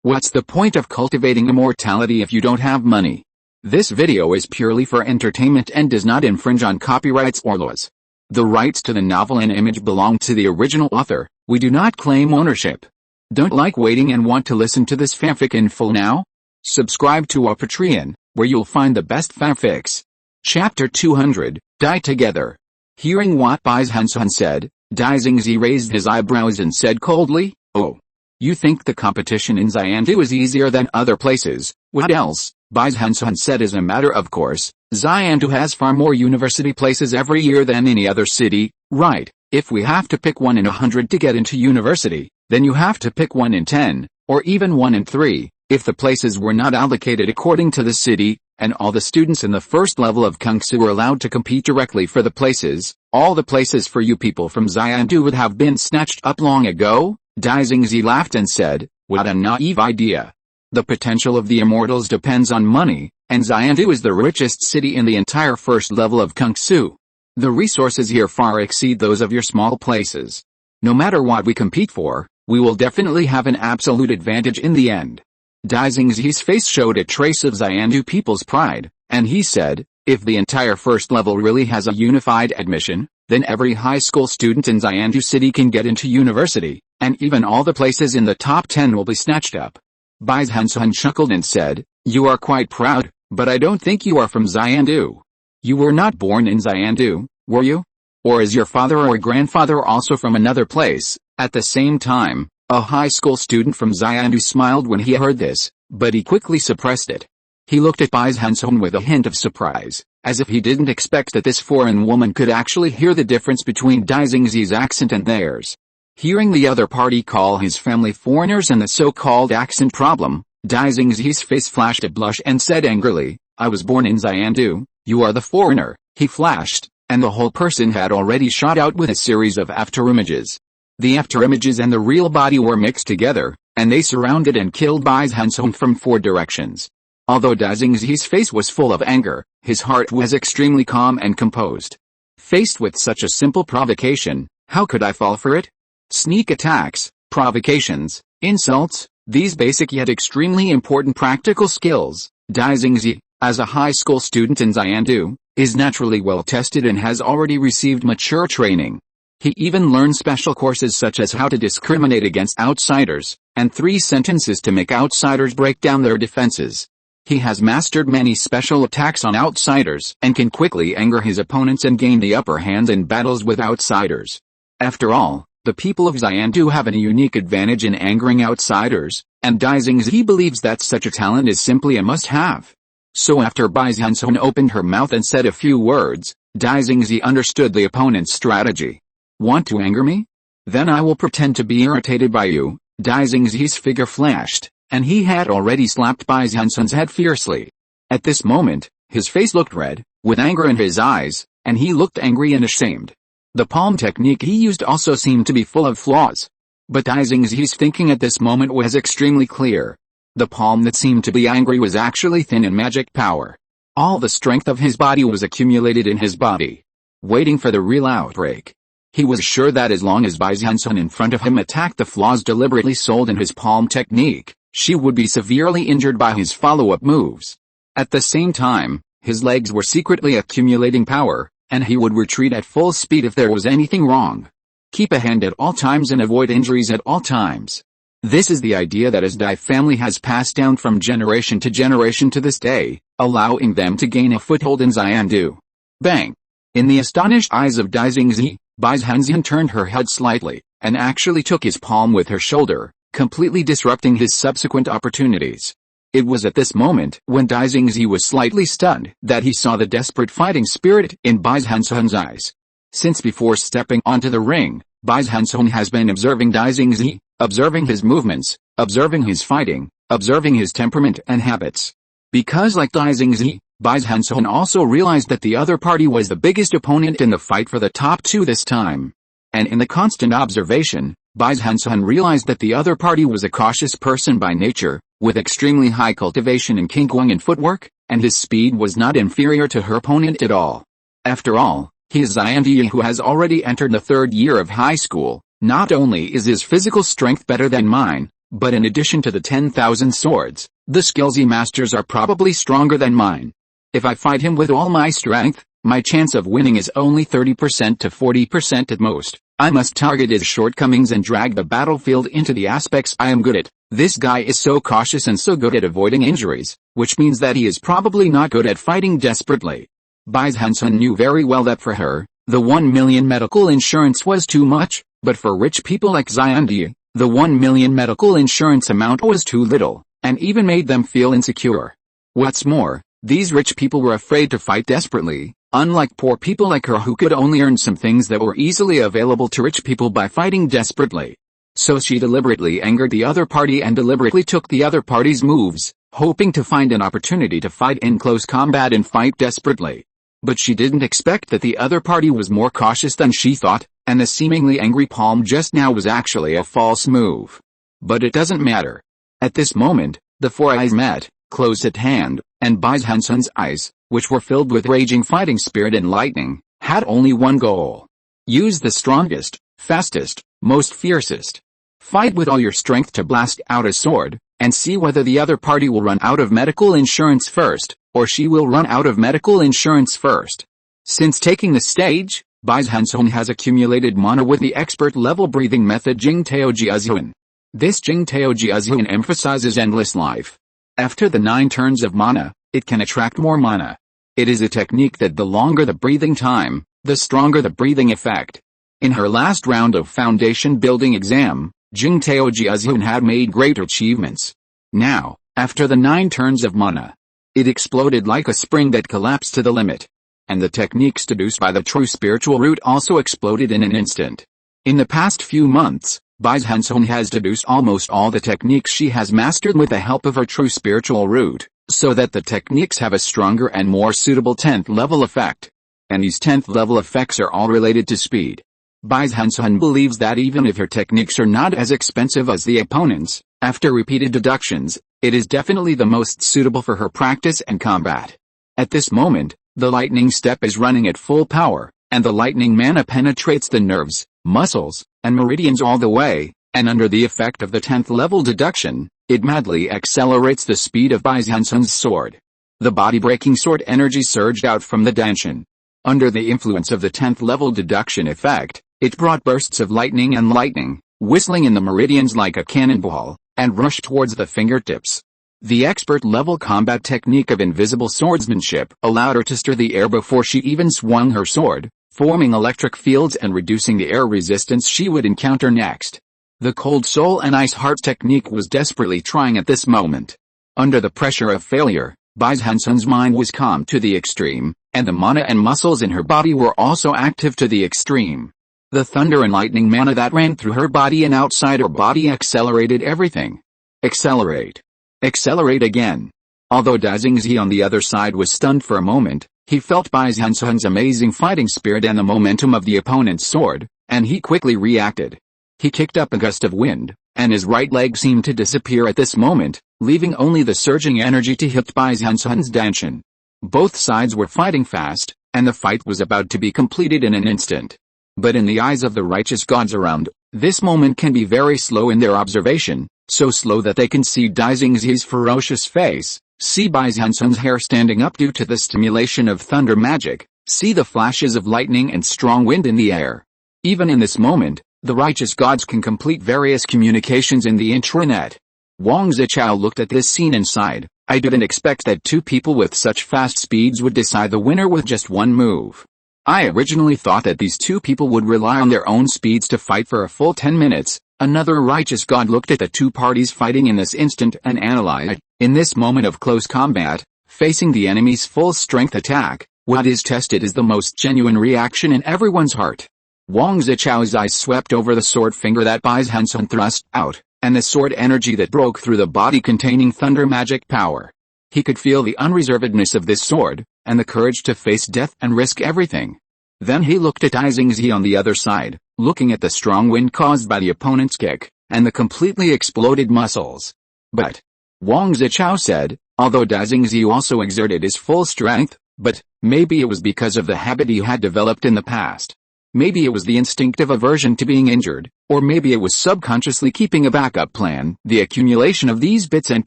What's the point of cultivating immortality if you don't have money? This video is purely for entertainment and does not infringe on copyrights or laws. The rights to the novel and image belong to the original author. We do not claim ownership. Don't like waiting and want to listen to this fanfic in full now? Subscribe to our Patreon, where you'll find the best fanfics. Chapter 200, Die Together. Hearing what Bai Zhenzhen said, Bai Zhenzhen raised his eyebrows and said coldly, "Oh. You think the competition in Zhang Yu is easier than other places? What else?" Bai Zhenzhen said as a matter of course, Zhang Yu has far more university places every year than any other city, right? If we have to pick 1 in 100 to get into university, then you have to pick 1 in 10, or even 1 in 3, if the places were not allocated according to the city, and all the students in the first level of Kungsu were allowed to compete directly for the places, all the places for you people from Zhang Yu would have been snatched up long ago. Bai Zhenzhen laughed and said, "What a naive idea. The potential of the immortals depends on money, and Zhang Yu is the richest city in the entire first level of Kungsu. The resources here far exceed those of your small places. No matter what we compete for, we will definitely have an absolute advantage in the end." Bai Zhenzhen's face showed a trace of Zhang Yu people's pride, and he said, "If the entire first level really has a unified admission, then every high school student in Zhang Yu city can get into university, and even all the places in the top 10 will be snatched up." Bai Zhenzhen chuckled and said, "You are quite proud, but I don't think you are from Zhang Yu. You were not born in Zhang Yu, were you? Or is your father or grandfather also from another place?" At the same time, a high school student from Zhang Yu smiled when he heard this, but he quickly suppressed it. He looked at Bai Zhenzhen with a hint of surprise, as if he didn't expect that this foreign woman could actually hear the difference between Bai Zhenzhen's accent and theirs. Hearing the other party call his family foreigners and the so-called accent problem, Bai Zhenzhen's face flashed a blush and said angrily, "I was born in Zhang Yu, you are the foreigner," he flashed, and the whole person had already shot out with a series of afterimages. The afterimages and the real body were mixed together, and they surrounded and killed Bai Zhenzhen from 4 directions. Although Bai Zhenzhen's face was full of anger, his heart was extremely calm and composed. Faced with such a simple provocation, how could I fall for it? Sneak attacks, provocations, insults, these basic yet extremely important practical skills. Bai Zhenzhen, as a high school student in Zhang Yu, is naturally well tested and has already received mature training. He even learned special courses such as how to discriminate against outsiders, and 3 sentences to make outsiders break down their defenses. He has mastered many special attacks on outsiders and can quickly anger his opponents and gain the upper hand in battles with outsiders. After all, the people of Zhang Yu have a unique advantage in angering outsiders, and Bai Zhenzhen believes that such a talent is simply a must-have. So after Bai Zhenzhen opened her mouth and said a few words, Bai Zhenzhen understood the opponent's strategy. "Want to anger me? Then I will pretend to be irritated by you." Bai Zhenzhen's figure flashed, and he had already slapped Bai Zhenzhen's head fiercely. At this moment, his face looked red, with anger in his eyes, and he looked angry and ashamed. The palm technique he used also seemed to be full of flaws. But Bai Zhenzhen's thinking at this moment was extremely clear. The palm that seemed to be angry was actually thin in magic power. All the strength of his body was accumulated in his body, waiting for the real outbreak. He was sure that as long as Bai Zhenzhen in front of him attacked the flaws deliberately sold in his palm technique, she would be severely injured by his follow-up moves. At the same time, his legs were secretly accumulating power, and he would retreat at full speed if there was anything wrong. Keep a hand at all times and avoid injuries at all times. This is the idea that his Dai family has passed down from generation to this day, allowing them to gain a foothold in Zhang Yu. Bang! In the astonished eyes of Bai Zhenzhen, Bai Zhenzhen turned her head slightly, and actually took his palm with her shoulder, completely disrupting his subsequent opportunities. It was at this moment, when Bai Zhenzhen was slightly stunned, that he saw the desperate fighting spirit in Bai Zhenzhen's eyes. Since before stepping onto the ring, Bai Zhenzhen has been observing Bai Zhenzhen, observing his movements, observing his fighting, observing his temperament and habits. Because like Bai Zhenzhen, Bai Zhenzhen also realized that the other party was the biggest opponent in the fight for the top 2 this time. And in the constant observation, Bai Zhenzhen realized that the other party was a cautious person by nature, with extremely high cultivation in qigong and footwork, and his speed was not inferior to her opponent at all. After all, he is Zhang Yu who has already entered the 3rd year of high school. Not only is his physical strength better than mine, But in addition to the 10,000 swords, the skills he masters are probably stronger than mine. If I fight him with all my strength, my chance of winning is only 30% to 40% at most. I must target his shortcomings and drag the battlefield into the aspects I am good at. This guy is so cautious and so good at avoiding injuries, which means that he is probably not good at fighting desperately. Bai Zhenzhen knew very well that for her, the 1 million medical insurance was too much, but for rich people like Zhang Yu, the 1 million medical insurance amount was too little, and even made them feel insecure. What's more, these rich people were afraid to fight desperately, unlike poor people like her who could only earn some things that were easily available to rich people by fighting desperately. So she deliberately angered the other party and deliberately took the other party's moves, hoping to find an opportunity to fight in close combat and fight desperately. But she didn't expect that the other party was more cautious than she thought, and the seemingly angry palm just now was actually a false move. But it doesn't matter. At this moment, the four eyes met, close at hand, and Bai Zhenzhen's eyes, which were filled with raging fighting spirit and lightning, had only one goal. Use the strongest, fastest, most fiercest. Fight with all your strength to blast out a sword, and see whether the other party will run out of medical insurance first, or she will run out of medical insurance first. Since taking the stage, Bai Zhenzhen has accumulated mana with the expert-level breathing method Jing Tao Jiazhuan. This Jing Tao Jiazhuan emphasizes endless life. After the 9 turns of mana, it can attract more mana. It is a technique that the longer the breathing time, the stronger the breathing effect. In her last round of foundation building exam, Jing Tao Jiazhuan had made great achievements. Now, after the 9 turns of mana, it exploded like a spring that collapsed to the limit. And the techniques deduced by the true spiritual root also exploded in an instant. In the past few months, Bai Zhenzhen has deduced almost all the techniques she has mastered with the help of her true spiritual root, so that the techniques have a stronger and more suitable 10th level effect. And these 10th level effects are all related to speed. Bai Zhenzhen believes that even if her techniques are not as expensive as the opponent's, after repeated deductions, it is definitely the most suitable for her practice and combat. At this moment, the lightning step is running at full power, and the lightning mana penetrates the nerves, muscles, and meridians all the way, and under the effect of the 10th level deduction, it madly accelerates the speed of Bai Zhenzhen's sword. The body-breaking sword energy surged out from the danshan. Under the influence of the 10th level deduction effect, it brought bursts of lightning, whistling in the meridians like a cannonball, and rushed towards the fingertips. The expert-level combat technique of invisible swordsmanship allowed her to stir the air before she even swung her sword, forming electric fields and reducing the air resistance she would encounter next. The cold soul and ice heart technique was desperately trying at this moment. Under the pressure of failure, Bai Zhenzhen's mind was calm to the extreme, and the mana and muscles in her body were also active to the extreme. The thunder and lightning mana that ran through her body and outside her body accelerated everything. Accelerate. Accelerate again. Although Dai Zhengzi on the other side was stunned for a moment, he felt Bai Zhenzhen's amazing fighting spirit and the momentum of the opponent's sword, and he quickly reacted. He kicked up a gust of wind, and his right leg seemed to disappear at this moment, leaving only the surging energy to hit Bai Zhenzhen's danshan. Both sides were fighting fast, and the fight was about to be completed in an instant. But in the eyes of the righteous gods around, this moment can be very slow in their observation, so slow that they can see Dai Zhengzi's ferocious face, see Bai Zhenzhen's hair standing up due to the stimulation of thunder magic, see the flashes of lightning and strong wind in the air. Even in this moment, the righteous gods can complete various communications in the intranet. Wang Zichao looked at this scene and sighed. I didn't expect that 2 people with such fast speeds would decide the winner with just 1 move. I originally thought that these 2 people would rely on their own speeds to fight for a full 10 minutes. Another righteous god looked at the 2 parties fighting in this instant and analyzed. In this moment of close combat, facing the enemy's full strength attack, what is tested is the most genuine reaction in everyone's heart. Wang Zichao's eyes swept over the sword finger that Bai Zhenzhen thrust out, and the sword energy that broke through the body containing thunder magic power. He could feel the unreservedness of this sword, and the courage to face death and risk everything. Then he looked at Dai Zhengzi on the other side, looking at the strong wind caused by the opponent's kick, and the completely exploded muscles. But, Wang Zichao said, although Dai Zhengzi also exerted his full strength, but maybe it was because of the habit he had developed in the past. Maybe it was the instinctive aversion to being injured, or maybe it was subconsciously keeping a backup plan. The accumulation of these bits and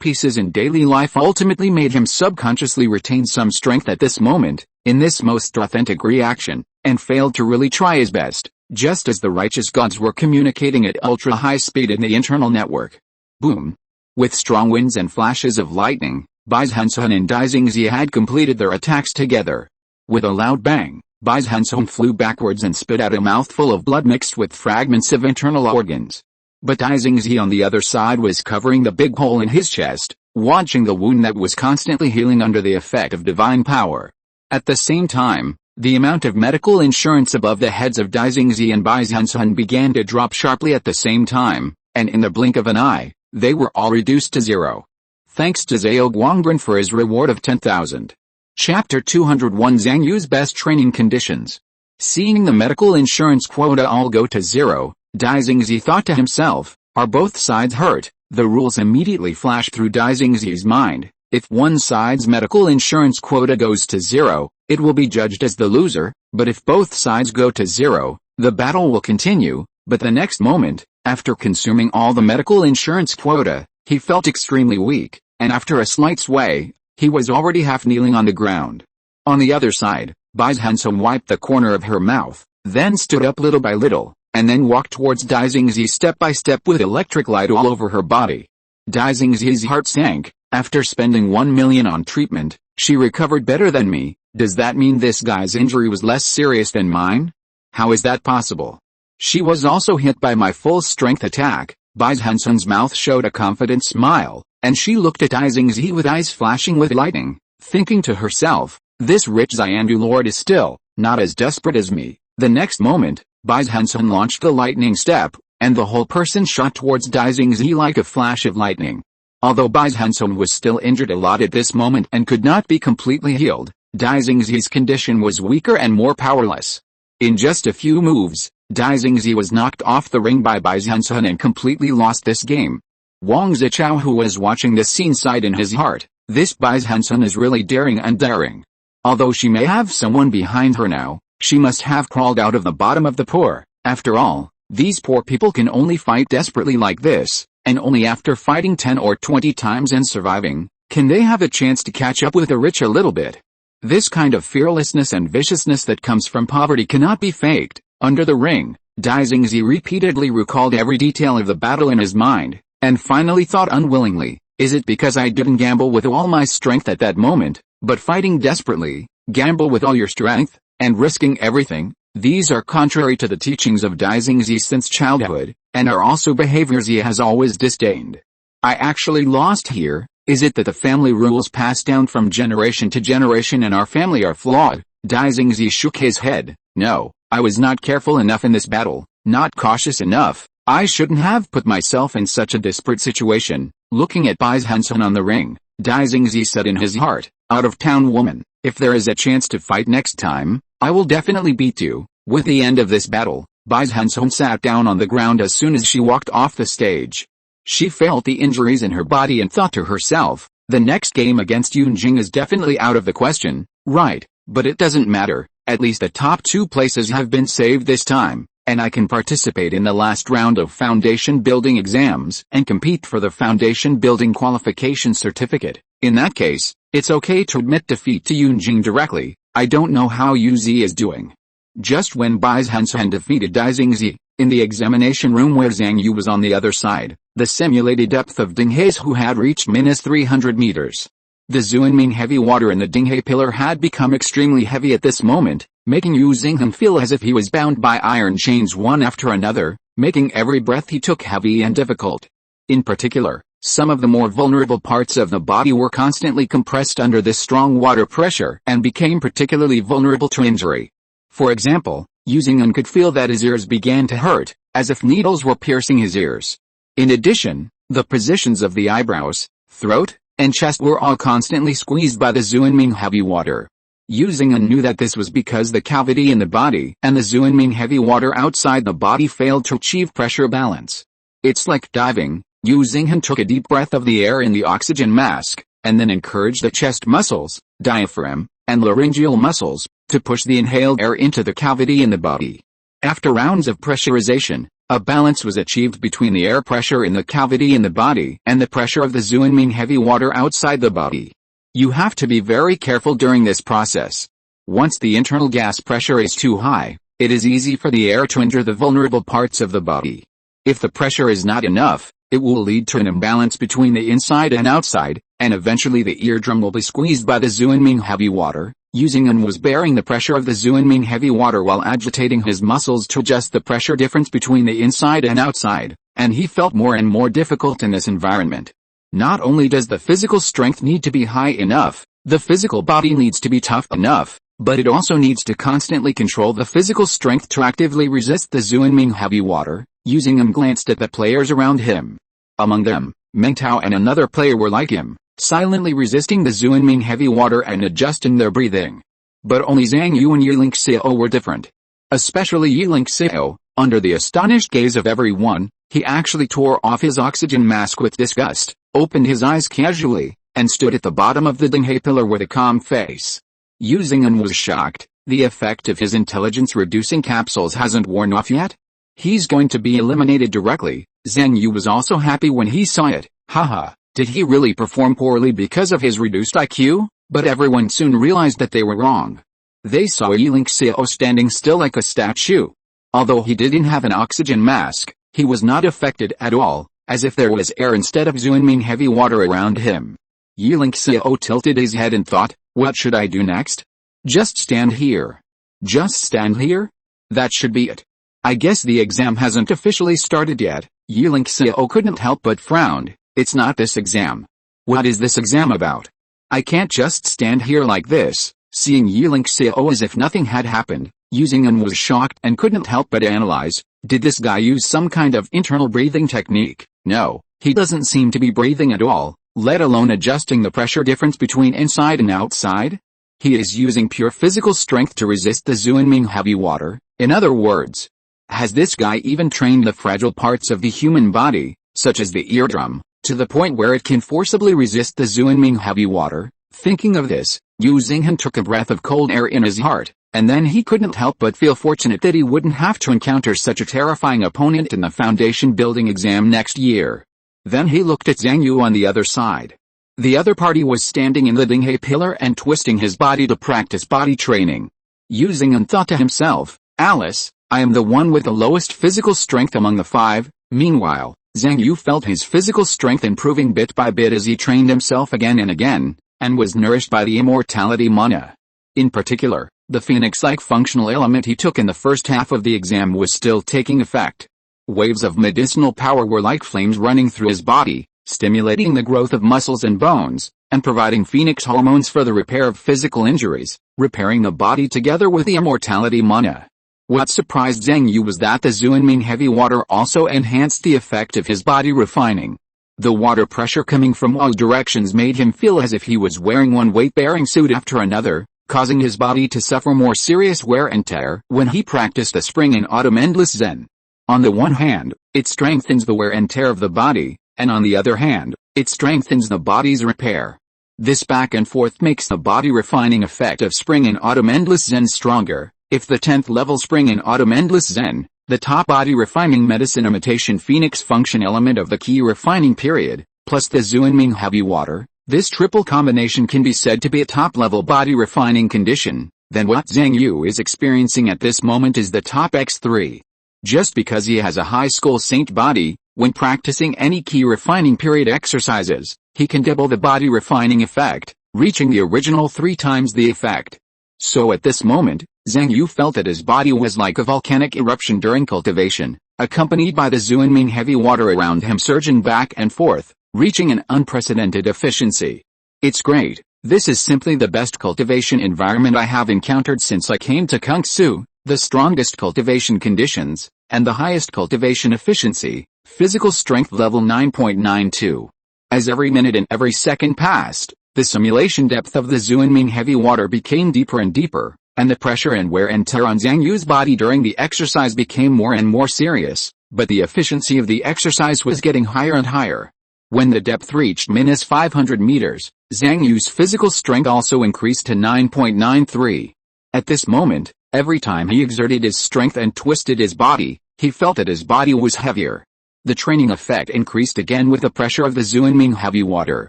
pieces in daily life ultimately made him subconsciously retain some strength at this moment, in this most authentic reaction, and failed to really try his best, just as the righteous gods were communicating at ultra-high speed in the internal network. Boom! With strong winds and flashes of lightning, Bai Zhenzhen and Dai Xingzi had completed their attacks together. With a loud bang, Bai Zhenzhen flew backwards and spit out a mouthful of blood mixed with fragments of internal organs. But Dai Xingzi on the other side was covering the big hole in his chest, watching the wound that was constantly healing under the effect of divine power. At the same time, the amount of medical insurance above the heads of Dai Xingzi and Bai Zhenzhen began to drop sharply at the same time, and in the blink of an eye, they were all reduced to zero. Thanks to Zhao Guangren for his reward of 10,000. Chapter 201 Zhang Yu's Best Training Conditions. Seeing the medical insurance quota all go to zero, Dai Xingzi thought to himself, are both sides hurt? The rules immediately flashed through Dai Xingzi's mind. If one side's medical insurance quota goes to zero, it will be judged as the loser, but if both sides go to zero, the battle will continue. But the next moment, after consuming all the medical insurance quota, he felt extremely weak, and after a slight sway, he was already half kneeling on the ground. On the other side, Bai Zhenzhen wiped the corner of her mouth, then stood up little by little, and then walked towards Dai Xingzi step by step with electric light all over her body. Dai Xingzi's heart sank. After spending 1 million on treatment, she recovered better than me. Does that mean this guy's injury was less serious than mine? How is that possible? She was also hit by my full strength attack. Bai Zhenzhen's mouth showed a confident smile, and she looked at Dai Xingzi with eyes flashing with lightning, thinking to herself, this rich Xiandu lord is still not as desperate as me. The next moment, Bai Zhenzhen launched the lightning step, and the whole person shot towards Dai Xingzi like a flash of lightning. Although Bai Zhenzhen was still injured a lot at this moment and could not be completely healed, Dai Xingzi's condition was weaker and more powerless. In just a few moves, Dai Xingzi was knocked off the ring by Bai Zhenzhen and completely lost this game. Wang Zichao, who was watching this scene, sighed in his heart, this Bai Zhenzhen is really daring and daring. Although she may have someone behind her now, she must have crawled out of the bottom of the poor. After all, these poor people can only fight desperately like this, and only after fighting 10 or 20 times and surviving, can they have a chance to catch up with the rich a little bit. This kind of fearlessness and viciousness that comes from poverty cannot be faked. Under the ring, Dai Xingzi repeatedly recalled every detail of the battle in his mind, and finally thought unwillingly, is it because I didn't gamble with all my strength at that moment, but fighting desperately, gamble with all your strength, and risking everything? These are contrary to the teachings of Dai Xingzi since childhood, and are also behaviors he has always disdained. I actually lost here. Is it that the family rules passed down from generation to generation in our family are flawed? Dai Xingzi shook his head. No, I was not careful enough in this battle, not cautious enough. I shouldn't have put myself in such a desperate situation. Looking at Bai Zhenzhen on the ring, Dai Xingzi said in his heart, out-of-town woman, if there is a chance to fight next time, I will definitely beat you. With the end of this battle, Bai Zhenzhen sat down on the ground as soon as she walked off the stage. She felt the injuries in her body and thought to herself, the next game against Yunjing is definitely out of the question. Right, but it doesn't matter, at least the top 2 places have been saved this time, and I can participate in the last round of foundation building exams and compete for the foundation building qualification certificate. In that case, it's okay to admit defeat to Yunjing directly. I don't know how Yu Zi is doing. Just when Bai Zhenzhen defeated Dai Xingzi, in the examination room where Zhang Yu was on the other side, the simulated depth of Dinghe's Hu had reached -300 meters. The Zuanming heavy water in the Dinghe pillar had become extremely heavy at this moment, making Yu Xinghan feel as if he was bound by iron chains one after another, making every breath he took heavy and difficult. In particular, some of the more vulnerable parts of the body were constantly compressed under this strong water pressure and became particularly vulnerable to injury. For example, Yu Xinghan could feel that his ears began to hurt, as if needles were piercing his ears. In addition, the positions of the eyebrows, throat, and chest were all constantly squeezed by the Zuanming heavy water. Yu Xinghan knew that this was because the cavity in the body and the Zuanming heavy water outside the body failed to achieve pressure balance. It's like diving. Yu Xinghan took a deep breath of the air in the oxygen mask, and then encouraged the chest muscles, diaphragm, and laryngeal muscles to push the inhaled air into the cavity in the body. After rounds of pressurization, a balance was achieved between the air pressure in the cavity in the body and the pressure of the Zhuanming heavy water outside the body. You have to be very careful during this process. Once the internal gas pressure is too high, it is easy for the air to enter the vulnerable parts of the body. If the pressure is not enough, it will lead to an imbalance between the inside and outside, and eventually the eardrum will be squeezed by the Zhuanming heavy water. Zhang was bearing the pressure of the Zhuanming heavy water while agitating his muscles to adjust the pressure difference between the inside and outside, and he felt more and more difficult in this environment. Not only does the physical strength need to be high enough, the physical body needs to be tough enough, but it also needs to constantly control the physical strength to actively resist the Zhuanming heavy water. Zhang glanced at the players around him. Among them, Meng Tao and another player were like him, silently resisting the Zhuanming heavy water and adjusting their breathing. But only Zhang Yu and Yiling Xiao were different. Especially Yiling Xiao, under the astonished gaze of everyone, he actually tore off his oxygen mask with disgust, opened his eyes casually, and stood at the bottom of the Dinghe pillar with a calm face. Zhang was shocked. The effect of his intelligence-reducing capsules hasn't worn off yet? He's going to be eliminated directly. Zhang Yu was also happy when he saw it. Haha, did he really perform poorly because of his reduced IQ? But everyone soon realized that they were wrong. They saw Yiling Xiao standing still like a statue. Although he didn't have an oxygen mask, he was not affected at all, as if there was air instead of Zhuanming heavy water around him. Yiling Xiao tilted his head and thought, what should I do next? Just stand here. Just stand here? That should be it. I guess the exam hasn't officially started yet. Yiling Xiao couldn't help but frown. It's not this exam. What is this exam about? I can't just stand here like this. Seeing Yiling Xiao as if nothing had happened, Zhang was shocked and couldn't help but analyze. Did this guy use some kind of internal breathing technique? No, he doesn't seem to be breathing at all, let alone adjusting the pressure difference between inside and outside. He is using pure physical strength to resist the Zhuanming heavy water. In other words, has this guy even trained the fragile parts of the human body, such as the eardrum, to the point where it can forcibly resist the Zhuanming heavy water? Thinking of this, Zhang took a breath of cold air in his heart, and then he couldn't help but feel fortunate that he wouldn't have to encounter such a terrifying opponent in the foundation building exam next year. Then he looked at Zhang Yu on the other side. The other party was standing in the Dinghe pillar and twisting his body to practice body training. Zhang thought to himself, Alice, I am the one with the lowest physical strength among the five. Meanwhile, Zhang Yu felt his physical strength improving bit by bit as he trained himself again and again, and was nourished by the immortality mana. In particular, the phoenix-like functional element he took in the first half of the exam was still taking effect. Waves of medicinal power were like flames running through his body, stimulating the growth of muscles and bones, and providing phoenix hormones for the repair of physical injuries, repairing the body together with the immortality mana. What surprised Zhang Yu was that the Zhuanming heavy water also enhanced the effect of his body refining. The water pressure coming from all directions made him feel as if he was wearing one weight-bearing suit after another, causing his body to suffer more serious wear and tear when he practiced the spring and autumn endless Zen. On the one hand, it strengthens the wear and tear of the body, and on the other hand, it strengthens the body's repair. This back and forth makes the body refining effect of spring and autumn endless Zen stronger. If the 10th level spring and autumn endless Zen, the top body refining medicine imitation phoenix function element of the key refining period, plus the Zhuanming heavy water, this triple combination can be said to be a top level body refining condition, then what Zhang Yu is experiencing at this moment is the top X3. Just because he has a high school saint body, when practicing any key refining period exercises, he can double the body refining effect, reaching the original 3 times the effect. So at this moment, Zhang Yu felt that his body was like a volcanic eruption during cultivation, accompanied by the Zhuanming heavy water around him surging back and forth, reaching an unprecedented efficiency. It's great. This is simply the best cultivation environment I have encountered since I came to Kungsu, the strongest cultivation conditions, and the highest cultivation efficiency, physical strength level 9.92. As every minute and every second passed, the simulation depth of the Zhuanming heavy water became deeper and deeper, and the pressure and wear and tear on Zhang Yu's body during the exercise became more and more serious, but the efficiency of the exercise was getting higher and higher. When the depth reached -500 meters, Zhang Yu's physical strength also increased to 9.93. At this moment, Every time he exerted his strength and twisted his body, he felt that his body was heavier. The training effect increased again with the pressure of the Zhuanming heavy water.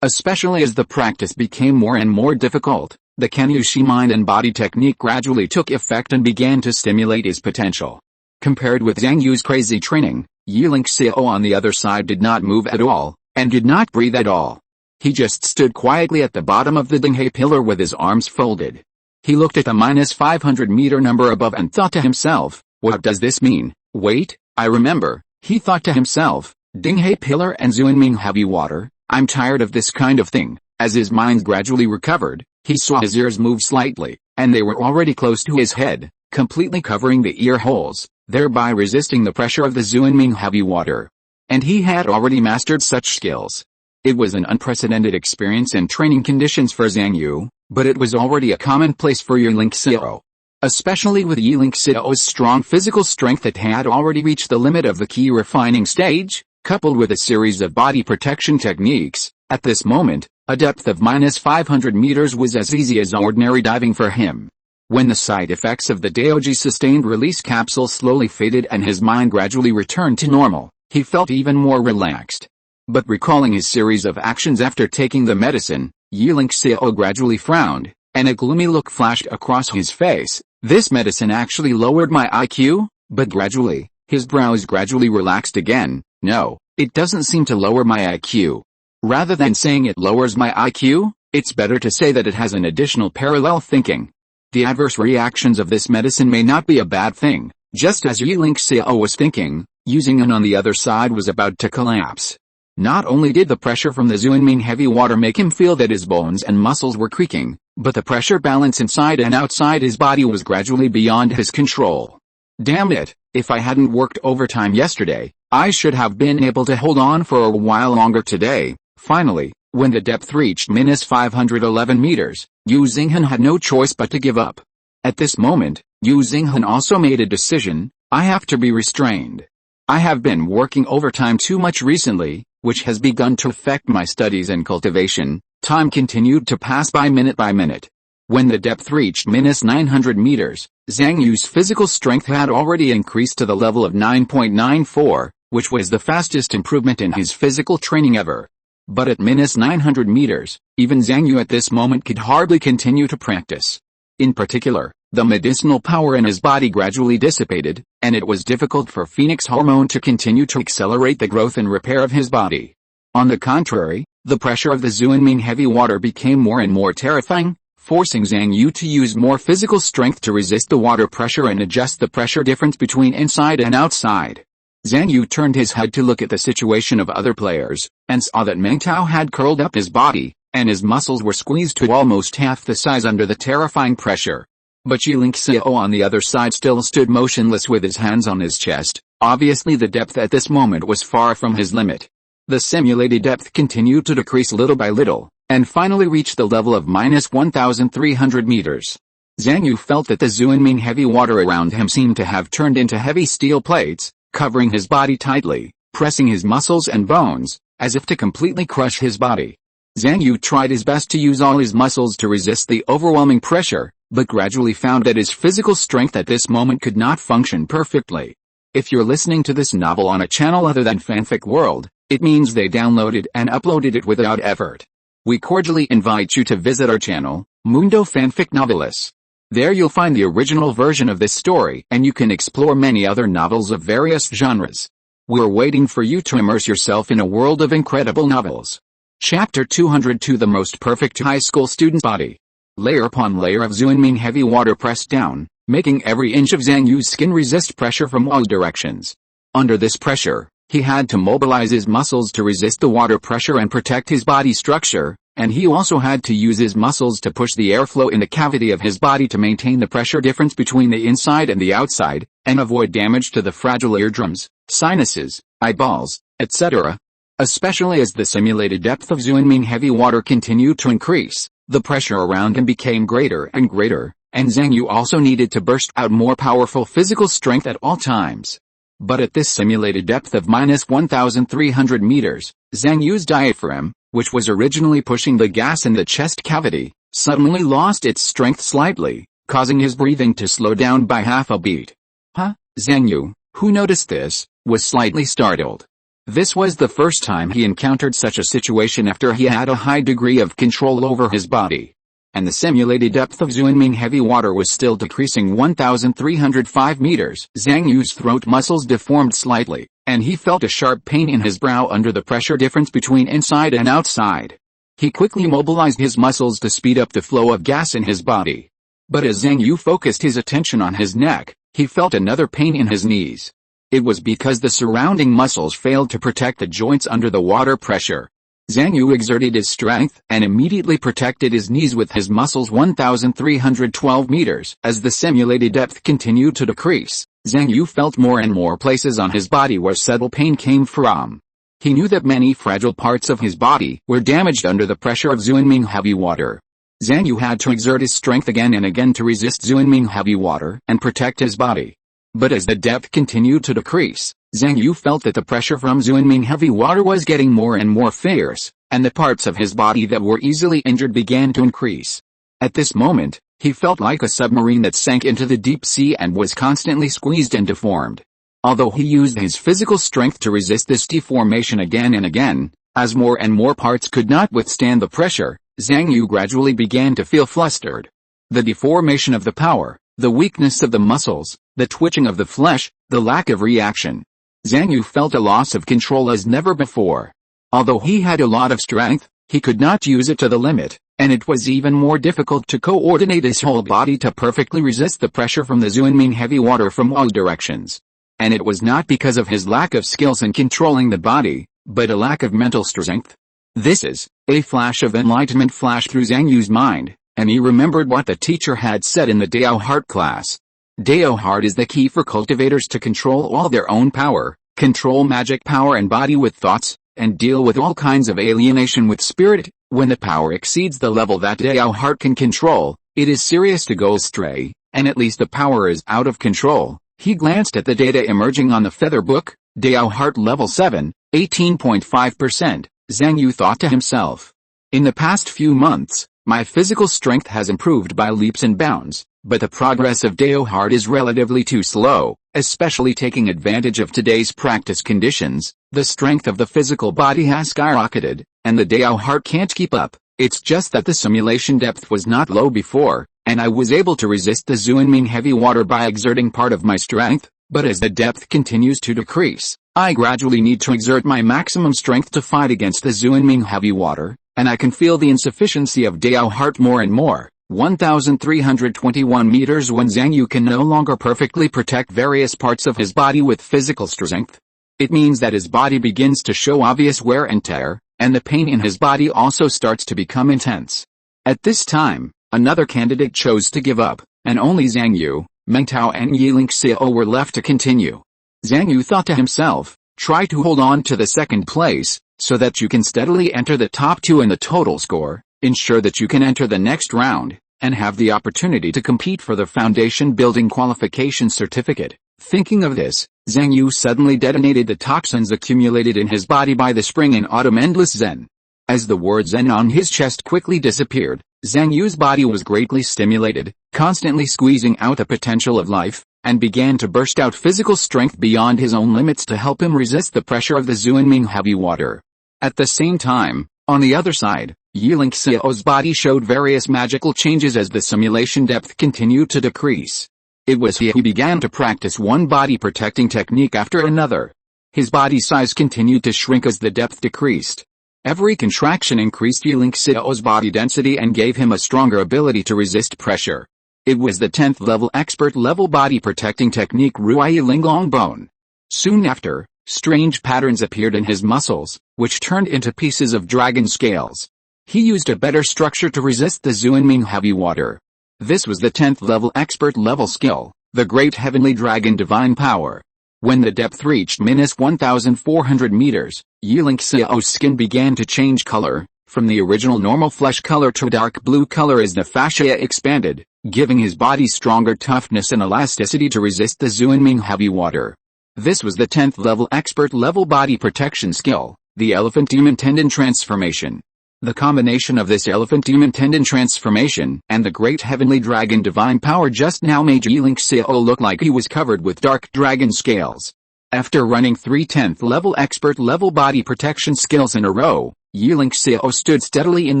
Especially as the practice became more and more difficult, the Kenyu mind and body technique gradually took effect and began to stimulate his potential. Compared with Zhang Yu's crazy training, Yiling Xiao on the other side did not move at all, and did not breathe at all. He just stood quietly at the bottom of the Dinghe pillar with his arms folded. He looked at the -500-meter number above and thought to himself, what does this mean? Wait, I remember, he thought to himself, Dinghe pillar and Zhuanming heavy water, I'm tired of this kind of thing. As his mind gradually recovered, he saw his ears move slightly, and they were already close to his head, completely covering the ear holes, thereby resisting the pressure of the Zhuanming heavy water. And he had already mastered such skills. It was an unprecedented experience and training conditions for Zhang Yu, but it was already a commonplace for Yiling Xiao. Especially with Yiling Xiao's strong physical strength that had already reached the limit of the key refining stage, coupled with a series of body protection techniques, at this moment, a depth of -500 meters was as easy as ordinary diving for him. When the side effects of the Daoji sustained release capsule slowly faded and his mind gradually returned to normal, he felt even more relaxed. But recalling his series of actions after taking the medicine, Yiling Xiao gradually frowned, and a gloomy look flashed across his face. This medicine actually lowered my IQ? But gradually, his brows gradually relaxed again. No, it doesn't seem to lower my IQ. Rather than saying it lowers my IQ, it's better to say that it has an additional parallel thinking. The adverse reactions of this medicine may not be a bad thing. Just as Yiling Xiao was thinking, Yuzhinghan on the other side was about to collapse. Not only did the pressure from the Zhuanming heavy water make him feel that his bones and muscles were creaking, but the pressure balance inside and outside his body was gradually beyond his control. Damn it, if I hadn't worked overtime yesterday, I should have been able to hold on for a while longer today. Finally, when the depth reached -511 meters, Yu Xinghan had no choice but to give up. At this moment, Yu Xinghan also made a decision: I have to be restrained. I have been working overtime too much recently, which has begun to affect my studies and cultivation. Time continued to pass by minute. When the depth reached -900 meters, Zhang Yu's physical strength had already increased to the level of 9.94, which was the fastest improvement in his physical training ever. But at -900 meters, even Zhang Yu at this moment could hardly continue to practice. In particular, the medicinal power in his body gradually dissipated, and it was difficult for Phoenix hormone to continue to accelerate the growth and repair of his body. On the contrary, the pressure of the Zhuanming heavy water became more and more terrifying, forcing Zhang Yu to use more physical strength to resist the water pressure and adjust the pressure difference between inside and outside. Zhang Yu turned his head to look at the situation of other players, and saw that Meng Tao had curled up his body, and his muscles were squeezed to almost half the size under the terrifying pressure. But Yiling Xiao on the other side still stood motionless with his hands on his chest. Obviously the depth at this moment was far from his limit. The simulated depth continued to decrease little by little, and finally reached the level of -1,300 meters. Zhang Yu felt that the Zhuanming heavy water around him seemed to have turned into heavy steel plates, covering his body tightly, pressing his muscles and bones, as if to completely crush his body. Zhang Yu tried his best to use all his muscles to resist the overwhelming pressure, but gradually found that his physical strength at this moment could not function perfectly. If you're listening to this novel on a channel other than Fanfic World, it means they downloaded and uploaded it without effort. We cordially invite you to visit our channel, Mundo Fanfic Novelis. There you'll find the original version of this story, and you can explore many other novels of various genres. We're waiting for you to immerse yourself in a world of incredible novels. Chapter 202: The Most Perfect High School Student's Body. Layer upon layer of Zhuanming heavy water pressed down, making every inch of Zhang Yu's skin resist pressure from all directions. Under this pressure, he had to mobilize his muscles to resist the water pressure and protect his body structure, and he also had to use his muscles to push the airflow in the cavity of his body to maintain the pressure difference between the inside and the outside, and avoid damage to the fragile eardrums, sinuses, eyeballs, etc. Especially as the simulated depth of Zhuanming heavy water continued to increase, the pressure around him became greater and greater, and Zhang Yu also needed to burst out more powerful physical strength at all times. But at this simulated depth of -1,300 meters, Zhang Yu's diaphragm, which was originally pushing the gas in the chest cavity, suddenly lost its strength slightly, causing his breathing to slow down by half a beat. Huh? Zhang Yu, who noticed this, was slightly startled. This was the first time he encountered such a situation after he had a high degree of control over his body. And the simulated depth of Zunming heavy water was still decreasing 1,305 meters. Zhang Yu's throat muscles deformed slightly, and he felt a sharp pain in his brow under the pressure difference between inside and outside. He quickly mobilized his muscles to speed up the flow of gas in his body. But as Zhang Yu focused his attention on his neck, he felt another pain in his knees. It was because the surrounding muscles failed to protect the joints under the water pressure. Zhang Yu exerted his strength and immediately protected his knees with his muscles 1,312 meters. As the simulated depth continued to decrease, Zhang Yu felt more and more places on his body where subtle pain came from. He knew that many fragile parts of his body were damaged under the pressure of Zunming heavy water. Zhang Yu had to exert his strength again and again to resist Zunming heavy water and protect his body. But as the depth continued to decrease, Zhang Yu felt that the pressure from Zunming heavy water was getting more and more fierce, and the parts of his body that were easily injured began to increase. At this moment, he felt like a submarine that sank into the deep sea and was constantly squeezed and deformed. Although he used his physical strength to resist this deformation again and again, as more and more parts could not withstand the pressure, Zhang Yu gradually began to feel flustered. The deformation of the power, the weakness of the muscles, the twitching of the flesh, the lack of reaction. Zhang Yu felt a loss of control as never before. Although he had a lot of strength, he could not use it to the limit, and it was even more difficult to coordinate his whole body to perfectly resist the pressure from the Zunming heavy water from all directions. And it was not because of his lack of skills in controlling the body, but a lack of mental strength. This is, a flash of enlightenment flashed through Zhang Yu's mind, and he remembered what the teacher had said in the Dao Heart class. Dao Heart is the key for cultivators to control all their own power, control magic power and body with thoughts, and deal with all kinds of alienation with spirit. When the power exceeds the level that Dao Heart can control, it is serious to go astray, and at least the power is out of control. He glanced at the data emerging on the feather book, Dao Heart level 7, 18.5%, Zhang Yu thought to himself. In the past few months, my physical strength has improved by leaps and bounds, but the progress of Dao Heart is relatively too slow, especially taking advantage of today's practice conditions. The strength of the physical body has skyrocketed, and the Dao Heart can't keep up. It's just that the simulation depth was not low before, and I was able to resist the Zunming heavy water by exerting part of my strength, but as the depth continues to decrease, I gradually need to exert my maximum strength to fight against the Zunming heavy water, and I can feel the insufficiency of Dao Heart more and more. 1,321 meters. When Zhang Yu can no longer perfectly protect various parts of his body with physical strength, it means that his body begins to show obvious wear and tear, and the pain in his body also starts to become intense. At this time, another candidate chose to give up, and only Zhang Yu, Meng Tao and Yiling Xiao were left to continue. Zhang Yu thought to himself, try to hold on to the second place, so that you can steadily enter the top 2 in the total score, ensure that you can enter the next round, and have the opportunity to compete for the foundation building qualification certificate. Thinking of this, Zhang Yu suddenly detonated the toxins accumulated in his body by the spring in autumn endless Zen. As the word Zen on his chest quickly disappeared, Zhang Yu's body was greatly stimulated, constantly squeezing out the potential of life, and began to burst out physical strength beyond his own limits to help him resist the pressure of the Zunming heavy water. At the same time, on the other side, Yiling Xiao's body showed various magical changes as the simulation depth continued to decrease. It was he who began to practice one body protecting technique after another. His body size continued to shrink as the depth decreased. Every contraction increased Yiling Xiao's body density and gave him a stronger ability to resist pressure. It was the 10th level expert level body protecting technique Ruai Linglong Bone. Soon after, strange patterns appeared in his muscles, which turned into pieces of dragon scales. He used a better structure to resist the Zunming heavy water. This was the 10th level expert level skill, the Great Heavenly Dragon Divine Power. When the depth reached -1,400 meters, Yiling Xiao's skin began to change color, from the original normal flesh color to dark blue color as the fascia expanded, giving his body stronger toughness and elasticity to resist the Zunming heavy water. This was the 10th level expert level body protection skill, the Elephant Demon Tendon Transformation. The combination of this elephant demon tendon transformation and the great heavenly dragon divine power just now made Yiling Xiao look like he was covered with dark dragon scales. After running 3 10th level expert level body protection skills in a row, Yiling Xiao stood steadily in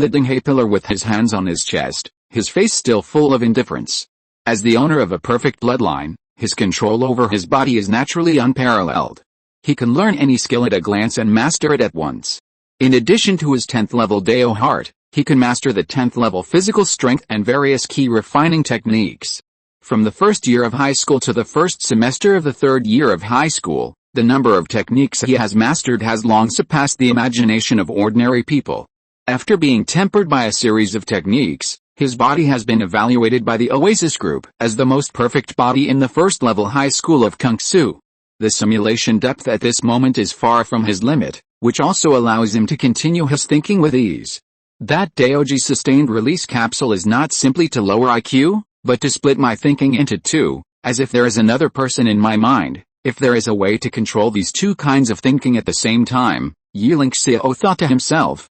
the Dinghe pillar with his hands on his chest, his face still full of indifference. As the owner of a perfect bloodline, his control over his body is naturally unparalleled. He can learn any skill at a glance and master it at once. In addition to his 10th level Dao heart, he can master the 10th level physical strength and various key refining techniques. From the first year of high school to the first semester of the third year of high school, the number of techniques he has mastered has long surpassed the imagination of ordinary people. After being tempered by a series of techniques, his body has been evaluated by the Oasis Group as the most perfect body in the first level high school of Kung Fu. The simulation depth at this moment is far from his limit, which also allows him to continue his thinking with ease. That Daoji sustained release capsule is not simply to lower IQ, but to split my thinking into two, as if there is another person in my mind. If there is a way to control these two kinds of thinking at the same time, Yiling Xiao thought to himself,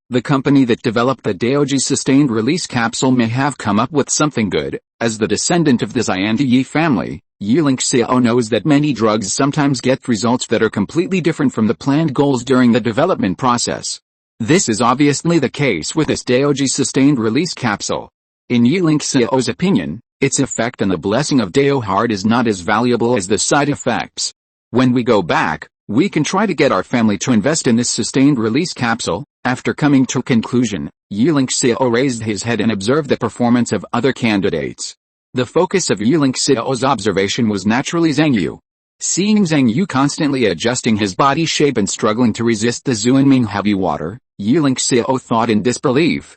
the company that developed the Daoji sustained release capsule may have come up with something good. As the descendant of the Zhang Yu family, Yiling Xiao knows that many drugs sometimes get results that are completely different from the planned goals during the development process. This is obviously the case with this Daoji sustained release capsule. In Yiling Xiao's opinion, its effect on the blessing of Dao heart is not as valuable as the side effects. When we go back, we can try to get our family to invest in this sustained release capsule. After coming to a conclusion, Yiling Xiao raised his head and observed the performance of other candidates. The focus of Yiling Xiao's observation was naturally Zhang Yu. Seeing Zhang Yu constantly adjusting his body shape and struggling to resist the Zuanming heavy water, Yiling Xiao thought in disbelief,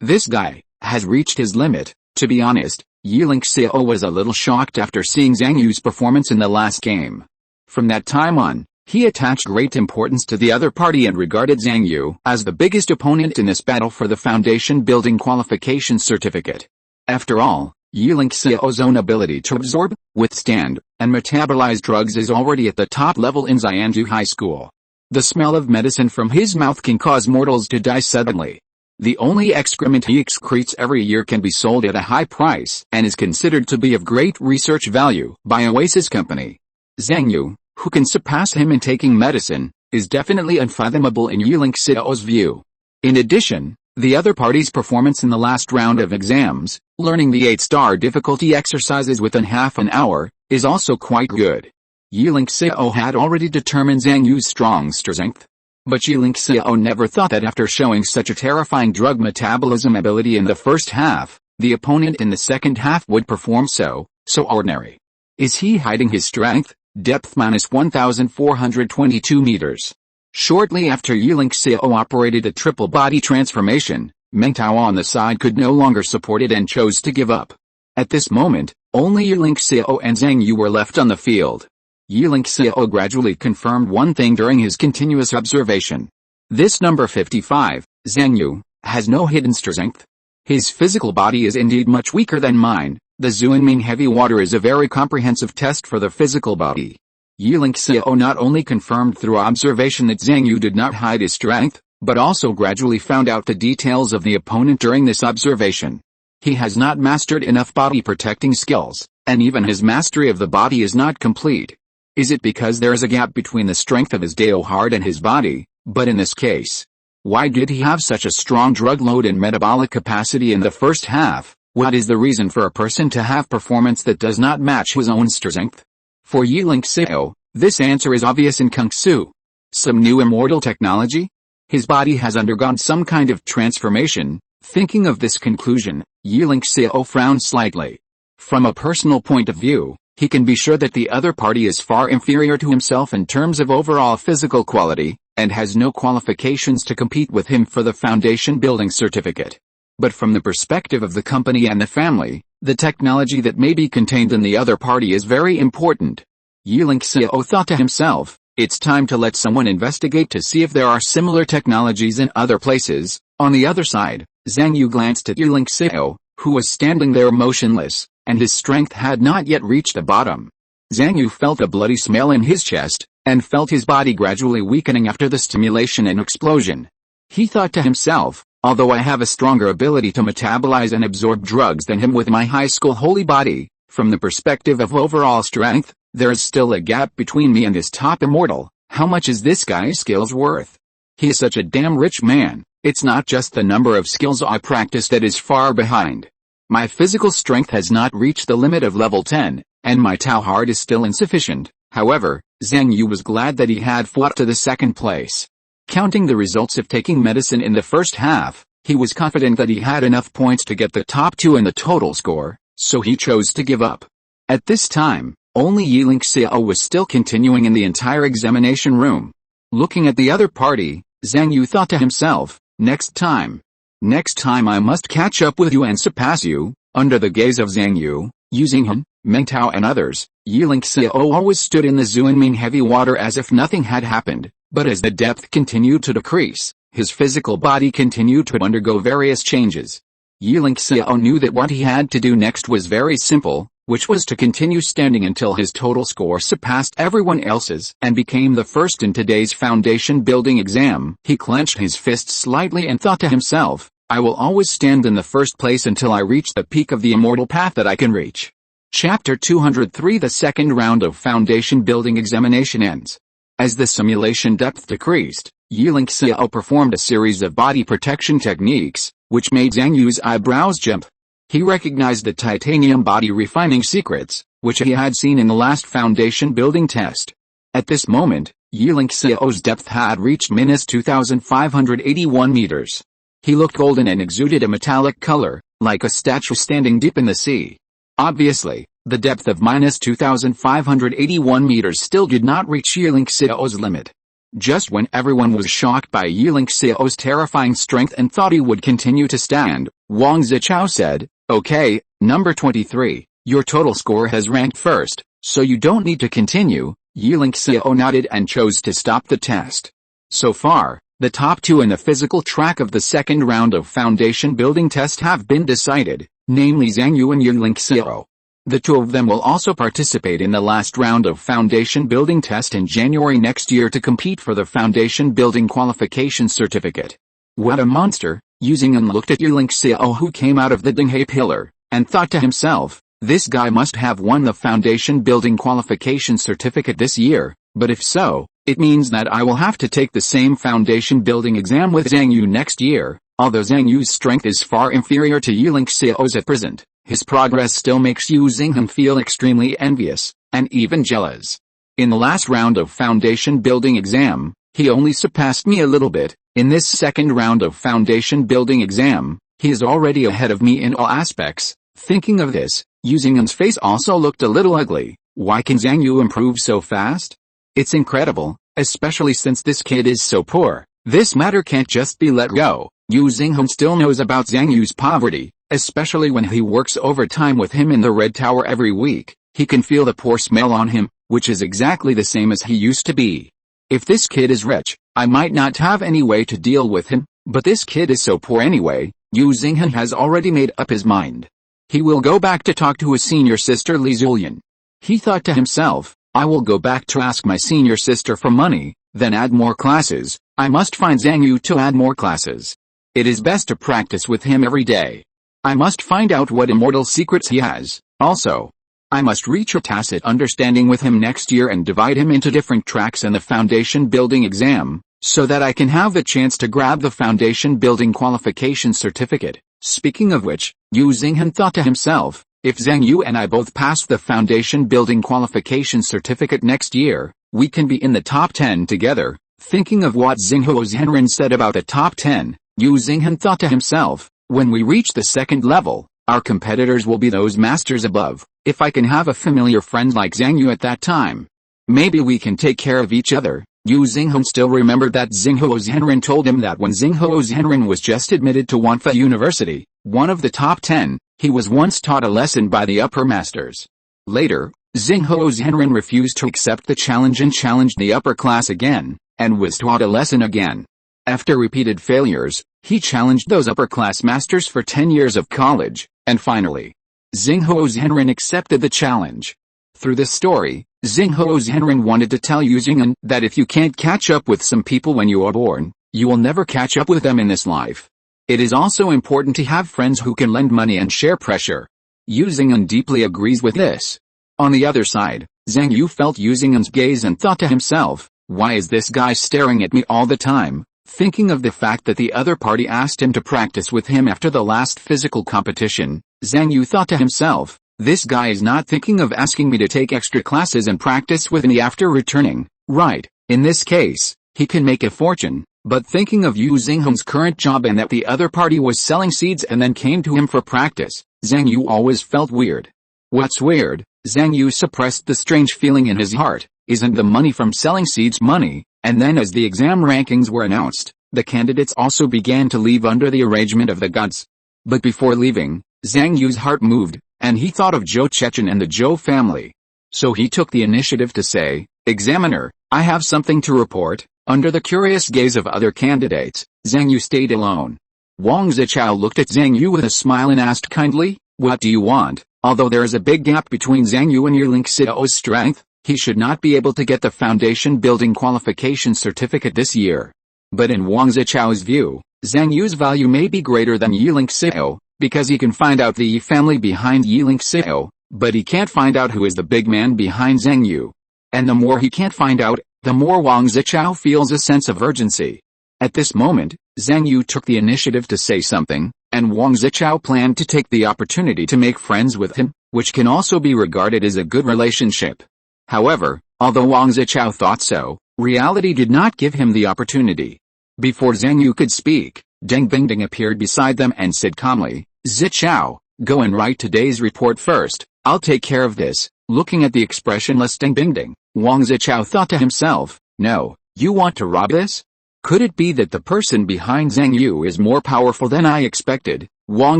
this guy has reached his limit. To be honest, Yiling Xiao was a little shocked after seeing Zhang Yu's performance in the last game. From that time on, he attached great importance to the other party and regarded Zhang Yu as the biggest opponent in this battle for the foundation building qualification certificate. After all, Yiling Xiao's own ability to absorb, withstand, and metabolize drugs is already at the top level in Zhangyu High School. The smell of medicine from his mouth can cause mortals to die suddenly. The only excrement he excretes every year can be sold at a high price and is considered to be of great research value by Oasis Company. Zhang Yu, who can surpass him in taking medicine, is definitely unfathomable in Yiling Xiao's view. In addition, the other party's performance in the last round of exams, learning the 8-star difficulty exercises within half an hour, is also quite good. Yiling Xiao had already determined Zhang Yu's strong strength. But Yiling Xiao never thought that after showing such a terrifying drug metabolism ability in the first half, the opponent in the second half would perform so ordinary. Is he hiding his strength? Depth minus 1,422 meters. Shortly after Yiling Xiao operated a triple body transformation, Meng Tao on the side could no longer support it and chose to give up. At this moment, only Yiling Xiao and Zhang Yu were left on the field. Yiling Xiao gradually confirmed one thing during his continuous observation. This number 55, Zhang Yu, has no hidden strength. His physical body is indeed much weaker than mine. The Zuanming heavy water is a very comprehensive test for the physical body. Yiling Xiao not only confirmed through observation that Zhang Yu did not hide his strength, but also gradually found out the details of the opponent during this observation. He has not mastered enough body protecting skills, and even his mastery of the body is not complete. Is it because there is a gap between the strength of his Dao heart and his body? But in this case, why did he have such a strong drug load and metabolic capacity in the first half? What is the reason for a person to have performance that does not match his own strength? For Yiling Xiao, this answer is obvious in Kung Fu. Some new immortal technology? His body has undergone some kind of transformation. Thinking of this conclusion, Yiling Xiao frowned slightly. From a personal point of view, he can be sure that the other party is far inferior to himself in terms of overall physical quality, and has no qualifications to compete with him for the foundation building certificate. But from the perspective of the company and the family, the technology that may be contained in the other party is very important. Yiling Xiao thought to himself, it's time to let someone investigate to see if there are similar technologies in other places. On the other side, Zhang Yu glanced at Yiling Xiao, who was standing there motionless, and his strength had not yet reached the bottom. Zhang Yu felt a bloody smell in his chest, and felt his body gradually weakening after the stimulation and explosion. He thought to himself, although I have a stronger ability to metabolize and absorb drugs than him with my high school holy body, from the perspective of overall strength, there is still a gap between me and this top immortal. How much is this guy's skills worth? He is such a damn rich man. It's not just the number of skills I practice that is far behind. My physical strength has not reached the limit of level 10, and my Tau heart is still insufficient. However, Zhang Yu was glad that he had fought to the second place. Counting the results of taking medicine in the first half, he was confident that he had enough points to get the top 2 in the total score, so he chose to give up. At this time, only Yiling Xiao was still continuing in the entire examination room. Looking at the other party, Zhang Yu thought to himself, next time I must catch up with you and surpass you. Under the gaze of Zhang Yu, using Han, Meng Tao and others, Yiling Xiao always stood in the Zuanming heavy water as if nothing had happened, but as the depth continued to decrease, his physical body continued to undergo various changes. Yiling Xiao knew that what he had to do next was very simple, which was to continue standing until his total score surpassed everyone else's and became the first in today's foundation building exam. He clenched his fists slightly and thought to himself, I will always stand in the first place until I reach the peak of the immortal path that I can reach. Chapter 203. The second round of foundation building examination ends. As the simulation depth decreased, Yiling Xiao performed a series of body protection techniques, which made Zhang Yu's eyebrows jump. He recognized the titanium body refining secrets, which he had seen in the last foundation building test. At this moment, Yiling Xiao's depth had reached minus 2,581 meters. He looked golden and exuded a metallic color, like a statue standing deep in the sea. Obviously, the depth of minus 2,581 meters still did not reach Yiling Xiao's limit. Just when everyone was shocked by Yiling Xiao's terrifying strength and thought he would continue to stand, Wang Zichao said, Okay, number 23, your total score has ranked first, so you don't need to continue. Yiling Xiao nodded and chose to stop the test. So far, the top 2 in the physical track of the second round of foundation building test have been decided, namely Zhang Yu and Yiling Xiao. The 2 of them will also participate in the last round of foundation building test in January next year to compete for the foundation building qualification certificate. What a monster! Yuzheng looked at Yiling Xiao who came out of the Dinghe pillar, and thought to himself, this guy must have won the foundation building qualification certificate this year, but if so, it means that I will have to take the same foundation building exam with Zhang Yu next year. Although Zhang Yu's strength is far inferior to Yiling Xiao's at present, his progress still makes Yu Xingham feel extremely envious, and even jealous. In the last round of foundation building exam, he only surpassed me a little bit. In this second round of foundation building exam, he is already ahead of me in all aspects. Thinking of this, Yu Xingham's face also looked a little ugly. Why can Zhang Yu improve so fast? It's incredible, especially since this kid is so poor. This matter can't just be let go. Yu Xingham still knows about Zhang Yu's poverty, especially when he works overtime with him in the Red Tower every week. He can feel the poor smell on him, which is exactly the same as he used to be. If this kid is rich, I might not have any way to deal with him, but this kid is so poor anyway. Yu Xingham has already made up his mind. He will go back to talk to his senior sister Li Zulian. He thought to himself, I will go back to ask my senior sister for money, then add more classes. I must find Zhang Yu to add more classes. It is best to practice with him every day. I must find out what immortal secrets he has. Also, I must reach a tacit understanding with him next year and divide him into different tracks in the foundation building exam, so that I can have the chance to grab the foundation building qualification certificate. Speaking of which, Yu Xingham thought to himself, if Zhang Yu and I both pass the foundation building qualification certificate next year, we can be in the top 10 together. Thinking of what Xinghou Zhenren said about the top 10, Yu Xingham thought to himself, when we reach the second level, our competitors will be those masters above. If I can have a familiar friend like Zhang Yu at that time, maybe we can take care of each other. Yu Xingham still remembered that Xinghou Zhenren told him that when Xinghou Zhenren was just admitted to Wanfa University, one of the top 10, he was once taught a lesson by the upper masters. Later, Xinghou Zhenren refused to accept the challenge and challenged the upper class again, and was taught a lesson again. After repeated failures, he challenged those upper-class masters for 10 years of college, and finally, Xinghou Zhenren accepted the challenge. Through this story, Xinghou Zhenren wanted to tell Yu Xingham that if you can't catch up with some people when you are born, You will never catch up with them in this life. It is also important to have friends who can lend money and share pressure. Yu Xing'an deeply agrees with this. On the other side, Zhang Yu felt Yu Xing'an's gaze and thought to himself, why is this guy staring at me all the time? Thinking of the fact that the other party asked him to practice with him after the last physical competition, Zhang Yu thought to himself, this guy is not thinking of asking me to take extra classes and practice with me after returning, right? In this case, he can make a fortune, but thinking of Yu Xing'an's current job and that the other party was selling seeds and then came to him for practice, Zhang Yu always felt weird. What's weird? Zhang Yu suppressed the strange feeling in his heart. Isn't the money from selling seeds money? And then as the exam rankings were announced, the candidates also began to leave under the arrangement of the gods. But before leaving, Zhang Yu's heart moved, and he thought of Zhou Chechen and the Zhou family. So he took the initiative to say, Examiner, I have something to report. Under the curious gaze of other candidates, Zhang Yu stayed alone. Wang Zichao looked at Zhang Yu with a smile and asked kindly, what do you want? Although there is a big gap between Zhang Yu and Yilin Xiao's strength, he should not be able to get the foundation building qualification certificate this year. But in Wang Zichao's view, Zhang Yu's value may be greater than Yilin Xiao, because he can find out the Yi family behind Yilin Xiao, but he can't find out who is the big man behind Zhang Yu. And the more he can't find out, the more Wang Zichao feels a sense of urgency. At this moment, Zhang Yu took the initiative to say something, and Wang Zichao planned to take the opportunity to make friends with him, which can also be regarded as a good relationship. However, although Wang Zichao thought so, reality did not give him the opportunity. Before Zhang Yu could speak, Deng Bingding appeared beside them and said calmly, Zichao, go and write today's report first, I'll take care of this. Looking at the expressionless Deng Bingding, Wang Zichao thought to himself, no, you want to rob this? Could it be that the person behind Zhang Yu is more powerful than I expected? Wang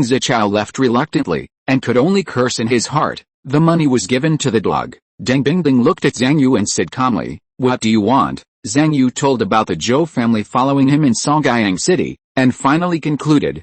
Zichao left reluctantly, and could only curse in his heart. The money was given to the dog. Deng Bingding looked at Zhang Yu and said calmly, what do you want? Zhang Yu told about the Zhou family following him in Songyang City, and finally concluded,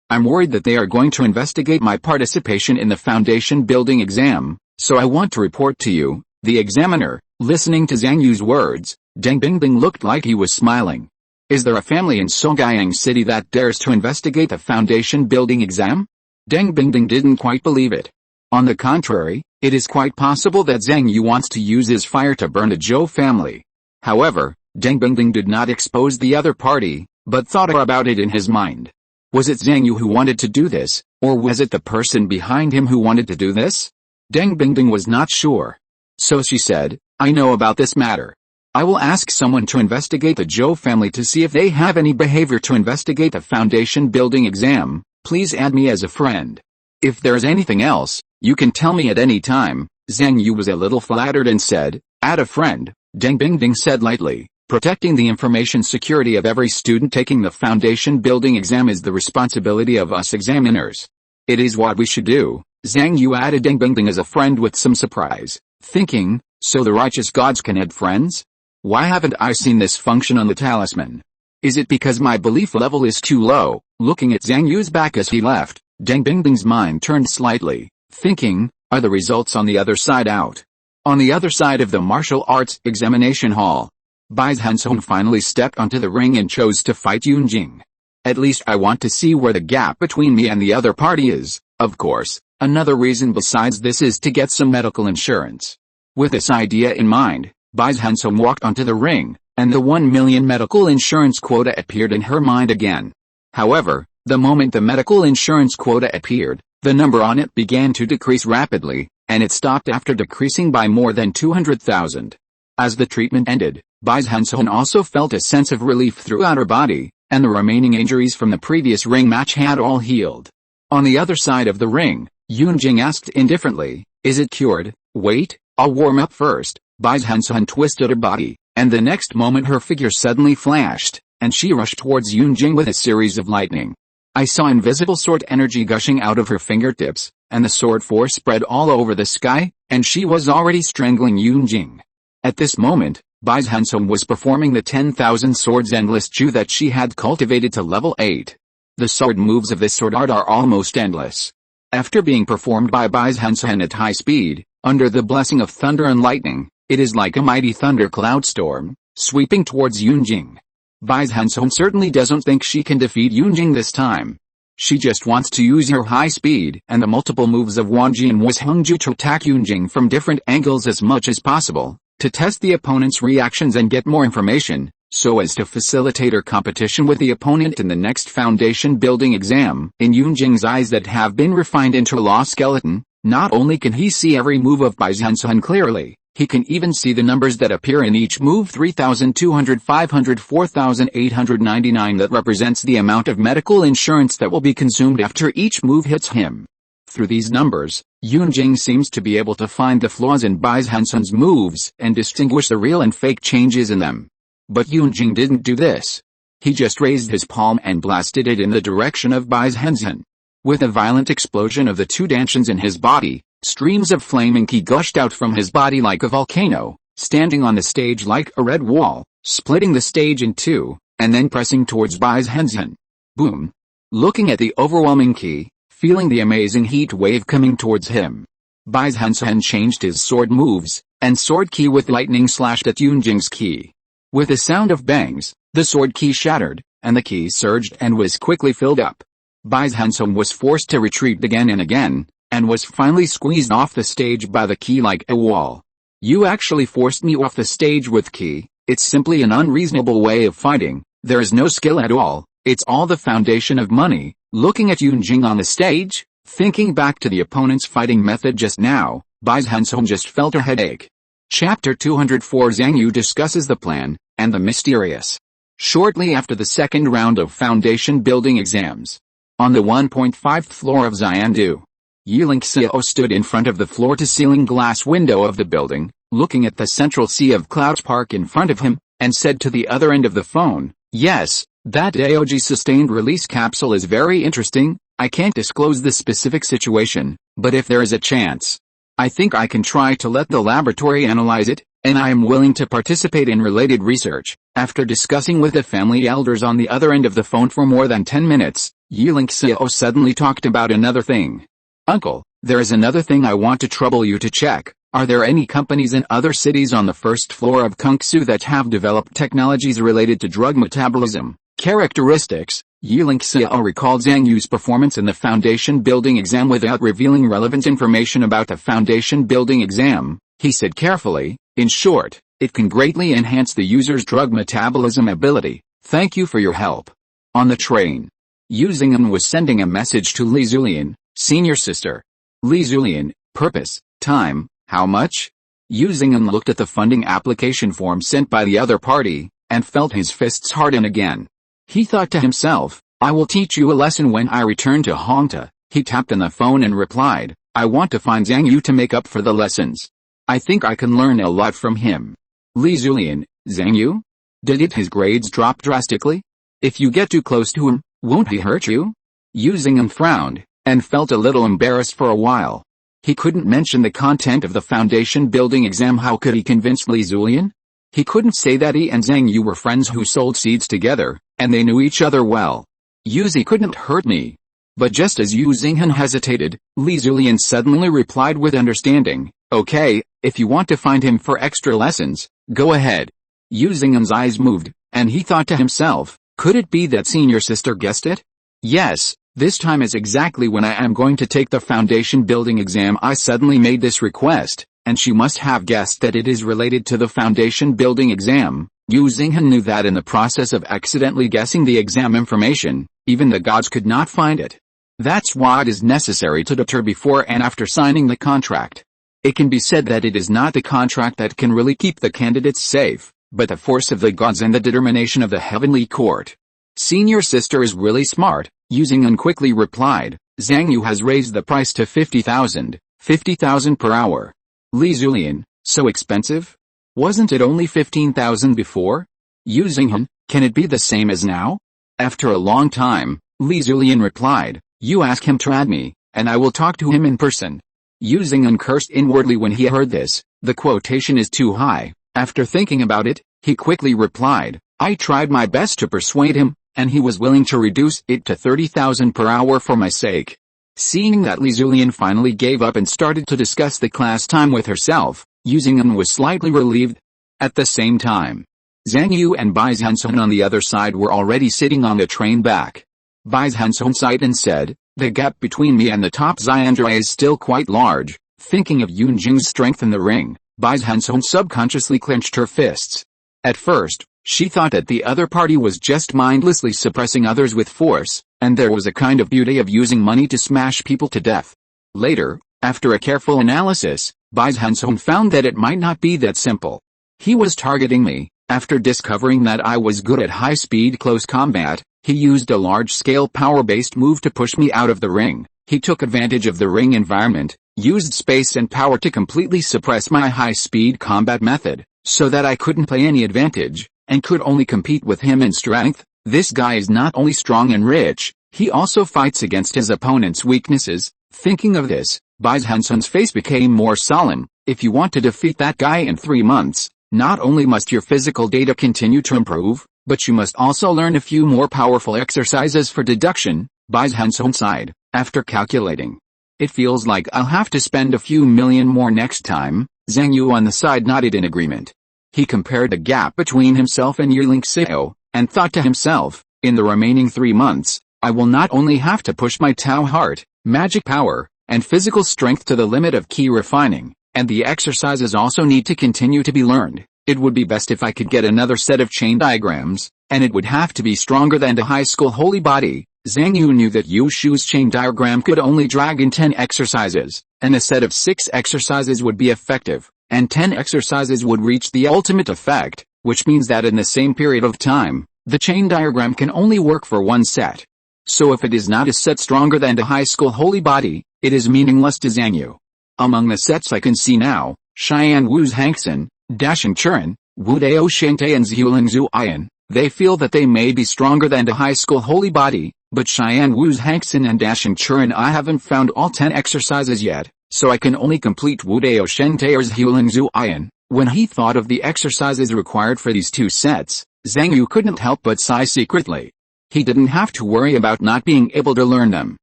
I'm worried that they are going to investigate my participation in the foundation building exam, so I want to report to you, the examiner. Listening to Zhang Yu's words, Deng Bingding looked like he was smiling. Is there a family in Songyang City that dares to investigate the foundation building exam? Deng Bingding didn't quite believe it. On the contrary, it is quite possible that Zhang Yu wants to use his fire to burn the Zhou family. However, Deng Bingding did not expose the other party, but thought about it in his mind. Was it Zhang Yu who wanted to do this, or was it the person behind him who wanted to do this? Deng Bingding was not sure. So she said, I know about this matter. I will ask someone to investigate the Zhou family to see if they have any behavior to investigate the foundation building exam. Please add me as a friend. If there is anything else, you can tell me at any time. Zhang Yu was a little flattered and said, add a friend. Deng Bingding said lightly, protecting the information security of every student taking the foundation building exam is the responsibility of us examiners. It is what we should do. Zhang Yu added Deng Bingding as a friend with some surprise, thinking, so the righteous gods can add friends? Why haven't I seen this function on the talisman? Is it because my belief level is too low? Looking at Zhang Yu's back as he left, Deng Bingding's mind turned slightly, thinking, are the results on the other side out? On the other side of the martial arts examination hall, Bai Zhenzhen finally stepped onto the ring and chose to fight Yunjing. At least I want to see where the gap between me and the other party is. Of course, another reason besides this is to get some medical insurance. With this idea in mind, Bai Zhenzhen walked onto the ring, and the 1 million medical insurance quota appeared in her mind again. However, the moment the medical insurance quota appeared, the number on it began to decrease rapidly, and it stopped after decreasing by more than 200,000. As the treatment ended, Bai Zhenzhen also felt a sense of relief throughout her body, and the remaining injuries from the previous ring match had all healed. On the other side of the ring, Yunjing asked indifferently, is it cured? Wait, I'll warm up first. Bai Zhenzhen twisted her body, and the next moment her figure suddenly flashed, and she rushed towards Yunjing with a series of lightning. I saw invisible sword energy gushing out of her fingertips, and the sword force spread all over the sky, and she was already strangling Yunjing. At this moment, Bai Zhenzhen was performing the 10,000 swords endless Chu that she had cultivated to level 8. The sword moves of this sword art are almost endless. After being performed by Bai Zhenzhen at high speed, under the blessing of thunder and lightning, it is like a mighty thunder cloud storm, sweeping towards Yunjing. Bai Zhenzhen certainly doesn't think she can defeat Yunjing this time. She just wants to use her high speed and the multiple moves of Wanji and Wishengju to attack Yunjing from different angles as much as possible, to test the opponent's reactions and get more information, so as to facilitate her competition with the opponent in the next foundation building exam. In Yunjing's eyes that have been refined into a law skeleton, not only can he see every move of Bai Zhenzhen clearly, he can even see the numbers that appear in each move: 3,200, 500, 4,899, that represents the amount of medical insurance that will be consumed after each move hits him. Through these numbers, Yunjing seems to be able to find the flaws in Bai Zhenzhen's moves and distinguish the real and fake changes in them. But Yunjing didn't do this. He just raised his palm and blasted it in the direction of Bai Zhenzhen. With a violent explosion of the two dansons in his body, streams of flaming qi gushed out from his body like a volcano, standing on the stage like a red wall, splitting the stage in two, and then pressing towards Bai Zhenzhen. Boom! Looking at the overwhelming qi, feeling the amazing heat wave coming towards him, Bai Zhenzhen changed his sword moves, and sword qi with lightning slashed at Yunjing's qi. With a sound of bangs, the sword qi shattered, and the qi surged and was quickly filled up. Bai Zhenzhen was forced to retreat again and again, and was finally squeezed off the stage by the qi like a wall. You actually forced me off the stage with qi. It's simply an unreasonable way of fighting. There is no skill at all. It's all the foundation of money. Looking at Yunjing on the stage, thinking back to the opponent's fighting method just now, Bai Zhenzhen just felt a headache. Chapter 204. Zhang Yu discusses the plan, and the mysterious. Shortly after the second round of foundation building exams, on the 1.5th floor of Xiandu, Yiling Xiao stood in front of the floor-to-ceiling glass window of the building, looking at the central sea of clouds park in front of him, and said to the other end of the phone, "Yes, that AOG sustained release capsule is very interesting. I can't disclose the specific situation, but if there is a chance, I think I can try to let the laboratory analyze it, and I am willing to participate in related research." After discussing with the family elders on the other end of the phone for more than 10 minutes, Yiling Xiao suddenly talked about another thing. "Uncle, there is another thing I want to trouble you to check. Are there any companies in other cities on the first floor of Kungsu that have developed technologies related to drug metabolism characteristics?" Yiling Xiao recalled Zhang Yu's performance in the foundation building exam without revealing relevant information about the foundation building exam. He said carefully, "In short, it can greatly enhance the user's drug metabolism ability. Thank you for your help." On the train, Yu Xing'an was sending a message to Li Zulian, senior sister. Li Zulian, purpose, time, how much? Yu Xing'an looked at the funding application form sent by the other party, and felt his fists harden again. He thought to himself, "I will teach you a lesson when I return to Hongta." He tapped on the phone and replied, "I want to find Zhang Yu to make up for the lessons. I think I can learn a lot from him." Li Zulian, Zhang Yu? Did his grades drop drastically? If you get too close to him, won't he hurt you? Yu Xing'an frowned, and felt a little embarrassed for a while. He couldn't mention the content of the foundation building exam. How could he convince Li Zulian? He couldn't say that he and Zhang Yu were friends who sold seeds together, and they knew each other well. Yuzi couldn't hurt me. But just as Yu Xing'an hesitated, Li Zulian suddenly replied with understanding, "Okay, if you want to find him for extra lessons, go ahead." Yu Xing'an's eyes moved, and he thought to himself, could it be that senior sister guessed it? Yes, this time is exactly when I am going to take the foundation building exam. I suddenly made this request, and she must have guessed that it is related to the foundation building exam. Yu Xing'an knew that in the process of accidentally guessing the exam information, even the gods could not find it. That's why it is necessary to deter before and after signing the contract. It can be said that it is not the contract that can really keep the candidates safe, but the force of the gods and the determination of the heavenly court. Senior sister is really smart, Yu Xing'an quickly replied. Zhang Yu has raised the price to 50,000, 50,000 per hour. Li Zulian, so expensive? Wasn't it only 15,000 before? Yu Xing'an, can it be the same as now? After a long time, Li Zulian replied, you ask him to add me, and I will talk to him in person. Yu Xing'an cursed inwardly when he heard this. The quotation is too high. After thinking about it, he quickly replied, I tried my best to persuade him, and he was willing to reduce it to 30,000 per hour for my sake. Seeing that Li Zulian finally gave up and started to discuss the class time with herself, Yu Xing'an was slightly relieved. At the same time, Zhang Yu and Bai Zhenzhen on the other side were already sitting on the train back. Bai Zhenzhen sighed and said, "The gap between me and the top Xiandra is still quite large." Thinking of Yunjing's strength in the ring, Bai Zhenzhen subconsciously clenched her fists. At first, she thought that the other party was just mindlessly suppressing others with force, and there was a kind of beauty of using money to smash people to death. Later, after a careful analysis, Bai Zhenzhen found that it might not be that simple. He was targeting me. After discovering that I was good at high-speed close combat, he used a large-scale power-based move to push me out of the ring. He took advantage of the ring environment, used space and power to completely suppress my high-speed combat method, so that I couldn't play any advantage, and could only compete with him in strength. This guy is not only strong and rich, he also fights against his opponent's weaknesses. Thinking of this, Bai Zhenzhen's face became more solemn. If you want to defeat that guy in 3 months, not only must your physical data continue to improve, but you must also learn a few more powerful exercises for deduction. Bai Zhenzhen sighed, after calculating. "It feels like I'll have to spend a few million more next time." Zhang Yu on the side nodded in agreement. He compared the gap between himself and Yulin Xiao, and thought to himself, in the remaining 3 months, I will not only have to push my Tao heart, magic power, and physical strength to the limit of key refining, and the exercises also need to continue to be learned. It would be best if I could get another set of chain diagrams, and it would have to be stronger than the high school holy body. Zhang Yu knew that Yu Shu's chain diagram could only drag in 10 exercises, and a set of 6 exercises would be effective, and 10 exercises would reach the ultimate effect, which means that in the same period of time, the chain diagram can only work for 1 set. So if it is not a set stronger than the high school holy body, it is meaningless to Zhang Yu. Among the sets I can see now, Xian Wu's Hangxin, Dashing Churen, Wu Dao Shente and Zhuling Zhu Ayan, they feel that they may be stronger than the high school holy body, but Xian Wu's Hangxin and Dashing Churen I haven't found all 10 exercises yet, so I can only complete Wu Dao Shente or Zhuling Zhu Ayan. When he thought of the exercises required for these 2 sets, Zhang Yu couldn't help but sigh secretly. He didn't have to worry about not being able to learn them.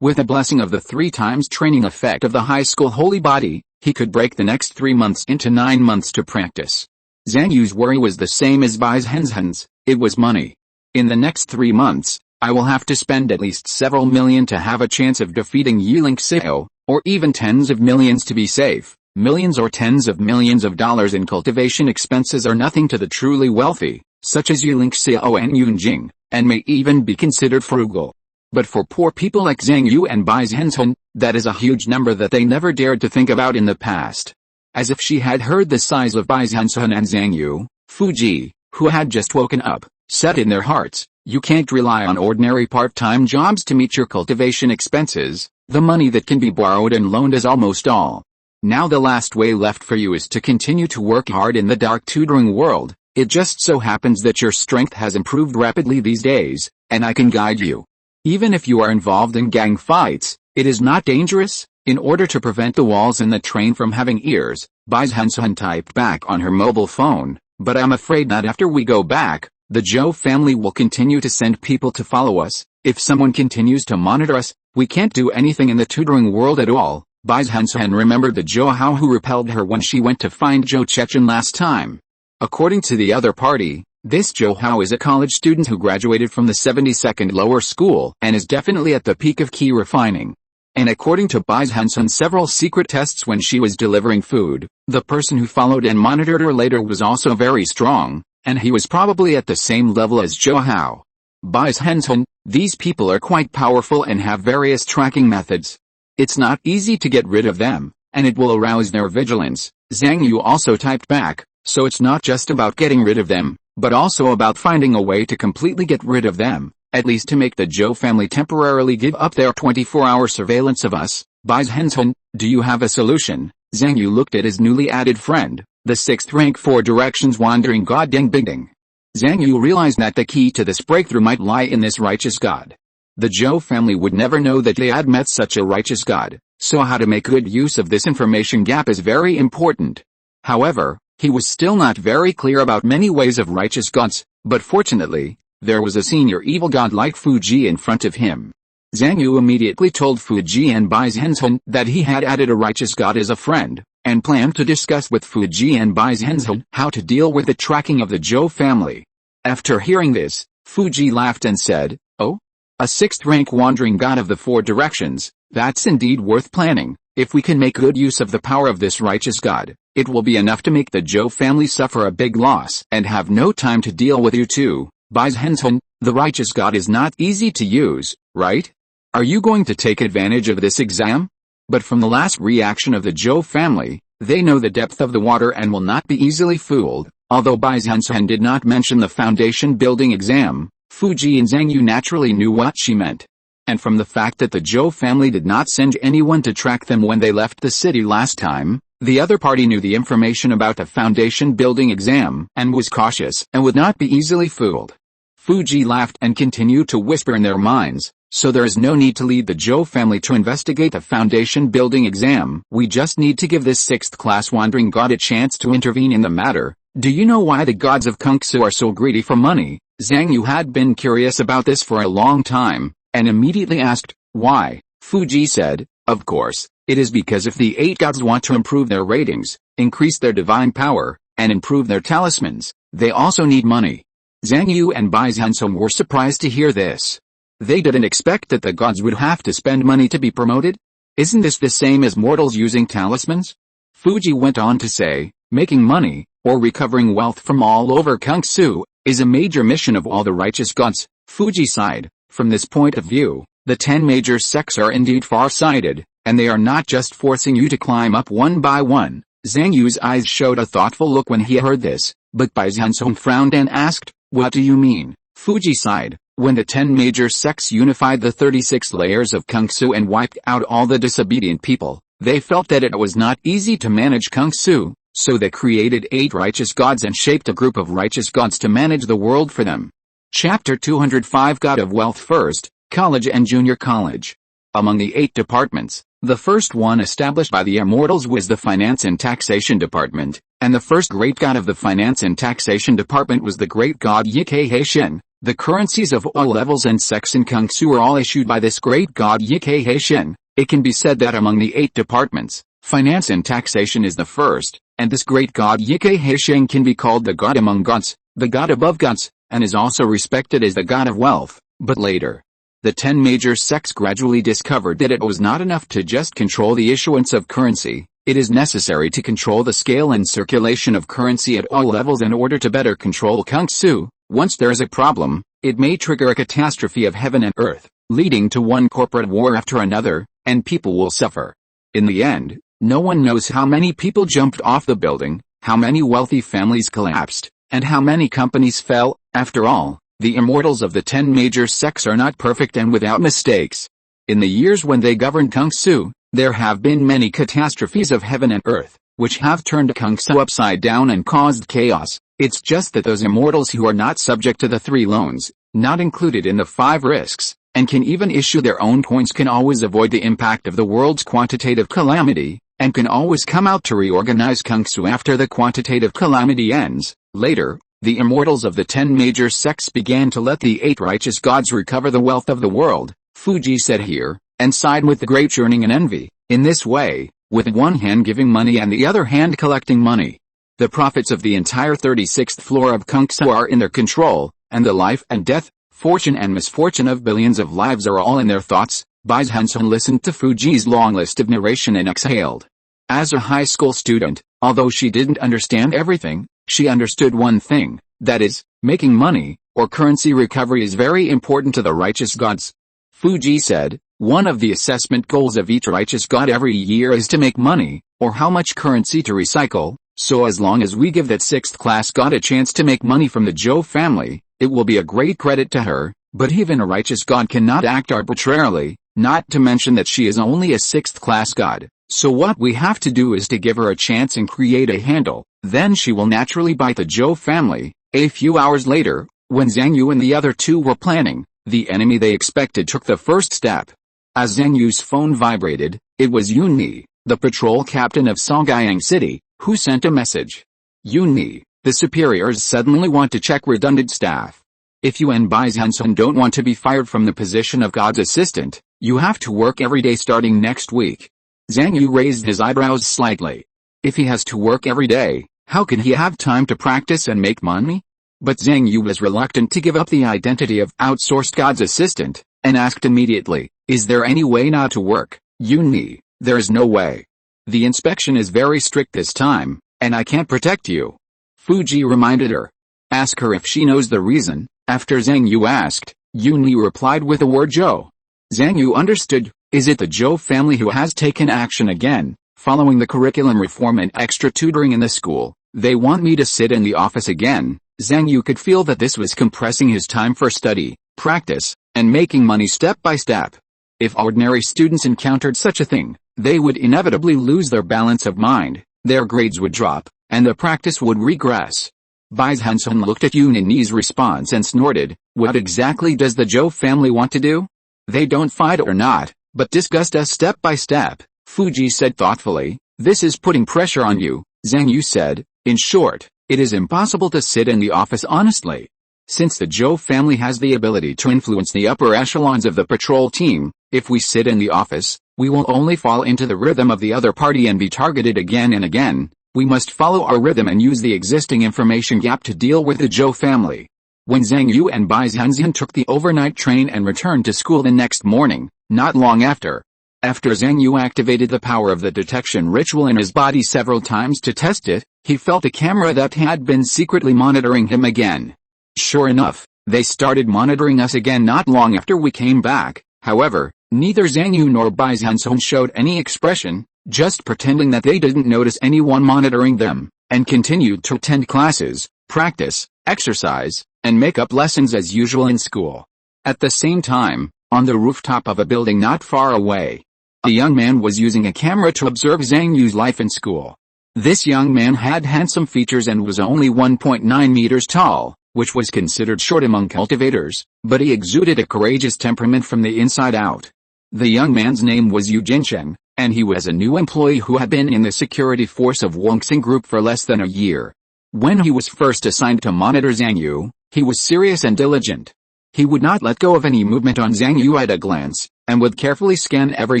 With the blessing of the 3 times training effect of the high school holy body, he could break the next 3 months into 9 months to practice. Zhang Yu's worry was the same as Bai Zhenzhen's. It was money. In the next 3 months, I will have to spend at least several million to have a chance of defeating Yulin Xiao, or even tens of millions to be safe. Millions or tens of millions of dollars in cultivation expenses are nothing to the truly wealthy, such as Yulin Xiao and Yunjing, and may even be considered frugal. But for poor people like Zhang Yu and Bai Zhenzhen, that is a huge number that they never dared to think about in the past. As if she had heard the sighs of Bai Zhenzhen and Zhang Yu, Fuji, who had just woken up, said in their hearts, "You can't rely on ordinary part-time jobs to meet your cultivation expenses. The money that can be borrowed and loaned is almost all. Now the last way left for you is to continue to work hard in the dark tutoring world. It just so happens that your strength has improved rapidly these days, and I can guide you. Even if you are involved in gang fights, it is not dangerous." In order to prevent the walls in the train from having ears, Bai Zhenzhen typed back on her mobile phone, "But I'm afraid that after we go back, the Zhou family will continue to send people to follow us. If someone continues to monitor us, we can't do anything in the tutoring world at all." Bai Zhenzhen remembered the Zhou Hao who repelled her when she went to find Zhou Chechen last time. According to the other party, this Zhou Hao is a college student who graduated from the 72nd lower school and is definitely at the peak of key refining. And according to Bai Zhenzhen, several secret tests when she was delivering food, the person who followed and monitored her later was also very strong, and he was probably at the same level as Zhou Hao. Bai Zhenzhen, these people are quite powerful and have various tracking methods. It's not easy to get rid of them, and it will arouse their vigilance. Zhang Yu also typed back, so it's not just about getting rid of them, but also about finding a way to completely get rid of them, at least to make the Zhou family temporarily give up their 24-hour surveillance of us. Bai Zhenzhen, do you have a solution? Zhang Yu looked at his newly added friend, the 6th rank 4 directions wandering god Deng Bingding. Zhang Yu realized that the key to this breakthrough might lie in this righteous god. The Zhou family would never know that they had met such a righteous god, so how to make good use of this information gap is very important. However, he was still not very clear about many ways of righteous gods, but fortunately, there was a senior evil god like Fuji in front of him. Zhang Yu immediately told Fuji and Bai Zhenzhen that he had added a righteous god as a friend, and planned to discuss with Fuji and Bai Zhenzhen how to deal with the tracking of the Zhou family. After hearing this, Fuji laughed and said, "Oh? A sixth-rank wandering god of the four directions, that's indeed worth planning. If we can make good use of the power of this righteous god, it will be enough to make the Zhou family suffer a big loss and have no time to deal with you two." Bai Zhenzhen, the righteous god is not easy to use, right? Are you going to take advantage of this exam? But from the last reaction of the Zhou family, they know the depth of the water and will not be easily fooled. Although Bai Zhenzhen did not mention the foundation building exam, Fuji and Zhang Yu naturally knew what she meant. And from the fact that the Zhou family did not send anyone to track them when they left the city last time, the other party knew the information about the foundation building exam and was cautious and would not be easily fooled. Fuji laughed and continued to whisper in their minds, "So there is no need to lead the Zhou family to investigate the foundation building exam. We just need to give this sixth-class wandering god a chance to intervene in the matter." Do you know why the gods of Kungsu are so greedy for money? Zhang Yu had been curious about this for a long time, and immediately asked, "Why?" Fuji said, "Of course, it is because if the 8 gods want to improve their ratings, increase their divine power, and improve their talismans, they also need money." Zhang Yu and Bai Zhenzhen were surprised to hear this. They didn't expect that the gods would have to spend money to be promoted. Isn't this the same as mortals using talismans? Fuji went on to say, making money, or recovering wealth from all over Kungsu, is a major mission of all the righteous gods. Fuji sighed. From this point of view, the 10 major sects are indeed far-sighted, and they are not just forcing you to climb up one by one. Zhang Yu's eyes showed a thoughtful look when he heard this, but Bai Zhenzhen frowned and asked, "What do you mean?" Fuji sighed. When the 10 major sects unified the 36 layers of Kungsu and wiped out all the disobedient people, they felt that it was not easy to manage Kungsu, so they created 8 righteous gods and shaped a group of righteous gods to manage the world for them. Chapter 205 God of Wealth. First, College and Junior College. Among the 8 departments, the first one established by the immortals was the Finance and Taxation Department, and the first great god of the Finance and Taxation Department was the great god Yikei. The currencies of all levels and sects in Kungsu were all issued by this great god Yikei. It can be said that among the 8 departments, Finance and Taxation is the first, and this great god Yikei can be called the god among gods, the god above gods, and is also respected as the god of wealth. But later, the 10 major sects gradually discovered that it was not enough to just control the issuance of currency. It is necessary to control the scale and circulation of currency at all levels in order to better control Kungsu. Once there is a problem, it may trigger a catastrophe of heaven and earth, leading to one corporate war after another, and people will suffer. In the end, no one knows how many people jumped off the building, how many wealthy families collapsed, and how many companies fell. After all, the immortals of the 10 major sects are not perfect and without mistakes. In the years when they governed Kungsu, there have been many catastrophes of heaven and earth, which have turned Kungsu upside down and caused chaos. It's just that those immortals who are not subject to the 3 loans, not included in the 5 risks, and can even issue their own coins can always avoid the impact of the world's quantitative calamity, and can always come out to reorganize Kungsu after the quantitative calamity ends. Later, the immortals of the 10 major sects began to let the 8 righteous gods recover the wealth of the world, Fuji said here, and sighed with the great yearning and envy. In this way, with one hand giving money and the other hand collecting money, the profits of the entire 36th floor of Kungsu are in their control, and the life and death, fortune and misfortune of billions of lives are all in their thoughts. Bai Zhenzhen listened to Fuji's long list of narration and exhaled. As a high school student, although she didn't understand everything, she understood one thing, that is, making money, or currency recovery is very important to the righteous gods. Fuji said, one of the assessment goals of each righteous god every year is to make money, or how much currency to recycle. So as long as we give that 6th-class god a chance to make money from the Zhou family, it will be a great credit to her. But even a righteous god cannot act arbitrarily, not to mention that she is only a 6th-class god. So what we have to do is to give her a chance and create a handle. Then she will naturally bite the Zhou family. A few hours later, when Zhang Yu and the other 2 were planning, the enemy they expected took the first step. As Zhang Yu's phone vibrated, it was Yunni, the patrol captain of Songyang City, who sent a message. Yunni, the superiors suddenly want to check redundant staff. If you and Bai Zhenzhen don't want to be fired from the position of God's assistant, you have to work every day starting next week. Zhang Yu raised his eyebrows slightly. If he has to work every day, how can he have time to practice and make money? But Zhang Yu was reluctant to give up the identity of outsourced God's assistant, and asked immediately, "Is there any way not to work, Yuni?" "There is no way. The inspection is very strict this time, and I can't protect you," Fuji reminded her. "Ask her if she knows the reason." After Zhang Yu asked, Yuni replied with the word Zhou. Zhang Yu understood. Is it the Zhou family who has taken action again, following the curriculum reform and extra tutoring in the school? They want me to sit in the office again. Zhang Yu could feel that this was compressing his time for study, practice, and making money step by step. If ordinary students encountered such a thing, they would inevitably lose their balance of mind, their grades would drop, and the practice would regress. Bai Zhenzhen looked at Yunini's response and snorted. What exactly does the Zhou family want to do? They don't fight or not, but discuss us step by step, Fuji said thoughtfully. This is putting pressure on you, Zhang Yu said. In short, it is impossible to sit in the office honestly. Since the Zhou family has the ability to influence the upper echelons of the patrol team, if we sit in the office, we will only fall into the rhythm of the other party and be targeted again and again. We must follow our rhythm and use the existing information gap to deal with the Zhou family. When Zhang Yu and Bai Zhenzhen took the overnight train and returned to school the next morning, not long after Zhang Yu activated the power of the detection ritual in his body several times to test it, he felt a camera that had been secretly monitoring him again. Sure enough, they started monitoring us again not long after we came back. However, neither Zhang Yu nor Bai Zhenzhen showed any expression, just pretending that they didn't notice anyone monitoring them, and continued to attend classes, practice, exercise, and make up lessons as usual in school. At the same time, on the rooftop of a building not far away, a young man was using a camera to observe Zhang Yu's life in school. This young man had handsome features and was only 1.9 meters tall, which was considered short among cultivators, but he exuded a courageous temperament from the inside out. The young man's name was Yu Jincheng, and he was a new employee who had been in the security force of Wongxing Group for less than a year. When he was first assigned to monitor Zhang Yu, he was serious and diligent. He would not let go of any movement on Zhang Yu at a glance, and would carefully scan every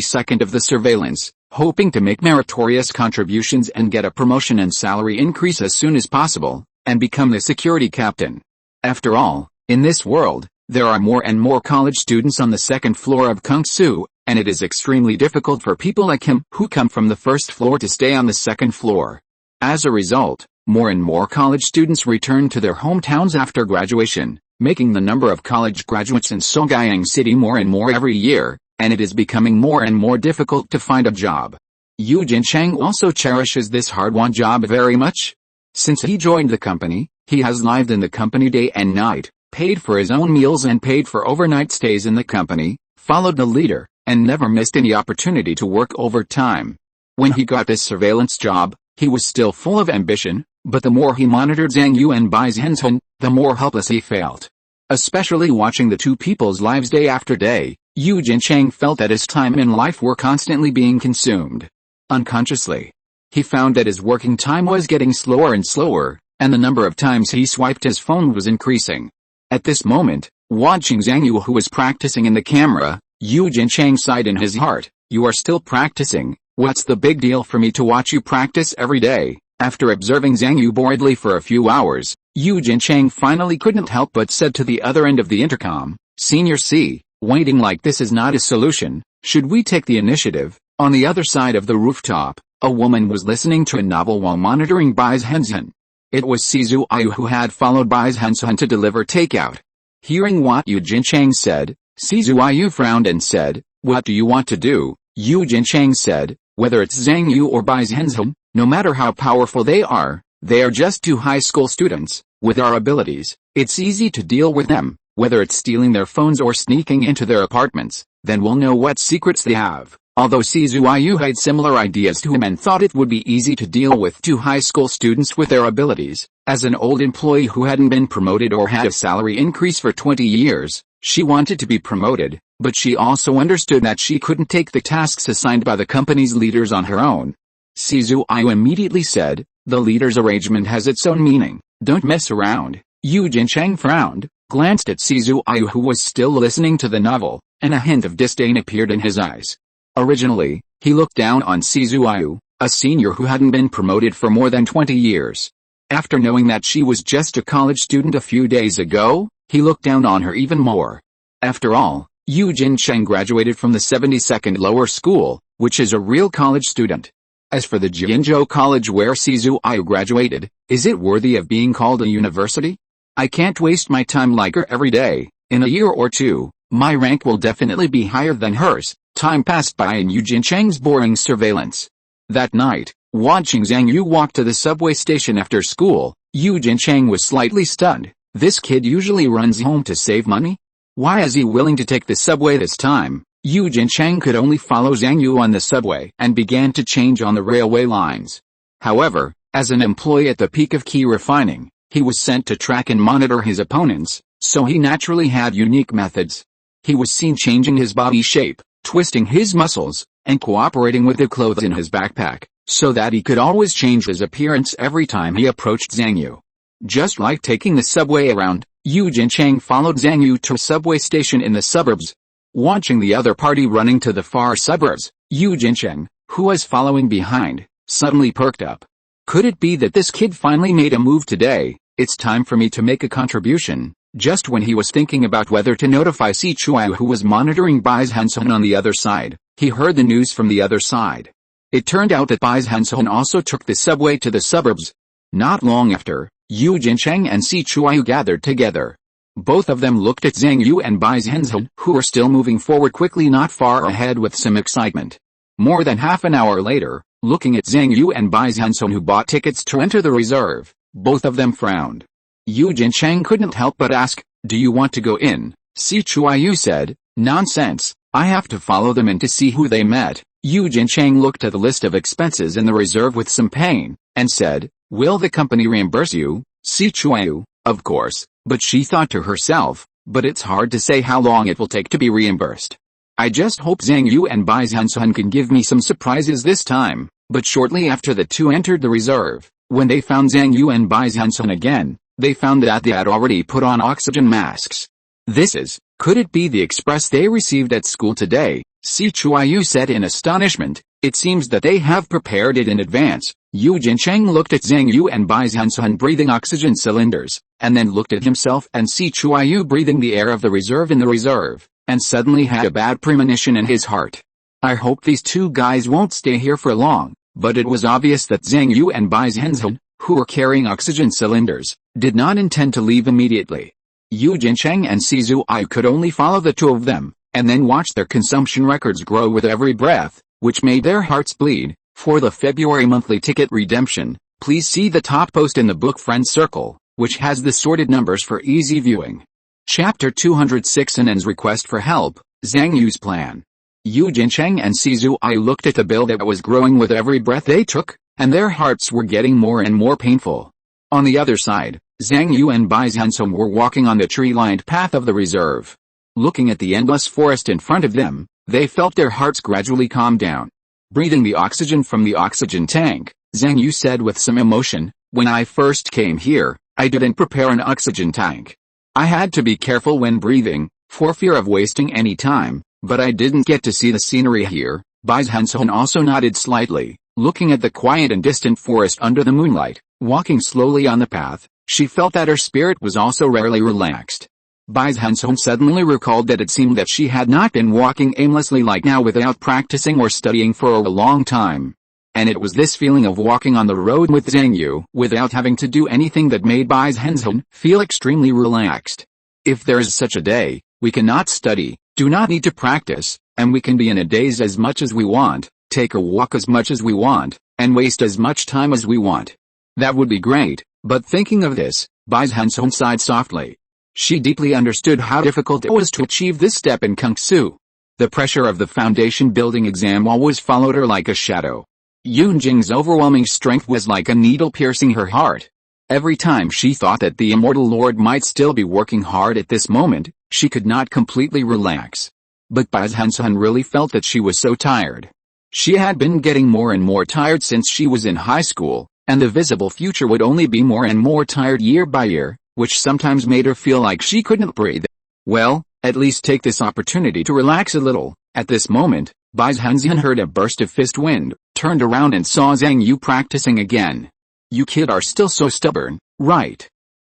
second of the surveillance, hoping to make meritorious contributions and get a promotion and salary increase as soon as possible, and become the security captain. After all, in this world, there are more and more college students on the second floor of Kung Su, and it is extremely difficult for people like him who come from the first floor to stay on the second floor. As a result, more and more college students return to their hometowns after graduation, making the number of college graduates in Songjiang City more and more every year, and it is becoming more and more difficult to find a job. Yu Jincheng also cherishes this hard-won job very much. Since he joined the company, he has lived in the company day and night, paid for his own meals and paid for overnight stays in the company, followed the leader, and never missed any opportunity to work overtime. When he got this surveillance job, he was still full of ambition, but the more he monitored Zhang Yu and Bai Zhenzhen, the more helpless he felt. Especially watching the two people's lives day after day, Yu Jincheng felt that his time in life were constantly being consumed. Unconsciously, he found that his working time was getting slower and slower, and the number of times he swiped his phone was increasing. At this moment, watching Zhang Yu who was practicing in the camera, Yu Jincheng sighed in his heart. You are still practicing, what's the big deal for me to watch you practice every day? After observing Zhang Yu boredly for a few hours, Yu Jincheng finally couldn't help but said to the other end of the intercom, Senior C, waiting like this is not a solution, should we take the initiative? On the other side of the rooftop, a woman was listening to a novel while monitoring Bai Zhenzhen. It was Zhu Yu who had followed Bai Zhenzhen to deliver takeout. Hearing what Yu Jincheng said, Zhu Yu frowned and said, What do you want to do? Yu Jincheng said, Whether it's Zhang Yu or Bai Zhenzhen, no matter how powerful they are just two high school students. With our abilities, it's easy to deal with them, whether it's stealing their phones or sneaking into their apartments, then we'll know what secrets they have. Although Zhu Yu had similar ideas to him and thought it would be easy to deal with two high school students with their abilities, as an old employee who hadn't been promoted or had a salary increase for 20 years, she wanted to be promoted, but she also understood that she couldn't take the tasks assigned by the company's leaders on her own. Zhu Yu immediately said, The leader's arrangement has its own meaning, don't mess around. Yu Jincheng frowned, glanced at Zhu Yu who was still listening to the novel, and a hint of disdain appeared in his eyes. Originally, he looked down on Zhu Yu, a senior who hadn't been promoted for more than 20 years. After knowing that she was just a college student a few days ago, he looked down on her even more. After all, Yu Jincheng graduated from the 72nd lower school, which is a real college student. As for the Jianzhou College where Zhu Yu graduated, is it worthy of being called a university? I can't waste my time like her every day. In a year or two, my rank will definitely be higher than hers. Time passed by in Yu Jincheng's boring surveillance. That night, watching Zhang Yu walk to the subway station after school, Yu Jincheng was slightly stunned. This kid usually runs home to save money? Why is he willing to take the subway this time? Yu Jincheng could only follow Zhang Yu on the subway and began to change on the railway lines. However, as an employee at the peak of key refining, he was sent to track and monitor his opponents, so he naturally had unique methods. He was seen changing his body shape, twisting his muscles, and cooperating with the clothes in his backpack, so that he could always change his appearance every time he approached Zhang Yu. Just like taking the subway around, Yu Jincheng followed Zhang Yu to a subway station in the suburbs. Watching the other party running to the far suburbs, Yu Jincheng, who was following behind, suddenly perked up. Could it be that this kid finally made a move today? It's time for me to make a contribution. Just when he was thinking about whether to notify Zhu Yu who was monitoring Bai Zhenzhen on the other side, he heard the news from the other side. It turned out that Bai Zhenzhen also took the subway to the suburbs. Not long after, Yu Jincheng and Zhu Yu gathered together. Both of them looked at Zhang Yu and Bai Zhenzhen, who were still moving forward quickly not far ahead with some excitement. More than half an hour later, looking at Zhang Yu and Bai Zhenzhen who bought tickets to enter the reserve, both of them frowned. Yu Jincheng couldn't help but ask, "Do you want to go in?" Zhu Yu said, "Nonsense, I have to follow them in to see who they met." Yu Jincheng looked at the list of expenses in the reserve with some pain, and said, "Will the company reimburse you?" Zhu Yu, of course, but she thought to herself, but it's hard to say how long it will take to be reimbursed. I just hope Zhang Yu and Bai Zhenzhen can give me some surprises this time. But shortly after the two entered the reserve, when they found Zhang Yu and Bai Zhenzhen again, they found that they had already put on oxygen masks. Could it be the express they received at school today? Zhu Yu said in astonishment. It seems that they have prepared it in advance. Yu Jincheng looked at Zhang Yu and Bai Zhenzhen breathing oxygen cylinders, and then looked at himself and Zhu Yu breathing the air of the reserve in the reserve, and suddenly had a bad premonition in his heart. I hope these two guys won't stay here for long. But it was obvious that Zhang Yu and Bai Zhenzhen, who were carrying oxygen cylinders, did not intend to leave immediately. Yu Jincheng and Zhu Yu could only follow the two of them, and then watch their consumption records grow with every breath, which made their hearts bleed. For the February monthly ticket redemption, please see the top post in the book Friend Circle, which has the sorted numbers for easy viewing. Chapter 206 Anan's request for help, Zhang Yu's plan. Yu Jincheng and Zhu Yu looked at the bill that was growing with every breath they took, and their hearts were getting more and more painful. On the other side, Zhang Yu and Bai Zhenzhen were walking on the tree-lined path of the reserve. Looking at the endless forest in front of them, they felt their hearts gradually calm down. Breathing the oxygen from the oxygen tank, Zhang Yu said with some emotion, "When I first came here, I didn't prepare an oxygen tank. I had to be careful when breathing, for fear of wasting any time, but I didn't get to see the scenery here." Bai Zhenzhen also nodded slightly, looking at the quiet and distant forest under the moonlight. Walking slowly on the path, she felt that her spirit was also rarely relaxed. Bai Zhenzhen suddenly recalled that it seemed that she had not been walking aimlessly like now without practicing or studying for a long time. And it was this feeling of walking on the road with Zhang Yu without having to do anything that made Bai Zhenzhen feel extremely relaxed. If there is such a day, we cannot study, do not need to practice, and we can be in a daze as much as we want, take a walk as much as we want, and waste as much time as we want. That would be great, but thinking of this, Bai Zhenzhen sighed softly. She deeply understood how difficult it was to achieve this step in Kung Fu. The pressure of the foundation building exam always followed her like a shadow. Yunjing's overwhelming strength was like a needle piercing her heart. Every time she thought that the immortal lord might still be working hard at this moment, she could not completely relax. But Bai Zhenzhen really felt that she was so tired. She had been getting more and more tired since she was in high school, and the visible future would only be more and more tired year by year, which sometimes made her feel like she couldn't breathe. Well, at least take this opportunity to relax a little. At this moment, Bai Zhenzhen heard a burst of fist wind, turned around and saw Zhang Yu practicing again. "You kid are still so stubborn, right?"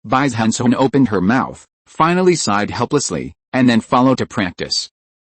Bai Zhenzhen opened her mouth, finally sighed helplessly, and then followed to practice.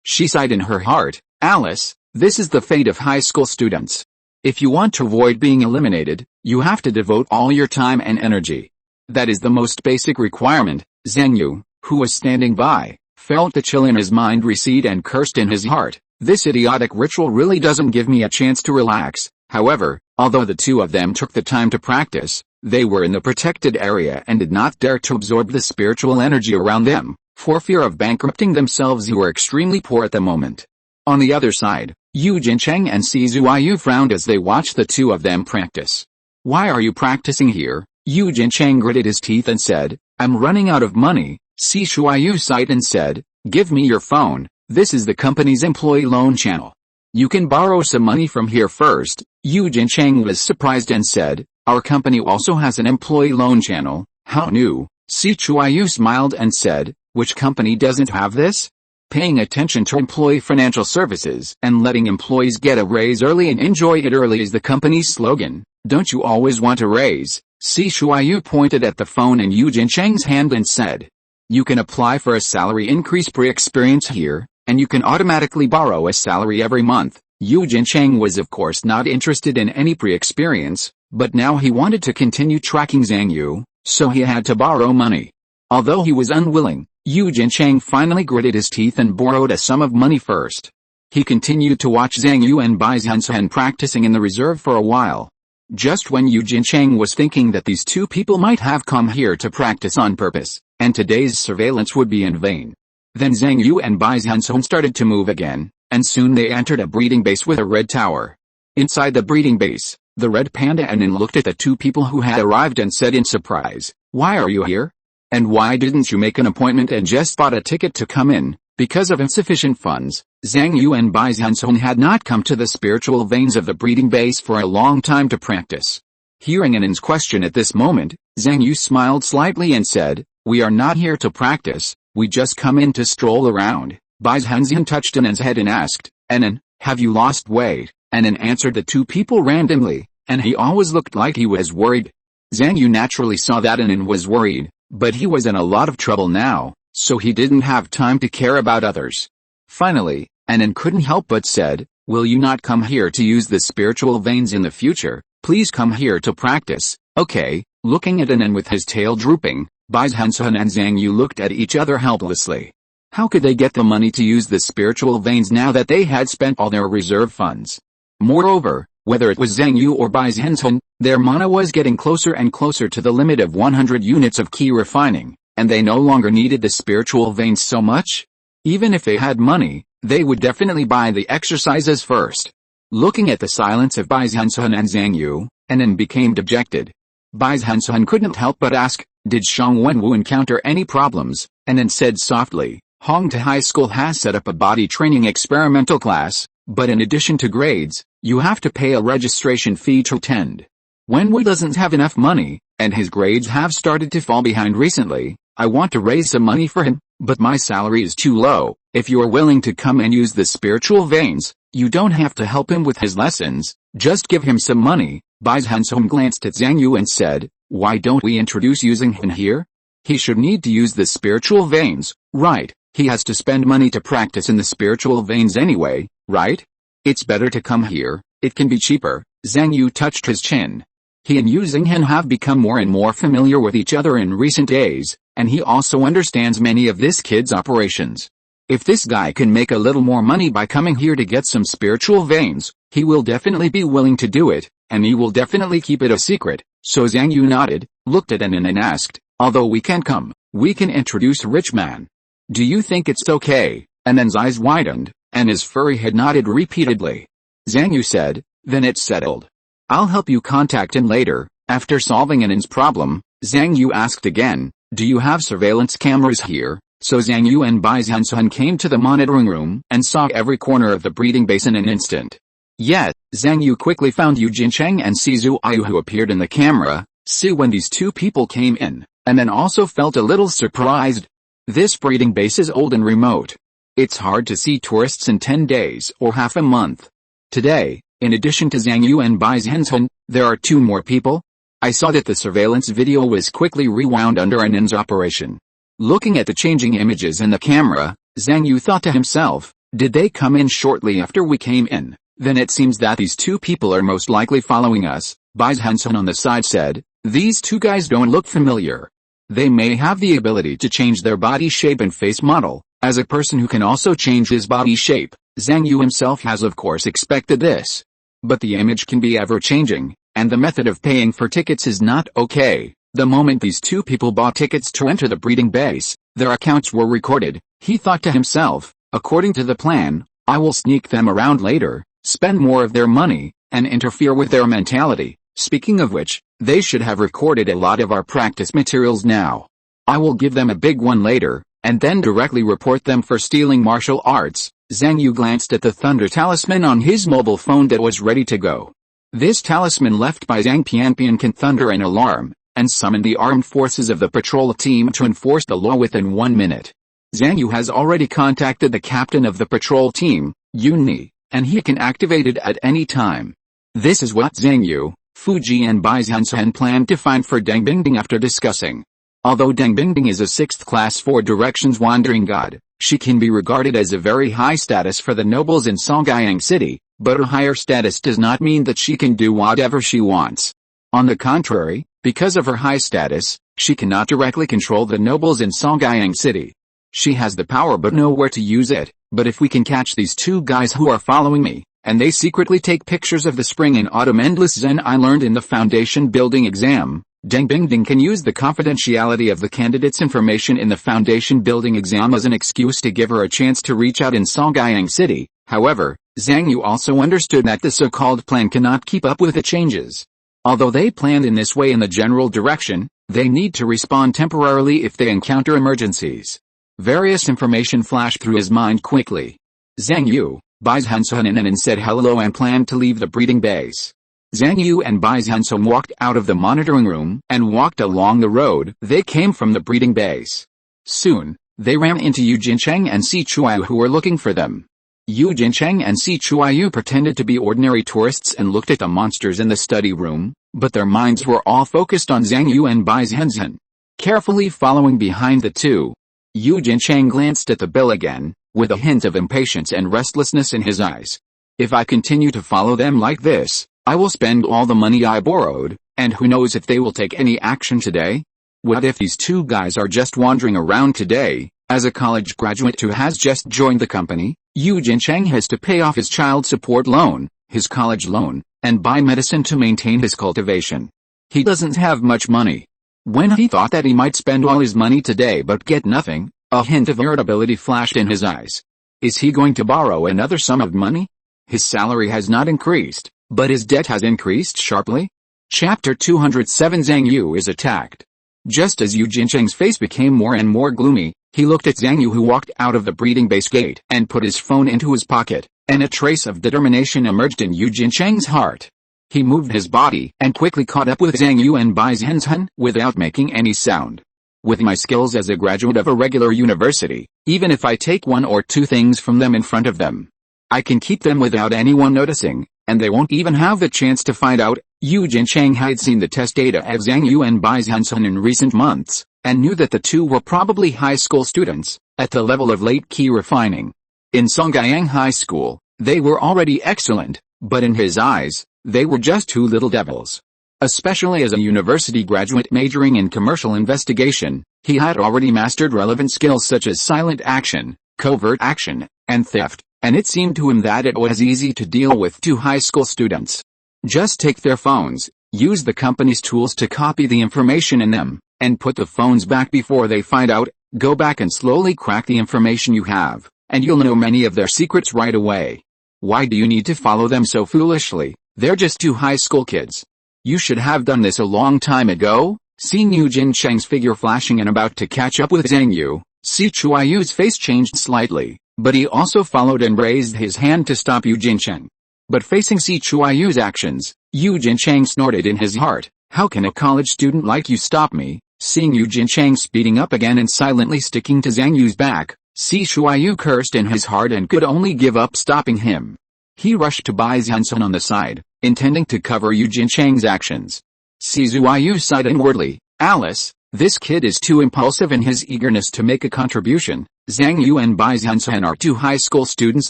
She sighed in her heart, "Alice, this is the fate of high school students. If you want to avoid being eliminated, you have to devote all your time and energy. That is the most basic requirement." Zhang Yu, who was standing by, felt the chill in his mind recede and cursed in his heart. "This idiotic ritual really doesn't give me a chance to relax." However, although the two of them took the time to practice, they were in the protected area and did not dare to absorb the spiritual energy around them, for fear of bankrupting themselves who were extremely poor at the moment. On the other side, Yu Jincheng and Si Zuiyu frowned as they watched the two of them practice. "Why are you practicing here?" Yu Jincheng gritted his teeth and said, "I'm running out of money." Si Zuiyu sighed and said, "Give me your phone, this is the company's employee loan channel. You can borrow some money from here first." Yu Jincheng was surprised and said, "Our company also has an employee loan channel, how new?" Si Zuiyu smiled and said, "Which company doesn't have this?" Paying attention to employee financial services and letting employees get a raise early and enjoy it early is the company's slogan. Don't you always want a raise? Si Zuiyu pointed at the phone in Yu Jincheng's hand and said, "You can apply for a salary increase pre-experience here, and you can automatically borrow a salary every month." Yu Jincheng was of course not interested in any pre-experience, but now he wanted to continue tracking Zhang Yu, so he had to borrow money. Although he was unwilling, Yu Jincheng finally gritted his teeth and borrowed a sum of money first. He continued to watch Zhang Yu and Bai Zhenzhen practicing in the reserve for a while. Just when Yu Jincheng was thinking that these two people might have come here to practice on purpose, and today's surveillance would be in vain, then Zhang Yu and Bai Zhenzhen started to move again, and soon they entered a breeding base with a red tower. Inside the breeding base, the red panda Anin looked at the two people who had arrived and said in surprise, "Why are you here? And why didn't you make an appointment and just bought a ticket to come in?" Because of insufficient funds, Zhang Yu and Bai Zhenzhen had not come to the spiritual veins of the breeding base for a long time to practice. Hearing Anin's question at this moment, Zhang Yu smiled slightly and said, "We are not here to practice, we just come in to stroll around." Bai Zhenzhen touched Anin's head and asked, "Anin, have you lost weight?" Anin answered the two people randomly, and he always looked like he was worried. Zhang Yu naturally saw that Anin was worried, but he was in a lot of trouble now, so he didn't have time to care about others. Finally, Anin couldn't help but said, "Will you not come here to use the spiritual veins in the future? Please come here to practice." "Okay." Looking at Anin with his tail drooping, Bai Zhenzhen and Zhang Yu looked at each other helplessly. How could they get the money to use the spiritual veins now that they had spent all their reserve funds? Moreover, whether it was Zhang Yu or Bai Zhenzhen, their mana was getting closer and closer to the limit of 100 units of ki refining, and they no longer needed the spiritual veins so much. Even if they had money, they would definitely buy the exercises first. Looking at the silence of Bai Zhenzhen and Zhang Yu, Anin became dejected. Bai Zhenzhen couldn't help but ask, "Did Shang Wenwu encounter any problems?" Anin said softly, "Hongte High School has set up a body training experimental class, but in addition to grades, you have to pay a registration fee to attend. Wenwu doesn't have enough money, and his grades have started to fall behind recently. I want to raise some money for him, but my salary is too low. If you are willing to come and use the spiritual veins, you don't have to help him with his lessons, just give him some money." Bai Zhenzhen glanced at Zhang Yu and said, "Why don't we introduce using him here? He should need to use the spiritual veins, right? He has to spend money to practice in the spiritual veins anyway, right? It's better to come here, it can be cheaper." Zhang Yu touched his chin. He and Yu Zhenghen have become more and more familiar with each other in recent days, and he also understands many of this kid's operations. If this guy can make a little more money by coming here to get some spiritual veins, he will definitely be willing to do it, and he will definitely keep it a secret. So Zhang Yu nodded, looked at Anin and asked, "Although we can come, we can introduce rich man. Do you think it's okay?" Anin's eyes widened, and his furry head nodded repeatedly. Zhang Yu said, "Then it's settled. I'll help you contact him later." After solving Anin's problem, Zhang Yu asked again, "Do you have surveillance cameras here?" So Zhang Yu and Bai Zhenzhen came to the monitoring room and saw every corner of the breeding base in an instant. Yet, Zhang Yu quickly found Yu Jincheng and Si Zuiyu who appeared in the camera. See when these two people came in, and then also felt a little surprised. This breeding base is old and remote. It's hard to see tourists in 10 days or half a month. Today, In addition to Zhang Yu and Bai Zhenzhen, there are 2 more people. I saw that the surveillance video was quickly rewound under an INS operation. Looking at the changing images in the camera, Zhang Yu thought to himself, did they come in shortly after we came in? Then it seems that these 2 people are most likely following us. Bai Zhenzhen on the side said, these 2 guys don't look familiar. They may have the ability to change their body shape and face model. As a person who can also change his body shape, Zhang Yu himself has of course expected this. But the image can be ever-changing, and the method of paying for tickets is not okay. The moment these 2 people bought tickets to enter the breeding base, their accounts were recorded. He thought to himself, according to the plan, I will sneak them around later, spend more of their money, and interfere with their mentality. Speaking of which, they should have recorded a lot of our practice materials now. I will give them a big one later, and then directly report them for stealing martial arts. Zhang Yu glanced at the thunder talisman on his mobile phone that was ready to go. This talisman left by Zhang Pianpian can thunder an alarm, and summon the armed forces of the patrol team to enforce the law within 1 minute. Zhang Yu has already contacted the captain of the patrol team, Yuni, and he can activate it at any time. This is what Zhang Yu, Fuji and Bai Zhenzhen planned to find for Deng Bingding after discussing. Although Deng Bingding is a 6th class 4 directions wandering god, she can be regarded as a very high status for the nobles in Songyang City, but her higher status does not mean that she can do whatever she wants. On the contrary, because of her high status, she cannot directly control the nobles in Songyang City. She has the power but nowhere to use it. But if we can catch these 2 guys who are following me, and they secretly take pictures of the spring and autumn endless Zen I learned in the foundation building exam, Deng Bingding can use the confidentiality of the candidate's information in the foundation building exam as an excuse to give her a chance to reach out in Songyang City. However, Zhang Yu also understood that the so-called plan cannot keep up with the changes. Although they planned in this way in the general direction, they need to respond temporarily if they encounter emergencies. Various information flashed through his mind quickly. Zhang Yu, Bai Zhenzhen and said hello and planned to leave the breeding base. Zhang Yu and Bai Zhenzhen walked out of the monitoring room and walked along the road they came from the breeding base. Soon, they ran into Yu Jincheng and Si Chuayu who were looking for them. Yu Jincheng and Si Chuayu pretended to be ordinary tourists and looked at the monsters in the study room, but their minds were all focused on Zhang Yu and Bai Zhenzhen. Carefully following behind the 2, Yu Jincheng glanced at the bill again, with a hint of impatience and restlessness in his eyes. If I continue to follow them like this, I will spend all the money I borrowed, and who knows if they will take any action today? What if these 2 guys are just wandering around today? As a college graduate who has just joined the company, Yu Jincheng has to pay off his child support loan, his college loan, and buy medicine to maintain his cultivation. He doesn't have much money. When he thought that he might spend all his money today but get nothing, a hint of irritability flashed in his eyes. Is he going to borrow another sum of money? His salary has not increased, but his debt has increased sharply. Chapter 207 Zhang Yu is attacked. Just as Yu Jincheng's face became more and more gloomy, he looked at Zhang Yu who walked out of the breeding base gate and put his phone into his pocket, and a trace of determination emerged in Yu Jincheng's heart. He moved his body and quickly caught up with Zhang Yu and Bai Zhenzhen without making any sound. With my skills as a graduate of a regular university, even if I take 1 or 2 things from them in front of them, I can keep them without anyone noticing, and they won't even have the chance to find out. Yu Jincheng had seen the test data of Zhang Yu and Bai Zhenzhen in recent months, and knew that the 2 were probably high school students, at the level of late key refining. In Songyang High School, they were already excellent, but in his eyes, they were just 2 little devils. Especially as a university graduate majoring in commercial investigation, he had already mastered relevant skills such as silent action, covert action, and theft, and it seemed to him that it was easy to deal with 2 high school students. Just take their phones, use the company's tools to copy the information in them, and put the phones back before they find out. Go back and slowly crack the information you have, and you'll know many of their secrets right away. Why do you need to follow them so foolishly? They're just 2 high school kids. You should have done this a long time ago. Seeing Yu Jincheng's figure flashing and about to catch up with Zhang Yu, Si Chuayu's face changed slightly, but he also followed and raised his hand to stop Yu Jincheng. But facing Si Chuayu's actions, Yu Jincheng snorted in his heart. How can a college student like you stop me? Seeing Yu Jincheng speeding up again and silently sticking to Zhang Yu's back, Si Chuayu cursed in his heart and could only give up stopping him. He rushed to Bai Zhenzhen on the side, intending to cover Yu Jincheng's actions. Zhang Yu sighed inwardly. Alice, this kid is too impulsive in his eagerness to make a contribution. Zhang Yu and Bai Zhenzhen are two high school students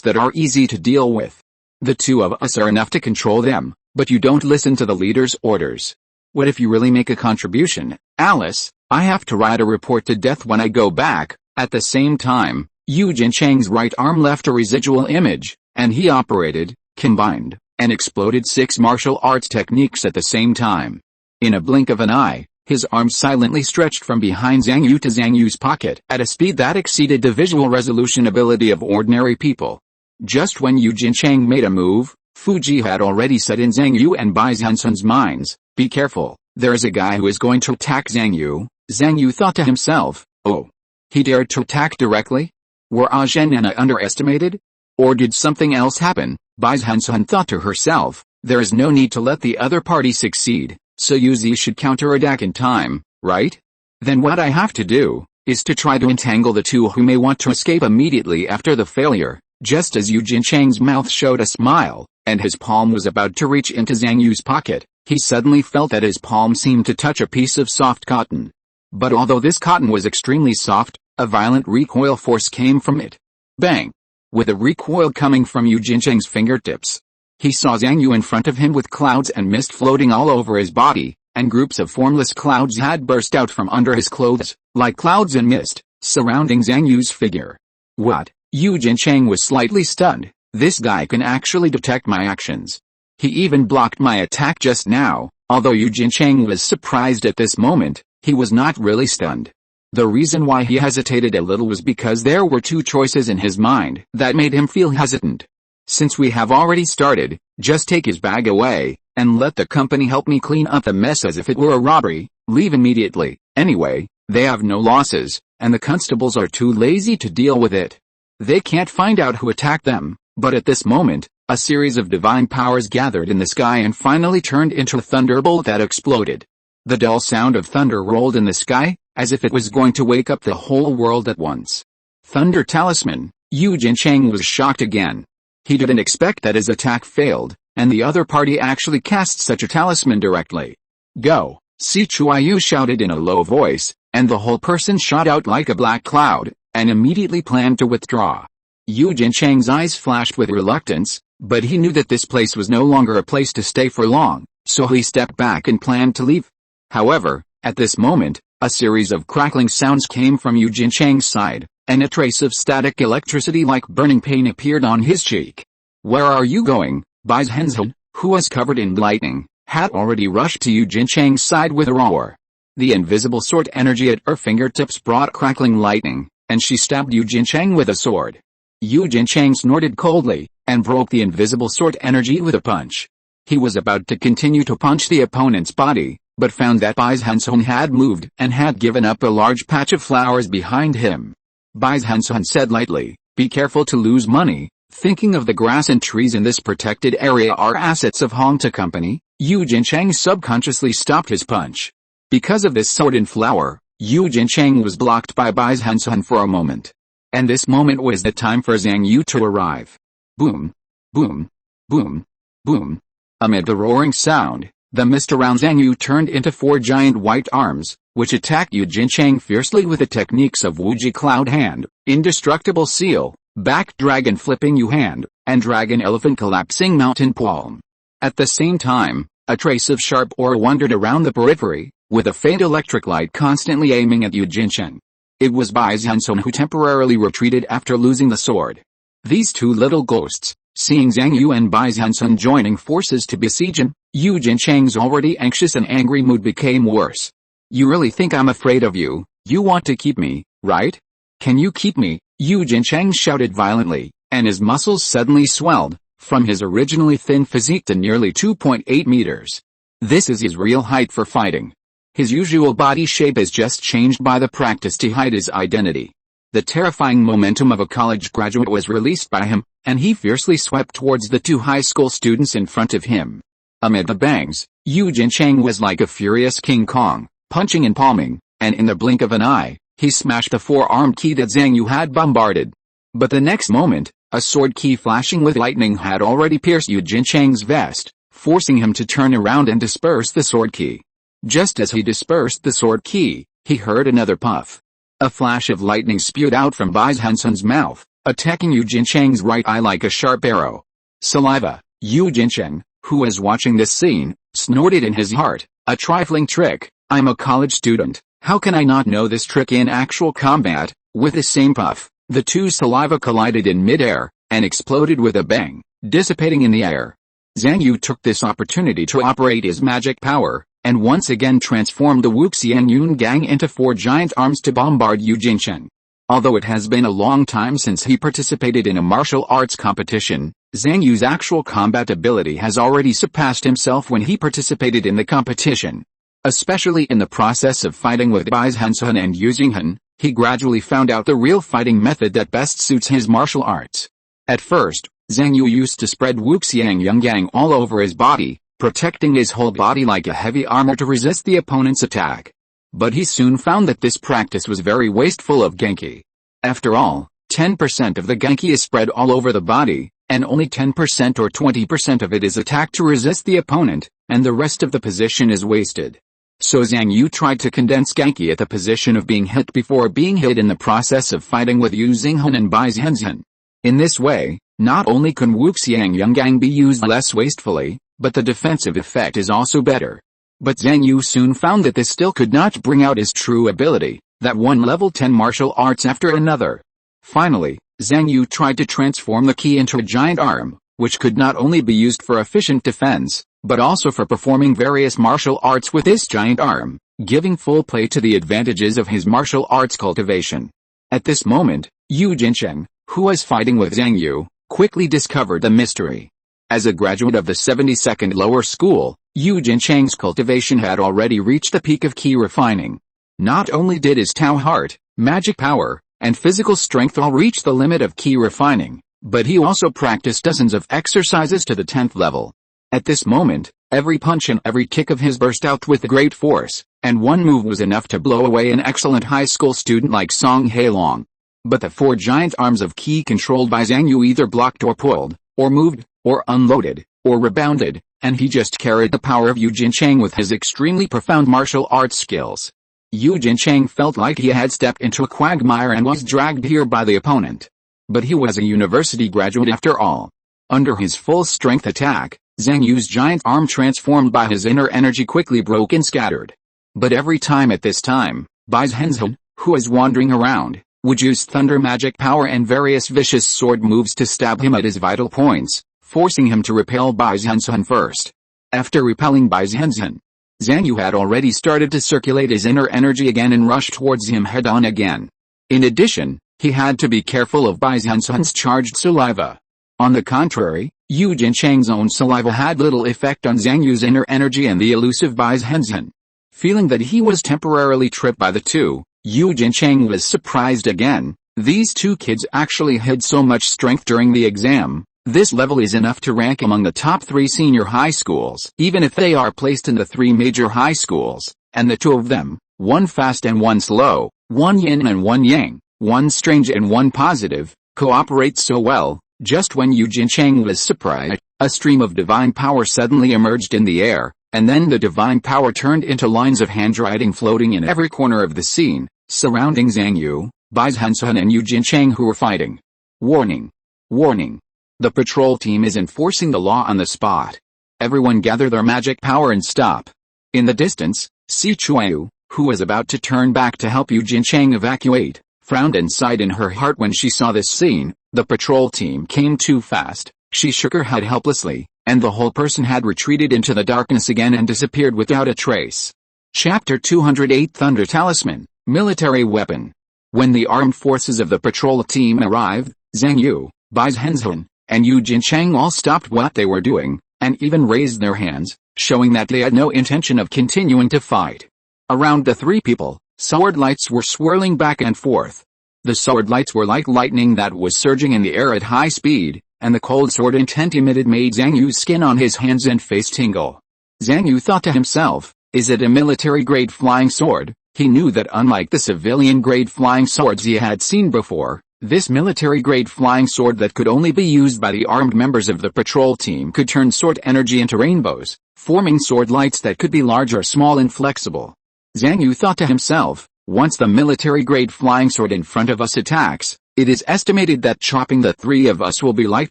that are easy to deal with. The two of us are enough to control them, but you don't listen to the leader's orders. What if you really make a contribution, Alice? I have to write a report to death when I go back. At the same time, Yu Jincheng's right arm left a residual image, and he operated, combined, and exploded 6 martial arts techniques at the same time. In a blink of an eye, his arm silently stretched from behind Zhang Yu to Zhang Yu's pocket at a speed that exceeded the visual resolution ability of ordinary people. Just when Yu Jincheng made a move, Fuji had already said in Zhang Yu and Bai Zhenzhen's minds, "Be careful, there is a guy who is going to attack Zhang Yu." Zhang Yu thought to himself, "Oh. He dared to attack directly? Were Zhen and I underestimated? Or did something else happen?" Bai Zhenzhen thought to herself, "There is no need to let the other party succeed, so Yuzi should counterattack in time, right? Then what I have to do, is to try to entangle the two who may want to escape immediately after the failure." Just as Yu Jincheng's mouth showed a smile, and his palm was about to reach into Zhang Yu's pocket, he suddenly felt that his palm seemed to touch a piece of soft cotton. But although this cotton was extremely soft, a violent recoil force came from it. Bang! With a recoil coming from Yu Jincheng's fingertips, he saw Zhang Yu in front of him with clouds and mist floating all over his body, and groups of formless clouds had burst out from under his clothes, like clouds and mist, surrounding Zhang Yu's figure. What? Yu Jincheng was slightly stunned. This guy can actually detect my actions. He even blocked my attack just now. Although Yu Jincheng was surprised at this moment, he was not really stunned. The reason why he hesitated a little was because there were two choices in his mind that made him feel hesitant. Since we have already started, just take his bag away, and let the company help me clean up the mess as if it were a robbery. Leave immediately. Anyway, they have no losses, and the constables are too lazy to deal with it. They can't find out who attacked them. But at this moment, a series of divine powers gathered in the sky and finally turned into a thunderbolt that exploded. The dull sound of thunder rolled in the sky, as if it was going to wake up the whole world at once. Thunder talisman. Yu Jincheng was shocked again. He didn't expect that his attack failed, and the other party actually cast such a talisman directly. Go! Zhang Yu shouted in a low voice, and the whole person shot out like a black cloud, and immediately planned to withdraw. Yu Jincheng's eyes flashed with reluctance, but he knew that this place was no longer a place to stay for long, so he stepped back and planned to leave. However, at this moment, a series of crackling sounds came from Yu Jincheng's side, and a trace of static electricity like burning pain appeared on his cheek. "Where are you going?" Bai Zhenzhen, who was covered in lightning, had already rushed to Yu Jincheng's side with a roar. The invisible sword energy at her fingertips brought crackling lightning, and she stabbed Yu Jincheng with a sword. Yu Jincheng snorted coldly, and broke the invisible sword energy with a punch. He was about to continue to punch the opponent's body, but found that Bai Zhenzhen had moved and had given up a large patch of flowers behind him. Bai Zhenzhen said lightly, "Be careful to lose money." Thinking of the grass and trees in this protected area are assets of Hongta Company, Yu Jincheng subconsciously stopped his punch. Because of this sword and flower, Yu Jincheng was blocked by Bai Zhenzhen for a moment. And this moment was the time for Zhang Yu to arrive. Boom, boom, boom, boom. Amid the roaring sound, the mist around Zhang Yu turned into 4 giant white arms, which attacked Yu Jincheng fiercely with the techniques of Wuji Cloud Hand, Indestructible Seal, Back Dragon Flipping Yu Hand, and Dragon Elephant Collapsing Mountain Palm. At the same time, a trace of sharp aura wandered around the periphery, with a faint electric light constantly aiming at Yu Jincheng. It was Bai Zhenzhen who temporarily retreated after losing the sword. These two little ghosts, seeing Zhang Yu and Bai Zhenzhen joining forces to besiege him, Yu Jincheng's already anxious and angry mood became worse. "You really think I'm afraid of you? You want to keep me, right? Can you keep me?" Yu Jincheng shouted violently, and his muscles suddenly swelled, from his originally thin physique to nearly 2.8 meters. This is his real height for fighting. His usual body shape is just changed by the practice to hide his identity. The terrifying momentum of a college graduate was released by him, and he fiercely swept towards the 2 high school students in front of him. Amid the bangs, Yu Jincheng was like a furious King Kong, punching and palming, and in the blink of an eye, he smashed the 4-armed key that Zhang Yu had bombarded. But the next moment, A sword key flashing with lightning had already pierced Yu Jincheng's vest, forcing him to turn around and disperse the sword key. Just as he dispersed the sword key, he heard another puff. A flash of lightning spewed out from Bai Zhenzhen's mouth, attacking Yu Jincheng's right eye like a sharp arrow. Saliva. Yu Jincheng, who was watching this scene, snorted in his heart, a trifling trick. I'm a college student, how can I not know this trick in actual combat? With the same puff, the two saliva collided in midair, and exploded with a bang, dissipating in the air. Zhang Yu took this opportunity to operate his magic power, and once again transformed the Wuxian Yun Gang into 4 giant arms to bombard Yu Jincheng. Although it has been a long time since he participated in a martial arts competition, Zhang Yu's actual combat ability has already surpassed himself when he participated in the competition. Especially in the process of fighting with Bai Zhenzhen and Yu Jincheng, he gradually found out the real fighting method that best suits his martial arts. At first, Zhang Yu used to spread Wuxian Yungang all over his body, protecting his whole body like a heavy armor to resist the opponent's attack. But he soon found that this practice was very wasteful of Genki. After all, 10% of the Genki is spread all over the body, and only 10% or 20% of it is attacked to resist the opponent, and the rest of the position is wasted. So Zhang Yu tried to condense Genki at the position of being hit before being hit in the process of fighting with Yu Jincheng and Bai Zhenzhen. In this way, not only can Wuxian Yungang be used less wastefully, but the defensive effect is also better. But Zhang Yu soon found that this still could not bring out his true ability, that one level 10 martial arts after another. Finally, Zhang Yu tried to transform the key into a giant arm, which could not only be used for efficient defense, but also for performing various martial arts with this giant arm, giving full play to the advantages of his martial arts cultivation. At this moment, Yu Jincheng, who was fighting with Zhang Yu, quickly discovered the mystery. As a graduate of the 72nd lower school, Yu Jincheng's cultivation had already reached the peak of key refining. Not only did his Tao heart, magic power, and physical strength all reach the limit of key refining, but he also practiced dozens of exercises to the 10th level. At this moment, every punch and every kick of his burst out with great force, and one move was enough to blow away an excellent high school student like Song Hailong. But the 4 giant arms of Qi controlled by Zhang Yu either blocked or pulled, or moved, or unloaded, or rebounded, and he just carried the power of Yu Jincheng with his extremely profound martial arts skills. Yu Jincheng felt like he had stepped into a quagmire and was dragged here by the opponent. But he was a university graduate after all. Under his full strength attack, Zhang Yu's giant arm transformed by his inner energy quickly broke and scattered. But every time at this time, Bai Zhenzhen, who was wandering around, would use thunder magic power and various vicious sword moves to stab him at his vital points, forcing him to repel Bai Zhenzhen first. After repelling Bai Zhenzhen, Zhang Yu had already started to circulate his inner energy again and rush towards him head-on again. In addition, he had to be careful of Bai Zhenzhen's charged saliva. On the contrary, Yu Jincheng's own saliva had little effect on Zhang Yu's inner energy and the elusive Bai Zhenzhen. Feeling that he was temporarily tripped by the two, Yu Jincheng was surprised again. These two kids actually had so much strength during the exam. This level is enough to rank among the top 3 senior high schools, even if they are placed in the 3 major high schools, and the 2 of them, one fast and one slow, one yin and one yang, one strange and one positive, cooperate so well. Just when Yu Jincheng was surprised, a stream of divine power suddenly emerged in the air, and then the divine power turned into lines of handwriting floating in every corner of the scene, surrounding Zhang Yu, Bai Zhenzhen and Yu Jincheng who were fighting. Warning! Warning! The patrol team is enforcing the law on the spot. Everyone gather their magic power and stop. In the distance, Si Chuayu, who was about to turn back to help Yu Jincheng evacuate, frowned and sighed in her heart when she saw this scene. The patrol team came too fast. She shook her head helplessly, and the whole person had retreated into the darkness again and disappeared without a trace. Chapter 208 Thunder Talisman, Military Weapon. When the armed forces of the patrol team arrived, Zhang Yu, Bai Zhenzhen, and Yu Jincheng all stopped what they were doing, and even raised their hands, showing that they had no intention of continuing to fight. Around the 3 people, sword lights were swirling back and forth. The sword lights were like lightning that was surging in the air at high speed, and the cold sword intent emitted made Zhang Yu's skin on his hands and face tingle. Zhang Yu thought to himself, is it a military-grade flying sword? He knew that unlike the civilian-grade flying swords he had seen before, This military-grade flying sword that could only be used by the armed members of the patrol team could turn sword energy into rainbows, forming sword lights that could be large or small and flexible. Zhang Yu thought to himself, once the military-grade flying sword in front of us attacks, it is estimated that chopping the three of us will be like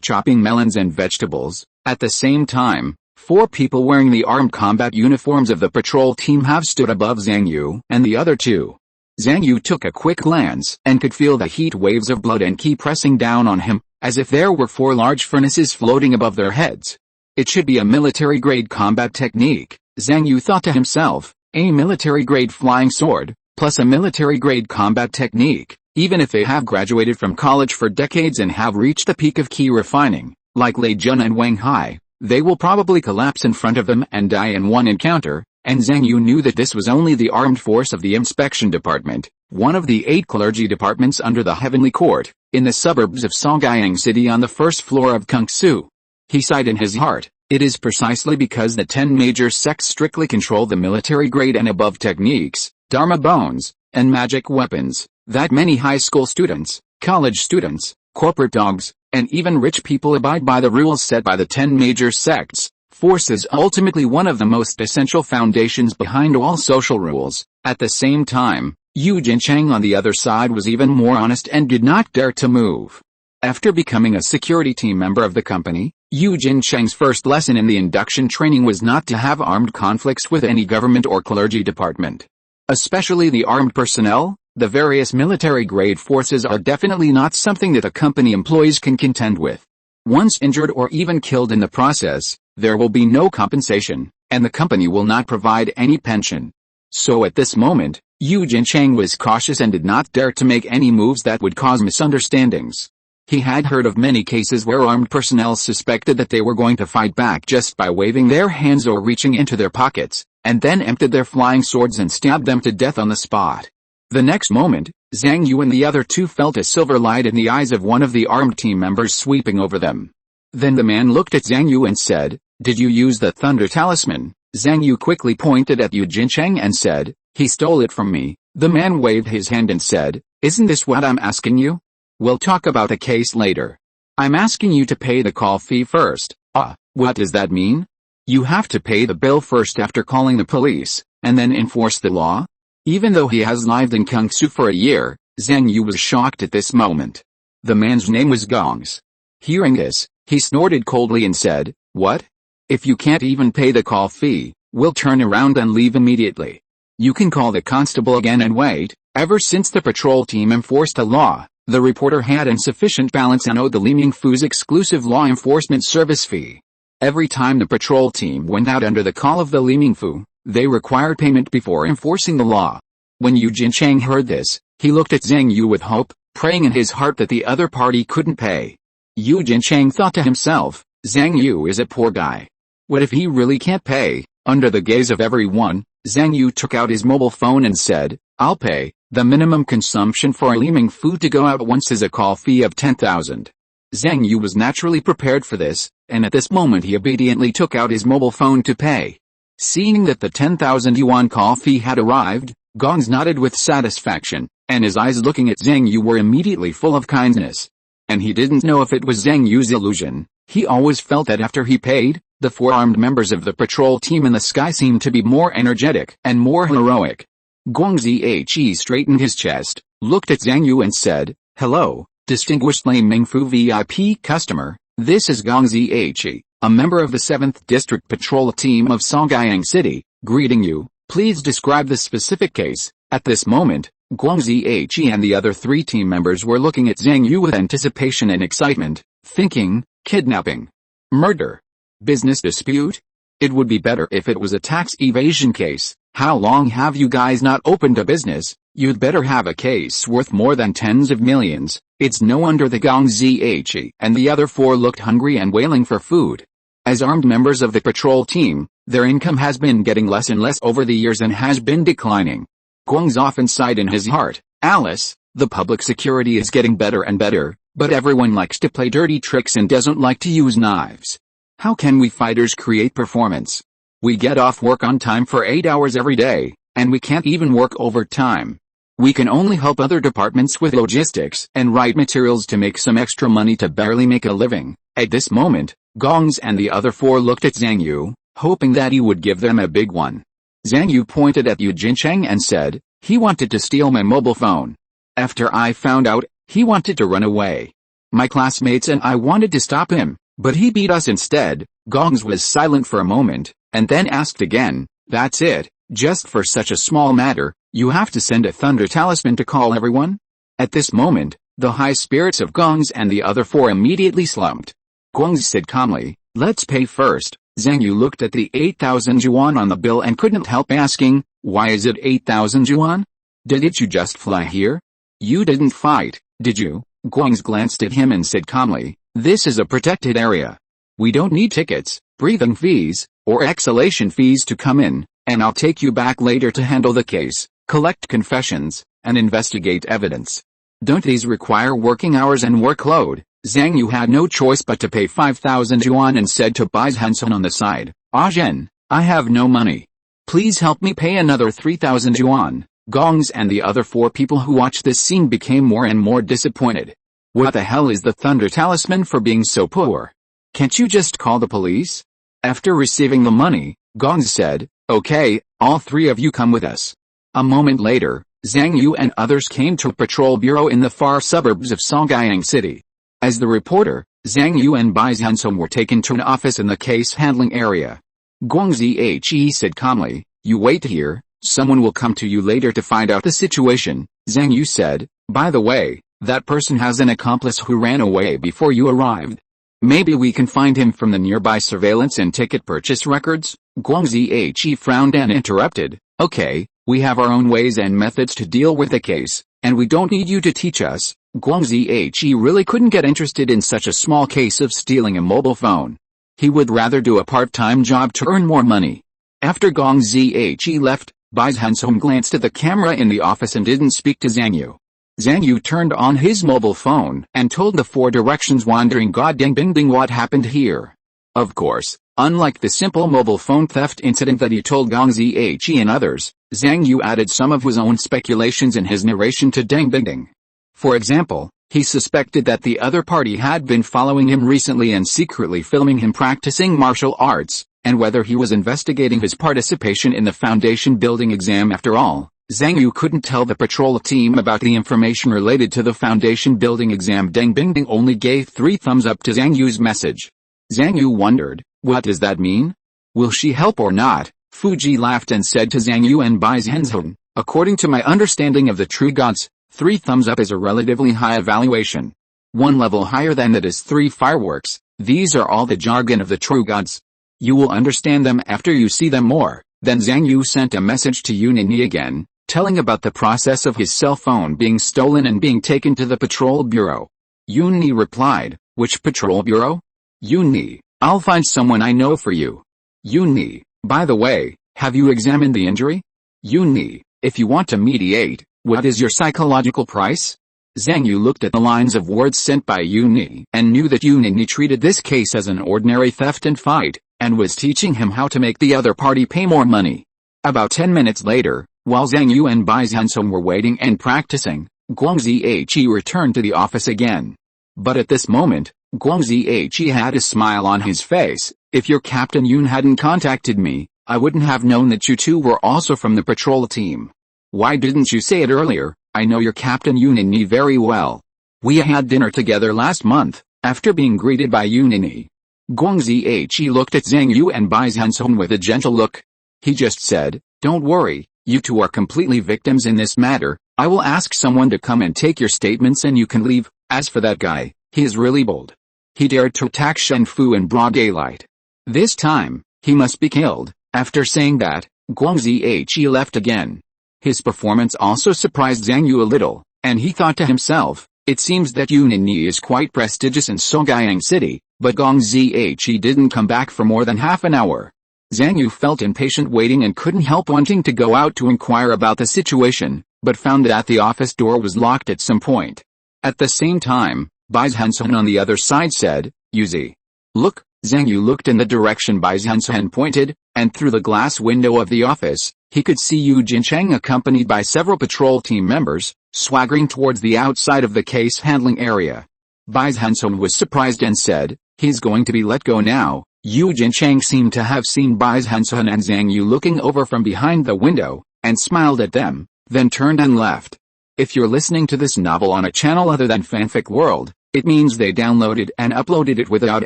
chopping melons and vegetables. At the same time, 4 people wearing the armed combat uniforms of the patrol team have stood above Zhang Yu and the other 2. Zhang Yu took a quick glance and could feel the heat waves of blood and ki pressing down on him, as if there were 4 large furnaces floating above their heads. It should be a military-grade combat technique, Zhang Yu thought to himself, a military-grade flying sword, plus a military-grade combat technique. Even if they have graduated from college for decades and have reached the peak of ki refining, like Lei Jun and Wang Hai, they will probably collapse in front of them and die in one encounter. And Zhang Yu knew that this was only the armed force of the inspection department, one of the 8 clergy departments under the Heavenly Court, in the suburbs of Songyang City on the first floor of Kungsu. He sighed in his heart, it is precisely because the 10 major sects strictly control the military grade and above techniques, Dharma bones, and magic weapons, that many high school students, college students, corporate dogs, and even rich people abide by the rules set by the 10 major sects. Force is ultimately one of the most essential foundations behind all social rules. At the same time, Yu Jincheng on the other side was even more honest and did not dare to move. After becoming a security team member of the company, Yu Jincheng's first lesson in the induction training was not to have armed conflicts with any government or clergy department. Especially the armed personnel, the various military-grade forces are definitely not something that a company employees can contend with. Once injured or even killed in the process, there will be no compensation, and the company will not provide any pension. So at this moment, Yu Jincheng was cautious and did not dare to make any moves that would cause misunderstandings. He had heard of many cases where armed personnel suspected that they were going to fight back just by waving their hands or reaching into their pockets, and then emptied their flying swords and stabbed them to death on the spot. The next moment, Zhang Yu and the other 2 felt a silver light in the eyes of one of the armed team members sweeping over them. Then the man looked at Zhang Yu and said, "Did you use the Thunder Talisman?" Zhang Yu quickly pointed at Yu Jincheng and said, "He stole it from me." The man waved his hand and said, "Isn't this what I'm asking you? We'll talk about the case later. I'm asking you to pay the call fee first." "Ah, what does that mean? You have to pay the bill first after calling the police, and then enforce the law?" Even though he has lived in Kungsu for a year, Zhang Yu was shocked at this moment. The man's name was Gongs. Hearing this, he snorted coldly and said, "What? If you can't even pay the call fee, we'll turn around and leave immediately. You can call the constable again and wait." Ever since the patrol team enforced the law, the reporter had insufficient balance and owed the Li Mingfu's exclusive law enforcement service fee. Every time the patrol team went out under the call of the Li Mingfu, they required payment before enforcing the law. When Yu Jincheng heard this, he looked at Zhang Yu with hope, praying in his heart that the other party couldn't pay. Yu Jincheng thought to himself, Zhang Yu is a poor guy. What if he really can't pay? Under the gaze of everyone, Zhang Yu took out his mobile phone and said, "I'll pay. The minimum consumption for a Li Mingfu to go out once is a call fee of 10,000. Zhang Yu was naturally prepared for this, and at this moment he obediently took out his mobile phone to pay. Seeing that the 10,000 yuan call fee had arrived, Gongs nodded with satisfaction, and his eyes looking at Zhang Yu were immediately full of kindness. And he didn't know if it was Zhang Yu's illusion. He always felt that after he paid, the 4 armed members of the patrol team in the sky seemed to be more energetic and more heroic. Guang Zhe straightened his chest, looked at Zhang Yu and said, "Hello, distinguished Li Mingfu VIP customer, this is Guang Zhe, a member of the 7th District Patrol Team of Songyang City, greeting you. Please describe the specific case." At this moment, Guang Zhe and the other 3 team members were looking at Zhang Yu with anticipation and excitement, thinking, kidnapping, murder, business dispute? It would be better if it was a tax evasion case. How long have you guys not opened a business? You'd better have a case worth more than tens of millions. It's no wonder the Guang Zhe and the other 4 looked hungry and wailing for food. As armed members of the patrol team, their income has been getting less and less over the years and has been declining. Guang's often sighed in his heart, "Alice, the public security is getting better and better, but everyone likes to play dirty tricks and doesn't like to use knives. How can we fighters create performance? We get off work on time for 8 hours every day, and we can't even work overtime. We can only help other departments with logistics and write materials to make some extra money to barely make a living. At this moment, Gongs and the other four looked at Zhang Yu, hoping that he would give them a big one. Zhang Yu pointed at Yu Jincheng and said, "He wanted to steal my mobile phone. After I found out, he wanted to run away. My classmates and I wanted to stop him, but he beat us instead." Gongs was silent for a moment, and then asked again, "That's it, just for such a small matter, you have to send a thunder talisman to call everyone?" At this moment, the high spirits of Gongs and the other four immediately slumped. Gongs said calmly, "Let's pay first." Zhang Yu looked at the 8,000 yuan on the bill and couldn't help asking, "Why is it 8,000 yuan? Didn't you just fly here? You didn't fight, did you?" Gongs glanced at him and said calmly, "This is a protected area. We don't need tickets, breathing fees, or exhalation fees to come in, and I'll take you back later to handle the case, collect confessions, and investigate evidence. Don't these require working hours and workload?" Zhang Yu had no choice but to pay 5,000 yuan and said to Bai Zhenzhen on the side, "Zhen, I have no money. Please help me pay another 3,000 yuan. Gongs and the other four people who watched this scene became more and more disappointed. What the hell is the thunder talisman for being so poor? Can't you just call the police? After receiving the money, Gongs said, "Okay, all three of you come with us." A moment later, Zhang Yu and others came to a patrol bureau in the far suburbs of Songjiang City. As the reporter, Zhang Yu and Bai Zhenzhen were taken to an office in the case handling area. Guangzhe said calmly, "You wait here, someone will come to you later to find out the situation." Zhang Yu said, "By the way, that person has an accomplice who ran away before you arrived. Maybe we can find him from the nearby surveillance and ticket purchase records?" Guangzhe frowned and interrupted, "Okay, we have our own ways and methods to deal with the case, and we don't need you to teach us." Guangzhe really couldn't get interested in such a small case of stealing a mobile phone. He would rather do a part-time job to earn more money. After Guangzhe left, Bai Zhenzhen glanced at the camera in the office and didn't speak to Zhang Yu. Zhang Yu turned on his mobile phone and told the four directions wandering God ding ding ding what happened here. Of course, unlike the simple mobile phone theft incident that he told Guangzhe and others, Zhang Yu added some of his own speculations in his narration to Ding Ding Ding. For example, he suspected that the other party had been following him recently and secretly filming him practicing martial arts, and whether he was investigating his participation in the foundation building exam. After all, Zhang Yu couldn't tell the patrol team about the information related to the foundation building exam. Ding Ding Ding only gave 3 thumbs up to Zhang Yu's message. Zhang Yu wondered, what does that mean? Will she help or not? Fuji laughed and said to Zhang Yu and Bai Zhenzhen, "According to my understanding of the true gods, 3 thumbs up is a relatively high evaluation. 1 level higher than that is 3 fireworks. These are all the jargon of the true gods. You will understand them after you see them more." Then Zhang Yu sent a message to Yunini again, telling about the process of his cell phone being stolen and being taken to the patrol bureau. Yunini replied, "Which patrol bureau?" "Yunini, I'll find someone I know for you." "Yunini, by the way, have you examined the injury?" "Yunini, if you want to mediate, what is your psychological price?" Zhang Yu looked at the lines of words sent by Yunini and knew that Yunini treated this case as an ordinary theft and fight, and was teaching him how to make the other party pay more money. About 10 minutes later, while Zhang Yu and Bai Zhenzhen were waiting and practicing, Guangzhe returned to the office again. But at this moment, Guangzhe had a smile on his face. "If your Captain Yun hadn't contacted me, I wouldn't have known that you two were also from the patrol team. Why didn't you say it earlier? I know your Captain Yunini very well. We had dinner together last month." After being greeted by Yunini, Guangzhe looked at Zhang Yu and Bai Zhenzhen with a gentle look. He just said, "Don't worry, you two are completely victims in this matter. I will ask someone to come and take your statements and you can leave. As for that guy, he is really bold. He dared to attack Shen Fu in broad daylight. This time, he must be killed." After saying that, Guangzhe left again. His performance also surprised Zhang Yu a little, and he thought to himself, it seems that Yunini is quite prestigious in Songjiang City, but Guangzhe didn't come back for more than half an hour. Zhang Yu felt impatient waiting and couldn't help wanting to go out to inquire about the situation, but found that the office door was locked at some point. At the same time, Bai Zhenzhen on the other side said, "Yuzi, look, Zhang Yu looked in the direction Bai Zhenzhen pointed, and through the glass window of the office, he could see Yu Jincheng accompanied by several patrol team members, swaggering towards the outside of the case handling area. Bai Zhenzhen was surprised and said, "He's going to be let go now." Yu Jincheng seemed to have seen Bai Zhenzhen and Zhang Yu looking over from behind the window, and smiled at them, then turned and left. If you're listening to this novel on a channel other than Fanfic World, it means they downloaded and uploaded it without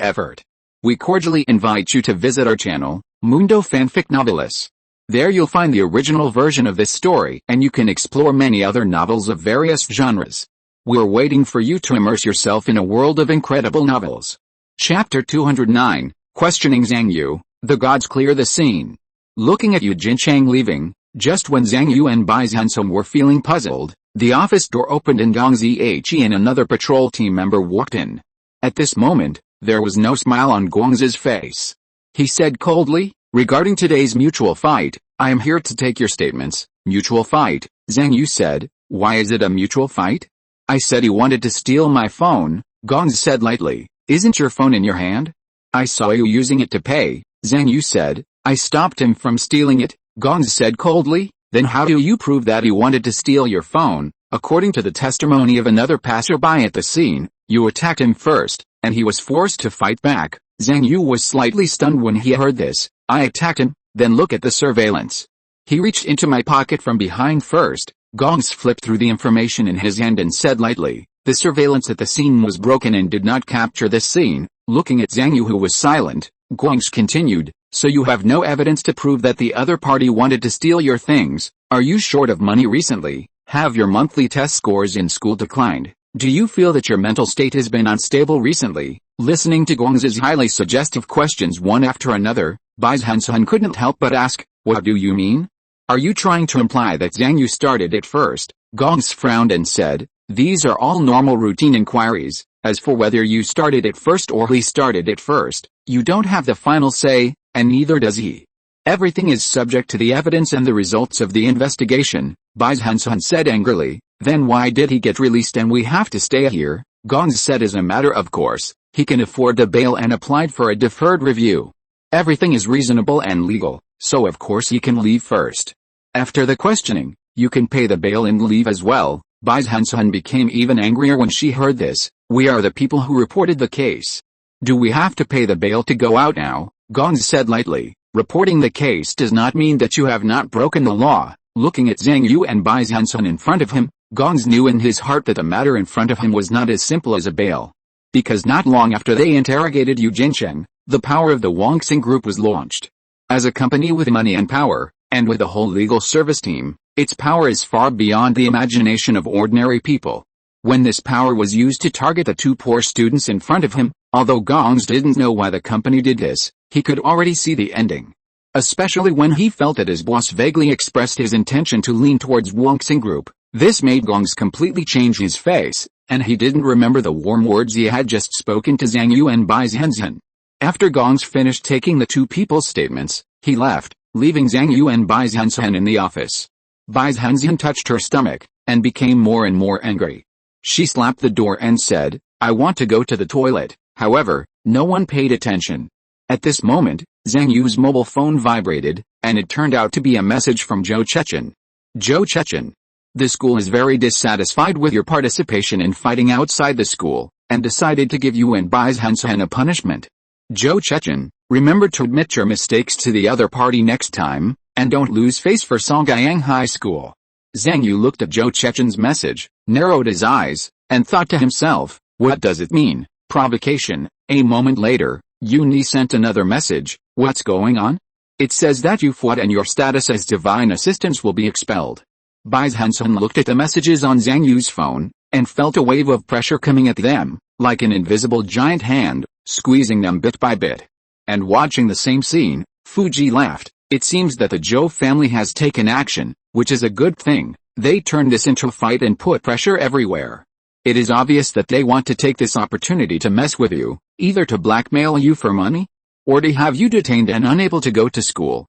effort. We cordially invite you to visit our channel, Mundo Fanfic Novelis. There you'll find the original version of this story and you can explore many other novels of various genres. We're waiting for you to immerse yourself in a world of incredible novels. Chapter 209, Questioning Zhang Yu, The Gods Clear the Scene. Looking at Yu Jincheng leaving, just when Zhang Yu and Bai Zhenzhen were feeling puzzled, the office door opened and Gong Zhe and another patrol team member walked in. At this moment, there was no smile on Guangzi's face. He said coldly, "Regarding today's mutual fight, I am here to take your statements." "Mutual fight?" Zhang Yu said. "Why is it a mutual fight?" "I said he wanted to steal my phone," Gongzi said lightly. "Isn't your phone in your hand?" "I saw you using it to pay," Zhang Yu said. "I stopped him from stealing it," Gongzi said coldly. "Then how do you prove that he wanted to steal your phone?" "According to the testimony of another passerby at the scene, you attacked him first, and he was forced to fight back." Zhang Yu was slightly stunned when he heard this. "I attacked him, then look at the surveillance. He reached into my pocket from behind first." Gongzi flipped through the information in his hand and said lightly, "The surveillance at the scene was broken and did not capture this scene." Looking at Zhang Yu who was silent, Gongzi continued, "So you have no evidence to prove that the other party wanted to steal your things? Are you short of money recently? Have your monthly test scores in school declined? Do you feel that your mental state has been unstable recently?" Listening to Guangzi's highly suggestive questions one after another, Bai Zhenzhen couldn't help but ask, "What do you mean? Are you trying to imply that Zhang Yu started it first?" Gongzi frowned and said, "These are all normal routine inquiries. As for whether you started it first or he started it first, you don't have the final say, and neither does he. Everything is subject to the evidence and the results of the investigation," Bai Zhenzhen said angrily. "Then why did he get released and we have to stay here?" Gongzi said, "As a matter of course, he can afford the bail and applied for a deferred review. Everything is reasonable and legal, so of course he can leave first. After the questioning, you can pay the bail and leave as well." Bai Zhenzhen became even angrier when she heard this. "We are the people who reported the case. Do we have to pay the bail to go out now?" Gongzi said lightly. "Reporting the case does not mean that you have not broken the law." Looking at Zhang Yu and Bai Zhenzhen in front of him, Gongzi knew in his heart that the matter in front of him was not as simple as a bail. Because not long after they interrogated Yu Jincheng, the power of the Wangxing Group was launched. As a company with money and power, and with a whole legal service team, its power is far beyond the imagination of ordinary people. When this power was used to target the two poor students in front of him, although Gongzi didn't know why the company did this, he could already see the ending. Especially when he felt that his boss vaguely expressed his intention to lean towards Wangxing Group. This made Gongzi completely change his face, and he didn't remember the warm words he had just spoken to Zhang Yu and Bai Zhenzhen. After Gongzi finished taking the two people's statements, he left, leaving Zhang Yu and Bai Zhenzhen in the office. Bai Zhenzhen touched her stomach, and became more and more angry. She slapped the door and said, "I want to go to the toilet." However, no one paid attention. At this moment, Zhang Yu's mobile phone vibrated, and it turned out to be a message from Zhou Chechen. "Zhou Chechen. The school is very dissatisfied with your participation in fighting outside the school, and decided to give you and Bai Zhenzhen a punishment. Zhou Chechen, remember to admit your mistakes to the other party next time, and don't lose face for Songyang High School." Zhang Yu looked at Zhou Chechen's message, narrowed his eyes, and thought to himself, what does it mean? Provocation. A moment later, Uni sent another message. What's going on? It says that you fought and your status as divine assistants will be expelled. Bai Zhenzhen looked at the messages on Zhang Yu's phone, and felt a wave of pressure coming at them, like an invisible giant hand, squeezing them bit by bit. And watching the same scene, Fuji laughed. It seems that the Zhou family has taken action, which is a good thing. They turned this into a fight and put pressure everywhere. It is obvious that they want to take this opportunity to mess with you, either to blackmail you for money, or to have you detained and unable to go to school.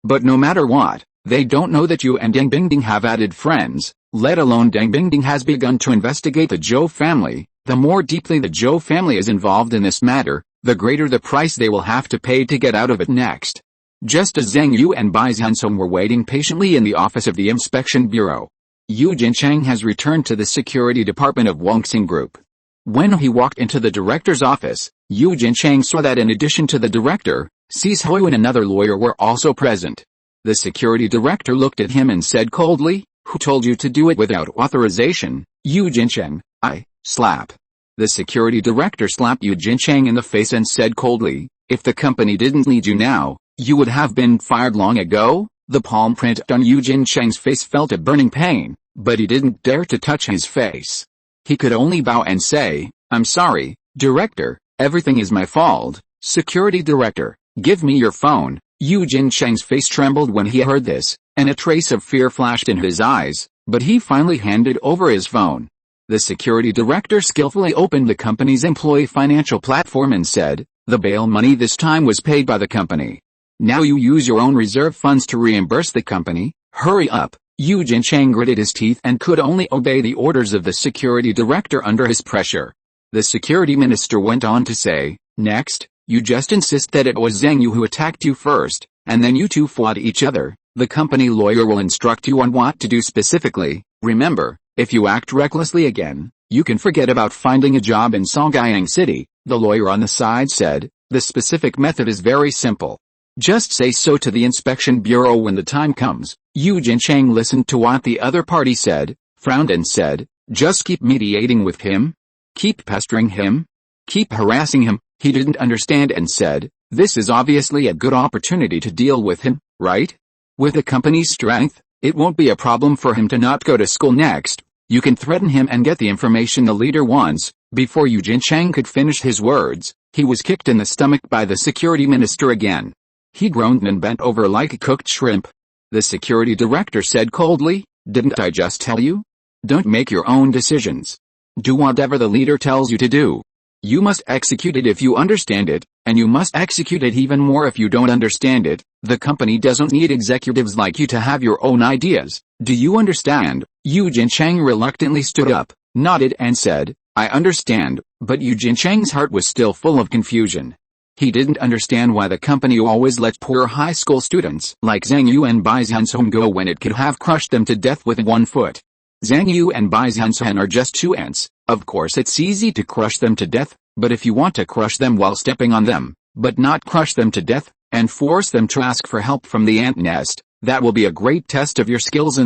But no matter what, they don't know that you and Deng Bingding have added friends, let alone Deng Bingding has begun to investigate the Zhou family. The more deeply the Zhou family is involved in this matter, the greater the price they will have to pay to get out of it next. Just as Zhang Yu and Bai Zhenzhen were waiting patiently in the office of the Inspection Bureau, Yu Jincheng has returned to the security department of Wangxing Group. When he walked into the director's office, Yu Jincheng saw that in addition to the director, Sis Hui and another lawyer were also present. The security director looked at him and said coldly, "Who told you to do it without authorization, Yu Jincheng?" Slap. The security director slapped Yu Jincheng in the face and said coldly, "If the company didn't need you now, you would have been fired long ago." The palm print on Yu Jincheng's face felt a burning pain, but he didn't dare to touch his face. He could only bow and say, "I'm sorry, director, everything is my fault." Security director, "Give me your phone." Yu Jincheng's face trembled when he heard this, and a trace of fear flashed in his eyes, but he finally handed over his phone. The security director skillfully opened the company's employee financial platform and said, "The bail money this time was paid by the company. Now you use your own reserve funds to reimburse the company. Hurry up." Yu Jincheng gritted his teeth and could only obey the orders of the security director under his pressure. The security minister went on to say, "Next, you just insist that it was Zhang Yu who attacked you first, and then you two fought each other. The company lawyer will instruct you on what to do specifically. Remember, if you act recklessly again, you can forget about finding a job in Songyang City." The lawyer on the side said, "The specific method is very simple. Just say so to the inspection bureau when the time comes." Yu Jincheng listened to what the other party said, frowned and said, "Just keep mediating with him? Keep pestering him? Keep harassing him?" He didn't understand and said, "This is obviously a good opportunity to deal with him, right? With the company's strength, it won't be a problem for him to not go to school next. You can threaten him and get the information the leader wants." Before Yu Jincheng could finish his words, he was kicked in the stomach by the security minister again. He groaned and bent over like a cooked shrimp. The security director said coldly, "Didn't I just tell you? Don't make your own decisions. Do whatever the leader tells you to do. You must execute it if you understand it, and you must execute it even more if you don't understand it. The company doesn't need executives like you to have your own ideas. Do you understand?" Yu Jincheng reluctantly stood up, nodded and said, "I understand," but Yu Jincheng's heart was still full of confusion. He didn't understand why the company always let poor high school students like Zhang Yu and Bai Zhenzhen go when it could have crushed them to death with one foot. Zhang Yu and Bai Zhenzhen are just two ants. Of course it's easy to crush them to death, but if you want to crush them while stepping on them, but not crush them to death, and force them to ask for help from the ant nest, that will be a great test of your skills.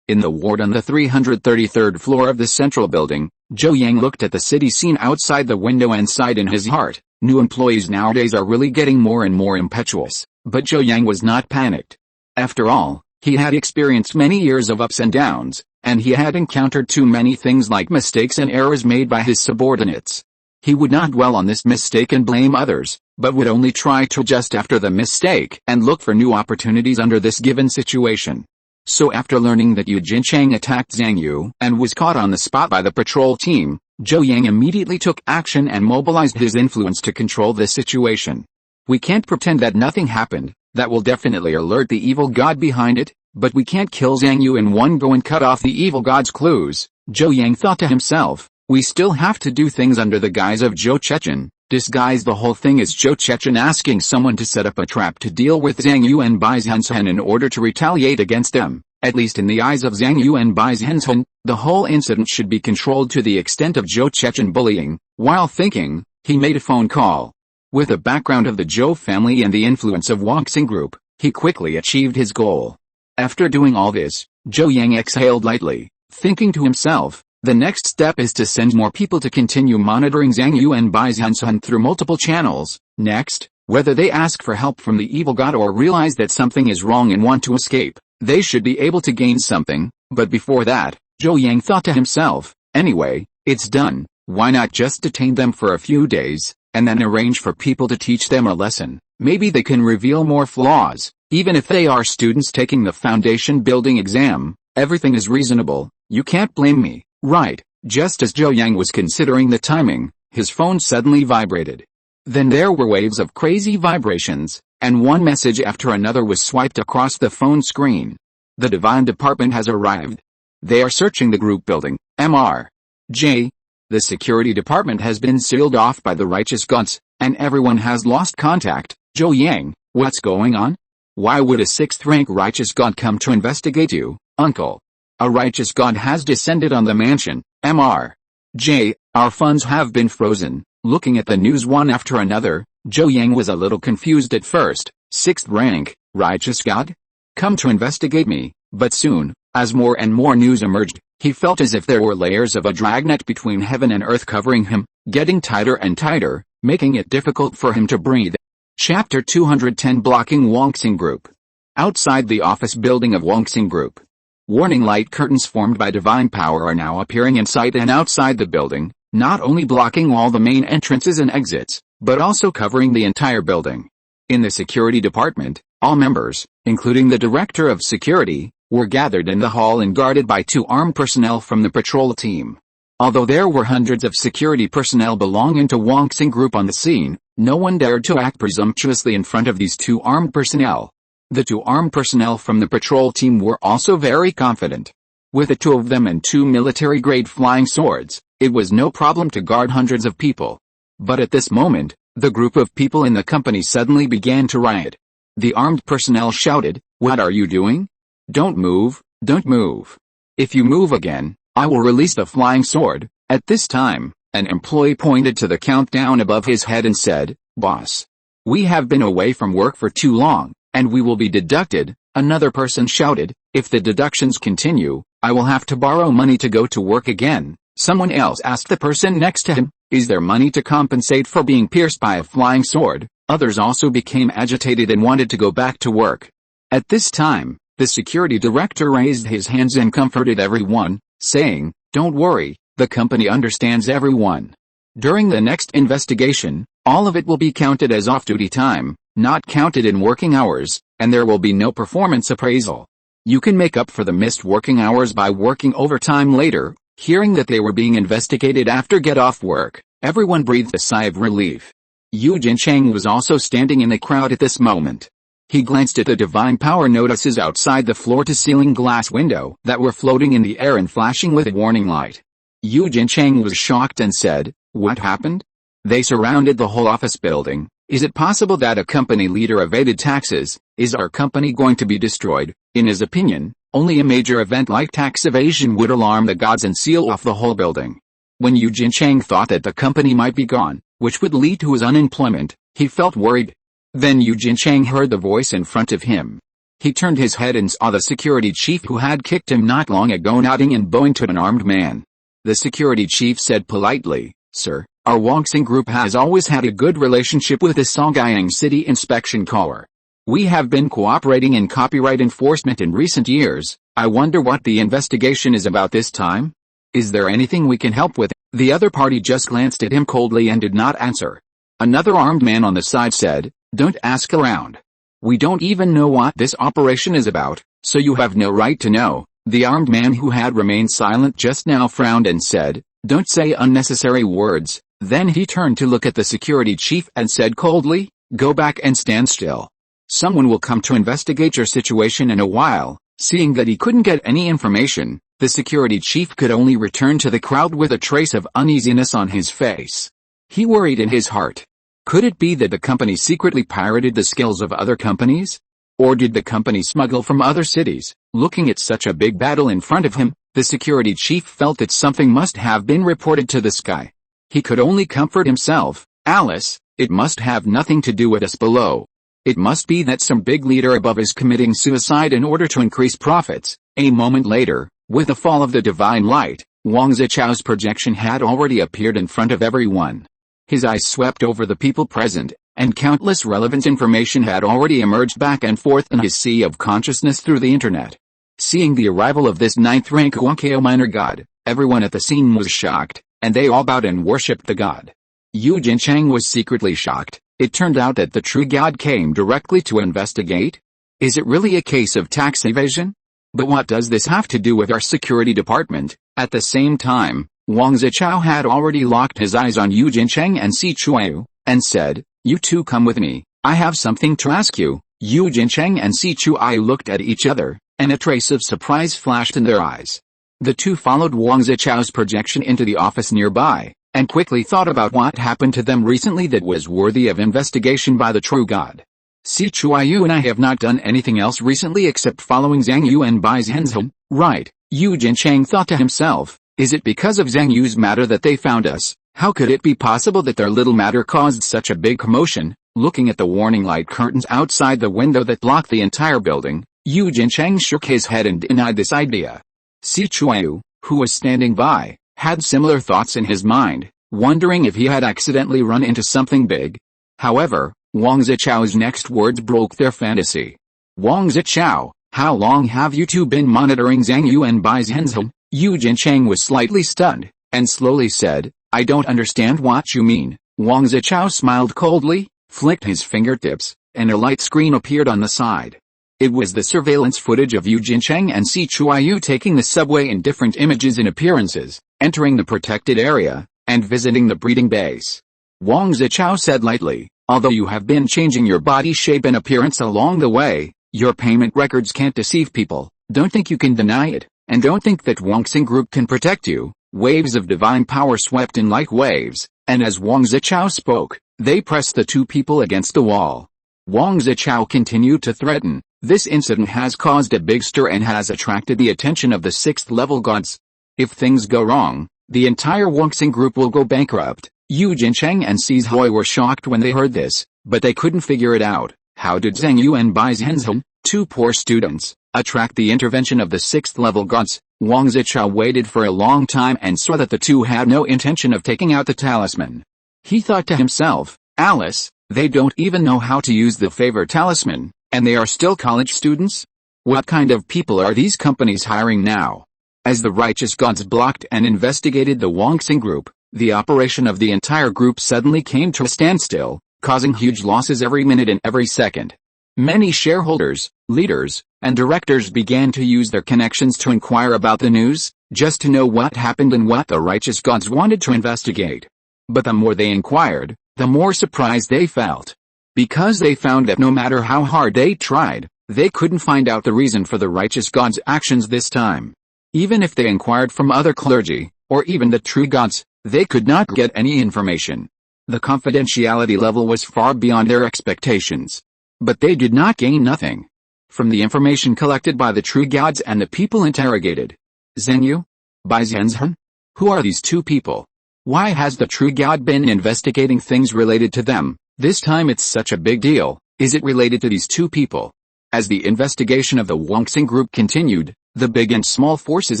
In the ward on the 333rd floor of the central building, Zhou Yang looked at the city scene outside the window and sighed in his heart. New employees nowadays are really getting more and more impetuous, but Zhou Yang was not panicked. After all, he had experienced many years of ups and downs, and he had encountered too many things like mistakes and errors made by his subordinates. He would not dwell on this mistake and blame others, but would only try to adjust after the mistake and look for new opportunities under this given situation. So after learning that Yu Jincheng attacked Zhang Yu and was caught on the spot by the patrol team, Zhou Yang immediately took action and mobilized his influence to control the situation. "We can't pretend that nothing happened. That will definitely alert the evil god behind it, but we can't kill Zhang Yu in one go and cut off the evil god's clues." Zhou Yang thought to himself, "We still have to do things under the guise of Zhou Chechen, disguise the whole thing as Zhou Chechen asking someone to set up a trap to deal with Zhang Yu and Bai Zhenzhen in order to retaliate against them." At least in the eyes of Zhang Yu and Bai Zhenzhen, the whole incident should be controlled to the extent of Zhou Chechen bullying. While thinking, he made a phone call. With a background of the Zhou family and the influence of Wangxing Group, he quickly achieved his goal. After doing all this, Zhou Yang exhaled lightly, thinking to himself, the next step is to send more people to continue monitoring Zhang Yu and Bai Zhenzhen through multiple channels. Next, whether they ask for help from the evil god or realize that something is wrong and want to escape, they should be able to gain something. But before that, Zhou Yang thought to himself, anyway, it's done, why not just detain them for a few days, and then arrange for people to teach them a lesson. Maybe they can reveal more flaws, even if they are students taking the foundation building exam. Everything is reasonable, you can't blame me, right? Just as Zhou Yang was considering the timing, his phone suddenly vibrated. Then there were waves of crazy vibrations, and one message after another was swiped across the phone screen. The Divine Department has arrived. They are searching the group building. Mr. J. The security department has been sealed off by the righteous gods, and everyone has lost contact. Zhou Yang, what's going on? Why would a 6th-rank righteous god come to investigate you, uncle? A righteous god has descended on the mansion. Mr. Our funds have been frozen. Looking at the news one after another, Zhou Yang was a little confused at first. 6th rank, righteous god? Come to investigate me. But soon, as more and more news emerged, he felt as if there were layers of a dragnet between heaven and earth covering him, getting tighter and tighter, making it difficult for him to breathe. Chapter 210 Blocking Wongxing Group. Outside the office building of Wongxing Group. Warning light curtains formed by divine power are now appearing inside and outside the building, not only blocking all the main entrances and exits, but also covering the entire building. In the security department, all members, including the director of security, were gathered in the hall and guarded by 2 armed personnel from the patrol team. Although there were hundreds of security personnel belonging to Wongxing Group on the scene, no one dared to act presumptuously in front of these 2 armed personnel. The 2 armed personnel from the patrol team were also very confident. With the 2 of them and 2 military-grade flying swords, it was no problem to guard hundreds of people. But at this moment, the group of people in the company suddenly began to riot. The armed personnel shouted, "What are you doing? Don't move, don't move. If you move again, I will release the flying sword." At this time, an employee pointed to the countdown above his head and said, "Boss, we have been away from work for too long, and we will be deducted." Another person shouted, "If the deductions continue, I will have to borrow money to go to work again." Someone else asked the person next to him, "Is there money to compensate for being pierced by a flying sword?" Others also became agitated and wanted to go back to work. At this time, the security director raised his hands and comforted everyone, saying, "Don't worry, the company understands everyone. During the next investigation, all of it will be counted as off-duty time, not counted in working hours, and there will be no performance appraisal. You can make up for the missed working hours by working overtime later." Hearing that they were being investigated after get off work, everyone breathed a sigh of relief. Yu Jincheng was also standing in the crowd at this moment. He glanced at the divine power notices outside the floor-to-ceiling glass window that were floating in the air and flashing with a warning light. Yu Jincheng was shocked and said, "What happened? They surrounded the whole office building. Is it possible that a company leader evaded taxes? Is our company going to be destroyed?" In his opinion, only a major event like tax evasion would alarm the gods and seal off the whole building. When Yu Jincheng thought that the company might be gone, which would lead to his unemployment, he felt worried. Then Yu Jincheng heard the voice in front of him. He turned his head and saw the security chief who had kicked him not long ago nodding and bowing to an armed man. The security chief said politely, "Sir, our Wongxing Group has always had a good relationship with the Songyang City Inspection Corps. We have been cooperating in copyright enforcement in recent years. I wonder what the investigation is about this time? Is there anything we can help with?" The other party just glanced at him coldly and did not answer. Another armed man on the side said, "Don't ask around. We don't even know what this operation is about, so you have no right to know." The armed man who had remained silent just now frowned and said, "Don't say unnecessary words." Then he turned to look at the security chief and said coldly, "Go back and stand still. Someone will come to investigate your situation in a while." Seeing that he couldn't get any information, the security chief could only return to the crowd with a trace of uneasiness on his face. He worried in his heart. Could it be that the company secretly pirated the skills of other companies? Or did the company smuggle from other cities? Looking at such a big battle in front of him, the security chief felt that something must have been reported to the sky. He could only comfort himself, "Alice, it must have nothing to do with us below. It must be that some big leader above is committing suicide in order to increase profits." A moment later, with the fall of the divine light, Wang Zichao's projection had already appeared in front of everyone. His eyes swept over the people present, and countless relevant information had already emerged back and forth in his sea of consciousness through the internet. Seeing the arrival of this 9th-rank Huankao minor god, everyone at the scene was shocked, and they all bowed and worshipped the god. Yu Jincheng was secretly shocked. It turned out that the true god came directly to investigate? Is it really a case of tax evasion? But what does this have to do with our security department? At the same time, Wang Zichao had already locked his eyes on Yu Jincheng and Si Chuayu, and said, "You two come with me, I have something to ask you." Yu Jincheng and Si Chuayu looked at each other, and a trace of surprise flashed in their eyes. The two followed Wang Zichao's projection into the office nearby, and quickly thought about what happened to them recently that was worthy of investigation by the true God. Si Chuayu and I have not done anything else recently except following Zhang Yu and Bai Zhenzhen, right? Yu Jincheng thought to himself, is it because of Zhang Yu's matter that they found us? How could it be possible that their little matter caused such a big commotion? Looking at the warning light curtains outside the window that blocked the entire building, Yu Jincheng shook his head and denied this idea. Si Chuayu, who was standing by, had similar thoughts in his mind, wondering if he had accidentally run into something big. However, Wang Zichao's next words broke their fantasy. Wang Zichao, how long have you two been monitoring Zhang Yu and Bai Zhenzhen? Yu Jincheng was slightly stunned, and slowly said, I don't understand what you mean. Wang Zichao smiled coldly, flicked his fingertips, and a light screen appeared on the side. It was the surveillance footage of Yu Jincheng and Si Chuayu taking the subway in different images and appearances, entering the protected area, and visiting the breeding base. Wang Zichao said lightly, although you have been changing your body shape and appearance along the way, your payment records can't deceive people. Don't think you can deny it, and don't think that Wangxing Group can protect you. Waves of divine power swept in like waves, and as Wang Zichao spoke, they pressed the two people against the wall. Wang Zichao continued to threaten, this incident has caused a big stir and has attracted the attention of the 6th level gods. If things go wrong, the entire Wangxing Group will go bankrupt. Yu Jincheng and Si Hui were shocked when they heard this, but they couldn't figure it out. How did Zhang Yu and Bai Zhenzhen, two poor students, attract the intervention of the 6th level gods? Wang Zichao waited for a long time and saw that the two had no intention of taking out the talisman. He thought to himself, Alice, they don't even know how to use the favor talisman, and they are still college students? What kind of people are these companies hiring now? As the righteous gods blocked and investigated the Wangxing Group, the operation of the entire group suddenly came to a standstill, causing huge losses every minute and every second. Many shareholders, leaders, and directors began to use their connections to inquire about the news, just to know what happened and what the righteous gods wanted to investigate. But the more they inquired, the more surprised they felt. Because they found that no matter how hard they tried, they couldn't find out the reason for the righteous gods' actions this time. Even if they inquired from other clergy, or even the true gods, they could not get any information. The confidentiality level was far beyond their expectations. But they did not gain nothing from the information collected by the true gods and the people interrogated. Zhang Yu? Bai Zhenzhen? Who are these two people? Why has the true god been investigating things related to them? This time it's such a big deal. Is it related to these two people? As the investigation of the Wangxing Group continued, the big and small forces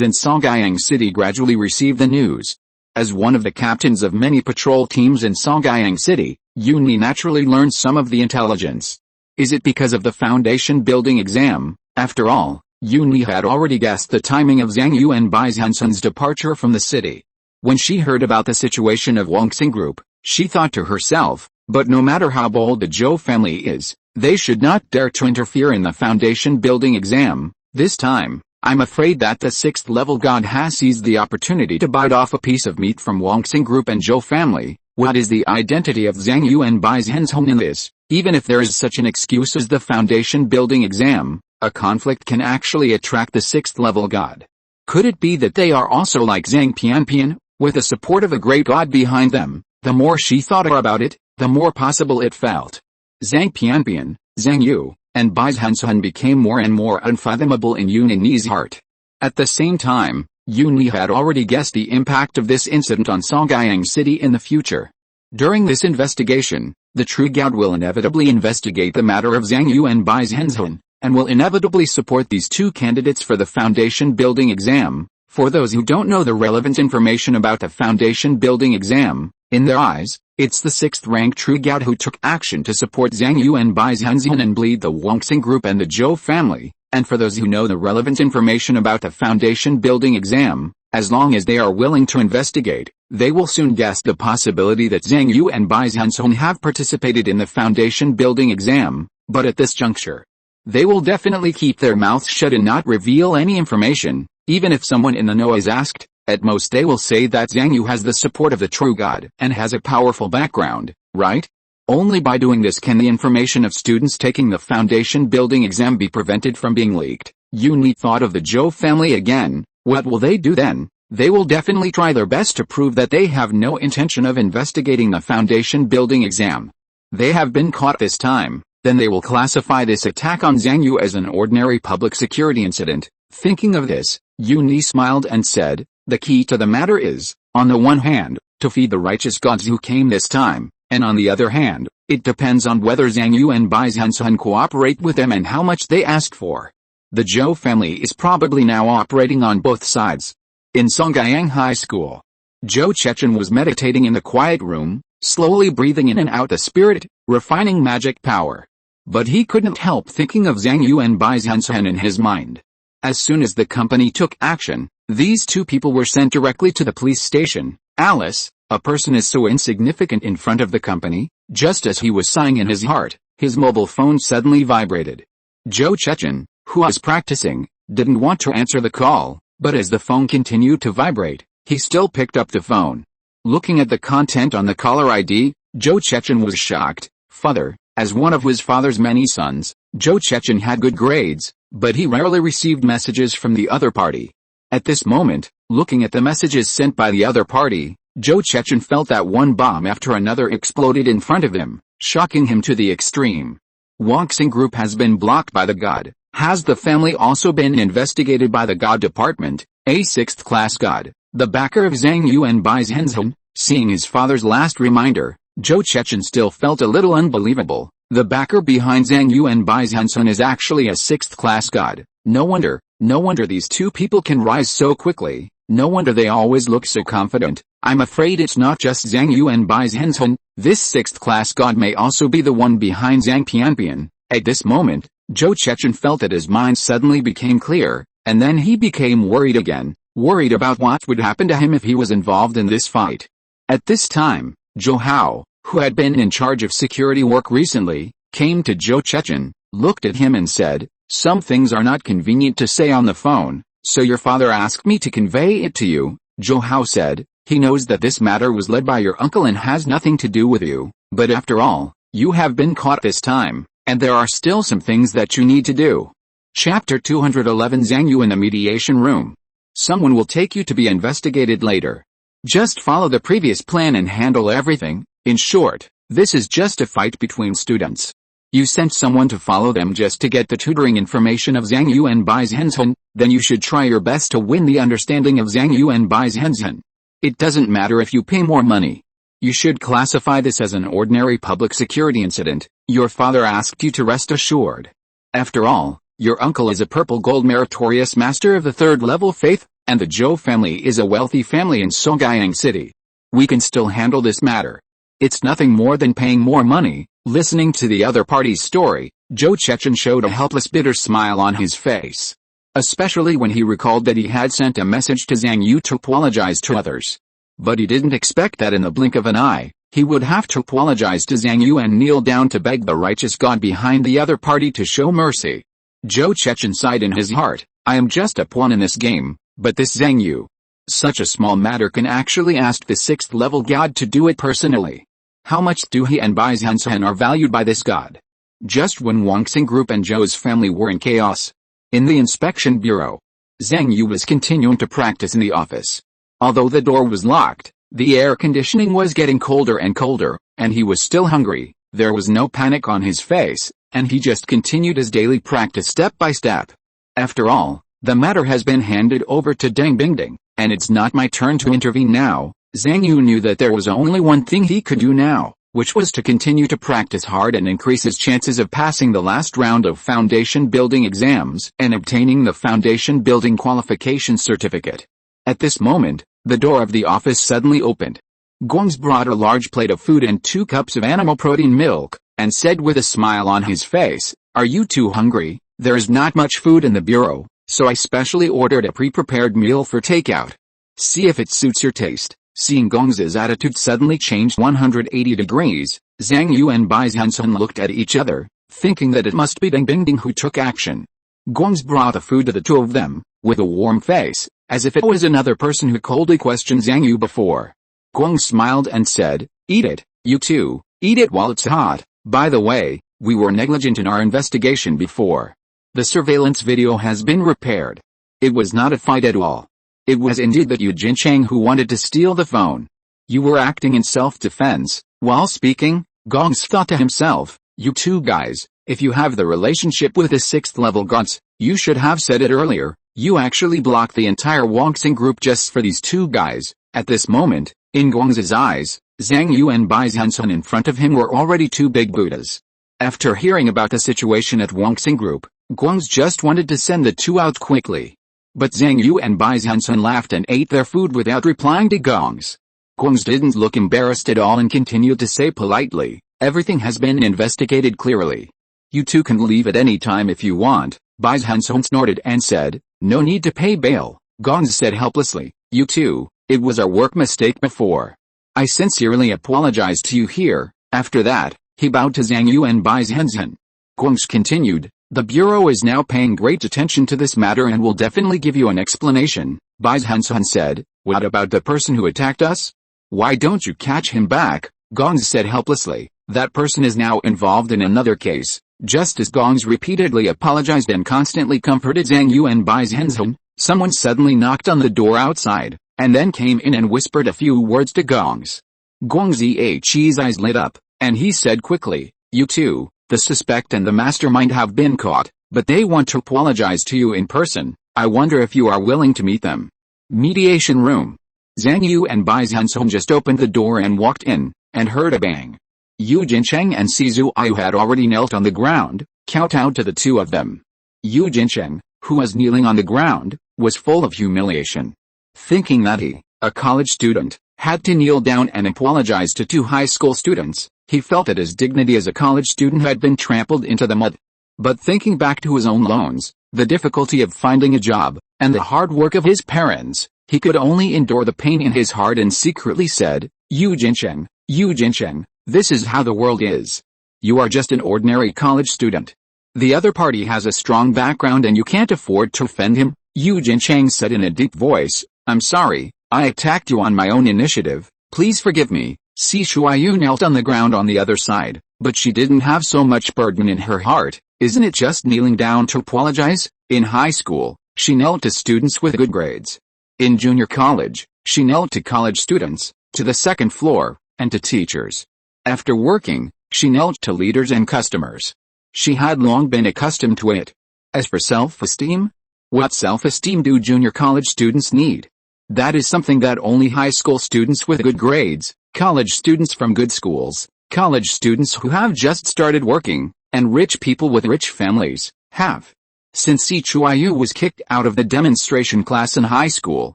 in Songyang City gradually received the news. As one of the captains of many patrol teams in Songyang City, Yuni naturally learned some of the intelligence. Is it because of the foundation building exam? After all, Yuni had already guessed the timing of Zhang Yu and Bai Zhenzhen's departure from the city. When she heard about the situation of Wangxing Group, she thought to herself, but no matter how bold the Zhou family is, they should not dare to interfere in the foundation building exam. This time, I'm afraid that the 6th level god has seized the opportunity to bite off a piece of meat from Wangxing Group and Zhou family. What is the identity of Zhang Yu and Bai Zhenzhen in this? Even if there is such an excuse as the foundation building exam, a conflict can actually attract the 6th level god. Could it be that they are also like Zhang Pianpian, with the support of a great god behind them? The more she thought about it, the more possible it felt. Zhang Pianpian, Zhang Yu, and Bai Zhenzhen became more and more unfathomable in Yuni's heart. At the same time, Yuni had already guessed the impact of this incident on Songyang City in the future. During this investigation, the true god will inevitably investigate the matter of Zhang Yu and Bai Zhenzhen, and will inevitably support these two candidates for the foundation building exam. For those who don't know the relevant information about the foundation building exam, in their eyes, it's the 6th rank true god who took action to support Zhang Yu and Bai Zhenzhen and bleed the Wangxing Group and the Zhou family. And for those who know the relevant information about the foundation building exam, as long as they are willing to investigate, they will soon guess the possibility that Zhang Yu and Bai Zhenzhen have participated in the foundation building exam. But at this juncture, they will definitely keep their mouths shut and not reveal any information. Even if someone in the know is asked, at most they will say that Zhang Yu has the support of the true god and has a powerful background, right? Only by doing this can the information of students taking the foundation building exam be prevented from being leaked. Yuni thought of the Zhou family again, What will they do then? They will definitely try their best to prove that they have no intention of investigating the foundation building exam. They have been caught this time, then they will classify this attack on Zhang Yu as an ordinary public security incident. Thinking of this, Yu smiled and said, the key to the matter is, on the one hand, to feed the righteous gods who came this time, and on the other hand, it depends on whether Zhang Yu and Bai Zhenzhen cooperate with them and how much they ask for. The Zhou family is probably now operating on both sides. In Songjiang High School, Zhou Chechen was meditating in the quiet room, slowly breathing in and out the spirit, refining magic power. But he couldn't help thinking of Zhang Yu and Bai Zhenzhen in his mind. As soon as the company took action, these two people were sent directly to the police station. Alice, a person is so insignificant in front of the company. Just as he was sighing in his heart, his mobile phone suddenly vibrated. Zhou Chechen, who was practicing, didn't want to answer the call, but as the phone continued to vibrate, he still picked up the phone. Looking at the content on the caller ID, Zhou Chechen was shocked. Father, as one of his father's many sons, Zhou Chechen had good grades, but he rarely received messages from the other party. At this moment, looking at the messages sent by the other party, Zhou Chechen felt that one bomb after another exploded in front of him, shocking him to the extreme. Wangxing Group has been blocked by the god. Has the family also been investigated by the God Department, a sixth-class god, the backer of Zhang Yu and Bai Zhenzhen? Seeing his father's last reminder, Zhou Chechen still felt a little unbelievable. The backer behind Zhang Yu and Bai Zhenzhen is actually a sixth-class god. No wonder these two people can rise so quickly. No wonder they always look so confident. I'm afraid it's not just Zhang Yu and Bai Zhenzhen. This sixth-class god may also be the one behind Zhang Pianpian. At this moment, Zhou Chechen felt that his mind suddenly became clear, and then he became worried again, worried about what would happen to him if he was involved in this fight. At this time, Zhou Hao, who had been in charge of security work recently, came to Zhou Chechen, looked at him and said, some things are not convenient to say on the phone, so your father asked me to convey it to you. Zhou Hao said, he knows that this matter was led by your uncle and has nothing to do with you, but after all, you have been caught this time. And there are still some things that you need to do. Chapter 211 Zhang Yu in the mediation room. Someone will take you to be investigated later. Just follow the previous plan and handle everything. In short, this is just a fight between students. You sent someone to follow them just to get the tutoring information of Zhang Yu and Bai Zhenzhen, then you should try your best to win the understanding of Zhang Yu and Bai Zhenzhen. It doesn't matter if you pay more money. You should classify this as an ordinary public security incident. Your father asked you to rest assured. After all, your uncle is a purple gold meritorious master of the third-level faith, and the Zhou family is a wealthy family in Songjiang City. We can still handle this matter. It's nothing more than paying more money. Listening to the other party's story, Zhou Chechen showed a helpless bitter smile on his face. Especially when he recalled that he had sent a message to Zhang Yu to apologize to others. But he didn't expect that in the blink of an eye, he would have to apologize to Zhang Yu and kneel down to beg the righteous god behind the other party to show mercy. Zhou Chechen sighed in his heart, I am just a pawn in this game, but this Zhang Yu. Such a small matter can actually ask the sixth-level god to do it personally. How much do he and Bai Zhenzhen are valued by this god? Just when Wangxing Group and Zhou's family were in chaos. In the inspection bureau, Zhang Yu was continuing to practice in the office. Although the door was locked, the air conditioning was getting colder and colder, and he was still hungry. There was no panic on his face, and he just continued his daily practice step by step. After all, the matter has been handed over to Deng Bingding, and it's not my turn to intervene now. Zhang Yu knew that there was only one thing he could do now, which was to continue to practice hard and increase his chances of passing the last round of foundation building exams and obtaining the foundation building qualification certificate. At this moment, the door of the office suddenly opened. Guang's brought a large plate of food and 2 cups of animal protein milk, and said with a smile on his face, are you too hungry? There is not much food in the bureau, so I specially ordered a pre-prepared meal for takeout. See if it suits your taste. Seeing Guang's attitude suddenly changed 180 degrees, Zhang Yu and Bai Zhenzhen looked at each other, thinking that it must be Deng Bingding who took action. Guang's brought the food to the two of them, with a warm face, as if it was another person who coldly questioned Zhang Yu before. Guang smiled and said, eat it, you too, eat it while it's hot. By the way, we were negligent in our investigation before. The surveillance video has been repaired. It was not a fight at all. It was indeed that Yu Jincheng who wanted to steal the phone. You were acting in self-defense. While speaking, Gongs thought to himself, you two guys, if you have the relationship with the 6th level gods, you should have said it earlier. You actually blocked the entire Wangxing group just for these two guys. At this moment, in Guang's eyes, Zhang Yu and Bai Zhenzhen in front of him were already two big Buddhas. After hearing about the situation at Wangxing group, Guang's just wanted to send the two out quickly. But Zhang Yu and Bai Zhenzhen laughed and ate their food without replying to Guang's. Guang's didn't look embarrassed at all and continued to say politely, everything has been investigated clearly. You two can leave at any time if you want. Bai Zhenzhen snorted and said, no need to pay bail. Gongs said helplessly, you two, it was our work mistake before. I sincerely apologize to you here. After that, he bowed to Zhang Yu and Bai Zhenzhen. Gongs continued, the Bureau is now paying great attention to this matter and will definitely give you an explanation. Bai Zhenzhen said, what about the person who attacked us? Why don't you catch him back? Gongs said helplessly, that person is now involved in another case. Just as Gongs repeatedly apologized and constantly comforted Zhang Yu and Bai Zhenzhen, someone suddenly knocked on the door outside, and then came in and whispered a few words to Gongs. Gong's eyes lit up, and he said quickly, you two, the suspect and the mastermind have been caught, but they want to apologize to you in person. I wonder if you are willing to meet them. Mediation room. Zhang Yu and Bai Zhenzhen just opened the door and walked in, and heard a bang. Yu Jincheng and Si Zhuayu had already knelt on the ground, kowtowed to the two of them. Yu Jincheng, who was kneeling on the ground, was full of humiliation. Thinking that he, a college student, had to kneel down and apologize to two high school students, he felt that his dignity as a college student had been trampled into the mud. But thinking back to his own loans, the difficulty of finding a job, and the hard work of his parents, he could only endure the pain in his heart and secretly said, Yu Jincheng, this is how the world is. You are just an ordinary college student. The other party has a strong background and you can't afford to offend him. Yu Jincheng said in a deep voice, I'm sorry, I attacked you on my own initiative, please forgive me. Si Zhuayu knelt on the ground on the other side, but she didn't have so much burden in her heart. Isn't it just kneeling down to apologize? In high school, she knelt to students with good grades. In junior college, she knelt to college students, to the second floor, and to teachers. After working, she knelt to leaders and customers. She had long been accustomed to it. As for self-esteem, what self-esteem do junior college students need? That is something that only high school students with good grades, college students from good schools, college students who have just started working, and rich people with rich families, have. Since Si Zhuayu was kicked out of the demonstration class in high school,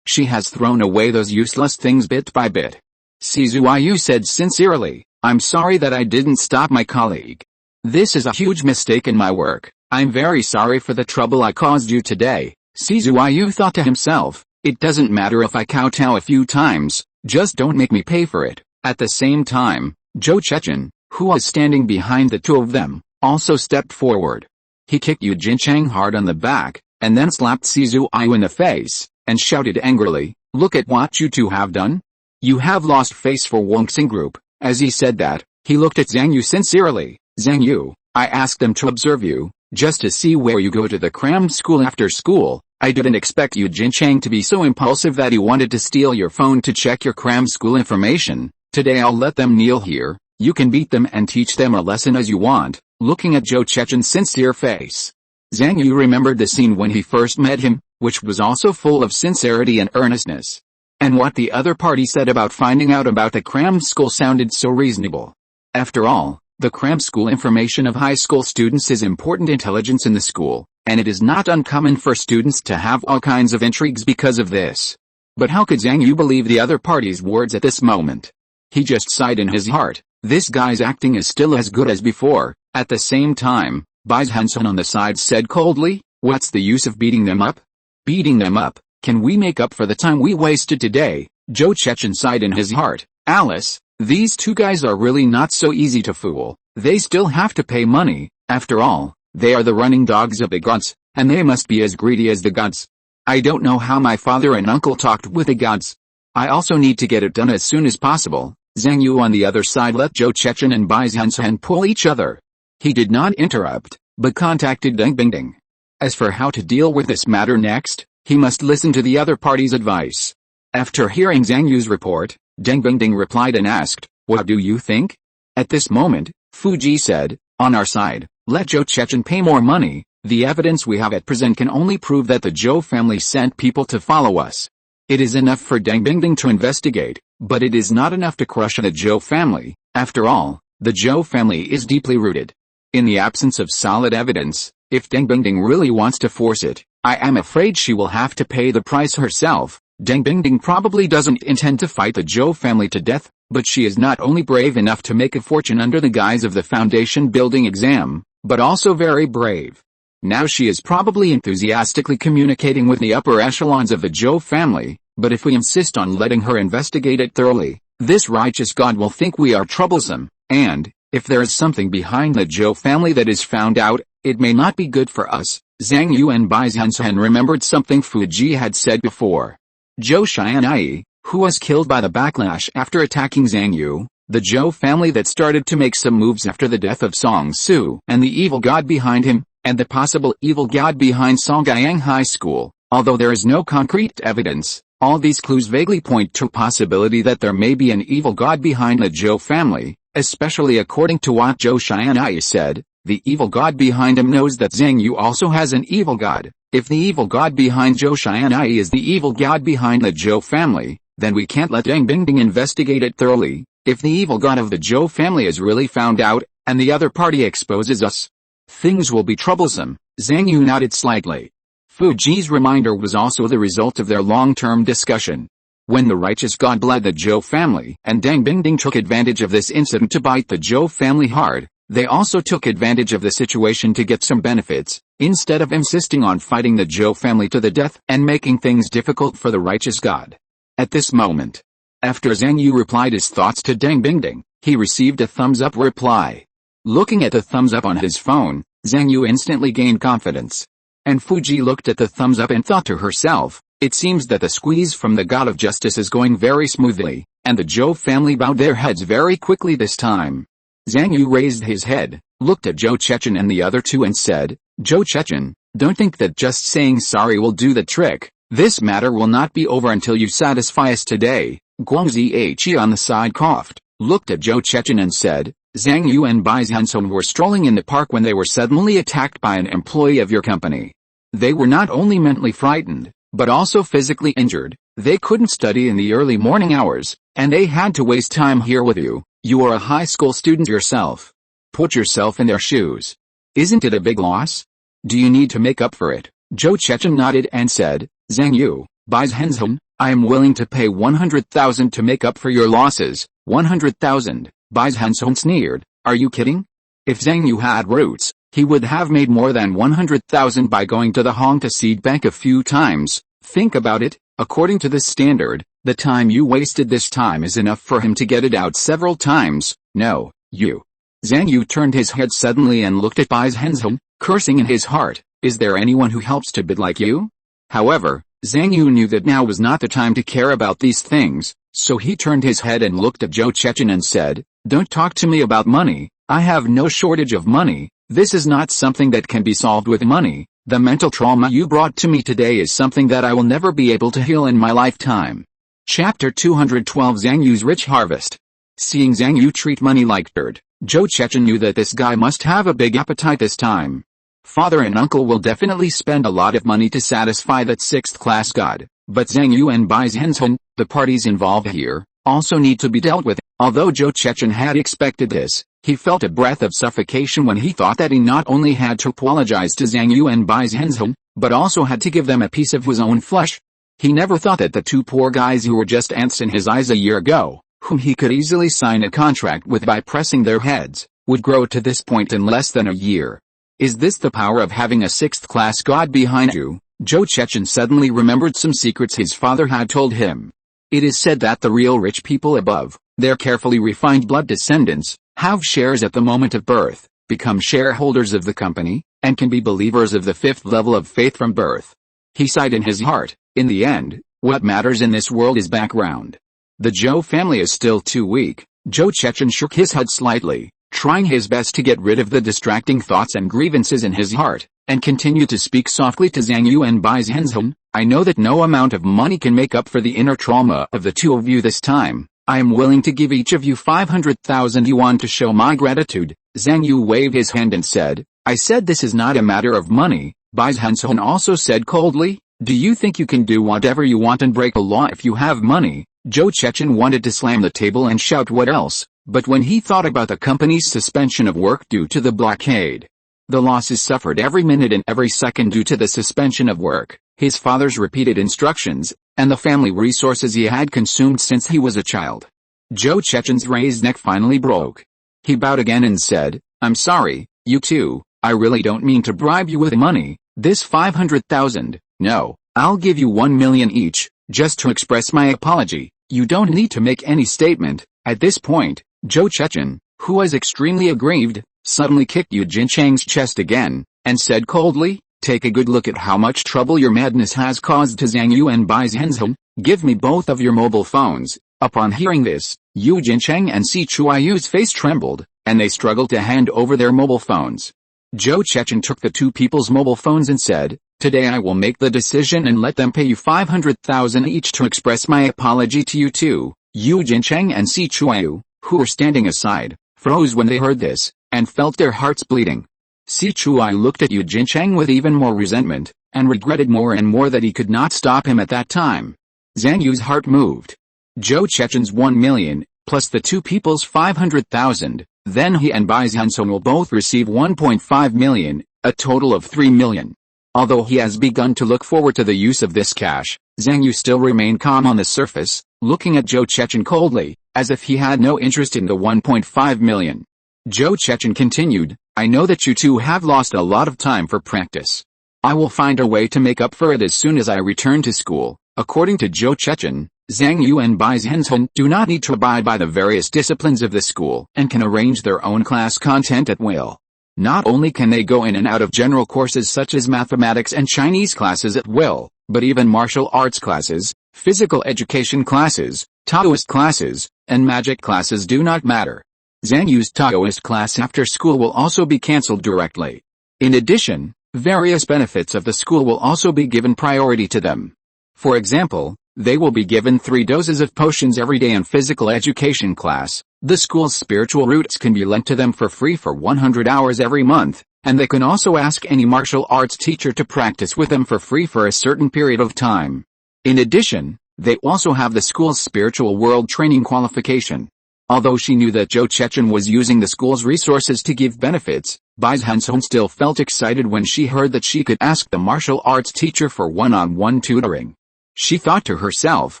she has thrown away those useless things bit by bit. Si Zhuayu said sincerely, I'm sorry that I didn't stop my colleague. This is a huge mistake in my work. I'm very sorry for the trouble I caused you today. Si Zhuayu thought to himself, it doesn't matter if I kowtow a few times, just don't make me pay for it. At the same time, Zhou Chechen, who was standing behind the two of them, also stepped forward. He kicked Yu Jincheng hard on the back, and then slapped Si Zhuayu in the face, and shouted angrily, look at what you two have done. You have lost face for Wangxing Group. As he said that, he looked at Zhang Yu sincerely. Zhang Yu, I asked them to observe you, just to see where you go to the cram school after school. I didn't expect Yu Jincheng to be so impulsive that he wanted to steal your phone to check your cram school information. Today I'll let them kneel here. You can beat them and teach them a lesson as you want. Looking at Zhou Chechen's sincere face, Zhang Yu remembered the scene when he first met him, which was also full of sincerity and earnestness. And what the other party said about finding out about the cram school sounded so reasonable. After all, the cram school information of high school students is important intelligence in the school, and it is not uncommon for students to have all kinds of intrigues because of this. But how could Zhang Yu believe the other party's words at this moment? He just sighed in his heart, this guy's acting is still as good as before. At the same time, Bai Zhenzhen on the side said coldly, what's the use of beating them up? Beating them up, can we make up for the time we wasted today? Zhou Chechen sighed in his heart, Alice, these two guys are really not so easy to fool. They still have to pay money. After all, they are the running dogs of the gods, and they must be as greedy as the gods. I don't know how my father and uncle talked with the gods. I also need to get it done as soon as possible. Zhang Yu on the other side let Zhou Chechen and Bai Zhenzhen pull each other. He did not interrupt, but contacted Deng Bingding. As for how to deal with this matter next, He must listen to the other party's advice. After hearing Zhang Yu's report, Deng Bingding replied and asked, "What do you think?" At this moment, Fu Ji said, "On our side, let Zhou Chechen pay more money. The evidence we have at present can only prove that the Zhou family sent people to follow us. It is enough for Deng Bingding to investigate, but it is not enough to crush the Zhou family. After all, the Zhou family is deeply rooted." In the absence of solid evidence, if Deng Bingding really wants to force it, I am afraid she will have to pay the price herself. Deng Bingding probably doesn't intend to fight the Zhou family to death, but she is not only brave enough to make a fortune under the guise of the foundation building exam, but also very brave. Now she is probably enthusiastically communicating with the upper echelons of the Zhou family, but if we insist on letting her investigate it thoroughly, this righteous God will think we are troublesome, and, if there is something behind the Zhou family that is found out, it may not be good for us. Zhang Yu and Bai Zhenzhen remembered something Fu Ji had said before. Zhou Xianai, who was killed by the backlash after attacking Zhang Yu, the Zhou family that started to make some moves after the death of Song Su, and the evil god behind him, and the possible evil god behind Songgyang High School. Although there is no concrete evidence, all these clues vaguely point to a possibility that there may be an evil god behind the Zhou family, especially according to what Zhou Xianai said. The evil god behind him knows that Zhang Yu also has an evil god. If the evil god behind Zhou Xianai is the evil god behind the Zhou family, then we can't let Deng Bingding investigate it thoroughly. If the evil god of the Zhou family is really found out, and the other party exposes us, things will be troublesome. Zhang Yu nodded slightly. Fu Ji's reminder was also the result of their long-term discussion. When the righteous god bled the Zhou family, and Deng Bingding took advantage of this incident to bite the Zhou family hard, they also took advantage of the situation to get some benefits, instead of insisting on fighting the Zhou family to the death and making things difficult for the righteous god. At this moment, after Zhang Yu replied his thoughts to Deng Bingding, he received a thumbs-up reply. Looking at the thumbs-up on his phone, Zhang Yu instantly gained confidence. And Fu Ji looked at the thumbs-up and thought to herself, it seems that the squeeze from the god of justice is going very smoothly, and the Zhou family bowed their heads very quickly this time. Zhang Yu raised his head, looked at Zhou Chechen and the other two and said, "Zhou Chechen, don't think that just saying sorry will do the trick. This matter will not be over until you satisfy us today." Guangzi on the side coughed, looked at Zhou Chechen and said, "Zhang Yu and Bai Zhenzhen were strolling in the park when they were suddenly attacked by an employee of your company. They were not only mentally frightened, but also physically injured. They couldn't study in the early morning hours, and they had to waste time here with you. You are a high school student yourself. Put yourself in their shoes. Isn't it a big loss? Do you need to make up for it?" Zhou Chechen nodded and said, "Zhang Yu, Bai Zhenzhen, I am willing to pay 100,000 to make up for your losses." 100,000, Bai Zhenzhen sneered. Are you kidding? If Zhang Yu had roots, he would have made more than 100,000 by going to the Hongta seed bank a few times. Think about it, according to this standard, the time you wasted this time is enough for him to get it out several times. No, you. Zhang Yu turned his head suddenly and looked at Bai Zhenzhen, cursing in his heart, is there anyone who helps to bid like you? However, Zhang Yu knew that now was not the time to care about these things, so he turned his head and looked at Zhou Chechen and said, "Don't talk to me about money. I have no shortage of money. This is not something that can be solved with money. The mental trauma you brought to me today is something that I will never be able to heal in my lifetime." Chapter 212 Zhang Yu's Rich Harvest. Seeing Zhang Yu treat money like dirt, Zhou Chechen knew that this guy must have a big appetite this time. Father and uncle will definitely spend a lot of money to satisfy that sixth-class god, but Zhang Yu and Bai Zhenzhen, the parties involved here, also need to be dealt with. Although Zhou Chechen had expected this, he felt a breath of suffocation when he thought that he not only had to apologize to Zhang Yu and Bai Zhenzhen, but also had to give them a piece of his own flesh. He never thought that the two poor guys who were just ants in his eyes a year ago, whom he could easily sign a contract with by pressing their heads, would grow to this point in less than a year. Is this the power of having a sixth-class god behind you? Zhou Chechen suddenly remembered some secrets his father had told him. It is said that the real rich people above, their carefully refined blood descendants, have shares at the moment of birth, become shareholders of the company, and can be believers of the fifth level of faith from birth. He sighed in his heart. In the end, what matters in this world is background. The Zhou family is still too weak. Zhou Chechen shook his head slightly, trying his best to get rid of the distracting thoughts and grievances in his heart, and continued to speak softly to Zhang Yu and Bai Zhenzhen. I know that no amount of money can make up for the inner trauma of the two of you this time. I am willing to give each of you 500,000 yuan to show my gratitude." Zhang Yu waved his hand and said, "I said this is not a matter of money." Bai Zhenzhen also said coldly, "Do you think you can do whatever you want and break the law if you have money?" Zhou Chechen wanted to slam the table and shout what else, but when he thought about the company's suspension of work due to the blockade, the losses suffered every minute and every second due to the suspension of work, his father's repeated instructions, and the family resources he had consumed since he was a child. Zhou Chechen's raised neck finally broke. He bowed again and said, "I'm sorry, you two, I really don't mean to bribe you with money, this 500,000, no, I'll give you 1 million each, just to express my apology. You don't need to make any statement." At this point, Zhou Chechen, who was extremely aggrieved, suddenly kicked Yu Jincheng's chest again, and said coldly, "Take a good look at how much trouble your madness has caused to Zhang Yu and Bai Zhenzhen. Give me both of your mobile phones." Upon hearing this, Yu Jincheng and Si Chuayu's face trembled, and they struggled to hand over their mobile phones. Zhou Chechen took the two people's mobile phones and said, "Today I will make the decision and let them pay you 500,000 each to express my apology to you two." Yu Jincheng and Si Chuayu, who were standing aside, froze when they heard this, and felt their hearts bleeding. Si Chuai looked at Yu Jincheng with even more resentment, and regretted more and more that he could not stop him at that time. Zhang Yu's heart moved. Zhou Chechen's 1 million, plus the two people's 500,000, then he and Bai Zhenzhen will both receive 1.5 million, a total of 3 million. Although he has begun to look forward to the use of this cash, Zhang Yu still remained calm on the surface, looking at Zhou Chechen coldly, as if he had no interest in the 1.5 million. Zhou Chechen continued, "I know that you two have lost a lot of time for practice. I will find a way to make up for it as soon as I return to school." According to Zhou Chechen, Zhang Yu and Bai Zhenzhen do not need to abide by the various disciplines of the school and can arrange their own class content at will. Not only can they go in and out of general courses such as mathematics and Chinese classes at will, but even martial arts classes, physical education classes, Taoist classes, and magic classes do not matter. Zhang Yu's Taoist class after school will also be cancelled directly. In addition, various benefits of the school will also be given priority to them. For example, they will be given 3 doses of potions every day in physical education class. The school's spiritual roots can be lent to them for free for 100 hours every month, and they can also ask any martial arts teacher to practice with them for free for a certain period of time. In addition, they also have the school's spiritual world training qualification. Although she knew that Zhou Chechen was using the school's resources to give benefits, Bai Zhenzhen still felt excited when she heard that she could ask the martial arts teacher for one-on-one tutoring. She thought to herself,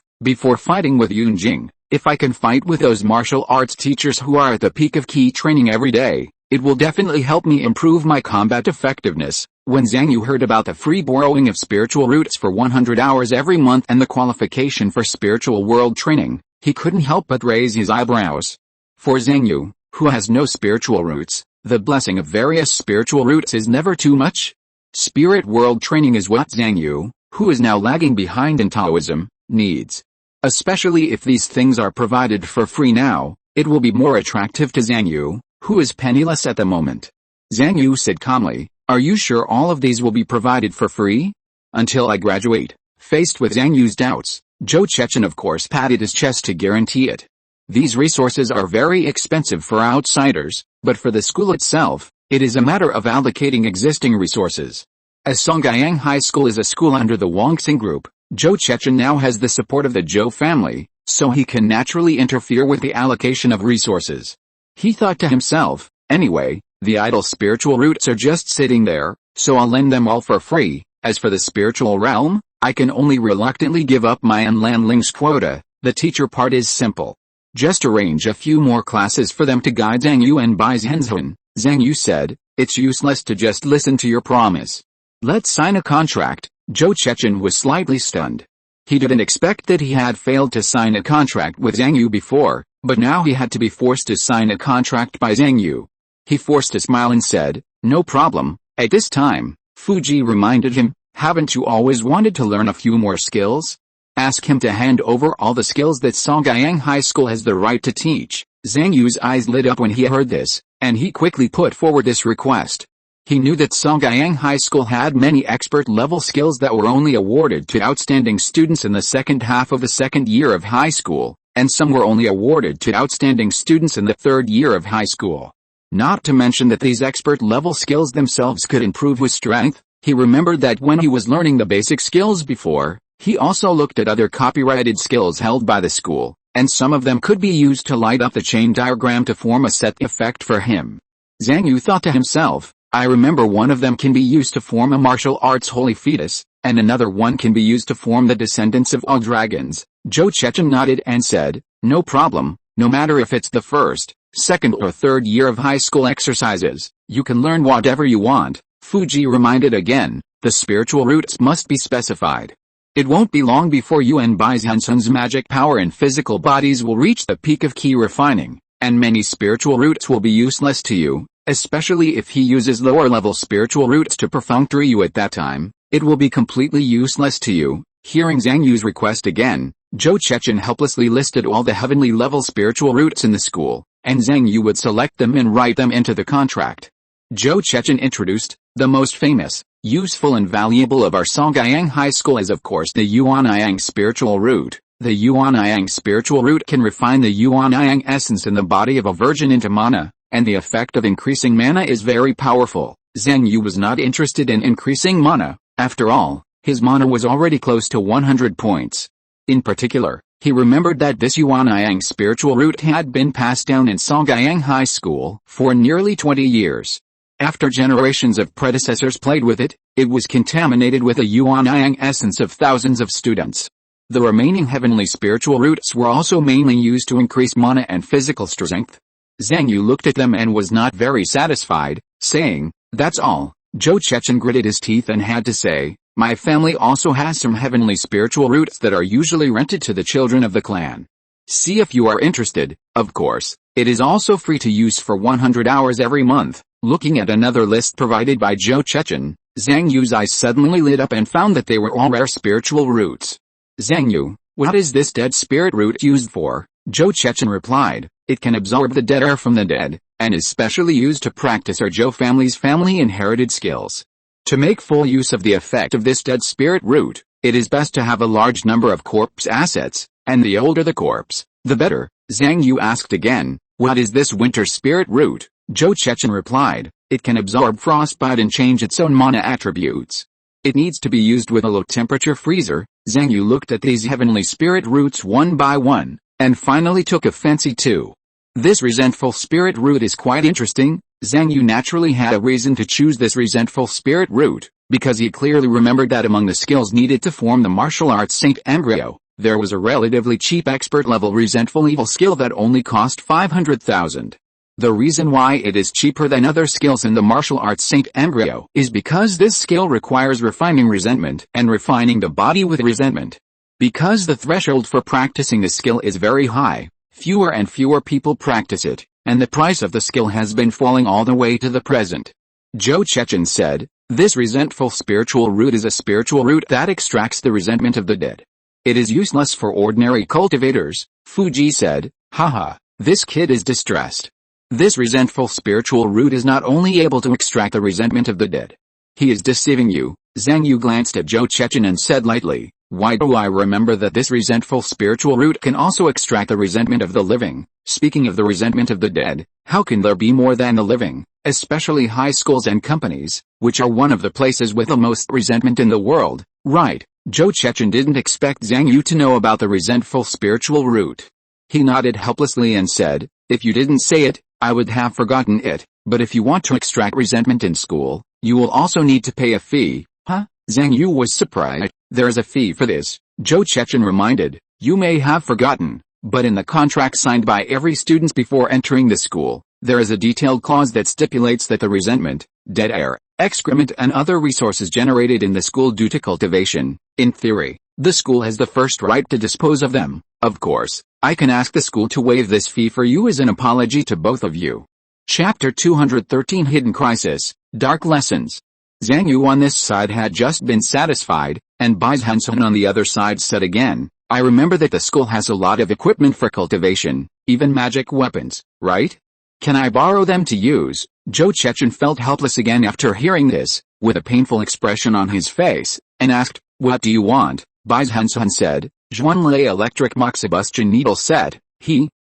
before fighting with Yunjing, if I can fight with those martial arts teachers who are at the peak of key training every day, it will definitely help me improve my combat effectiveness. When Zhang Yu heard about the free borrowing of spiritual roots for 100 hours every month and the qualification for spiritual world training, he couldn't help but raise his eyebrows. For Zhang Yu, who has no spiritual roots, the blessing of various spiritual roots is never too much. Spirit world training is what Zhang Yu, who is now lagging behind in Taoism, needs. Especially if these things are provided for free now, it will be more attractive to Zhang Yu, who is penniless at the moment. Zhang Yu said calmly, "Are you sure all of these will be provided for free?" "Until I graduate." Faced with Zhang Yu's doubts, Zhou Chechen of course patted his chest to guarantee it. These resources are very expensive for outsiders, but for the school itself, it is a matter of allocating existing resources. As Songyang High School is a school under the Wangxing Group, Zhou Chechen now has the support of the Zhou family, so he can naturally interfere with the allocation of resources. He thought to himself, anyway, the idle spiritual roots are just sitting there, so I'll lend them all for free. As for the spiritual realm, I can only reluctantly give up my Enlanling's quota. The teacher part is simple. Just arrange a few more classes for them to guide Zhang Yu and Bai Zhenzhen. Zhang Yu said, "It's useless to just listen to your promise. Let's sign a contract." Zhou Chechen was slightly stunned. He didn't expect that he had failed to sign a contract with Zhang Yu before, but now he had to be forced to sign a contract by Zhang Yu. He forced a smile and said, "No problem." At this time, Fuji reminded him, "Haven't you always wanted to learn a few more skills? Ask him to hand over all the skills that Songyang High School has the right to teach." Zhang Yu's eyes lit up when he heard this, and he quickly put forward this request. He knew that Songjiang High School had many expert-level skills that were only awarded to outstanding students in the second half of the second year of high school, and some were only awarded to outstanding students in the third year of high school. Not to mention that these expert-level skills themselves could improve with strength. He remembered that when he was learning the basic skills before, he also looked at other copyrighted skills held by the school, and some of them could be used to light up the chain diagram to form a set effect for him. Zhang Yu thought to himself, I remember one of them can be used to form a martial arts holy fetus, and another one can be used to form the descendants of all dragons. Zhou Chechen nodded and said, no problem, no matter if it's the first, second or third year of high school exercises, you can learn whatever you want. Fuji reminded again, the spiritual roots must be specified. It won't be long before you and Bai Zhenzhen's magic power in physical bodies will reach the peak of key refining, and many spiritual roots will be useless to you, especially if he uses lower-level spiritual roots to perfunctory you at that time. It will be completely useless to you. Hearing Zhang Yu's request again, Zhou Chechen helplessly listed all the heavenly level spiritual roots in the school, and Zhang Yu would select them and write them into the contract. Zhou Chechen introduced, the most famous, useful and valuable of our Songjiang High School is of course the Yuanyang spiritual root. The Yuanyang spiritual root can refine the Yuanyang essence in the body of a virgin into mana, and the effect of increasing mana is very powerful. Zhang Yu was not interested in increasing mana. After all, his mana was already close to 100 points. In particular, he remembered that this Yuanyang spiritual root had been passed down in Songjiang High School for nearly 20 years. After generations of predecessors played with it, it was contaminated with a Yuanyang essence of thousands of students. The remaining heavenly spiritual roots were also mainly used to increase mana and physical strength. Zhang Yu looked at them and was not very satisfied, saying, that's all. Zhou Chechen gritted his teeth and had to say, my family also has some heavenly spiritual roots that are usually rented to the children of the clan. See if you are interested. Of course, it is also free to use for 100 hours every month. Looking at another list provided by Zhou Chechen, Zhang Yu's eyes suddenly lit up and found that they were all rare spiritual roots. Zhang Yu, what is this dead spirit root used for? Zhou Chechen replied, it can absorb the dead air from the dead, and is specially used to practice our Zhou family's family-inherited skills. To make full use of the effect of this dead spirit root, it is best to have a large number of corpse assets, and the older the corpse, the better. Zhang Yu asked again, what is this winter spirit root? Zhou Chechen replied, it can absorb frostbite and change its own mana attributes. It needs to be used with a low-temperature freezer. Zhang Yu looked at these heavenly spirit roots one by one, and finally took a fancy to. This resentful spirit root is quite interesting. Zhang Yu naturally had a reason to choose this resentful spirit root, because he clearly remembered that among the skills needed to form the martial arts Saint Embryo, there was a relatively cheap expert-level resentful evil skill that only cost 500,000. The reason why it is cheaper than other skills in the martial arts Saint Embryo is because this skill requires refining resentment and refining the body with resentment. Because the threshold for practicing the skill is very high, fewer and fewer people practice it, and the price of the skill has been falling all the way to the present. Zhou Chechen said, this resentful spiritual root is a spiritual root that extracts the resentment of the dead. It is useless for ordinary cultivators. Fuji said, haha, this kid is distressed. This resentful spiritual root is not only able to extract the resentment of the dead. He is deceiving you. Zhang Yu glanced at Zhou Chechen and said lightly, why do I remember that this resentful spiritual root can also extract the resentment of the living? Speaking of the resentment of the dead, how can there be more than the living, especially high schools and companies, which are one of the places with the most resentment in the world, right? Zhou Chechen didn't expect Zhang Yu to know about the resentful spiritual root. He nodded helplessly and said, if you didn't say it, I would have forgotten it, but if you want to extract resentment in school, you will also need to pay a fee. Huh? Zhang Yu was surprised. There is a fee for this. Zhou Chechen reminded, you may have forgotten, but in the contract signed by every student before entering the school, there is a detailed clause that stipulates that the resentment, dead air, excrement and other resources generated in the school due to cultivation, in theory, the school has the first right to dispose of them. Of course, I can ask the school to waive this fee for you as an apology to both of you. Chapter 213 Hidden Crisis, Dark Lessons. Zhang Yu on this side had just been satisfied, and Bai Zhenzhen on the other side said again, I remember that the school has a lot of equipment for cultivation, even magic weapons, right? Can I borrow them to use? Zhou Chechen felt helpless again after hearing this, with a painful expression on his face, and asked, what do you want? Bai Zhenzhen said, Zhuanlei electric moxibustion needle set.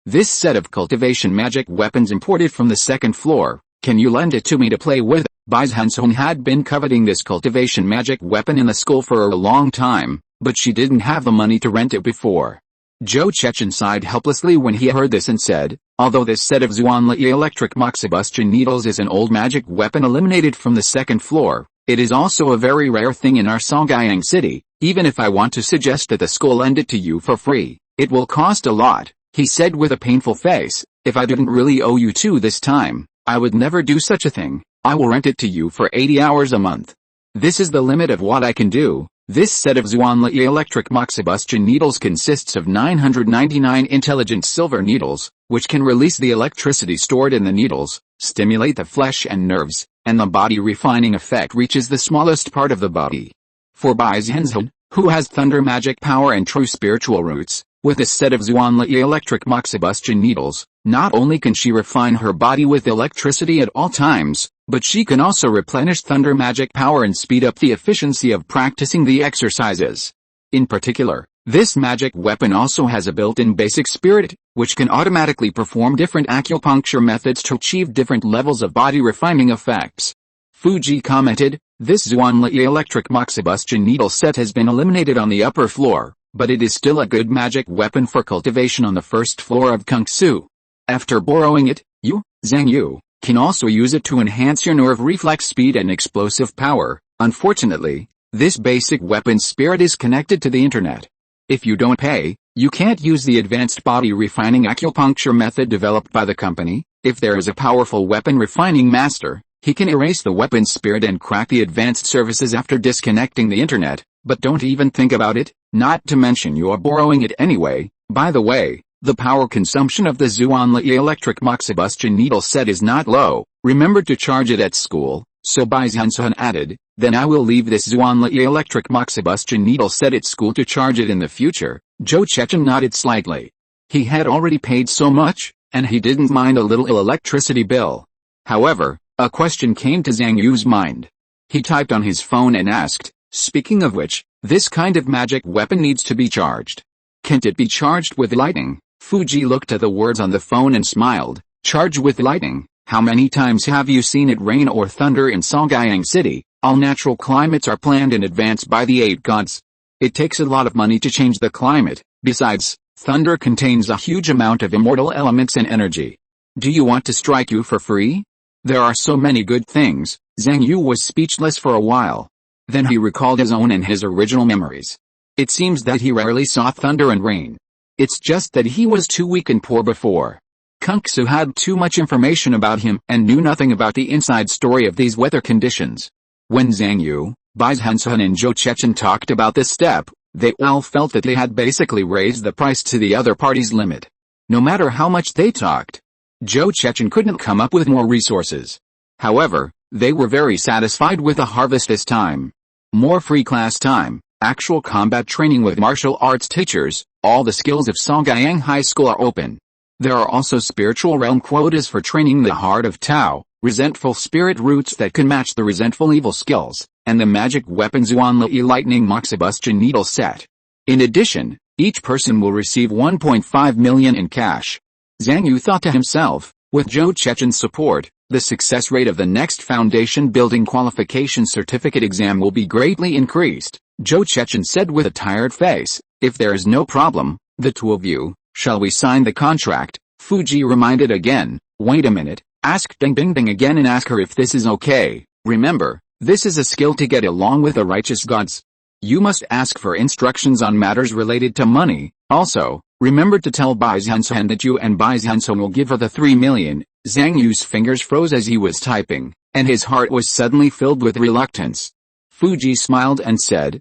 This set of cultivation magic weapons imported from the second floor. Can you lend it to me to play with? Bai Zhenzhen had been coveting this cultivation magic weapon in the school for a long time, but she didn't have the money to rent it before. Zhou Chechen sighed helplessly when he heard this and said, although this set of Zhuanlei electric moxibustion needles is an old magic weapon eliminated from the second floor, it is also a very rare thing in our Songyang city. Even if I want to suggest that the school lend it to you for free, it will cost a lot, he said with a painful face. If I didn't really owe you two this time, I would never do such a thing. I will rent it to you for 80 hours a month. This is the limit of what I can do. This set of Zhuanlei electric moxibustion needles consists of 999 intelligent silver needles, which can release the electricity stored in the needles, stimulate the flesh and nerves, and the body refining effect reaches the smallest part of the body. For Bai Zhenzhen, who has thunder magic power and true spiritual roots, with a set of Zhuanlei electric moxibustion needles, not only can she refine her body with electricity at all times, but she can also replenish thunder magic power and speed up the efficiency of practicing the exercises. In particular, this magic weapon also has a built-in basic spirit, which can automatically perform different acupuncture methods to achieve different levels of body refining effects. Fuji commented, this Zhuanlei electric moxibustion needle set has been eliminated on the upper floor, but it is still a good magic weapon for cultivation on the first floor of Kung Su. After borrowing it, Zhang Yu, can also use it to enhance your nerve reflex speed and explosive power. Unfortunately, this basic weapon spirit is connected to the internet. If you don't pay, you can't use the advanced body refining acupuncture method developed by the company. If there is a powerful weapon refining master, he can erase the weapon spirit and crack the advanced services after disconnecting the internet, but don't even think about it, not to mention you're borrowing it anyway. By the way, the power consumption of the Zhuanlei electric moxibustion needle set is not low. Remember to charge it at school. So Bai Zhenzhen added, then I will leave this Zhuanlei electric moxibustion needle set at school to charge it in the future. Zhou Chechen nodded slightly. He had already paid so much, and he didn't mind a little electricity bill. However, a question came to Zhang Yu's mind. He typed on his phone and asked, speaking of which, this kind of magic weapon needs to be charged. Can't it be charged with lightning? Fuji looked at the words on the phone and smiled. Charge with lightning? How many times have you seen it rain or thunder in Songyang City? All natural climates are planned in advance by the 8 gods. It takes a lot of money to change the climate. Besides, thunder contains a huge amount of immortal elements and energy. Do you want to strike you for free? There are so many good things. Zhang Yu was speechless for a while. Then he recalled his own and his original memories. It seems that he rarely saw thunder and rain. It's just that he was too weak and poor before. Kung Su had too much information about him and knew nothing about the inside story of these weather conditions. When Zhang Yu, Bai Zhenzhen and Zhou Chechen talked about this step, they all felt that they had basically raised the price to the other party's limit. No matter how much they talked, Zhou Chechen couldn't come up with more resources. However, they were very satisfied with the harvest this time. More free class time, actual combat training with martial arts teachers, all the skills of Songyang High School are open. There are also spiritual realm quotas for training the heart of Tao, resentful spirit roots that can match the resentful evil skills, and the magic weapon Zhuanlei lightning moxibustion needle set. In addition, each person will receive 1.5 million in cash. Zhang Yu thought to himself, with Zhou Chechen's support, the success rate of the next foundation building qualification certificate exam will be greatly increased. Zhou Chechen said with a tired face, if there is no problem, the two of you, shall we sign the contract? Fuji reminded again, wait a minute, ask Deng Bingding again and ask her if this is okay. Remember, this is a skill to get along with the righteous gods. You must ask for instructions on matters related to money. Also, remember to tell Bai Zhenzhen that you and Bai Zhenzhen will give her the 3 million. Zhang Yu's fingers froze as he was typing, and his heart was suddenly filled with reluctance. Fuji smiled and said,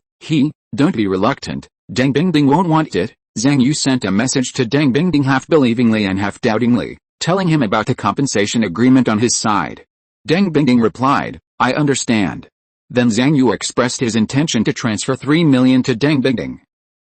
don't be reluctant, Deng Bingding won't want it. Zhang Yu sent a message to Deng Bingding half believingly and half doubtingly, telling him about the compensation agreement on his side. Deng Bingding replied, I understand. Then Zhang Yu expressed his intention to transfer 3 million to Deng Bingding.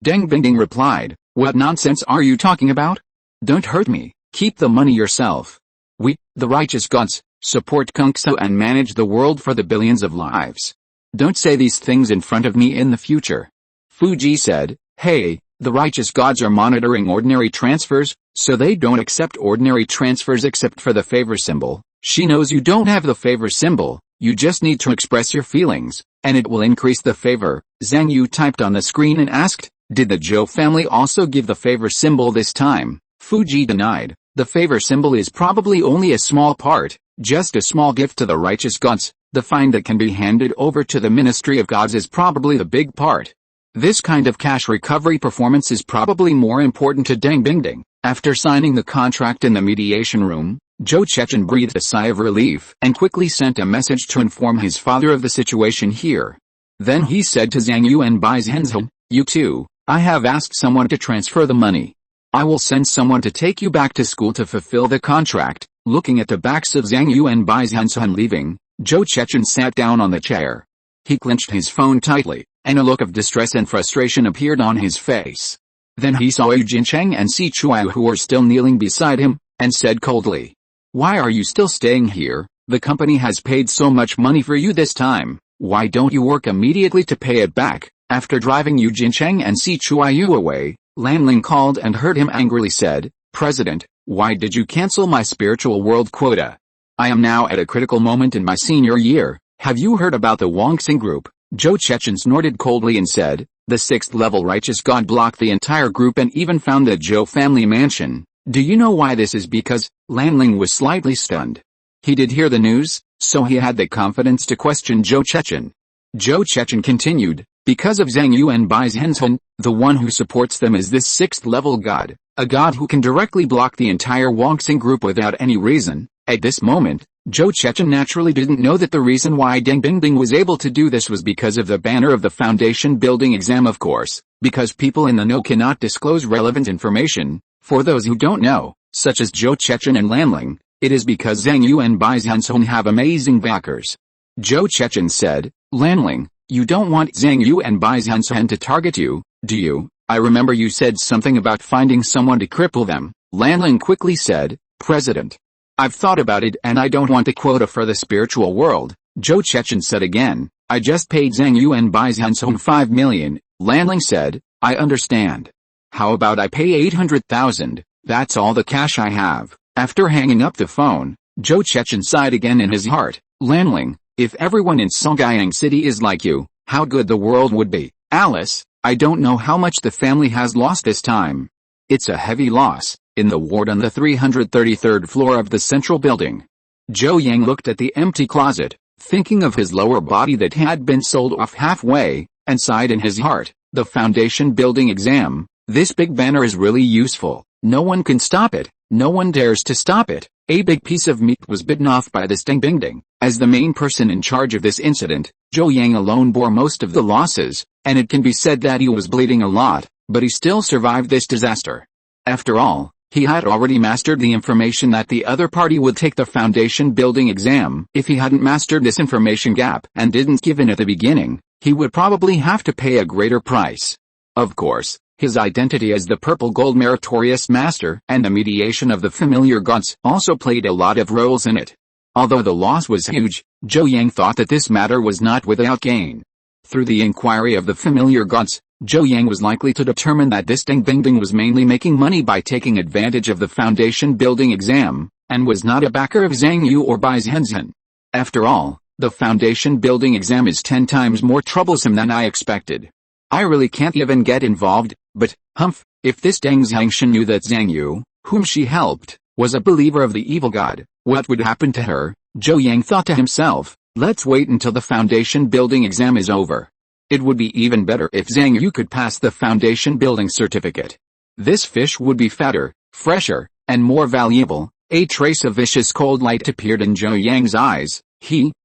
Deng Bingding replied, what nonsense are you talking about? Don't hurt me, keep the money yourself. We, the righteous gods, support Kungsu and manage the world for the billions of lives. Don't say these things in front of me in the future. Fuji said, hey, the righteous gods are monitoring ordinary transfers, so they don't accept ordinary transfers except for the favor symbol. She knows you don't have the favor symbol, you just need to express your feelings, and it will increase the favor. Zhang Yu typed on the screen and asked, did the Zhou family also give the favor symbol this time? Fuji denied. The favor symbol is probably only a small part, just a small gift to the righteous gods. The fine that can be handed over to the Ministry of Gods is probably the big part. This kind of cash recovery performance is probably more important to Deng Bingding. After signing the contract in the mediation room, Zhou Chechen breathed a sigh of relief and quickly sent a message to inform his father of the situation here. Then he said to Zhang Yu and Bai Zhenzhen, you two, I have asked someone to transfer the money. I will send someone to take you back to school to fulfill the contract. Looking at the backs of Zhang Yu and Bai Zhenzhen leaving, Zhou Chechen sat down on the chair. He clenched his phone tightly, and a look of distress and frustration appeared on his face. Then he saw Yu Jincheng and Si Chuai who were still kneeling beside him, and said coldly, why are you still staying here? The company has paid so much money for you this time, why don't you work immediately to pay it back? After driving Yu Jincheng and Si Chuai away, Lanling called and heard him angrily said, President, why did you cancel my spiritual world quota? I am now at a critical moment in my senior year. Have you heard about the Wangxing group? Zhou Chechen snorted coldly and said, the 6th level righteous god blocked the entire group and even found the Zhou family mansion. Do you know why this is? Because Lanling was slightly stunned. He did hear the news, so he had the confidence to question Zhou Chechen. Zhou Chechen continued, because of Zhang Yu and Bai Zhenzhen, the one who supports them is this 6th level god, a god who can directly block the entire Wangxing group without any reason. At this moment, Zhou Chechen naturally didn't know that the reason why Deng Bingding was able to do this was because of the banner of the foundation building exam, of course, because people in the know cannot disclose relevant information. For those who don't know, such as Zhou Chechen and Lanling, it is because Zhang Yu and Bai Zhenzhen have amazing backers. Zhou Chechen said, Lanling, you don't want Zhang Yu and Bai Zhenzhen to target you, do you? I remember you said something about finding someone to cripple them. Lanling quickly said, President, I've thought about it and I don't want a quota for the spiritual world. Zhou Chechen said again, I just paid Zhang Yu and Bai Zhenzhen 5 million. Lanling said, I understand. How about I pay 800,000, that's all the cash I have. After hanging up the phone, Zhou Chechen sighed again in his heart. Lanling, if everyone in Songyang City is like you, how good the world would be. Alice, I don't know how much the family has lost this time. It's a heavy loss. In the ward on the 333rd floor of the central building. Zhou Yang looked at the empty closet, thinking of his lower body that had been sold off halfway, and sighed in his heart. The foundation building exam, this big banner is really useful. No one can stop it, no one dares to stop it. A big piece of meat was bitten off by this Deng Bingding. As the main person in charge of this incident, Zhou Yang alone bore most of the losses, and it can be said that he was bleeding a lot, but he still survived this disaster. After all, he had already mastered the information that the other party would take the foundation building exam. If he hadn't mastered this information gap and didn't give in at the beginning, he would probably have to pay a greater price. Of course, his identity as the purple gold meritorious master and the mediation of the familiar gods also played a lot of roles in it. Although the loss was huge, Zhou Yang thought that this matter was not without gain. Through the inquiry of the familiar gods, Zhou Yang was likely to determine that this Deng Bingding was mainly making money by taking advantage of the foundation building exam, and was not a backer of Zhang Yu or Bai Zhenzhen. After all, the foundation building exam is 10 times more troublesome than I expected. I really can't even get involved, but, humph, if this Deng Zhengchen knew that Zhang Yu, whom she helped, was a believer of the evil god, what would happen to her? Zhou Yang thought to himself, let's wait until the foundation building exam is over. It would be even better if Zhang Yu could pass the foundation building certificate. This fish would be fatter, fresher, and more valuable. A trace of vicious cold light appeared in Zhou Yang's eyes.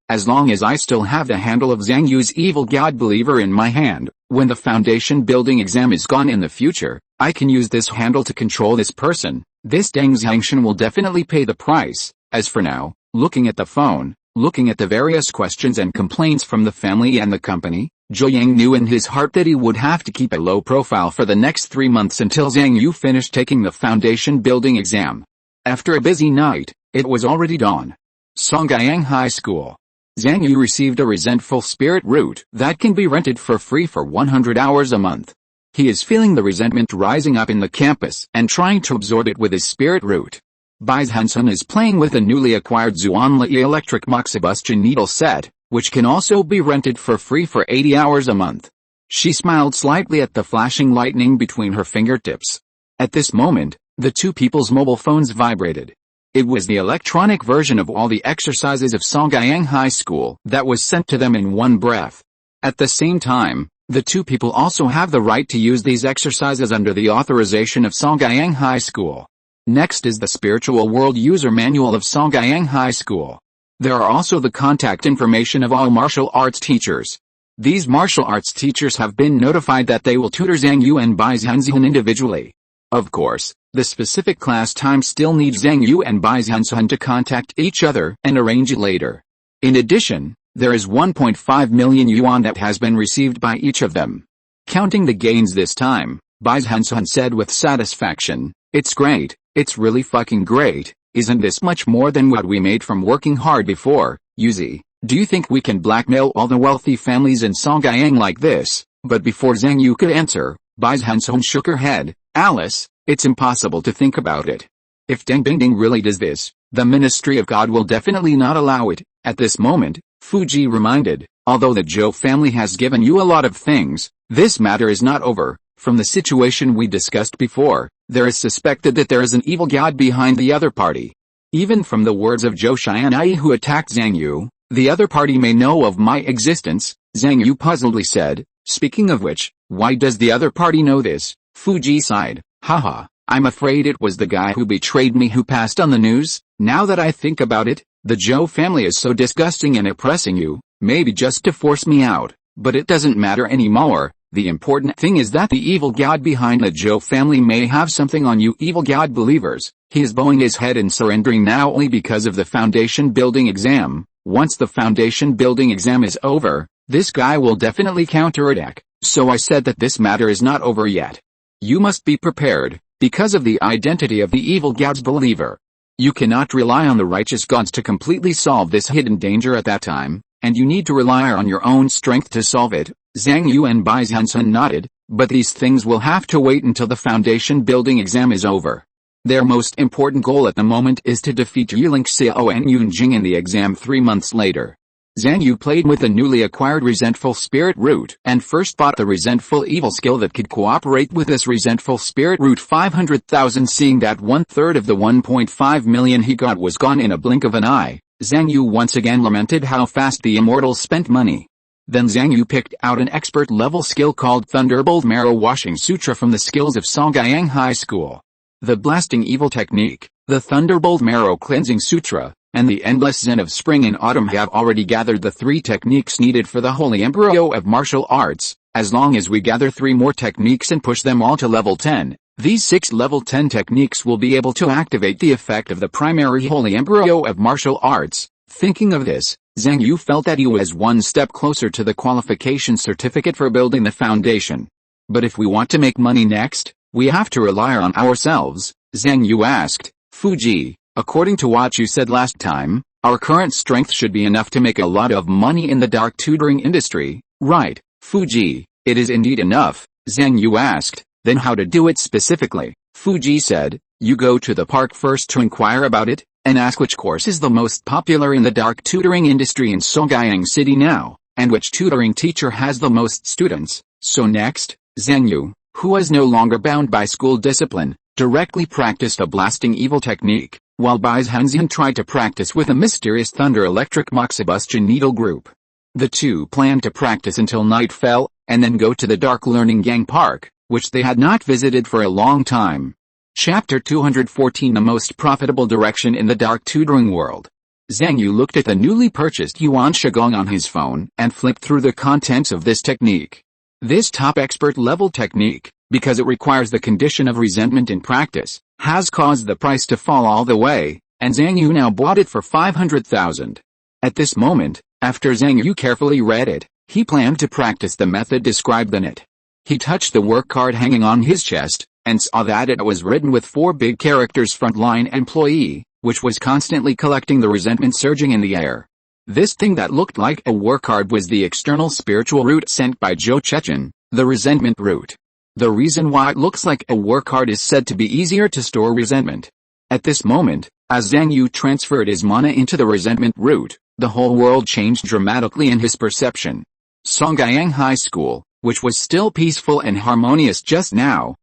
As long as I still have the handle of Zhang Yu's evil god believer in my hand, when the foundation building exam is gone in the future, I can use this handle to control this person. This Deng Zhengchen will definitely pay the price. As for now, looking at the phone, looking at the various questions and complaints from the family and the company, Zhou Yang knew in his heart that he would have to keep a low profile for the next 3 months until Zhang Yu finished taking the foundation building exam. After a busy night, It was already dawn. Songyang High School. Zhang Yu received a resentful spirit root that can be rented for free for 100 hours a month. He is feeling the resentment rising up in the campus and trying to absorb it with his spirit root. Bai Zhenzhen is playing with a newly acquired Zuanli electric moxibustion needle set, which can also be rented for free for 80 hours a month. She smiled slightly at the flashing lightning between her fingertips. At this moment, the two people's mobile phones vibrated. It was the electronic version of all the exercises of Songyang High School that was sent to them in one breath. At the same time, the two people also have the right to use these exercises under the authorization of Songyang High School. Next is the Spiritual World User Manual of Songyang High School. There are also the contact information of all martial arts teachers. These martial arts teachers have been notified that they will tutor Zhang Yu and Bai Zhenzhen individually. Of course, the specific class time still needs Zhang Yu and Bai Zhenzhen to contact each other and arrange it later. In addition, there is 1.5 million yuan that has been received by each of them. Counting the gains this time, Bai Zhenzhen said with satisfaction, "It's great, it's really fucking great, isn't this much more than what we made from working hard before, Yuzi? Do you think we can blackmail all the wealthy families in Songyang like this?" But before Zhang Yu could answer, Bai Zhenzhen shook her head. "Alice, it's impossible to think about it. If Deng Bingding really does this, the Ministry of God will definitely not allow it." At this moment, Fuji reminded, "Although the Zhou family has given you a lot of things, this matter is not over. From the situation we discussed before, there is suspected that there is an evil god behind the other party. Even from the words of Zhou Xianai who attacked Zhang Yu, the other party may know of my existence." Zhang Yu puzzledly said, "Speaking of which, why does the other party know this?" Fuji sighed, "Haha, I'm afraid it was the guy who betrayed me who passed on the news. Now that I think about it, the Zhou family is so disgusting and oppressing you, maybe just to force me out, but it doesn't matter anymore. The important thing is that the evil god behind the Zhou family may have something on you evil god believers." He is bowing his head and surrendering now only because of the foundation building exam. Once the foundation building exam is over, this guy will definitely counterattack, so I said that this matter is not over yet. You must be prepared, because of the identity of the evil god's believer. You cannot rely on the righteous gods to completely solve this hidden danger at that time, and you need to rely on your own strength to solve it. Zhang Yu and Bai Zhenzhen nodded, but these things will have to wait until the foundation building exam is over. Their most important goal at the moment is to defeat Yuling Xiao and Yunjing in the exam 3 months later. Zhang Yu played with the newly acquired resentful spirit root and first bought the resentful evil skill that could cooperate with this resentful spirit root 500,000. Seeing that 1/3 of the 1.5 million he got was gone in a blink of an eye, Zhang Yu once again lamented how fast the immortal spent money. Then Zhang Yu picked out an expert-level skill called Thunderbolt Marrow Washing Sutra from the skills of Songyang High School. The Blasting Evil Technique, the Thunderbolt Marrow Cleansing Sutra, and the Endless Zen of Spring and Autumn have already gathered the 3 techniques needed for the Holy Embryo of Martial Arts. As long as we gather 3 more techniques and push them all to level 10, these 6 level 10 techniques will be able to activate the effect of the primary Holy Embryo of Martial Arts. Thinking of this, Zhang Yu felt that he was one step closer to the qualification certificate for building the foundation. But if we want to make money next, we have to rely on ourselves, Zhang Yu asked. Fuji, according to what you said last time, our current strength should be enough to make a lot of money in the dark tutoring industry, right? Fuji, it is indeed enough, Zhang Yu asked. Then how to do it specifically? Fuji said, you go to the park first to inquire about it, and ask which course is the most popular in the dark tutoring industry in Songyang City now, and which tutoring teacher has the most students. So next, Zhang Yu, who was no longer bound by school discipline, directly practiced a blasting evil technique, while Bai Zhenzhen tried to practice with a mysterious thunder electric moxibustion needle group. The two planned to practice until night fell, and then go to the Dark Learning Gang Park, which they had not visited for a long time. Chapter 214 The Most Profitable Direction in the Dark Tutoring World. Zhang Yu looked at the newly purchased Yuan Shigong on his phone and flipped through the contents of this technique. This top expert level technique, because it requires the condition of resentment in practice, has caused the price to fall all the way, and Zhang Yu now bought it for 500,000. At this moment, after Zhang Yu carefully read it, he planned to practice the method described in it. He touched the work card hanging on his chest, and saw that it was written with 4 big characters: frontline employee, which was constantly collecting the resentment surging in the air. This thing that looked like a war card was the external spiritual root sent by Zhou Chechen, the resentment root. The reason why it looks like a war card is said to be easier to store resentment. At this moment, as Zhang Yu transferred his mana into the resentment root, the whole world changed dramatically in his perception. Songyang High School, which was still peaceful and harmonious just now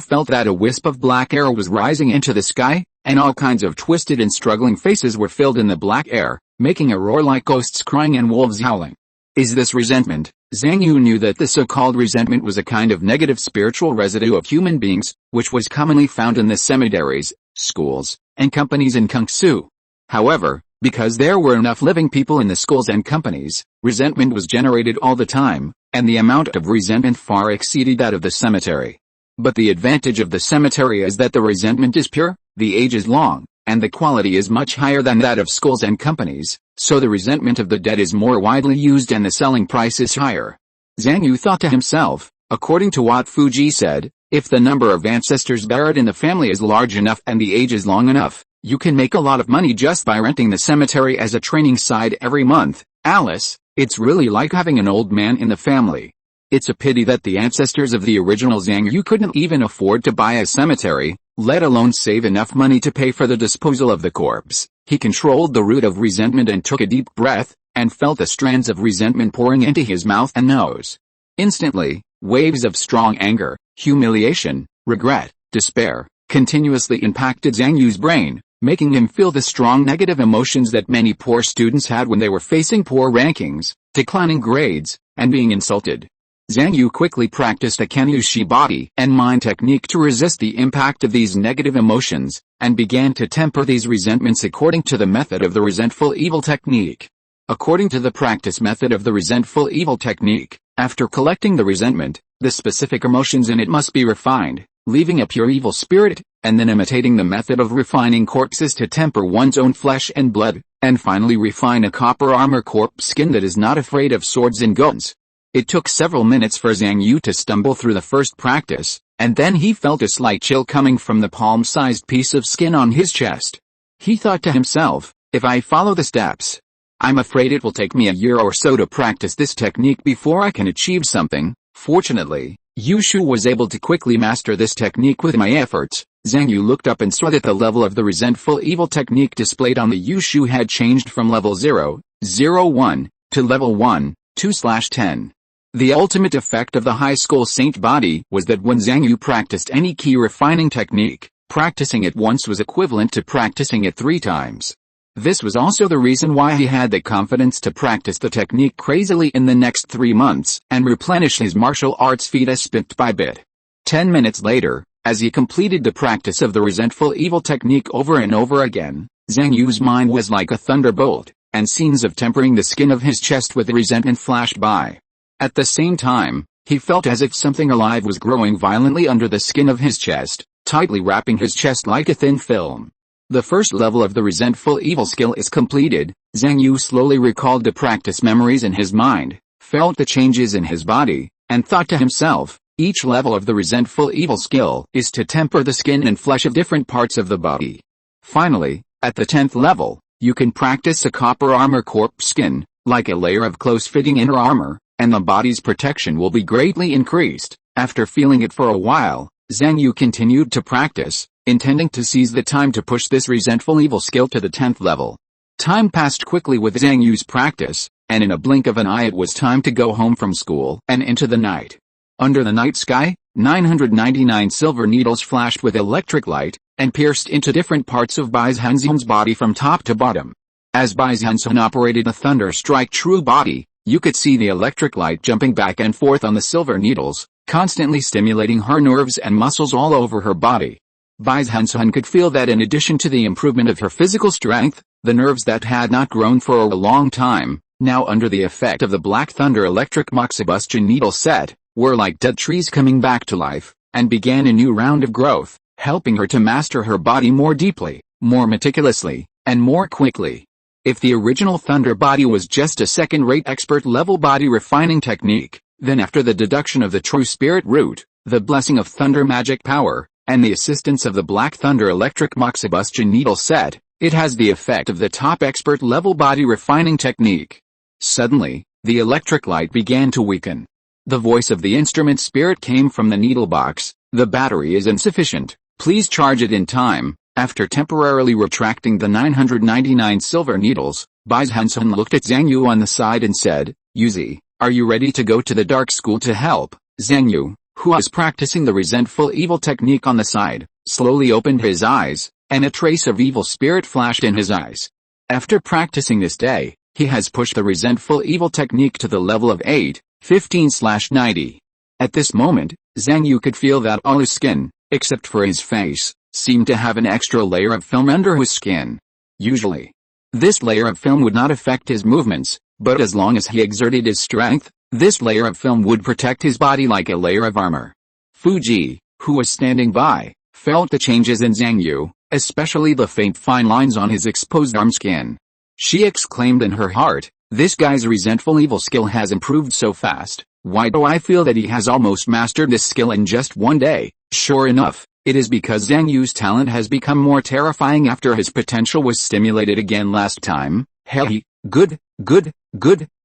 felt that a wisp of black air was rising into the sky, and all kinds of twisted and struggling faces were filled in the black air, making a roar like ghosts crying and wolves howling. Is this resentment? Zhang Yu knew that the so-called resentment was a kind of negative spiritual residue of human beings, which was commonly found in the cemeteries, schools, and companies in Kangsu. However, because there were enough living people in the schools and companies, resentment was generated all the time, and the amount of resentment far exceeded that of the cemetery. But the advantage of the cemetery is that the resentment is pure, the age is long, and the quality is much higher than that of schools and companies, so the resentment of the dead is more widely used and the selling price is higher. Zhang Yu thought to himself, according to what Fuji said, if the number of ancestors buried in the family is large enough and the age is long enough, you can make a lot of money just by renting the cemetery as a training site every month. Alice, it's really like having an old man in the family. It's a pity that the ancestors of the original Zhang Yu couldn't even afford to buy a cemetery, let alone save enough money to pay for the disposal of the corpse. He controlled the root of resentment and took a deep breath, and felt the strands of resentment pouring into his mouth and nose. Instantly, waves of strong anger, humiliation, regret, despair, continuously impacted Zhang Yu's brain, making him feel the strong negative emotions that many poor students had when they were facing poor rankings, declining grades, and being insulted. Zhang Yu quickly practiced a Kenyushi body and mind technique to resist the impact of these negative emotions, and began to temper these resentments according to the method of the resentful evil technique. According to the practice method of the resentful evil technique, after collecting the resentment, the specific emotions in it must be refined, leaving a pure evil spirit, and then imitating the method of refining corpses to temper one's own flesh and blood, and finally refine a copper armor corpse skin that is not afraid of swords and guns. It took several minutes for Zhang Yu to stumble through the first practice, and then he felt a slight chill coming from the palm-sized piece of skin on his chest. He thought to himself, if I follow the steps, I'm afraid it will take me a year or so to practice this technique before I can achieve something. Fortunately, Yushu was able to quickly master this technique with my efforts. Zhang Yu looked up and saw that the level of the resentful evil technique displayed on the Yushu had changed from level 0.01 to level 1.2/10. The ultimate effect of the high school saint body was that when Zhang Yu practiced any key refining technique, practicing it once was equivalent to practicing it 3 times. This was also the reason why he had the confidence to practice the technique crazily in the next 3 months and replenish his martial arts fetus bit by bit. 10 minutes later, as he completed the practice of the resentful evil technique over and over again, Zhang Yu's mind was like a thunderbolt, and scenes of tempering the skin of his chest with resentment flashed by. At the same time, he felt as if something alive was growing violently under the skin of his chest, tightly wrapping his chest like a thin film. The first level of the resentful evil skill is completed. Zhang Yu slowly recalled the practice memories in his mind, felt the changes in his body, and thought to himself, each level of the resentful evil skill is to temper the skin and flesh of different parts of the body. Finally, at the 10th level, you can practice a copper armor corpse skin, like a layer of close-fitting inner armor, and the body's protection will be greatly increased. After feeling it for a while, Zhang Yu continued to practice, intending to seize the time to push this resentful evil skill to the 10th level. Time passed quickly with Zhang Yu's practice, and in a blink of an eye it was time to go home from school and into the night. Under the night sky, 999 silver needles flashed with electric light, and pierced into different parts of Bai Zhenzhen's body from top to bottom. As Bai Zhenzhen operated a thunder strike true body, you could see the electric light jumping back and forth on the silver needles, constantly stimulating her nerves and muscles all over her body. Bai Zhenzhen could feel that in addition to the improvement of her physical strength, the nerves that had not grown for a long time, now under the effect of the Black Thunder electric moxibustion needle set, were like dead trees coming back to life, and began a new round of growth, helping her to master her body more deeply, more meticulously, and more quickly. If the original Thunder body was just a second-rate expert-level body refining technique, then after the deduction of the true spirit root, the blessing of Thunder magic power, and the assistance of the Black Thunder electric moxibustion needle set, It has the effect of the top expert-level body refining technique. Suddenly, the electric light began to weaken. The voice of the instrument spirit came from the needle box. The battery is insufficient. Please charge it in time. After temporarily retracting the 999 silver needles, Bai Zhenzhen looked at Zhang Yu on the side and said, Yuzi, are you ready to go to the dark school to help? Zhang Yu, who was practicing the resentful evil technique on the side, slowly opened his eyes, and a trace of evil spirit flashed in his eyes. After practicing this day, he has pushed the resentful evil technique to the level of 8/15/90. At this moment, Zhang Yu could feel that all his skin, except for his face, seemed to have an extra layer of film under his skin. Usually, this layer of film would not affect his movements, but as long as he exerted his strength, this layer of film would protect his body like a layer of armor. Fuji, who was standing by, felt the changes in Zhang Yu, especially the faint fine lines on his exposed arm skin. She exclaimed in her heart, this guy's resentful evil skill has improved so fast. Why do I feel that he has almost mastered this skill in just one day? Sure enough, it is because Zhang Yu's talent has become more terrifying after his potential was stimulated again last time. Hey, good.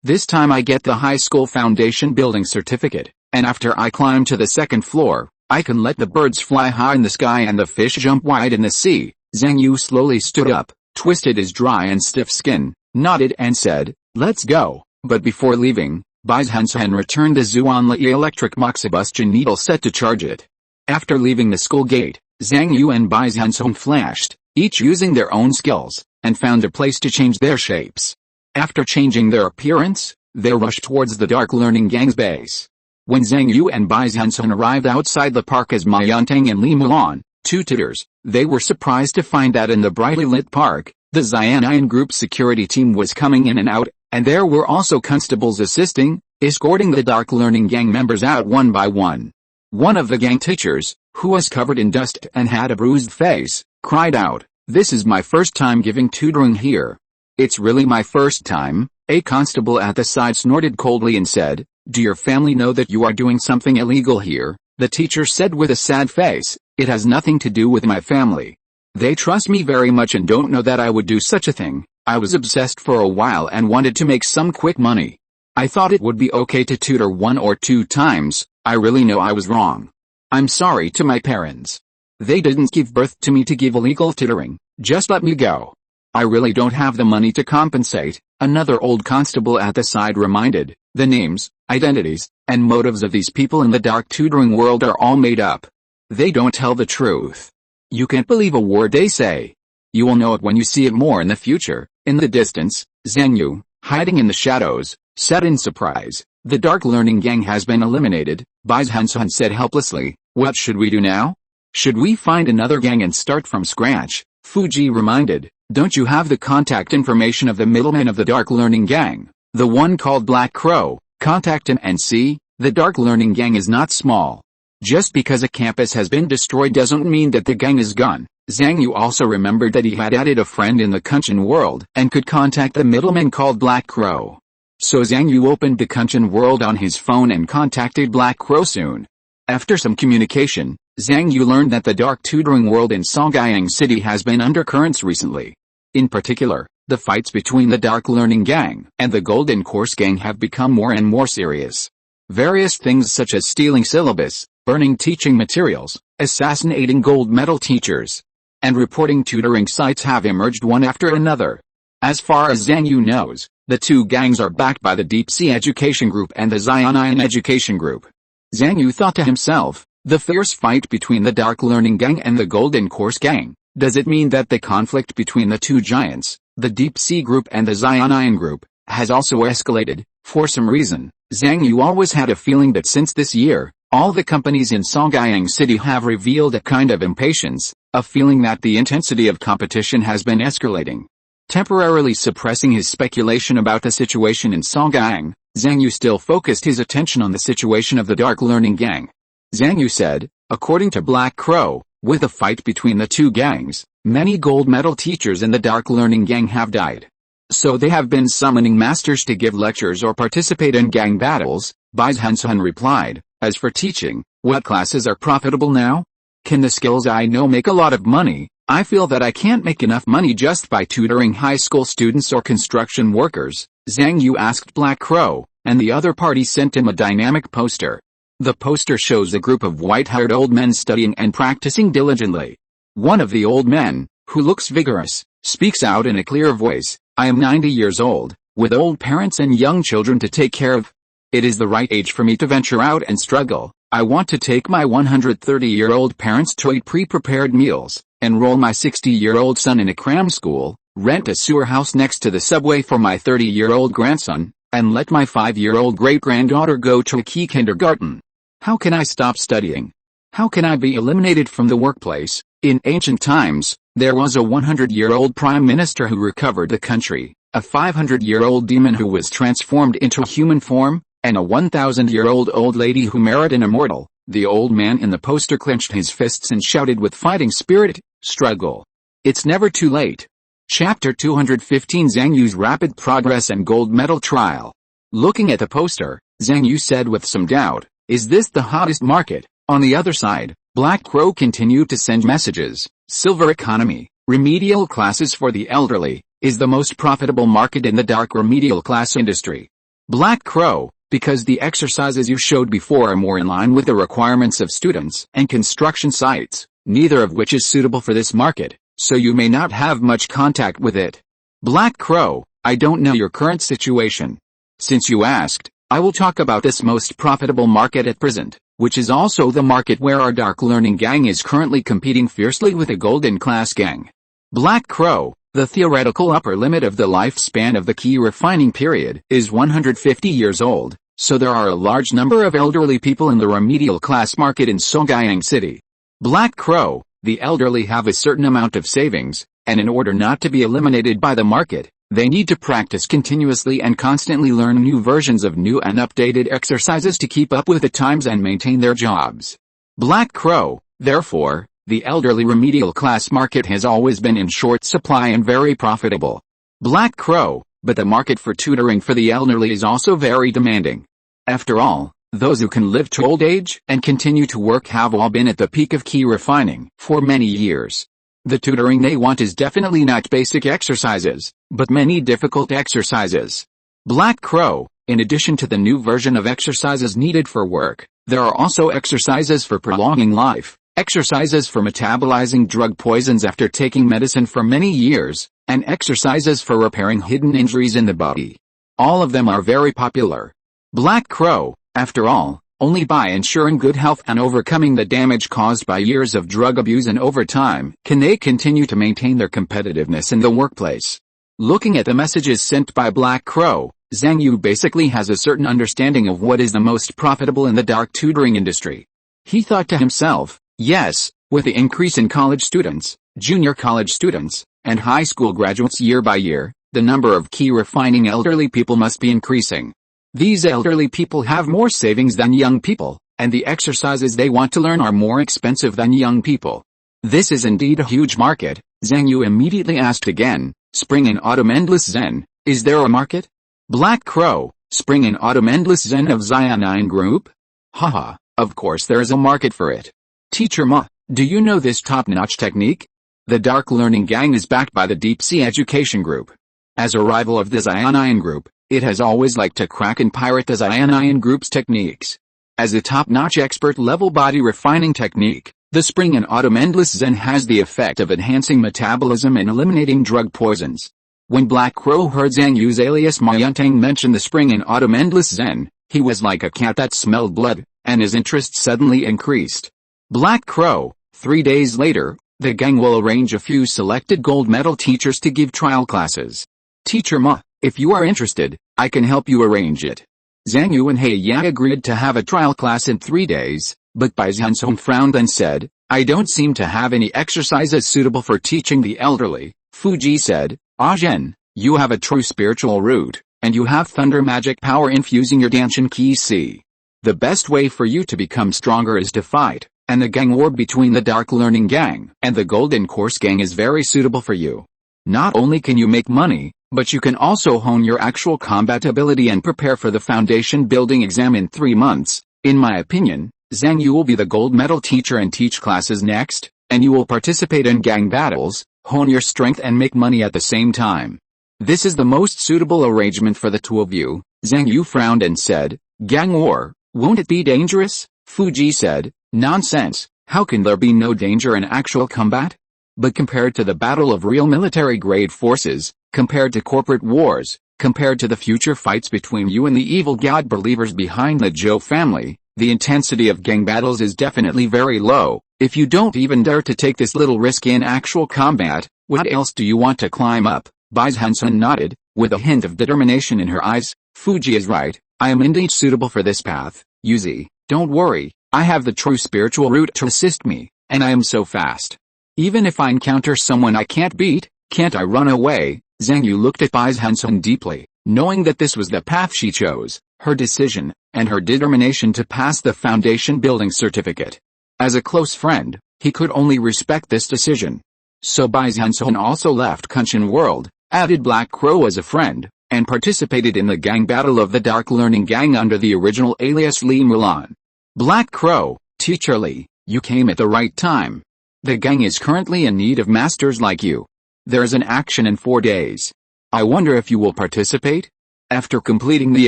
This time I get the high school foundation building certificate, and after I climb to the second floor, I can let the birds fly high in the sky and the fish jump wide in the sea. Zhang Yu slowly stood up, twisted his dry and stiff skin, nodded and said, let's go. But before leaving, Bai Zhenzhen returned the Zuanli electric moxibustion needle set to charge it. After leaving the school gate, Zhang Yu and Bai Zhenzhen flashed, each using their own skills, and found a place to change their shapes. After changing their appearance, they rushed towards the Dark Learning Gang's base. When Zhang Yu and Bai Zhenzhen arrived outside the park as Ma Yantang and Li Mulan, two tutors, they were surprised to find that in the brightly lit park, the Xian'an group security team was coming in and out, and there were also constables assisting, escorting the Dark Learning Gang members out one by one. One of the gang teachers, who was covered in dust and had a bruised face, cried out, this is my first time giving tutoring here. It's really my first time. A constable at the side snorted coldly and said, do your family know that you are doing something illegal here? The teacher said with a sad face, it has nothing to do with my family. They trust me very much and don't know that I would do such a thing. I was obsessed for a while and wanted to make some quick money. I thought it would be okay to tutor 1 or 2 times. I really know I was wrong. I'm sorry to my parents. They didn't give birth to me to give illegal tutoring. Just let me go. I really don't have the money to compensate, another old constable at the side reminded. The names, identities, and motives of these people in the dark tutoring world are all made up. They don't tell the truth. You can't believe a word they say. You will know it when you see it more in the future. In the distance, Zhang Yu, hiding in the shadows, said in surprise, the Dark Learning Gang has been eliminated. Bai Zhenzhen said helplessly, what should we do now? Should we find another gang and start from scratch? Fuji reminded, don't you have the contact information of the middleman of the Dark Learning Gang? The one called Black Crow. Contact him and see. The Dark Learning Gang is not small. Just because a campus has been destroyed doesn't mean that the gang is gone. Zhang Yu also remembered that he had added a friend in the Kunshan world and could contact the middleman called Black Crow. So Zhang Yu opened the Kunshan world on his phone and contacted Black Crow soon. After some communication, Zhang Yu learned that the dark tutoring world in Songyang City has been undercurrents recently. In particular, the fights between the Dark Learning Gang and the Golden Course Gang have become more and more serious. Various things such as stealing syllabus, burning teaching materials, assassinating gold medal teachers, and reporting tutoring sites have emerged one after another. As far as Zhang Yu knows, the two gangs are backed by the Deep Sea Education Group and the Xian'an Education Group. Zhang Yu thought to himself, the fierce fight between the Dark Learning Gang and the Golden Course Gang, does it mean that the conflict between the two giants, the Deep Sea Group and the Xian'an Group, has also escalated? For some reason, Zhang Yu always had a feeling that since this year, all the companies in Songyang City have revealed a kind of impatience, a feeling that the intensity of competition has been escalating. Temporarily suppressing his speculation about the situation in Songyang, Zhang Yu still focused his attention on the situation of the Dark Learning Gang. Zhang Yu said, according to Black Crow, with a fight between the two gangs, many gold medal teachers in the Dark Learning Gang have died. So they have been summoning masters to give lectures or participate in gang battles. Bai Zhenzhen replied, as for teaching, what classes are profitable now? Can the skills I know make a lot of money? I feel that I can't make enough money just by tutoring high school students or construction workers, Zhang Yu asked Black Crow, and the other party sent him a dynamic poster. The poster shows a group of white-haired old men studying and practicing diligently. One of the old men, who looks vigorous, speaks out in a clear voice, I am 90 years old, with old parents and young children to take care of. It is the right age for me to venture out and struggle. I want to take my 130-year-old parents to eat pre-prepared meals, enroll my 60-year-old son in a cram school, rent a sewer house next to the subway for my 30-year-old grandson, and let my 5-year-old great-granddaughter go to a key kindergarten. How can I stop studying? How can I be eliminated from the workplace? In ancient times, there was a 100-year-old prime minister who recovered the country, a 500-year-old demon who was transformed into human form, and a 1,000-year-old old lady who married an immortal. The old man in the poster clenched his fists and shouted with fighting spirit, struggle. It's never too late. Chapter 215 Zhang Yu's Rapid Progress and Gold Medal Trial. Looking at the poster, Zhang Yu said with some doubt, is this the hottest market? On the other side, Black Crow continued to send messages. Silver economy, remedial classes for the elderly, is the most profitable market in the dark remedial class industry. Black Crow, because the exercises you showed before are more in line with the requirements of students and construction sites, neither of which is suitable for this market, so you may not have much contact with it. Black Crow, I don't know your current situation. Since you asked, I will talk about this most profitable market at present, which is also the market where our dark learning gang is currently competing fiercely with a golden class gang. Black Crow, the theoretical upper limit of the lifespan of the key refining period is 150 years old, so there are a large number of elderly people in the remedial class market in Songjiang City. Black Crow, the elderly have a certain amount of savings, and in order not to be eliminated by the market, they need to practice continuously and constantly learn new versions of new and updated exercises to keep up with the times and maintain their jobs. Black Crow, therefore, the elderly remedial class market has always been in short supply and very profitable. Black Crow, but the market for tutoring for the elderly is also very demanding. After all, those who can live to old age and continue to work have all been at the peak of key refining for many years. The tutoring they want is definitely not basic exercises, but many difficult exercises. Black Crow, in addition to the new version of exercises needed for work, there are also exercises for prolonging life, exercises for metabolizing drug poisons after taking medicine for many years, and exercises for repairing hidden injuries in the body. All of them are very popular. Black Crow, after all, only by ensuring good health and overcoming the damage caused by years of drug abuse and overtime can they continue to maintain their competitiveness in the workplace. Looking at the messages sent by Black Crow, Zhang Yu basically has a certain understanding of what is the most profitable in the dark tutoring industry. He thought to himself, yes, with the increase in college students, junior college students, and high school graduates year by year, the number of key refining elderly people must be increasing. These elderly people have more savings than young people, and the exercises they want to learn are more expensive than young people. This is indeed a huge market. Zhang Yu immediately asked again, Spring and Autumn Endless Zen, is there a market? Black Crow, Spring and Autumn Endless Zen of Xianine Group? Haha, of course there is a market for it. Teacher Ma, do you know this top-notch technique? The Dark Learning Gang is backed by the Deep Sea Education Group. As a rival of the Xianine Group, it has always liked to crack and pirate the Xianine Group's techniques. As a top-notch expert-level body refining technique, the Spring and Autumn Endless Zen has the effect of enhancing metabolism and eliminating drug poisons. When Black Crow heard Zhang Yu's alias Ma Yuntang mention the Spring and Autumn Endless Zen, he was like a cat that smelled blood, and his interest suddenly increased. Black Crow, 3 days later, the gang will arrange a few selected gold medal teachers to give trial classes. Teacher Ma, if you are interested, I can help you arrange it. Zhang Yu and He Ya agreed to have a trial class in 3 days, but Bai Zhenzhen frowned and said, I don't seem to have any exercises suitable for teaching the elderly. Fuji said, Ah Zhen, you have a true spiritual root, and you have thunder magic power infusing your Danshan Ki Si. The best way for you to become stronger is to fight, and the gang war between the Dark Learning Gang and the Golden Course Gang is very suitable for you. Not only can you make money, but you can also hone your actual combat ability and prepare for the foundation building exam in 3 months. In my opinion, Zhang Yu will be the gold medal teacher and teach classes next. And you will participate in gang battles, hone your strength and make money at the same time. This is the most suitable arrangement for the two of you. Zhang Yu frowned and said, gang war, won't it be dangerous? Fuji said, nonsense, how can there be no danger in actual combat? But compared to the battle of real military-grade forces, compared to corporate wars, compared to the future fights between you and the evil god believers behind the Zhou family, the intensity of gang battles is definitely very low. If you don't even dare to take this little risk in actual combat, what else do you want to climb up? Bai Zhenzhen nodded, with a hint of determination in her eyes. Fuji is right, I am indeed suitable for this path. Yuzi, don't worry, I have the true spiritual root to assist me, and I am so fast. Even if I encounter someone I can't beat, can't I run away? Zhang Yu looked at Bai Zhenzhen deeply, knowing that this was the path she chose, her decision, and her determination to pass the foundation building certificate. As a close friend, he could only respect this decision. So Bai Zhenzhen also left Kunshan World, added Black Crow as a friend, and participated in the gang battle of the Dark Learning Gang under the original alias Li Mulan. Black Crow, Teacher Li, you came at the right time. The gang is currently in need of masters like you. There is an action in 4 days. I wonder if you will participate? After completing the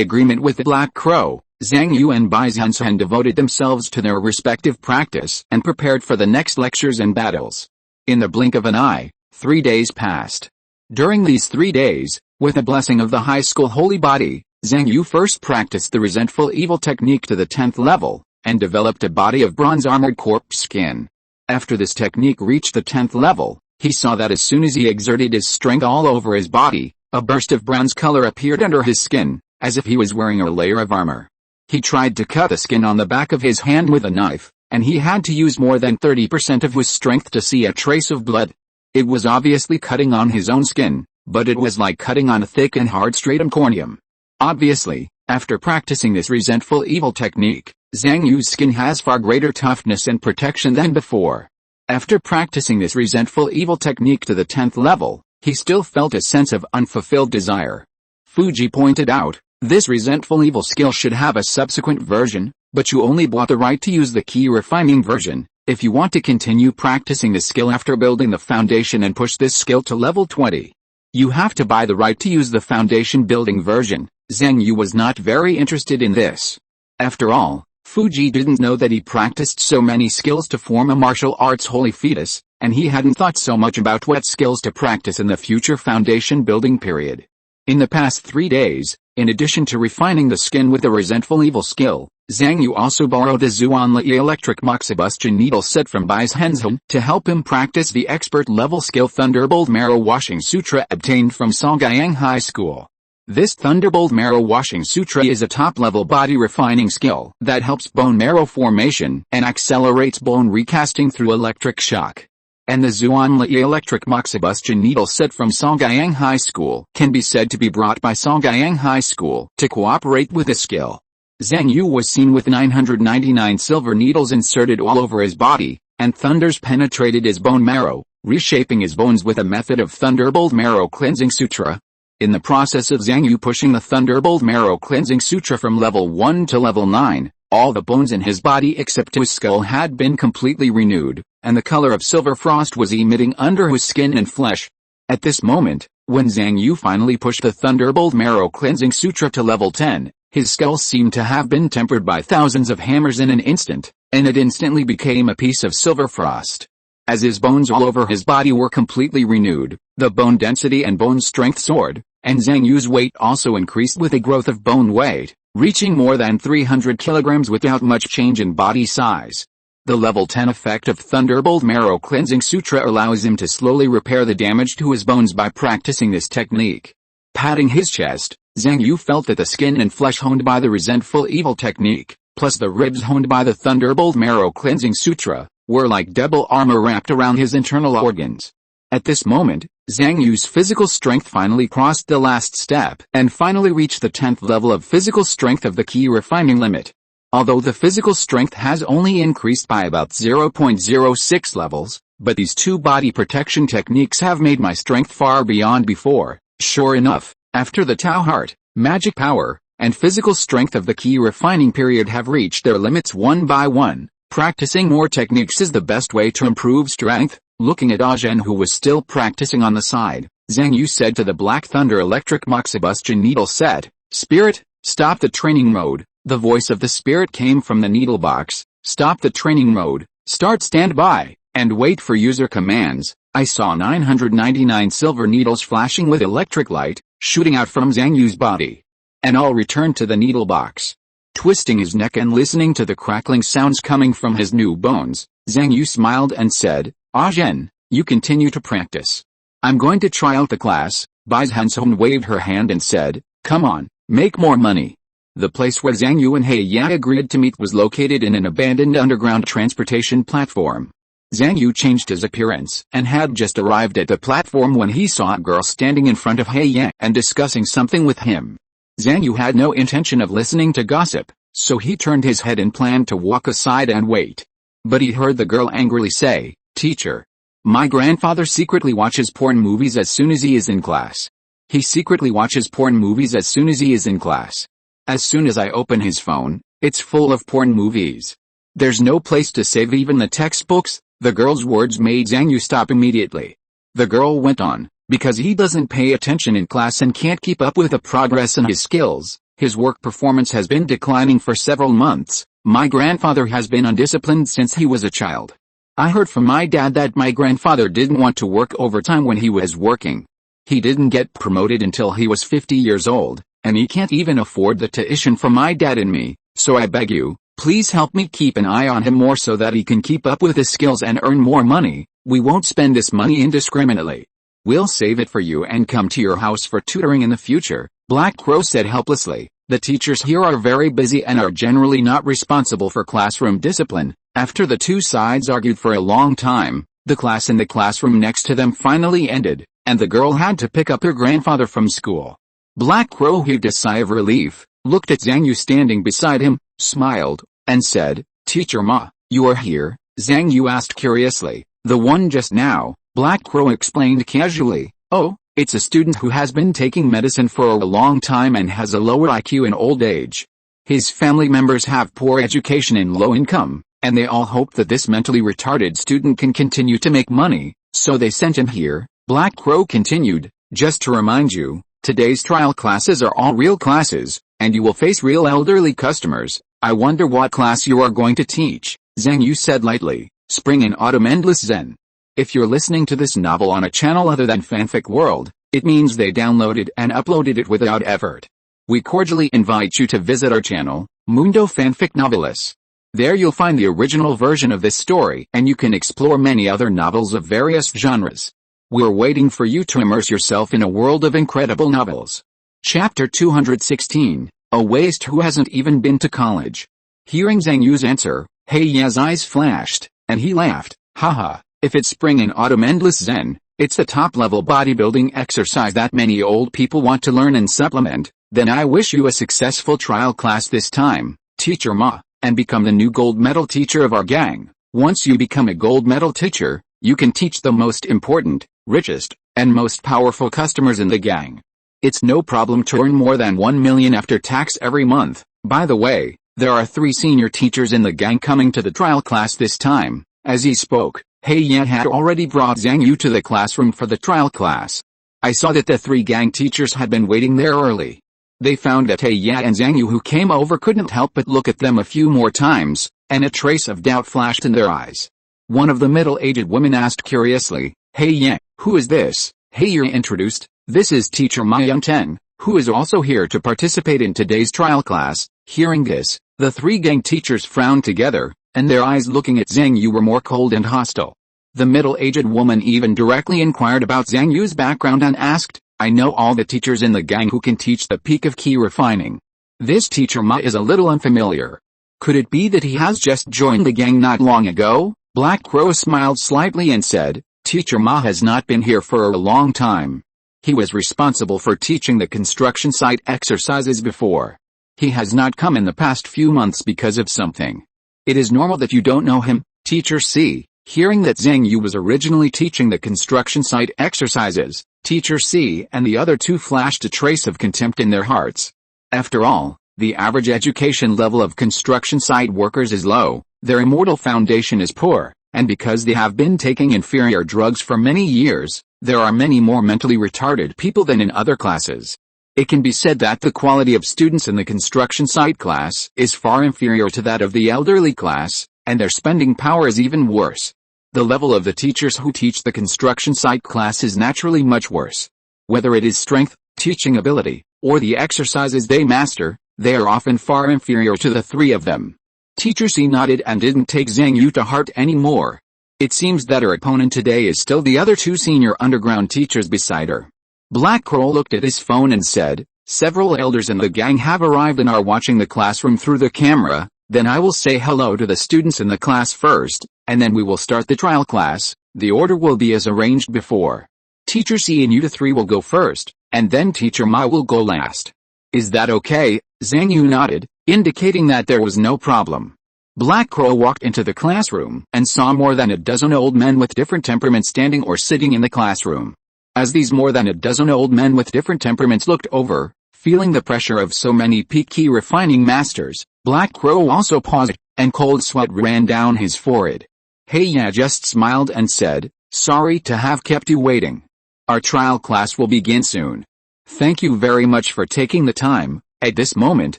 agreement with the Black Crow, Zhang Yu and Bai Zhenzhen devoted themselves to their respective practice and prepared for the next lectures and battles. In the blink of an eye, 3 days passed. During these 3 days, with the blessing of the high school holy body, Zhang Yu first practiced the resentful evil technique to the 10th level, and developed a body of bronze armored corpse skin. After this technique reached the 10th level, he saw that as soon as he exerted his strength all over his body, a burst of bronze color appeared under his skin, as if he was wearing a layer of armor. He tried to cut the skin on the back of his hand with a knife, and he had to use more than 30% of his strength to see a trace of blood. It was obviously cutting on his own skin, but it was like cutting on a thick and hard stratum corneum. Obviously, after practicing this resentful evil technique, Zhang Yu's skin has far greater toughness and protection than before. After practicing this resentful evil technique to the 10th level, he still felt a sense of unfulfilled desire. Fuji pointed out, this resentful evil skill should have a subsequent version, but you only bought the right to use the key refining version. If you want to continue practicing the skill after building the foundation and push this skill to level 20, you have to buy the right to use the foundation building version. Zhang Yu was not very interested in this. After all, Fuji didn't know that he practiced so many skills to form a martial arts holy fetus, and he hadn't thought so much about what skills to practice in the future foundation building period. In the past 3 days, in addition to refining the skin with the resentful evil skill, Zhang Yu also borrowed a Zuanli electric moxibustion needle set from Bai Zhenzhen to help him practice the expert level skill Thunderbolt Marrow Washing Sutra obtained from Songgyang High School. This Thunderbolt Marrow Washing Sutra is a top-level body refining skill that helps bone marrow formation and accelerates bone recasting through electric shock. And the Zuanli electric moxibustion needle set from Songgyang High School can be said to be brought by Songgyang High School to cooperate with the skill. Zhang Yu was seen with 999 silver needles inserted all over his body, and thunders penetrated his bone marrow, reshaping his bones with a method of Thunderbolt Marrow Cleansing Sutra. In the process of Zhang Yu pushing the Thunderbolt Marrow Cleansing Sutra from level 1 to level 9, all the bones in his body except his skull had been completely renewed, and the color of silver frost was emitting under his skin and flesh. At this moment, when Zhang Yu finally pushed the Thunderbolt Marrow Cleansing Sutra to level 10, his skull seemed to have been tempered by thousands of hammers in an instant, and it instantly became a piece of silver frost. As his bones all over his body were completely renewed, the bone density and bone strength soared, and Zhang Yu's weight also increased with a growth of bone weight, reaching more than 300 kilograms without much change in body size. The level 10 effect of Thunderbolt Marrow Cleansing Sutra allows him to slowly repair the damage to his bones by practicing this technique. Patting his chest, Zhang Yu felt that the skin and flesh honed by the resentful evil technique, plus the ribs honed by the Thunderbolt Marrow Cleansing Sutra, were like double armor wrapped around his internal organs. At this moment, Zhang Yu's physical strength finally crossed the last step and finally reached the 10th level of physical strength of the key refining limit. Although the physical strength has only increased by about 0.06 levels, but these two body protection techniques have made my strength far beyond before. Sure enough, after the Tao Heart, magic power, and physical strength of the key refining period have reached their limits one by one, Practicing more techniques is the best way to improve strength. Looking at Zhen, who was still practicing on the side, Zhang Yu said to the Black Thunder Electric Moxibustion needle set, "Spirit, stop the training mode." The voice of the spirit came from the needle box. "Stop the training mode, start standby, and wait for user commands." I saw 999 silver needles flashing with electric light, shooting out from Zhang Yu's body. And all returned to the needle box. Twisting his neck and listening to the crackling sounds coming from his new bones, Zhang Yu smiled and said, "Zhen, you continue to practice. I'm going to try out the class." Bai Zhenzhen waved her hand and said, "Come on, make more money." The place where Zhang Yu and He Yan agreed to meet was located in an abandoned underground transportation platform. Zhang Yu changed his appearance and had just arrived at the platform when he saw a girl standing in front of He Yan and discussing something with him. Zhang Yu had no intention of listening to gossip, so he turned his head and planned to walk aside and wait. But he heard the girl angrily say, "Teacher, my grandfather secretly watches porn movies as soon as he is in class. He secretly watches porn movies as soon as he is in class. As soon as I open his phone, it's full of porn movies. There's no place to save even the textbooks." The girl's words made Zhang Yu stop immediately. The girl went on, "Because he doesn't pay attention in class and can't keep up with the progress in his skills, his work performance has been declining for several months. My grandfather has been undisciplined since he was a child. I heard from my dad that my grandfather didn't want to work overtime when he was working. He didn't get promoted until he was 50 years old, and he can't even afford the tuition for my dad and me, so I beg you, please help me keep an eye on him more so that he can keep up with his skills and earn more money. We won't spend this money indiscriminately. We'll save it for you and come to your house for tutoring in the future," Black Crow said helplessly. "The teachers here are very busy and are generally not responsible for classroom discipline." After the two sides argued for a long time, the class in the classroom next to them finally ended, and the girl had to pick up her grandfather from school. Black Crow heaved a sigh of relief, looked at Zhang Yu standing beside him, smiled, and said, "Teacher Ma, you are here?" Zhang Yu asked curiously. "The one just now," Black Crow explained casually. "Oh, it's a student who has been taking medicine for a long time and has a lower IQ in old age. His family members have poor education and low income, and they all hope that this mentally retarded student can continue to make money, so they sent him here." Black Crow continued, "Just to remind you, today's trial classes are all real classes, and you will face real elderly customers. I wonder what class you are going to teach," Zhang Yu said lightly. Spring and Autumn Endless Zen. If you're listening to this novel on a channel other than Fanfic World, it means they downloaded and uploaded it without effort. We cordially invite you to visit our channel, Mundo Fanfic Novelists. There you'll find the original version of this story and you can explore many other novels of various genres. We're waiting for you to immerse yourself in a world of incredible novels. Chapter 216, A Waste Who Hasn't Even Been to College. Hearing Zhang Yu's answer, He Yan's eyes flashed, and he laughed. "Haha, if it's Spring and Autumn Endless Zen, it's the top-level bodybuilding exercise that many old people want to learn and supplement, then I wish you a successful trial class this time, Teacher Ma, and become the new gold medal teacher of our gang. Once you become a gold medal teacher, you can teach the most important, richest, and most powerful customers in the gang. It's no problem to earn more than 1 million after tax every month. By the way, there are 3 senior teachers in the gang coming to the trial class this time." As he spoke, He Yan had already brought Zhang Yu to the classroom for the trial class. I saw that the 3 gang teachers had been waiting there early. They found that He Yan and Zhang Yu who came over couldn't help but look at them a few more times, and a trace of doubt flashed in their eyes. One of the middle-aged women asked curiously, "He Yan, who is this?" He Yan introduced, "This is Teacher Ma Yangten, who is also here to participate in today's trial class." Hearing this, the 3 gang teachers frowned together, and their eyes looking at Zhang Yu were more cold and hostile. The middle-aged woman even directly inquired about Zhang Yu's background and asked, "I know all the teachers in the gang who can teach the peak of key refining. This Teacher Ma is a little unfamiliar. Could it be that he has just joined the gang not long ago?" Black Crow smiled slightly and said, "Teacher Ma has not been here for a long time. He was responsible for teaching the construction site exercises before. He has not come in the past few months because of something. It is normal that you don't know him, Teacher C." Hearing that Zhang Yu was originally teaching the construction site exercises, Teacher C and the other 2 flashed a trace of contempt in their hearts. After all, the average education level of construction site workers is low. Their immortal foundation is poor, and because they have been taking inferior drugs for many years, there are many more mentally retarded people than in other classes. It can be said that the quality of students in the construction site class is far inferior to that of the elderly class, and their spending power is even worse. The level of the teachers who teach the construction site class is naturally much worse. Whether it is strength, teaching ability, or the exercises they master, they are often far inferior to the three of them. Teacher C nodded and didn't take Zhang Yu to heart anymore. It seems that her opponent today is still the other two senior underground teachers beside her. Black Crow looked at his phone and said, "Several elders in the gang have arrived and are watching the classroom through the camera. Then I will say hello to the students in the class first, and then we will start the trial class. The order will be as arranged before. Teacher C and you three will go first, and then Teacher Ma will go last. Is that okay?" Zhang Yu nodded, indicating that there was no problem. Black Crow walked into the classroom and saw more than a dozen old men with different temperaments standing or sitting in the classroom. As these more than a dozen old men with different temperaments looked over, feeling the pressure of so many peaky refining masters, Black Crow also paused, and cold sweat ran down his forehead. Heya just smiled and said, "Sorry to have kept you waiting. Our trial class will begin soon. Thank you very much for taking the time." At this moment,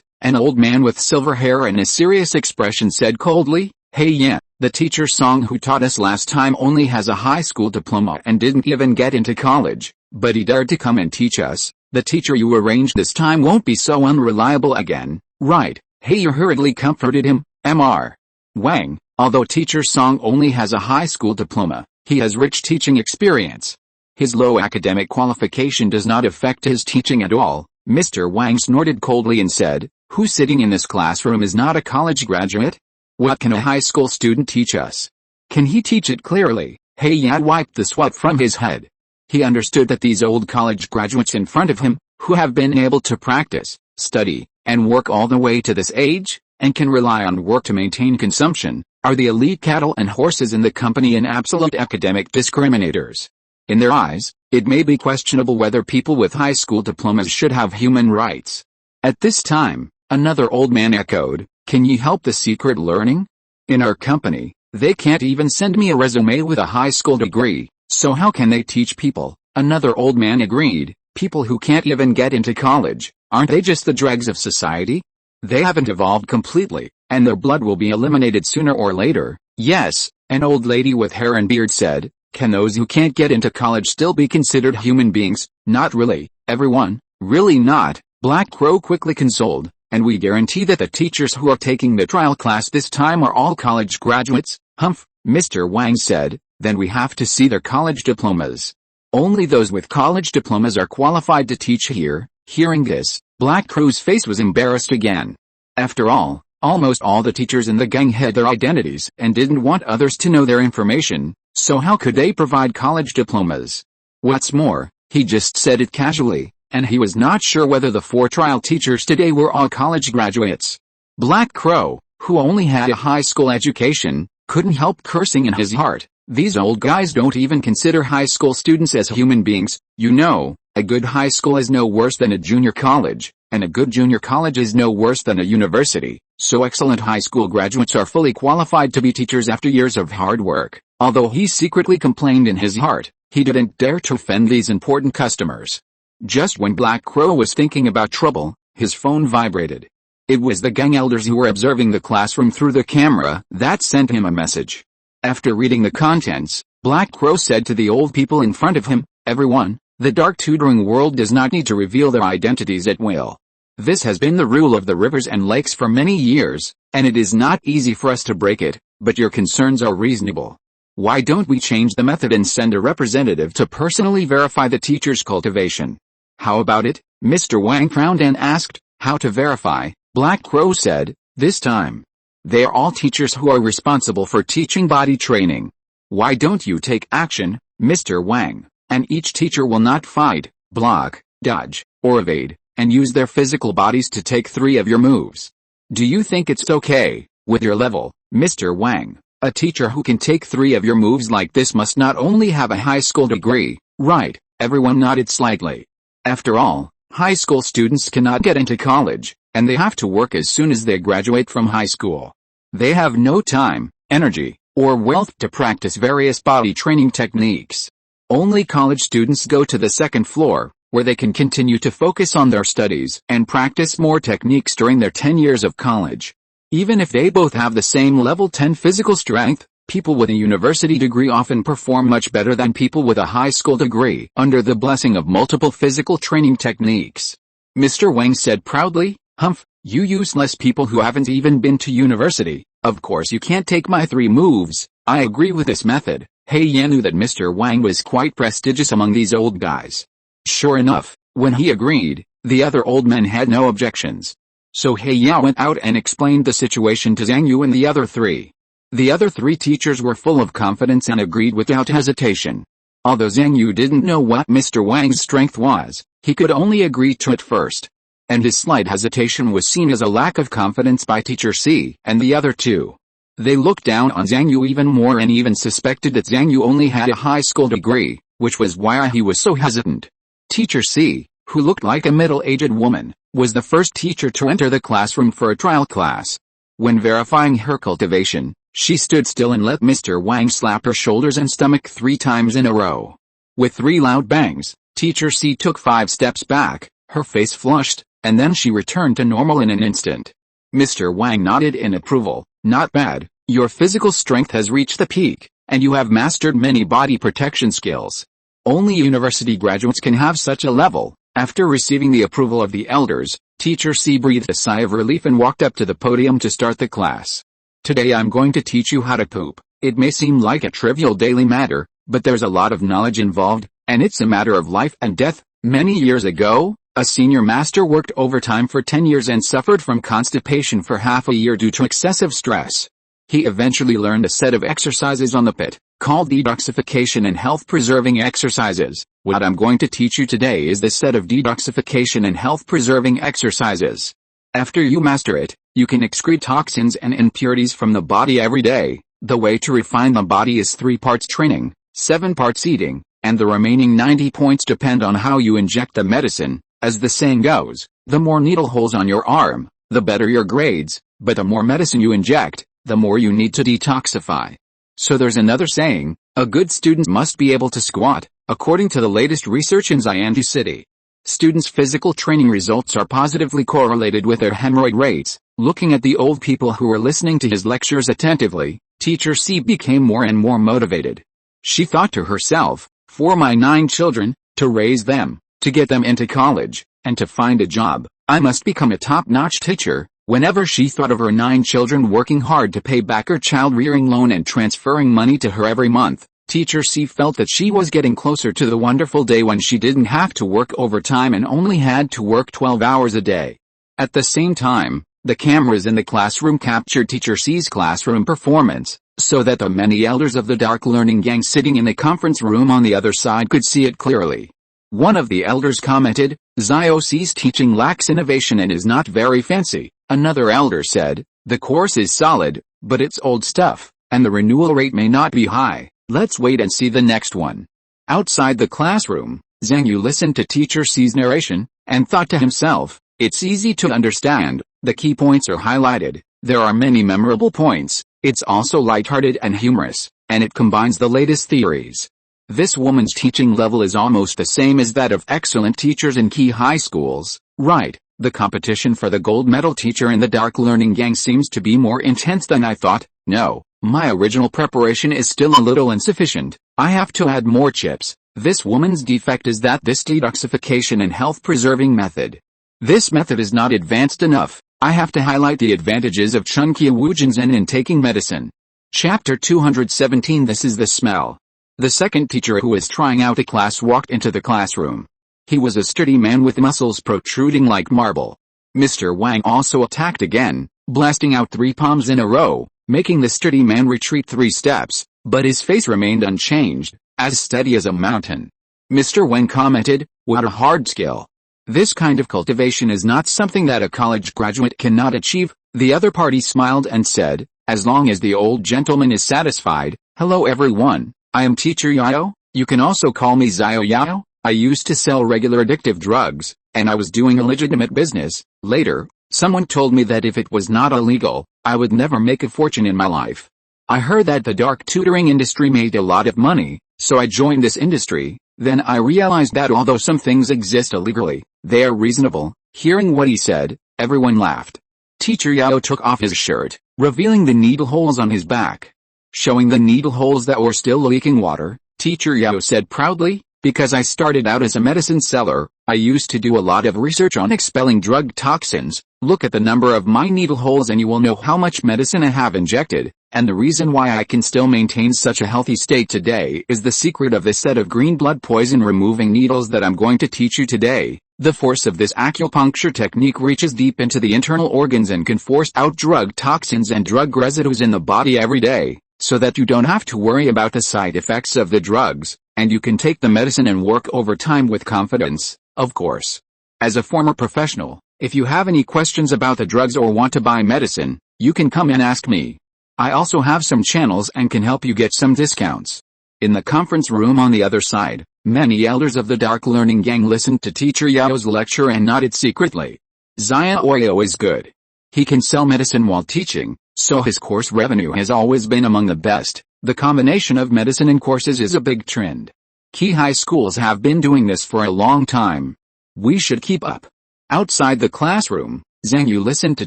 an old man with silver hair and a serious expression said coldly, "Heya, the teacher Song who taught us last time only has a high school diploma and didn't even get into college, but he dared to come and teach us. The teacher you arranged this time won't be so unreliable again, right?" Heya hurriedly comforted him. Mr. Wang, although teacher Song only has a high school diploma, he has rich teaching experience. His low academic qualification does not affect his teaching at all. Mr. Wang snorted coldly and said, "Who sitting in this classroom is not a college graduate? What can a high school student teach us? Can he teach it clearly?" Heya wiped the sweat from his head. He understood that these old college graduates in front of him, who have been able to practice, study, and work all the way to this age, and can rely on work to maintain consumption, are the elite cattle and horses in the company and absolute academic discriminators. In their eyes, it may be questionable whether people with high school diplomas should have human rights. At this time, another old man echoed, "Can you help the secret learning? In our company, they can't even send me a resume with a high school degree, so how can they teach people?" Another old man agreed, "People who can't even get into college, aren't they just the dregs of society? They haven't evolved completely, and their blood will be eliminated sooner or later." "Yes," an old lady with hair and beard said, "Can those who can't get into college still be considered human beings?" "Not really, everyone, really not," Black Crow quickly consoled, "and we guarantee that the teachers who are taking the trial class this time are all college graduates." "Humph," Mr. Wang said, "then we have to see their college diplomas. Only those with college diplomas are qualified to teach here." Hearing this, Black Crow's face was embarrassed again. After all, almost all the teachers in the gang had their identities and didn't want others to know their information. So how could they provide college diplomas? What's more, he just said it casually, and he was not sure whether the 4 trial teachers today were all college graduates. Black Crow, who only had a high school education, couldn't help cursing in his heart. These old guys don't even consider high school students as human beings. You know, a good high school is no worse than a junior college, and a good junior college is no worse than a university. So excellent high school graduates are fully qualified to be teachers after years of hard work. Although he secretly complained in his heart, he didn't dare to offend these important customers. Just when Black Crow was thinking about trouble, his phone vibrated. It was the gang elders who were observing the classroom through the camera that sent him a message. After reading the contents, Black Crow said to the old people in front of him, "Everyone, the dark tutoring world does not need to reveal their identities at will. This has been the rule of the rivers and lakes for many years, and it is not easy for us to break it, but your concerns are reasonable. Why don't we change the method and send a representative to personally verify the teacher's cultivation? How about it?" Mr. Wang frowned and asked, "How to verify?" Black Crow said, "This time. They are all teachers who are responsible for teaching body training. Why don't you take action, Mr. Wang, and each teacher will not fight, block, dodge, or evade, and use their physical bodies to take 3 of your moves. Do you think it's okay, with your level, Mr. Wang? A teacher who can take 3 of your moves like this must not only have a high school degree, right?" Everyone nodded slightly. After all, high school students cannot get into college, and they have to work as soon as they graduate from high school. They have no time, energy, or wealth to practice various body training techniques. Only college students go to the second floor, where they can continue to focus on their studies and practice more techniques during their 10 years of college. Even if they both have the same level 10 physical strength, people with a university degree often perform much better than people with a high school degree under the blessing of multiple physical training techniques. Mr. Wang said proudly, "Humph, you useless people who haven't even been to university. Of course you can't take my 3 moves. I agree with this method." He Yan knew that Mr. Wang was quite prestigious among these old guys. Sure enough, when he agreed, the other old men had no objections. So He Yan went out and explained the situation to Zhang Yu and the other 3. The other 3 teachers were full of confidence and agreed without hesitation. Although Zhang Yu didn't know what Mr. Wang's strength was, he could only agree to it first. And his slight hesitation was seen as a lack of confidence by Teacher C and the other 2. They looked down on Zhang Yu even more and even suspected that Zhang Yu only had a high school degree, which was why he was so hesitant. Teacher C, who looked like a middle-aged woman, was the first teacher to enter the classroom for a trial class. When verifying her cultivation, she stood still and let Mr. Wang slap her shoulders and stomach 3 times in a row. With 3 loud bangs, Teacher C took 5 steps back, her face flushed, and then she returned to normal in an instant. Mr. Wang nodded in approval. "Not bad, your physical strength has reached the peak, and you have mastered many body protection skills. Only university graduates can have such a level." After receiving the approval of the elders, Teacher C breathed a sigh of relief and walked up to the podium to start the class. "Today I'm going to teach you how to poop. It may seem like a trivial daily matter, but there's a lot of knowledge involved, and it's a matter of life and death." Many years ago, a senior master worked overtime for 10 years and suffered from constipation for half a year due to excessive stress. He eventually learned a set of exercises on the pit, called detoxification and health-preserving exercises. What I'm going to teach you today is this set of detoxification and health-preserving exercises. After you master it, you can excrete toxins and impurities from the body every day. The way to refine the body is 3 parts training, 7 parts eating, and the remaining 90 points depend on how you inject the medicine. As the saying goes, the more needle holes on your arm, the better your grades, but the more medicine you inject, the more you need to detoxify. So there's another saying, a good student must be able to squat, according to the latest research in Zhang Yu City. Students' physical training results are positively correlated with their hemorrhoid rates. Looking at the old people who were listening to his lectures attentively, Teacher C became more and more motivated. She thought to herself, "For my 9 children, to raise them, to get them into college, and to find a job, I must become a top-notch teacher." Whenever she thought of her 9 children working hard to pay back her child-rearing loan and transferring money to her every month, Teacher C felt that she was getting closer to the wonderful day when she didn't have to work overtime and only had to work 12 hours a day. At the same time, the cameras in the classroom captured Teacher C's classroom performance, so that the many elders of the dark learning gang sitting in the conference room on the other side could see it clearly. One of the elders commented, "Zhao C's teaching lacks innovation and is not very fancy." Another elder said, "The course is solid, but it's old stuff, and the renewal rate may not be high. Let's wait and see the next one." Outside the classroom, Zhang Yu listened to Teacher C's narration, and thought to himself, "It's easy to understand, the key points are highlighted, there are many memorable points, it's also lighthearted and humorous, and it combines the latest theories." This woman's teaching level is almost the same as that of excellent teachers in key high schools, right? The competition for the gold medal teacher in the dark learning gang seems to be more intense than I thought. No, my original preparation is still a little insufficient. I have to add more chips. This woman's defect is that this detoxification and health-preserving method. This method is not advanced enough. I have to highlight the advantages of Chunkia Wuzhenzen in taking medicine. Chapter 217. This is the smell. The second teacher who was trying out a class walked into the classroom. He was a sturdy man with muscles protruding like marble. Mr. Wang also attacked again, blasting out 3 palms in a row, making the sturdy man retreat 3 steps, but his face remained unchanged, as steady as a mountain. Mr. Wang commented, "What a hard skill. This kind of cultivation is not something that a college graduate cannot achieve." The other party smiled and said, "As long as the old gentleman is satisfied, hello everyone. I am Teacher Yao, you can also call me Xiao Yao. I used to sell regular addictive drugs, and I was doing a legitimate business. Later, someone told me that if it was not illegal, I would never make a fortune in my life. I heard that the dark tutoring industry made a lot of money, so I joined this industry. Then I realized that although some things exist illegally, they are reasonable." Hearing what he said, everyone laughed. Teacher Yao took off his shirt, revealing the needle holes on his back. Showing the needle holes that were still leaking water, Teacher Yao said proudly, "Because I started out as a medicine seller, I used to do a lot of research on expelling drug toxins. Look at the number of my needle holes and you will know how much medicine I have injected, and the reason why I can still maintain such a healthy state today is the secret of this set of green blood poison removing needles that I'm going to teach you today. The force of this acupuncture technique reaches deep into the internal organs and can force out drug toxins and drug residues in the body every day, so that you don't have to worry about the side effects of the drugs, and you can take the medicine and work over time with confidence, of course. As a former professional, if you have any questions about the drugs or want to buy medicine, you can come and ask me. I also have some channels and can help you get some discounts." In the conference room on the other side, many elders of the Dark Learning Gang listened to Teacher Yao's lecture and nodded secretly. Zhang Yu is good. He can sell medicine while teaching, so his course revenue has always been among the best. The combination of medicine and courses is a big trend. Key high schools have been doing this for a long time. We should keep up. Outside the classroom, Zhang Yu listened to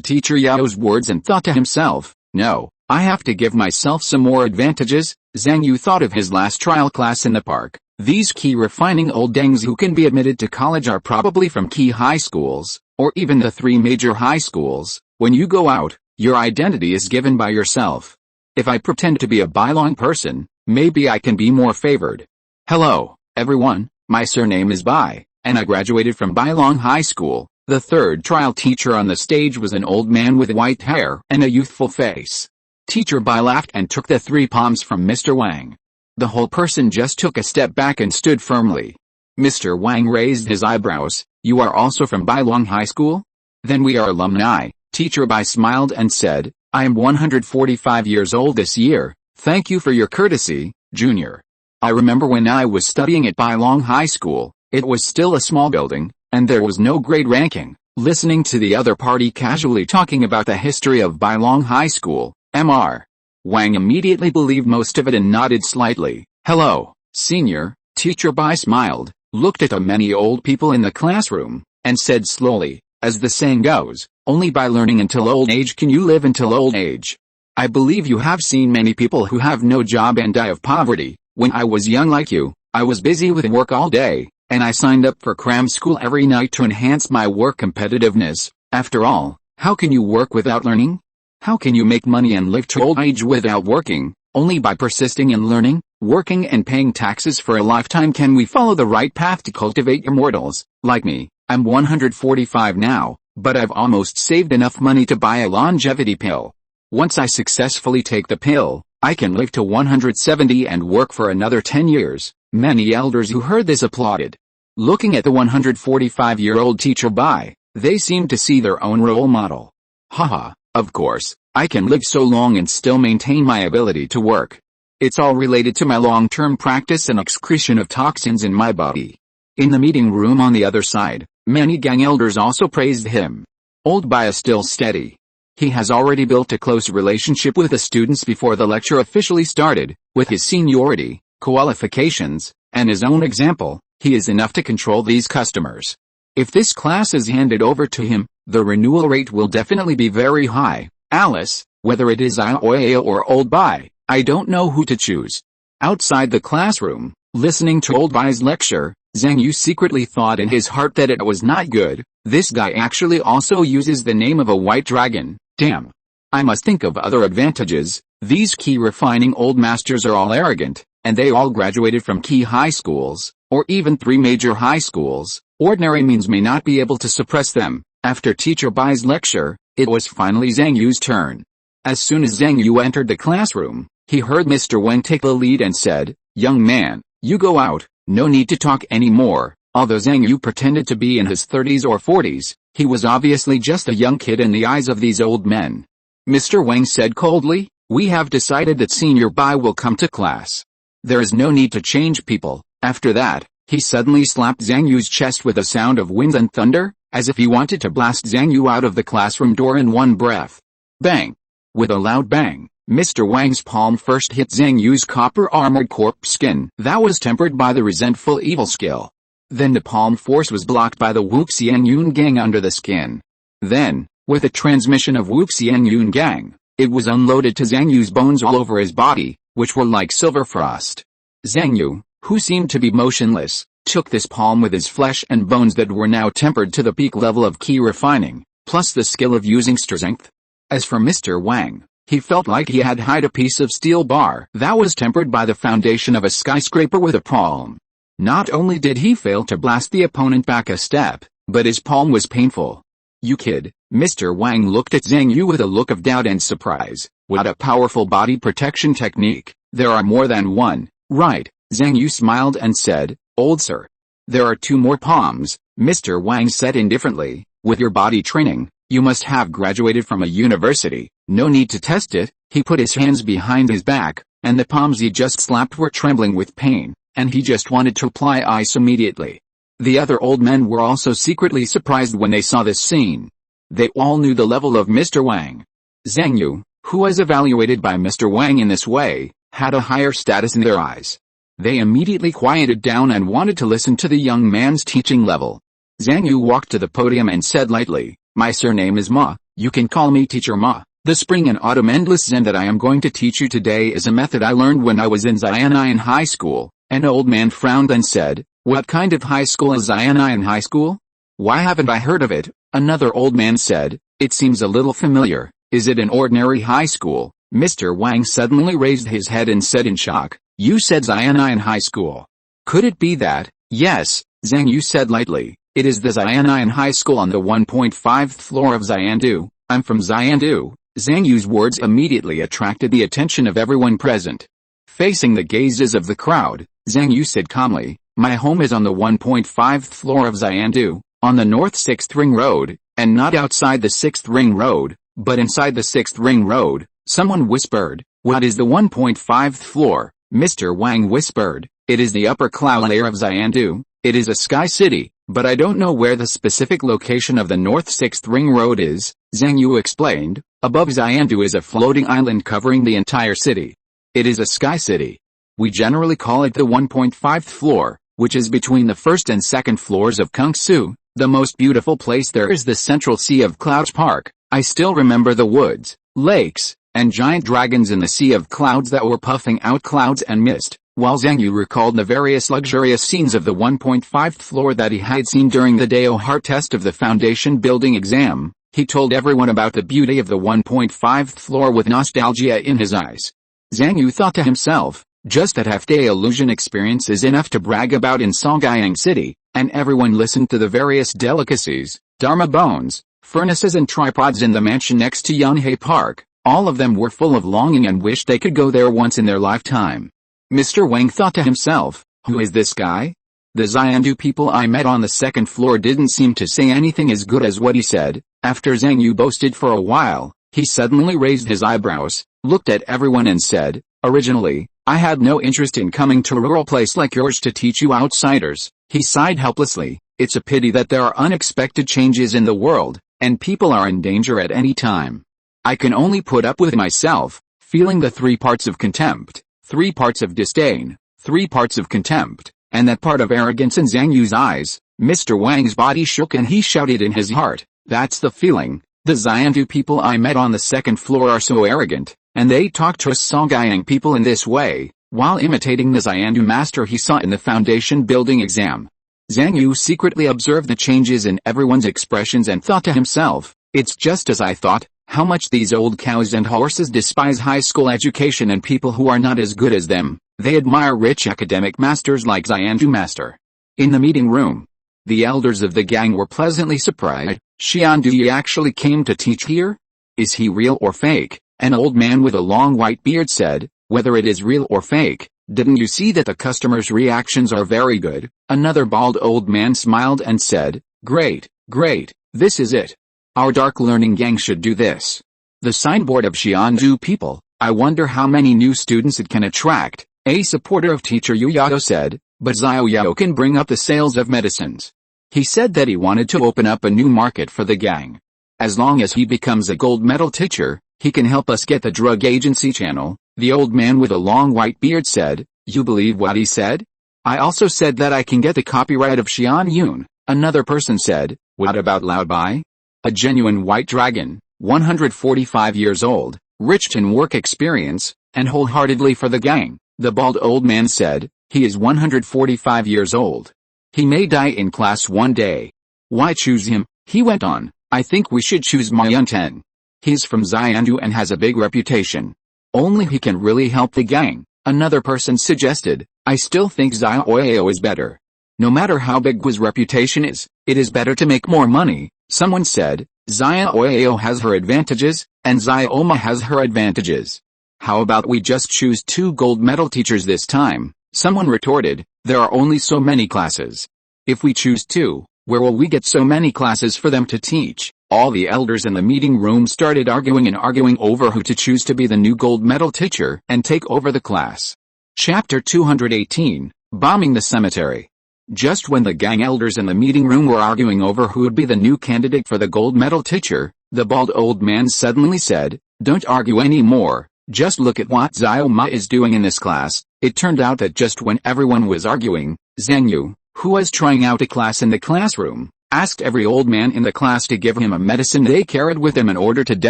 Teacher Yao's words and thought to himself, "No, I have to give myself some more advantages." Zhang Yu thought of his last trial class in the park. These key refining old dangs who can be admitted to college are probably from key high schools, or even the 3 major high schools. When you go out, your identity is given by yourself. If I pretend to be a Bailong person, maybe I can be more favored. Hello, everyone, my surname is Bai, and I graduated from Bailong High School. The third trial teacher on the stage was an old man with white hair and a youthful face. Teacher Bai laughed and took the 3 palms from Mr. Wang. The whole person just took a step back and stood firmly. Mr. Wang raised his eyebrows. "You are also from Bailong High School? Then we are alumni." Teacher Bai smiled and said, "I am 145 years old this year. Thank you for your courtesy, Junior. I remember when I was studying at Bailong High School, it was still a small building, and there was no grade ranking." Listening to the other party casually talking about the history of Bailong High School, Mr. Wang immediately believed most of it and nodded slightly. "Hello, senior." Teacher Bai smiled, looked at the many old people in the classroom, and said slowly, "As the saying goes, only by learning until old age can you live until old age. I believe you have seen many people who have no job and die of poverty. When I was young like you, I was busy with work all day, and I signed up for cram school every night to enhance my work competitiveness. After all, how can you work without learning? How can you make money and live to old age without working? Only by persisting in learning, working and paying taxes for a lifetime can we follow the right path to cultivate immortals. Like me, I'm 145 now, but I've almost saved enough money to buy a longevity pill. Once I successfully take the pill, I can live to 170 and work for another 10 years. Many elders who heard this applauded. Looking at the 145-year-old Teacher Bai, they seemed to see their own role model. Haha. Of course, I can live so long and still maintain my ability to work. It's all related to my long-term practice and excretion of toxins in my body." In the meeting room on the other side, many gang elders also praised him. Old Bai is still steady. He has already built a close relationship with the students before the lecture officially started. With his seniority, qualifications, and his own example, he is enough to control these customers. If this class is handed over to him, the renewal rate will definitely be very high. Alice, whether it is Ioya or Old Bai, I don't know who to choose. Outside the classroom, listening to Old Bai's lecture, Zhang Yu secretly thought in his heart that it was not good. This guy actually also uses the name of a white dragon. Damn. I must think of other advantages. These key refining old masters are all arrogant, and they all graduated from key high schools, or even 3 major high schools. Ordinary means may not be able to suppress them. After Teacher Bai's lecture, it was finally Zhang Yu's turn. As soon as Zhang Yu entered the classroom, he heard Mr. Wang take the lead and said, "Young man, you go out, no need to talk anymore." Although Zhang Yu pretended to be in his 30s or 40s, he was obviously just a young kid in the eyes of these old men. Mr. Wang said coldly, "We have decided that Senior Bai will come to class. There is no need to change people." After that, he suddenly slapped Zhang Yu's chest with a sound of wind and thunder, as if he wanted to blast Zhang Yu out of the classroom door in one breath. Bang! With a loud bang, Mr. Wang's palm first hit Zhang Yu's copper-armored corpse skin that was tempered by the resentful evil skill. Then the palm force was blocked by the Wuxian Yun Gang under the skin. Then, with a transmission of Wuxian Yun Gang, it was unloaded to Zhang Yu's bones all over his body, which were like silver frost. Zhang Yu, who seemed to be motionless, took this palm with his flesh and bones that were now tempered to the peak level of key refining, plus the skill of using strength. As for Mr. Wang, he felt like he had hid a piece of steel bar that was tempered by the foundation of a skyscraper with a palm. Not only did he fail to blast the opponent back a step, but his palm was painful. "You kid," Mr. Wang looked at Zhang Yu with a look of doubt and surprise. "What a powerful body protection technique. There are more than one, right?" Zhang Yu smiled and said, "Old sir. There are two more palms," Mr. Wang said indifferently. "With your body training, you must have graduated from a university. No need to test it." He put his hands behind his back, and the palms he just slapped were trembling with pain, and he just wanted to apply ice immediately. The other old men were also secretly surprised when they saw this scene. They all knew the level of Mr. Wang. Zhang Yu, who was evaluated by Mr. Wang in this way, had a higher status in their eyes. They immediately quieted down and wanted to listen to the young man's teaching level. Zhang Yu walked to the podium and said lightly, "My surname is Ma, you can call me Teacher Ma. The spring and autumn endless Zen that I am going to teach you today is a method I learned when I was in Xian'an High School." An old man frowned and said, "What kind of high school is Xian'an High School? Why haven't I heard of it?" Another old man said, "It seems a little familiar. Is it an ordinary high school?" Mr. Wang suddenly raised his head and said in shock, "You said Xian'an High School. Could it be that?" "Yes," Zhang Yu said lightly. "It is the Xian'an High School on the 1.5th floor of Xiandu. I'm from Xiandu." Zhang Yu's words immediately attracted the attention of everyone present. Facing the gazes of the crowd, Zhang Yu said calmly, "My home is on the 1.5th floor of Xiandu, on the North 6th Ring Road, and not outside the 6th Ring Road, but inside the 6th Ring Road." Someone whispered, "What is the 1.5th floor?" Mr. Wang whispered, "It is the upper cloud layer of Xiandu. It is a sky city, but I don't know where the specific location of the North 6th Ring Road is." Zhang Yu explained, "Above Xiandu is a floating island covering the entire city. It is a sky city. We generally call it the 1.5th floor, which is between the first and second floors of Kungsu. The most beautiful place there is the Central Sea of Clouds Park. I still remember the woods, lakes, and giant dragons in the sea of clouds that were puffing out clouds and mist." While Zhang Yu recalled the various luxurious scenes of the 1.5th floor that he had seen during the Dao Heart test of the foundation building exam, he told everyone about the beauty of the 1.5th floor with nostalgia in his eyes. Zhang Yu thought to himself, just that half-day illusion experience is enough to brag about in Songyang City, and everyone listened to the various delicacies, dharma bones, furnaces and tripods in the mansion next to Yunhei Park. All of them were full of longing and wished they could go there once in their lifetime. Mr. Wang thought to himself, who is this guy? The Xiandu people I met on the second floor didn't seem to say anything as good as what he said. After Zhang Yu boasted for a while, he suddenly raised his eyebrows, looked at everyone and said, "Originally, I had no interest in coming to a rural place like yours to teach you outsiders." He sighed helplessly. "It's a pity that there are unexpected changes in the world, and people are in danger at any time. I can only put up with myself, feeling the 3 parts of contempt, 3 parts of disdain, 3 parts of contempt, and that part of arrogance." In Zhang Yu's eyes, Mr. Wang's body shook and he shouted in his heart, "That's the feeling. The Xiandu people I met on the second floor are so arrogant, and they talk to us Songyang people in this way," while imitating the Xiandu master he saw in the foundation building exam. Zhang Yu secretly observed the changes in everyone's expressions and thought to himself, "It's just as I thought. How much these old cows and horses despise high school education and people who are not as good as them. They admire rich academic masters like Xiandu master." In the meeting room, the elders of the gang were pleasantly surprised. "Xiandu Yi actually came to teach here? Is he real or fake?" An old man with a long white beard said, "Whether it is real or fake, didn't you see that the customers' reactions are very good?" Another bald old man smiled and said, "Great, great, this is it. Our dark learning gang should do this. The signboard of Xiandu people, I wonder how many new students it can attract." A supporter of teacher Yu Yao said, "But Xiao Yao can bring up the sales of medicines." He said that he wanted to open up a new market for the gang. As long as he becomes a gold medal teacher, He can help us get the drug agency channel." The old man with a long white beard said. "You believe what he said?" "I also said that I can get the copyright of Xian Yun," another person said. "What about Lao Bai?" A genuine white dragon, 145 years old, rich in work experience, and wholeheartedly for the gang, the bald old man said. "He is 145 years old. He may die in class one day." "Why choose him?" he went on. "I think we should choose Ma Yunten. He's from Xiandu and has a big reputation. Only he can really help the gang," another person suggested. "I still think Zhao Oyo is better. No matter how big his reputation is, it is better to make more money," someone said. "Zhao Oyo has her advantages, and Xiaoma has her advantages. How about we just choose 2 gold medal teachers this time?" someone retorted. "There are only so many classes. If we choose 2, where will we get so many classes for them to teach?" All the elders in the meeting room started arguing over who to choose to be the new gold medal teacher and take over the class. Chapter 218, Bombing the Cemetery. Just when the gang elders in the meeting room were arguing over who would be the new candidate for the gold medal teacher, the bald old man suddenly said, "Don't argue anymore. Just look at what Zhao Ma is doing in this class." It turned out that just when everyone was arguing, Zhang Yu, who was trying out a class in the classroom, asked every old man in the class to give him a medicine they carried with them in order to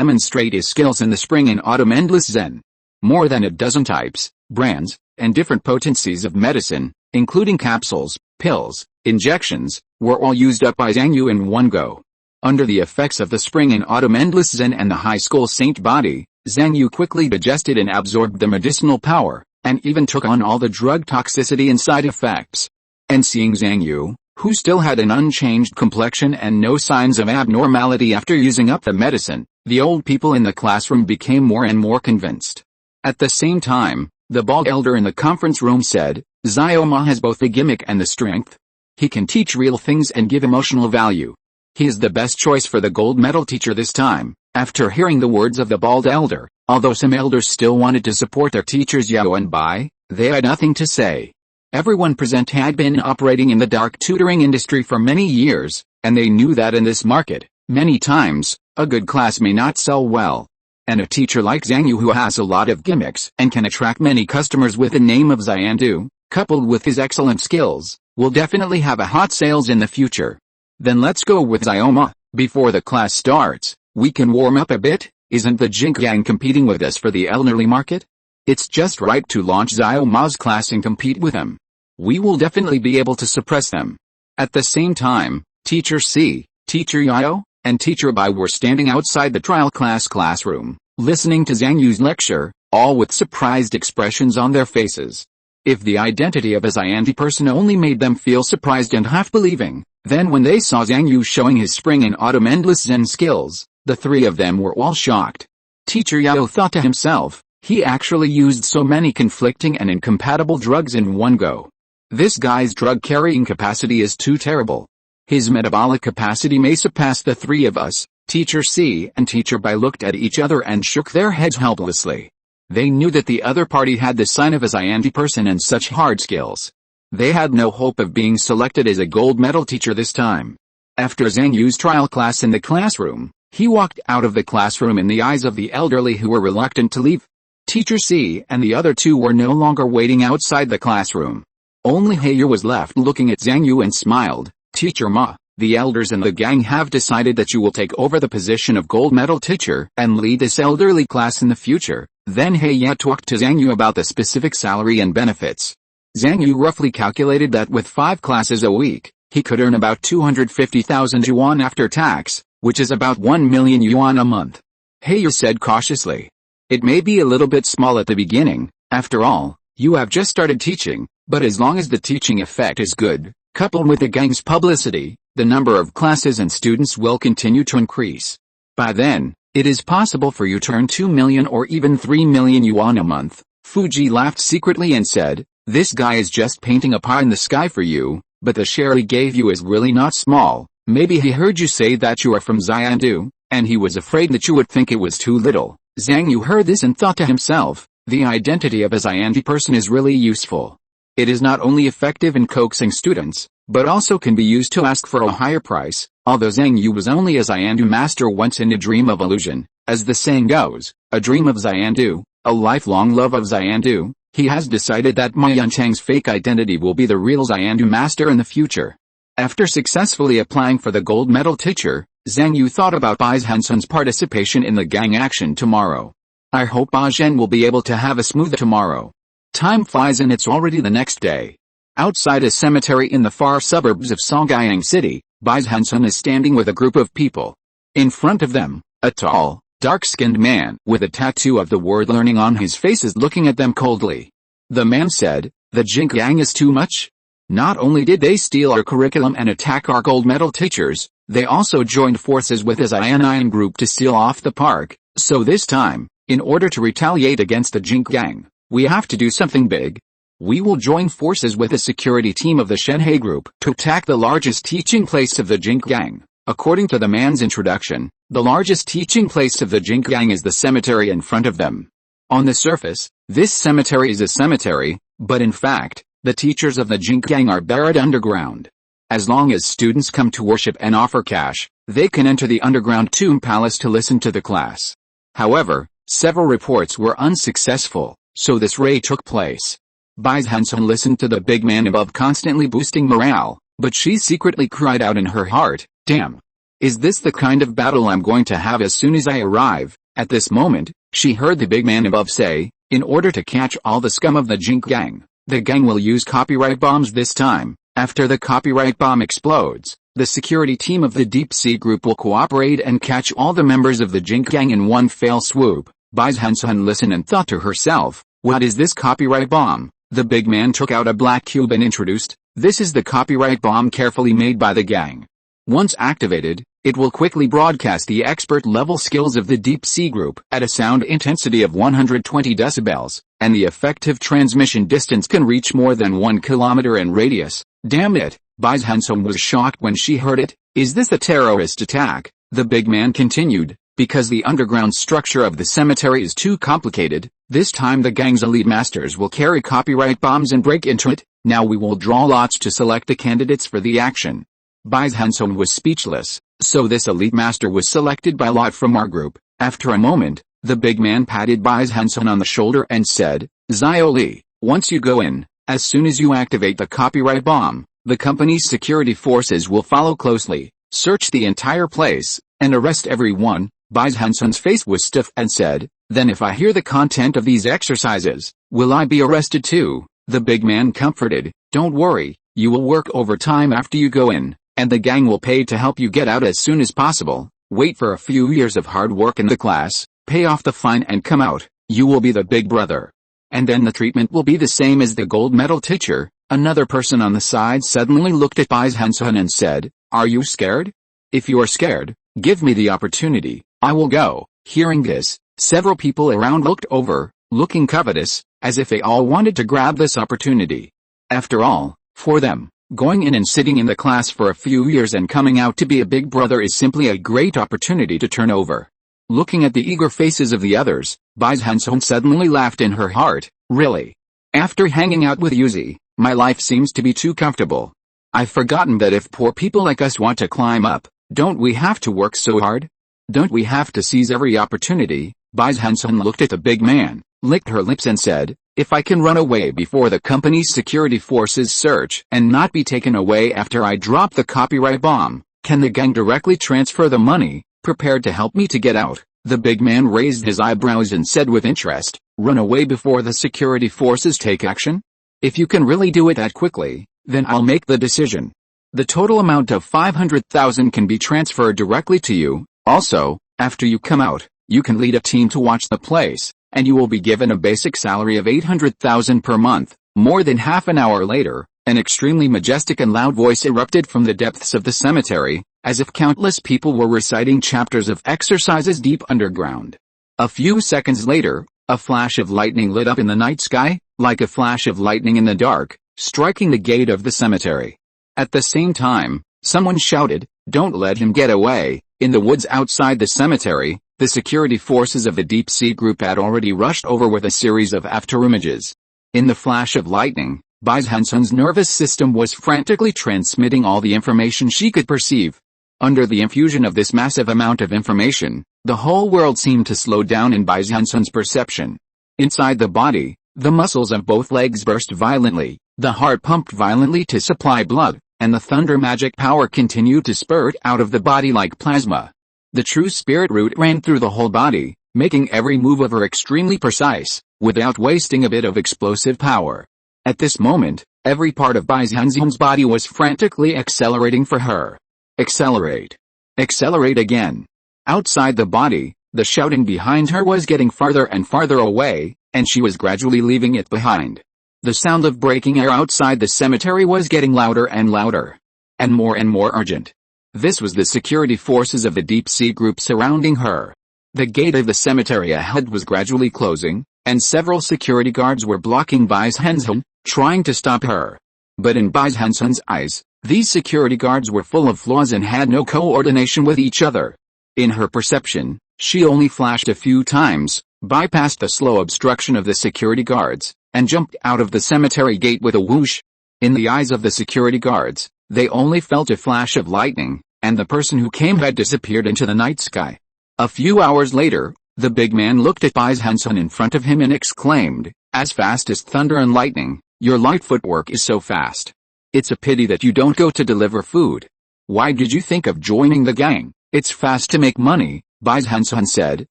demonstrate his skills in the spring and autumn endless Zen. More than a dozen types, brands, and different potencies of medicine, including capsules, pills, injections, were all used up by Zhang Yu in one go. Under the effects of the spring and autumn endless Zen and the high school saint body, Zhang Yu quickly digested and absorbed the medicinal power, and even took on all the drug toxicity and side effects. And seeing Zhang Yu, who still had an unchanged complexion and no signs of abnormality after using up the medicine, the old people in the classroom became more and more convinced. At the same time, the bald elder in the conference room said, "Xiaoma has both the gimmick and the strength. He can teach real things and give emotional value. He is the best choice for the gold medal teacher this time." After hearing the words of the bald elder, although some elders still wanted to support their teachers Yao and Bai, they had nothing to say. Everyone present had been operating in the dark tutoring industry for many years, and they knew that in this market, many times, a good class may not sell well. And a teacher like Zhang Yu who has a lot of gimmicks and can attract many customers with the name of Xiandu, coupled with his excellent skills, will definitely have a hot sales in the future. Then let's go with Xiaoma. Before the class starts, we can warm up a bit. Isn't the Jink Gang competing with us for the elderly market? It's just right to launch Xiaoma's class and compete with them. We will definitely be able to suppress them. At the same time, Teacher C, Teacher Yao, and Teacher Bai were standing outside the trial classroom, listening to Zhang Yu's lecture, all with surprised expressions on their faces. If the identity of a Xianti person only made them feel surprised and half-believing, then when they saw Zhang Yu showing his spring and autumn endless Zen skills, the 3 of them were all shocked. Teacher Yao thought to himself, he actually used so many conflicting and incompatible drugs in one go. This guy's drug-carrying capacity is too terrible. His metabolic capacity may surpass the 3 of us. Teacher C and Teacher Bai looked at each other and shook their heads helplessly. They knew that the other party had the sign of a Xianti person and such hard skills. They had no hope of being selected as a gold medal teacher this time. After Zhang Yu's trial class in the classroom, he walked out of the classroom in the eyes of the elderly who were reluctant to leave. Teacher C and the other 2 were no longer waiting outside the classroom. Only Heyu was left looking at Zhang Yu and smiled. "Teacher Ma, the elders in the gang have decided that you will take over the position of gold medal teacher and lead this elderly class in the future." Then Heyu talked to Zhang Yu about the specific salary and benefits. Zhang Yu roughly calculated that with 5 classes a week, he could earn about 250,000 yuan after tax, which is about 1 million yuan a month. Heyu said cautiously, "It may be a little bit small at the beginning, after all, you have just started teaching, but as long as the teaching effect is good, coupled with the gang's publicity, the number of classes and students will continue to increase. By then, it is possible for you to earn 2 million or even 3 million yuan a month." Fuji laughed secretly and said, "This guy is just painting a pie in the sky for you, but the share he gave you is really not small. Maybe he heard you say that you are from Xiandu, and he was afraid that you would think it was too little." Zhang Yu heard this and thought to himself, the identity of a Xianti person is really useful. It is not only effective in coaxing students, but also can be used to ask for a higher price. Although Zhang Yu was only a Xiandu master once in a dream of illusion, As the saying goes, a dream of Zhang, a lifelong love of Zhang. He has decided that Ma Yunchang's fake identity will be the real Zhang master in the future. After successfully applying for the gold medal teacher, Zhang Yu thought about Bai Zhenzhen's participation in the gang action tomorrow. I hope Bai Zhenzhen will be able to have a smooth tomorrow. Time flies and it's already the next day. Outside a cemetery in the far suburbs of Songyang City, Bai Zhenzhen is standing with a group of people. In front of them, a tall, dark-skinned man with a tattoo of the word learning on his face is looking at them coldly. The man said, "The Jinkyang is too much? Not only did they steal our curriculum and attack our gold medal teachers, they also joined forces with his Ionian group to steal off the park, so this time, in order to retaliate against the Jinkyang, we have to do something big. We will join forces with the security team of the Shenhe group to attack the largest teaching place of the Jinkyang." According to the man's introduction, the largest teaching place of the Jinkyang is the cemetery in front of them. On the surface, this cemetery is a cemetery, but in fact, the teachers of the Jinkyang are buried underground. As long as students come to worship and offer cash, they can enter the underground tomb palace to listen to the class. However, several reports were unsuccessful, so this raid took place. Bai Zhenzhen listened to the big man above constantly boosting morale, but she secretly cried out in her heart, "Damn! Is this the kind of battle I'm going to have as soon as I arrive?" At this moment, she heard the big man above say, "In order to catch all the scum of the Jinkyang, the gang will use copyright bombs this time. After the copyright bomb explodes, the security team of the Deep Sea Group will cooperate and catch all the members of the Jinkyang in one fell swoop." Bai Zhenzhen listened and thought to herself, "What is this copyright bomb?" The big man took out a black cube and introduced, "This is the copyright bomb carefully made by the gang. Once activated, it will quickly broadcast the expert-level skills of the Deep Sea Group at a sound intensity of 120 decibels, and the effective transmission distance can reach more than 1 kilometer in radius." Damn it! Bai Zhenzhen was shocked when she heard it. "Is this a terrorist attack?" The big man continued, "Because the underground structure of the cemetery is too complicated, this time the gang's elite masters will carry copyright bombs and break into it. Now we will draw lots to select the candidates for the action." Bai Zhenzhen was speechless, so this elite master was selected by lot from our group. After a moment, the big man patted Bai Zhenzhen on the shoulder and said, "Xiaoli, once you go in, as soon as you activate the copyright bomb, the company's security forces will follow closely, search the entire place, and arrest everyone." Bai Zhenzhen's face was stiff and said, "Then if I hear the content of these exercises, will I be arrested too?" The big man comforted, "Don't worry, you will work overtime after you go in, and the gang will pay to help you get out as soon as possible. Wait for a few years of hard work in the class, pay off the fine and come out, you will be the big brother. And then the treatment will be the same as the gold medal teacher." Another person on the side suddenly looked at Bai Zhenzhen and said, "Are you scared? If you are scared, give me the opportunity, I will go." Hearing this, several people around looked over, looking covetous, as if they all wanted to grab this opportunity. After all, for them, going in and sitting in the class for a few years and coming out to be a big brother is simply a great opportunity to turn over. Looking at the eager faces of the others, Bai Zhenzhen suddenly laughed in her heart, "Really? After hanging out with Yuzi, my life seems to be too comfortable. I've forgotten that if poor people like us want to climb up, don't we have to work so hard? Don't we have to seize every opportunity?" Bai Zhenzhen looked at the big man, licked her lips and said, "If I can run away before the company's security forces search and not be taken away after I drop the copyright bomb, can the gang directly transfer the money, prepared to help me to get out?" The big man raised his eyebrows and said with interest, "Run away before the security forces take action? If you can really do it that quickly, then I'll make the decision. The total amount of 500,000 can be transferred directly to you. Also, after you come out, you can lead a team to watch the place, and you will be given a basic salary of 800,000 per month." More than half an hour later, an extremely majestic and loud voice erupted from the depths of the cemetery, as if countless people were reciting chapters of exercises deep underground. A few seconds later, a flash of lightning lit up in the night sky, like a flash of lightning in the dark, striking the gate of the cemetery. At the same time, someone shouted, "Don't let him get away." In the woods outside the cemetery, the security forces of the Deep Sea Group had already rushed over with a series of afterimages. In the flash of lightning, Bai Zhenzhen's nervous system was frantically transmitting all the information she could perceive. Under the infusion of this massive amount of information, The whole world seemed to slow down in Bai Zhenzhen's perception. Inside the body, the muscles of both legs burst violently, the heart pumped violently to supply blood, and the thunder magic power continued to spurt out of the body like plasma. The true spirit root ran through the whole body, making every move of her extremely precise, without wasting a bit of explosive power. At this moment, every part of Bai Zhenzhen's body was frantically accelerating for her. Accelerate. Accelerate again. Outside the body, the shouting behind her was getting farther and farther away, and she was gradually leaving it behind. The sound of breaking air outside the cemetery was getting louder and louder. And more urgent. This was the security forces of the deep-sea group surrounding her. The gate of the cemetery ahead was gradually closing, and several security guards were blocking Bai Zhenzhen, trying to stop her. But in Bai Zhenzhen's eyes, these security guards were full of flaws and had no coordination with each other. In her perception, she only flashed a few times, bypassed the slow obstruction of the security guards, and jumped out of the cemetery gate with a whoosh. In the eyes of the security guards, they only felt a flash of lightning, and the person who came had disappeared into the night sky. A few hours later, the big man looked at Bai Zhenzhen in front of him and exclaimed, "As fast as thunder and lightning, your light footwork is so fast. It's a pity that you don't go to deliver food. Why did you think of joining the gang? It's fast to make money," Bai Zhenzhen said.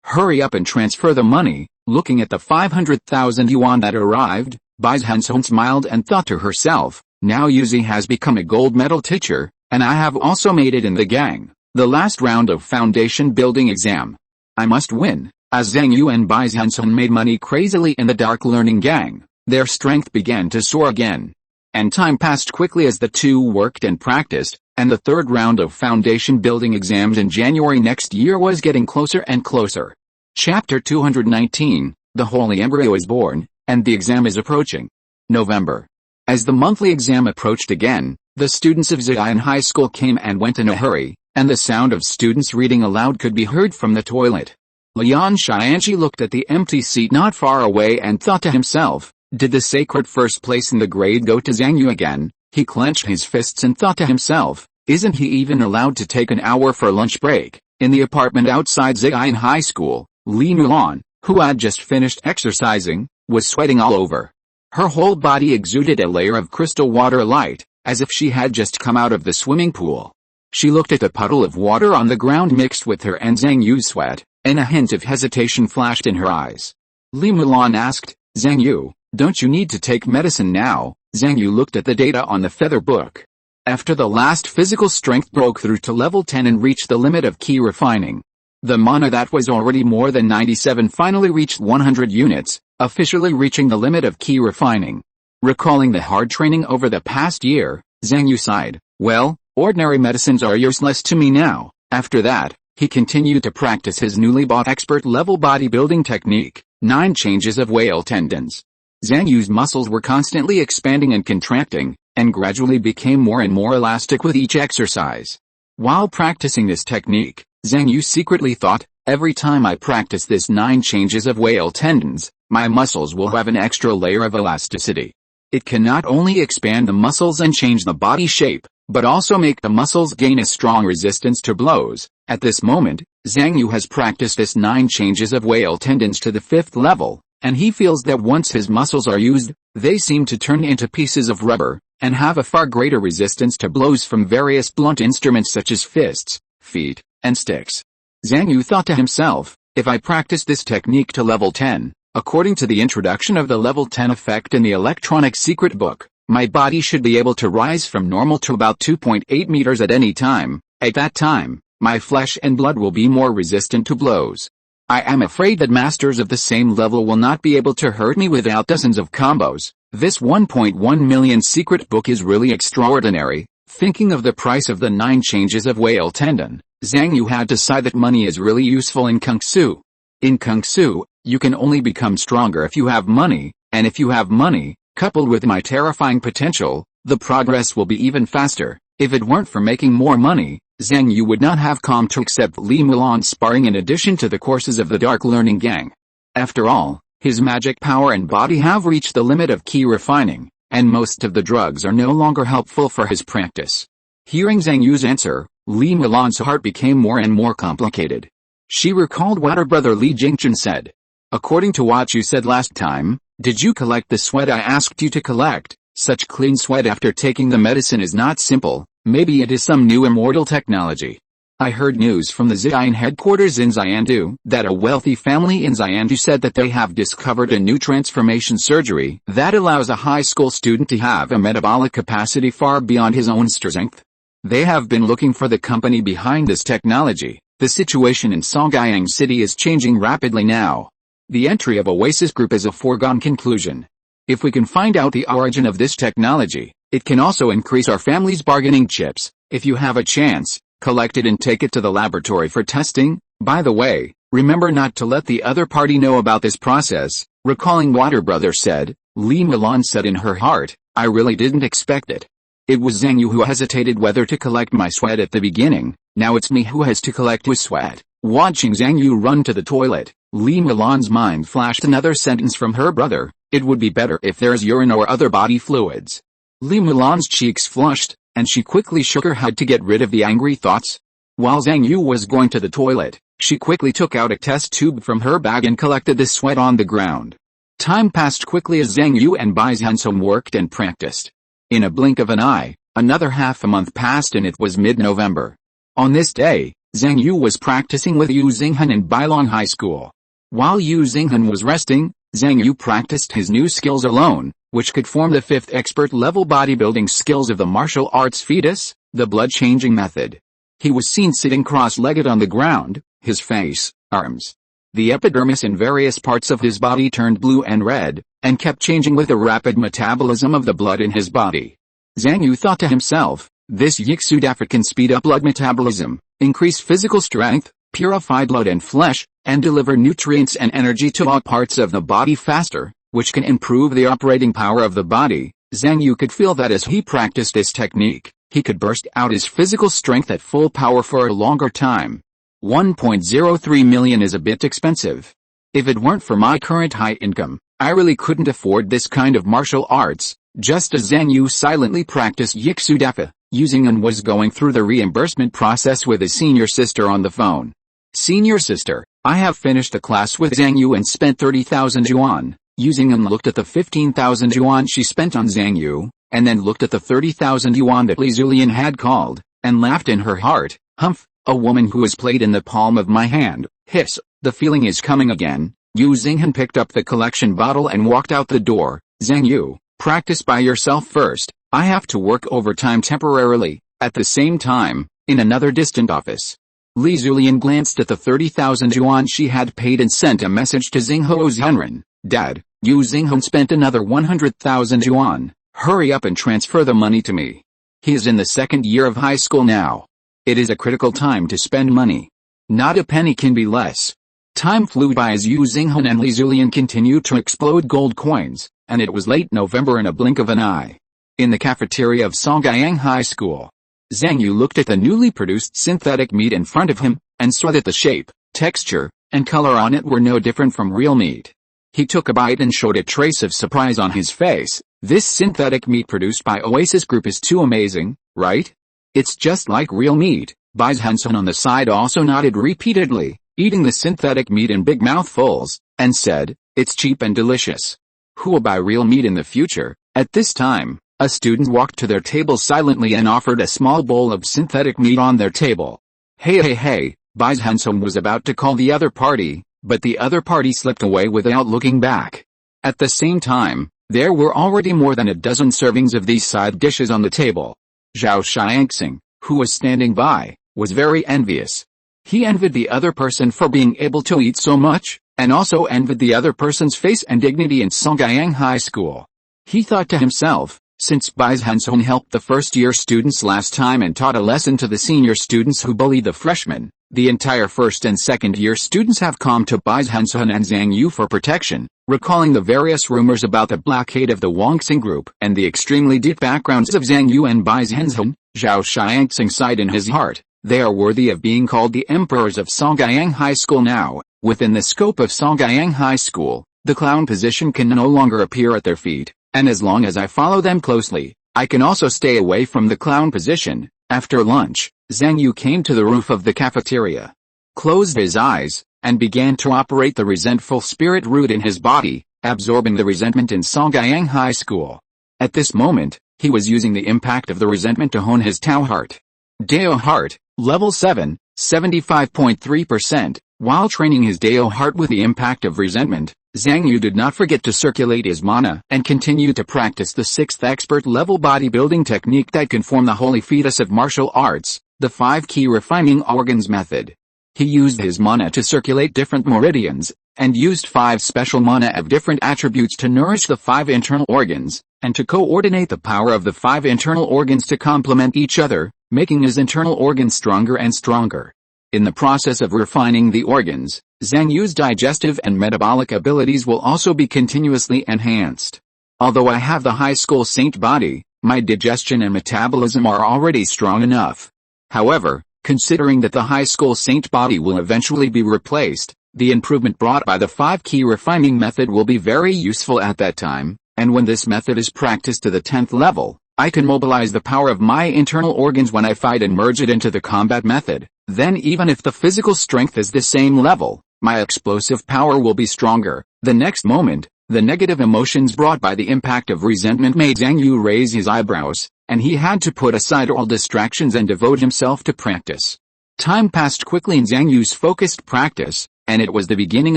"Hurry up and transfer the money." Looking at the 500,000 yuan that arrived, Bai Zhenzhen smiled and thought to herself, "Now Yuzi has become a gold medal teacher, and I have also made it in the gang. The last round of foundation building exam. I must win." As Zhang Yu and Bai Zhenzhen made money crazily in the dark learning gang, their strength began to soar again. And time passed quickly as the two worked and practiced, and the third round of foundation building exams in January next year was getting closer and closer. Chapter 219, The Holy Embryo is born, and the exam is approaching. November. As the monthly exam approached again, the students of Ziyan High School came and went in a hurry, and the sound of students reading aloud could be heard from the toilet. Lian Xianqi looked at the empty seat not far away and thought to himself, did the sacred first place in the grade go to Zhang Yu again? He clenched his fists and thought to himself, isn't he even allowed to take an hour for lunch break? In the apartment outside Ziyan High School, Li Mulan, who had just finished exercising, was sweating all over. Her whole body exuded a layer of crystal water light, as if she had just come out of the swimming pool. She looked at the puddle of water on the ground mixed with her and Zhang Yu's sweat, and a hint of hesitation flashed in her eyes. Li Mulan asked, Zhang Yu, don't you need to take medicine now? Zhang Yu looked at the data on the feather book. After the last physical strength broke through to level 10 and reached the limit of key refining. The mana that was already more than 97 finally reached 100 units, officially reaching the limit of key refining. Recalling the hard training over the past year, Zhang Yu sighed, well, ordinary medicines are useless to me now. After that, he continued to practice his newly bought expert-level bodybuilding technique, 9 changes of whale tendons. Zhang Yu's muscles were constantly expanding and contracting, and gradually became more and more elastic with each exercise. While practicing this technique, Zhang Yu secretly thought, every time I practice this 9 changes of whale tendons, my muscles will have an extra layer of elasticity. It can not only expand the muscles and change the body shape, but also make the muscles gain a strong resistance to blows. At this moment, Zhang Yu has practiced this 9 changes of whale tendons to the 5th level, and he feels that once his muscles are used, they seem to turn into pieces of rubber, and have a far greater resistance to blows from various blunt instruments such as fists, feet, and sticks. Zhang Yu thought to himself, if I practice this technique to level 10, according to the introduction of the level 10 effect in the electronic secret book, my body should be able to rise from normal to about 2.8 meters at any time. At that time, my flesh and blood will be more resistant to blows. I am afraid that masters of the same level will not be able to hurt me without dozens of combos. This 1.1 million secret book is really extraordinary. Thinking of the price of the 9 changes of whale tendon, Zhang Yu had to sigh that money is really useful in Kung Fu. In Kung Fu, you can only become stronger if you have money, and if you have money, coupled with my terrifying potential, the progress will be even faster. If it weren't for making more money, Zhang Yu would not have come to accept Li Mulan's sparring in addition to the courses of the Dark Learning Gang. After all, his magic power and body have reached the limit of key refining, and most of the drugs are no longer helpful for his practice. Hearing Zhang Yu's answer, Li Mulan's heart became more and more complicated. She recalled what her brother Li Jingchen said. According to what you said last time, did you collect the sweat I asked you to collect? Such clean sweat after taking the medicine is not simple. Maybe it is some new immortal technology. I heard news from the Ziyin headquarters in Xiandu that a wealthy family in Xiandu said that they have discovered a new transformation surgery that allows a high school student to have a metabolic capacity far beyond his own strength. They have been looking for the company behind this technology. The situation in Songyang City is changing rapidly now. The entry of Oasis Group is a foregone conclusion. If we can find out the origin of this technology, it can also increase our family's bargaining chips. If you have a chance, collect it and take it to the laboratory for testing. By the way, remember not to let the other party know about this process. Recalling what her brother said, Li Milan said in her heart, I really didn't expect it. It was Zhang Yu who hesitated whether to collect my sweat at the beginning, now it's me who has to collect his sweat. Watching Zhang Yu run to the toilet, Li Milan's mind flashed another sentence from her brother, it would be better if there's urine or other body fluids. Li Milan's cheeks flushed, and she quickly shook her head to get rid of the angry thoughts. While Zhang Yu was going to the toilet, she quickly took out a test tube from her bag and collected the sweat on the ground. Time passed quickly as Zhang Yu and Bai Zhenzhen worked and practiced. In a blink of an eye, another half a month passed and it was mid-November. On this day, Zhang Yu was practicing with Yu Xinghan in Bailong High School. While Yu Xinghan was resting, Zhang Yu practiced his new skills alone, which could form the 5th expert-level bodybuilding skills of the martial arts fetus, the blood-changing method. He was seen sitting cross-legged on the ground, his face, arms, the epidermis and various parts of his body turned blue and red, and kept changing with the rapid metabolism of the blood in his body. Zhang Yu thought to himself, this Yixudafa can speed up blood metabolism, increase physical strength, purify blood and flesh, and deliver nutrients and energy to all parts of the body faster, which can improve the operating power of the body. Zhang Yu could feel that as he practiced this technique, he could burst out his physical strength at full power for a longer time. 1.03 million is a bit expensive. If it weren't for my current high income, I really couldn't afford this kind of martial arts. Just as Zhang Yu silently practiced Yixudafa, Yu Xinghan was going through the reimbursement process with his senior sister on the phone. Senior sister, I have finished the class with Zhang Yu and spent 30,000 yuan. Yu Xinghan looked at the 15,000 yuan she spent on Zhang Yu, and then looked at the 30,000 yuan that Li Zulian had called, and laughed in her heart. Humph, a woman who is played in the palm of my hand. Hiss, the feeling is coming again. Yu Xinghan picked up the collection bottle and walked out the door. Zhang Yu, practice by yourself first. I have to work overtime temporarily. At the same time, in another distant office, Li Zulian glanced at the 30,000 yuan she had paid and sent a message to Xinghuo Zhenren. Dad, Yu Xinghan spent another 100,000 yuan. Hurry up and transfer the money to me. He is in the 2nd year of high school now. It is a critical time to spend money. Not a penny can be less. Time flew by as Yu Xinghan and Li Zulian continued to explode gold coins, and it was late November in a blink of an eye. In the cafeteria of Songyang High School, Zhang Yu looked at the newly produced synthetic meat in front of him, and saw that the shape, texture, and color on it were no different from real meat. He took a bite and showed a trace of surprise on his face. This synthetic meat produced by Oasis Group is too amazing, right? It's just like real meat. Bai Zhenzhen on the side also nodded repeatedly, eating the synthetic meat in big mouthfuls, and said, it's cheap and delicious. Who will buy real meat in the future? At this time, a student walked to their table silently and offered a small bowl of synthetic meat on their table. Hey, Bai Zhenzhen was about to call the other party, but the other party slipped away without looking back. At the same time, there were already more than a dozen servings of these side dishes on the table. Zhao Xiangxing, who was standing by, was very envious. He envied the other person for being able to eat so much, and also envied the other person's face and dignity in Songyang High School. He thought to himself, since Bai Zhenzhen helped the first-year students last time and taught a lesson to the senior students who bullied the freshmen, the entire first and second-year students have come to Bai Zhenzhen and Zhang Yu for protection. Recalling the various rumors about the blockade of the Wangxing group and the extremely deep backgrounds of Zhang Yu and Bai Zhenzhen, Zhao Xiangxing sighed in his heart. They are worthy of being called the emperors of Songyang High School now. Within the scope of Songyang High School, the clown position can no longer appear at their feet, and as long as I follow them closely, I can also stay away from the clown position. After lunch, Zhang Yu came to the roof of the cafeteria. closed his eyes, and began to operate the resentful spirit root in his body, absorbing the resentment in Songjiang High School. At this moment, he was using the impact of the resentment to hone his Tao heart. Dao heart, level 7, 75.3%. While training his Dao heart with the impact of resentment, Zhang Yu did not forget to circulate his mana and continued to practice the 6th expert level bodybuilding technique that can form the holy fetus of martial arts, the 5 key refining organs method. He used his mana to circulate different meridians, and used 5 special mana of different attributes to nourish the 5 internal organs, and to coordinate the power of the 5 internal organs to complement each other, making his internal organs stronger and stronger. In the process of refining the organs, Zhang Yu's digestive and metabolic abilities will also be continuously enhanced. Although I have the high school saint body, my digestion and metabolism are already strong enough. However, considering that the high school saint body will eventually be replaced, the improvement brought by the 5 key refining method will be very useful at that time, and when this method is practiced to the 10th level, I can mobilize the power of my internal organs when I fight and merge it into the combat method. Then even if the physical strength is the same level, my explosive power will be stronger. The next moment, the negative emotions brought by the impact of resentment made Zhang Yu raise his eyebrows, and he had to put aside all distractions and devote himself to practice. Time passed quickly in Zhang Yu's focused practice, and it was the beginning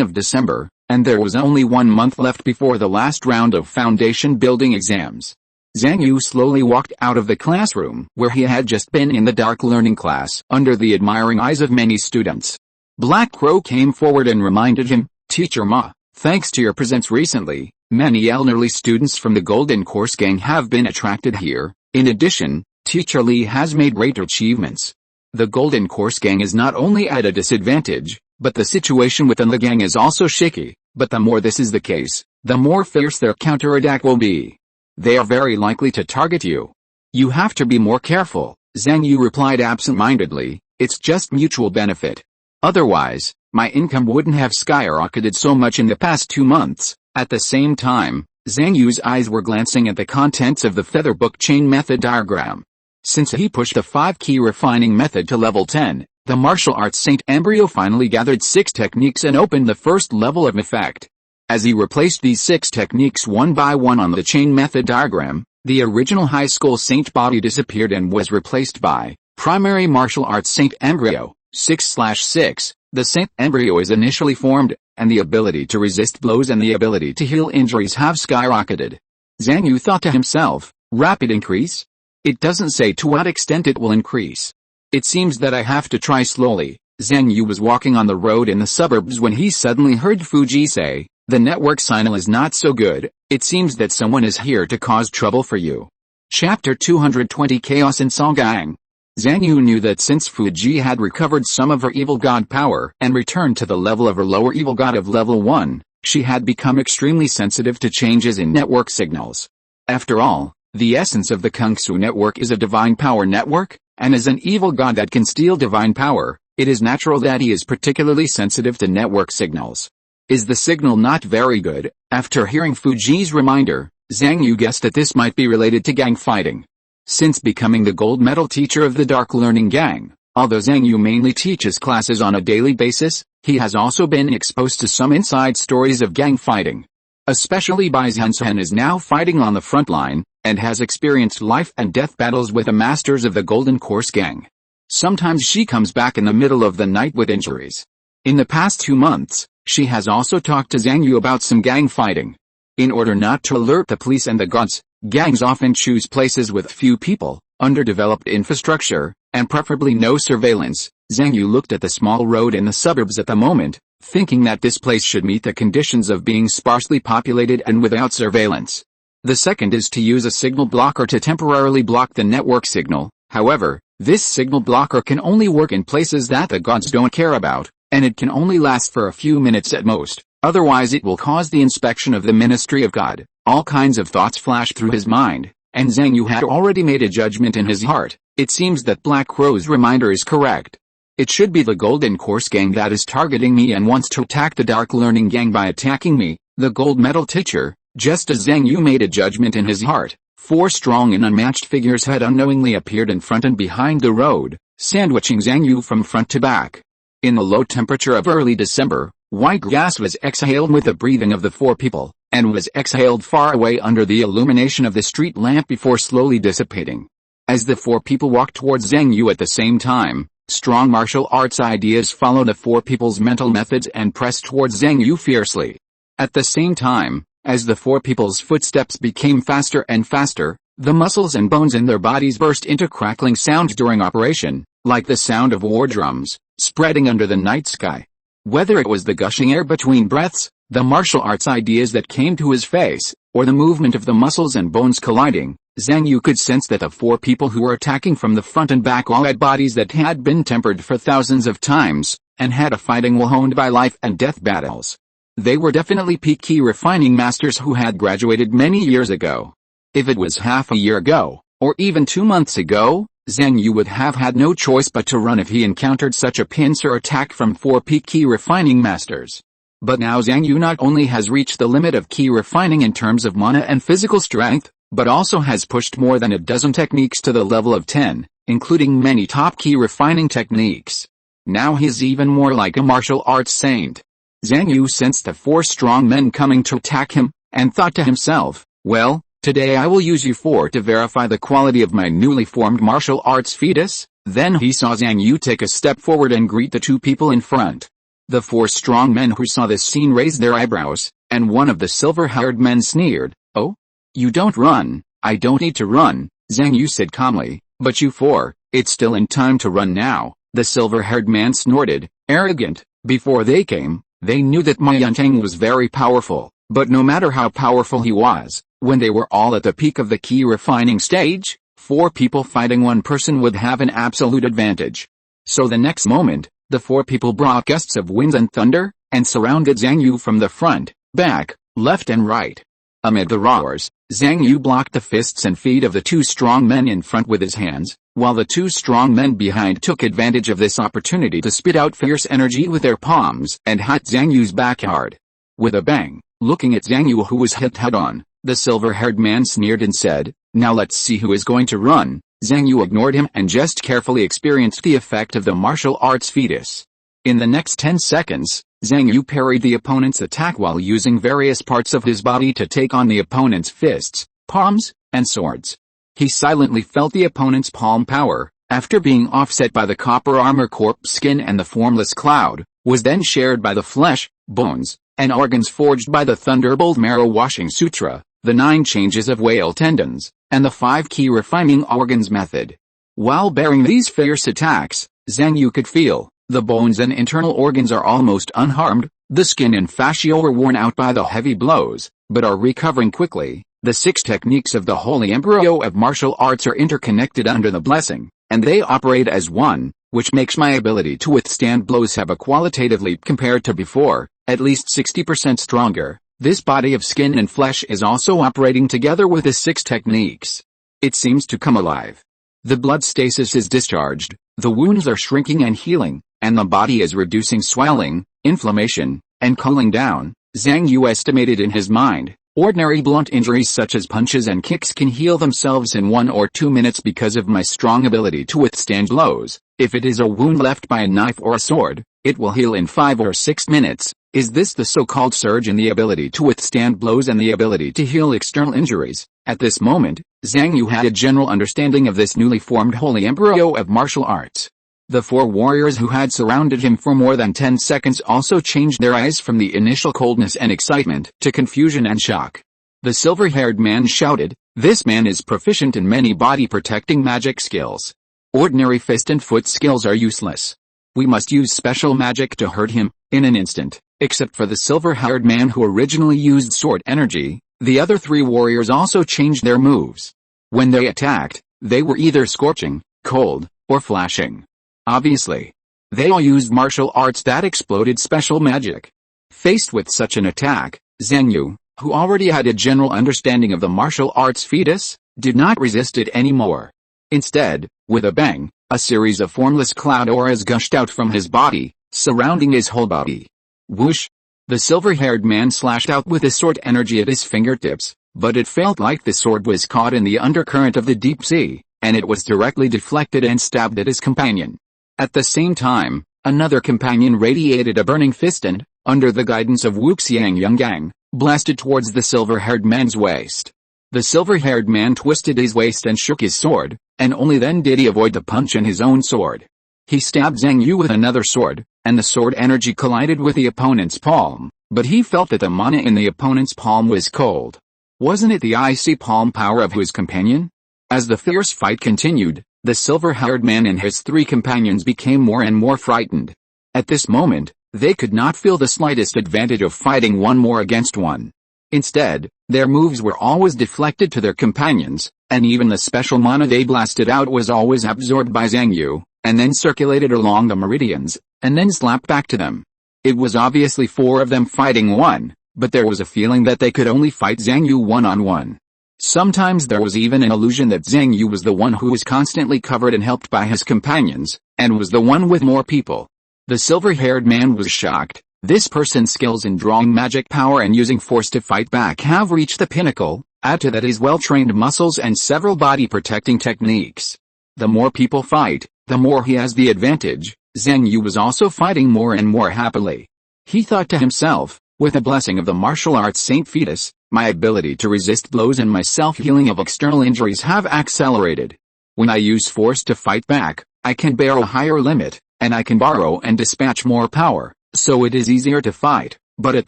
of December, and there was only 1 month left before the last round of foundation building exams. Zhang Yu slowly walked out of the classroom where he had just been in the dark learning class under the admiring eyes of many students. Black Crow came forward and reminded him, "Teacher Ma, thanks to your presence recently, many elderly students from the Golden Course Gang have been attracted here. In addition, Teacher Li has made great achievements. The Golden Course Gang is not only at a disadvantage, but the situation within the gang is also shaky. But the more this is the case, the more fierce their counterattack will be. They are very likely to target you. You have to be more careful." Zhang Yu replied absent-mindedly, "It's just mutual benefit. Otherwise, my income wouldn't have skyrocketed so much in the past 2 months. At the same time, Zhang Yu's eyes were glancing at the contents of the feather book chain method diagram. Since he pushed the 5 key refining method to level 10, the martial arts Saint Embryo finally gathered 6 techniques and opened the first level of effect. As he replaced these 6 techniques one by one on the chain method diagram, the original high school saint body disappeared and was replaced by primary martial arts Saint Embryo, 6/6. The Saint Embryo is initially formed, and the ability to resist blows and the ability to heal injuries have skyrocketed. Zhang Yu thought to himself, rapid increase? It doesn't say to what extent it will increase. It seems that I have to try slowly. Zhang Yu was walking on the road in the suburbs when he suddenly heard Fuji say, "The network signal is not so good. It seems that someone is here to cause trouble for you." Chapter 220 Chaos in Songjiang. Zhang Yu knew that since Fuji had recovered some of her evil god power and returned to the level of her lower evil god of level 1, she had become extremely sensitive to changes in network signals. After all, the essence of the Kung Fu network is a divine power network, and as an evil god that can steal divine power, it is natural that he is particularly sensitive to network signals. Is the signal not very good? After hearing Fuji's reminder, Zhang Yu guessed that this might be related to gang fighting. Since becoming the gold medal teacher of the Dark Learning Gang, although Zhang Yu mainly teaches classes on a daily basis, he has also been exposed to some inside stories of gang fighting. Especially Bai Zhenzhen is now fighting on the front line, and has experienced life and death battles with the masters of the Golden Course Gang. Sometimes she comes back in the middle of the night with injuries. In the past 2 months, she has also talked to Zhang Yu about some gang fighting. In order not to alert the police and the gods, gangs often choose places with few people, underdeveloped infrastructure, and preferably no surveillance. Zhang Yu looked at the small road in the suburbs at the moment, thinking that this place should meet the conditions of being sparsely populated and without surveillance. The second is to use a signal blocker to temporarily block the network signal. However, this signal blocker can only work in places that the gods don't care about, and it can only last for a few minutes at most. Otherwise it will cause the inspection of the Ministry of God. All kinds of thoughts flashed through his mind, and Zhang Yu had already made a judgment in his heart. It seems that Black Crow's reminder is correct. It should be the Golden Course Gang that is targeting me and wants to attack the Dark Learning Gang by attacking me, the gold medal teacher. Just as Zhang Yu made a judgment in his heart, 4 strong and unmatched figures had unknowingly appeared in front and behind the road, sandwiching Zhang Yu from front to back. In the low temperature of early December, white gas was exhaled with the breathing of the four people, and was exhaled far away under the illumination of the street lamp before slowly dissipating. As the four people walked towards Zhang Yu at the same time, strong martial arts ideas followed the four people's mental methods and pressed towards Zhang Yu fiercely. At the same time, as the four people's footsteps became faster and faster, the muscles and bones in their bodies burst into crackling sound during operation, like the sound of war drums, spreading under the night sky. Whether it was the gushing air between breaths, the martial arts ideas that came to his face, or the movement of the muscles and bones colliding, Zhang Yu could sense that the four people who were attacking from the front and back all had bodies that had been tempered for thousands of times, and had a fighting will honed by life and death battles. They were definitely peak key refining masters who had graduated many years ago. If it was half a year ago, or even 2 months ago, Zhang Yu would have had no choice but to run if he encountered such a pincer attack from 4 peak key refining masters. But now Zhang Yu not only has reached the limit of key refining in terms of mana and physical strength, but also has pushed more than a dozen techniques to the level of 10, including many top key refining techniques. Now he's even more like a martial arts saint. Zhang Yu sensed the 4 strong men coming to attack him, and thought to himself, well, today I will use you 4 to verify the quality of my newly formed martial arts fetus. Then he saw Zhang Yu take a step forward and greet the 2 people in front. The 4 strong men who saw this scene raised their eyebrows, and one of the silver-haired men sneered, "Oh? You don't run." "I don't need to run," Zhang Yu said calmly, "but you 4, it's still in time to run now." The silver-haired man snorted, arrogant. Before they came, they knew that Ma Yuntang was very powerful, but no matter how powerful he was, when they were all at the peak of the key refining stage, 4 people fighting 1 person would have an absolute advantage. So the next moment, the 4 people brought gusts of winds and thunder, and surrounded Zhang Yu from the front, back, left and right. Amid the roars, Zhang Yu blocked the fists and feet of the 2 strong men in front with his hands, while the 2 strong men behind took advantage of this opportunity to spit out fierce energy with their palms and hit Zhang Yu's back hard. With a bang, looking at Zhang Yu who was hit head-on, the silver-haired man sneered and said, "Now let's see who is going to run." Zhang Yu ignored him and just carefully experienced the effect of the martial arts fetus. In the next 10 seconds, Zhang Yu parried the opponent's attack while using various parts of his body to take on the opponent's fists, palms, and swords. He silently felt the opponent's palm power, after being offset by the copper armor corpse skin and the formless cloud, was then shared by the flesh, bones, and organs forged by the Thunderbolt Marrow Washing Sutra, the 9 changes of whale tendons, and the 5 key refining organs method. While bearing these fierce attacks, Zhang Yu could feel, the bones and internal organs are almost unharmed, the skin and fascia were worn out by the heavy blows, but are recovering quickly. The 6 techniques of the Holy Embryo of Martial Arts are interconnected under the blessing, and they operate as one, which makes my ability to withstand blows have a qualitative leap compared to before, at least 60% stronger. This body of skin and flesh is also operating together with the 6 techniques. It seems to come alive. The blood stasis is discharged, the wounds are shrinking and healing, and the body is reducing swelling, inflammation, and cooling down. Zhang Yu estimated in his mind, ordinary blunt injuries such as punches and kicks can heal themselves in 1 or 2 minutes because of my strong ability to withstand blows. If it is a wound left by a knife or a sword, it will heal in 5 or 6 minutes. Is this the so-called surge in the ability to withstand blows and the ability to heal external injuries? At this moment, Zhang Yu had a general understanding of this newly formed Holy Embryo of Martial Arts. The 4 warriors who had surrounded him for more than 10 seconds also changed their eyes from the initial coldness and excitement to confusion and shock. The silver-haired man shouted, "This man is proficient in many body-protecting magic skills. Ordinary fist and foot skills are useless. We must use special magic to hurt him." In an instant, except for the silver-haired man who originally used sword energy, the other 3 warriors also changed their moves. When they attacked, they were either scorching, cold, or flashing. Obviously, they all used martial arts that exploded special magic. Faced with such an attack, Zhang Yu, who already had a general understanding of the martial arts fetus, did not resist it anymore. Instead, with a bang, a series of formless cloud auras gushed out from his body, surrounding his whole body. Whoosh! The silver-haired man slashed out with his sword energy at his fingertips, but it felt like the sword was caught in the undercurrent of the deep sea, and it was directly deflected and stabbed at his companion. At the same time, Another companion radiated a burning fist and, under the guidance of Wuxiang Yonggang, blasted towards the silver-haired man's waist. The silver-haired man twisted his waist and shook his sword, and only then did he avoid the punch in his own sword. He stabbed Zhang Yu with another sword, and the sword energy collided with the opponent's palm, but he felt that the mana in the opponent's palm was cold. Wasn't it the icy palm power of his companion? As the fierce fight continued, the silver-haired man and his three companions became more and more frightened. At this moment, they could not feel the slightest advantage of fighting one more against one. Instead, their moves were always deflected to their companions, and even the special mana they blasted out was always absorbed by Zhang Yu, and then circulated along the meridians, and then slapped back to them. It was obviously four of them fighting one, but there was a feeling that they could only fight Zhang Yu one-on-one. Sometimes there was even an illusion that Zhang Yu was the one who was constantly covered and helped by his companions, and was the one with more people. The silver-haired man was shocked. This person's skills in drawing magic power and using force to fight back have reached the pinnacle. Add to that his well-trained muscles and several body-protecting techniques. The more people fight, the more he has the advantage. Zhang Yu was also fighting more and more happily. He thought to himself, with the blessing of the martial arts Saint Fetus, my ability to resist blows and my self-healing of external injuries have accelerated. When I use force to fight back, I can bear a higher limit, and I can borrow and dispatch more power, so it is easier to fight. But at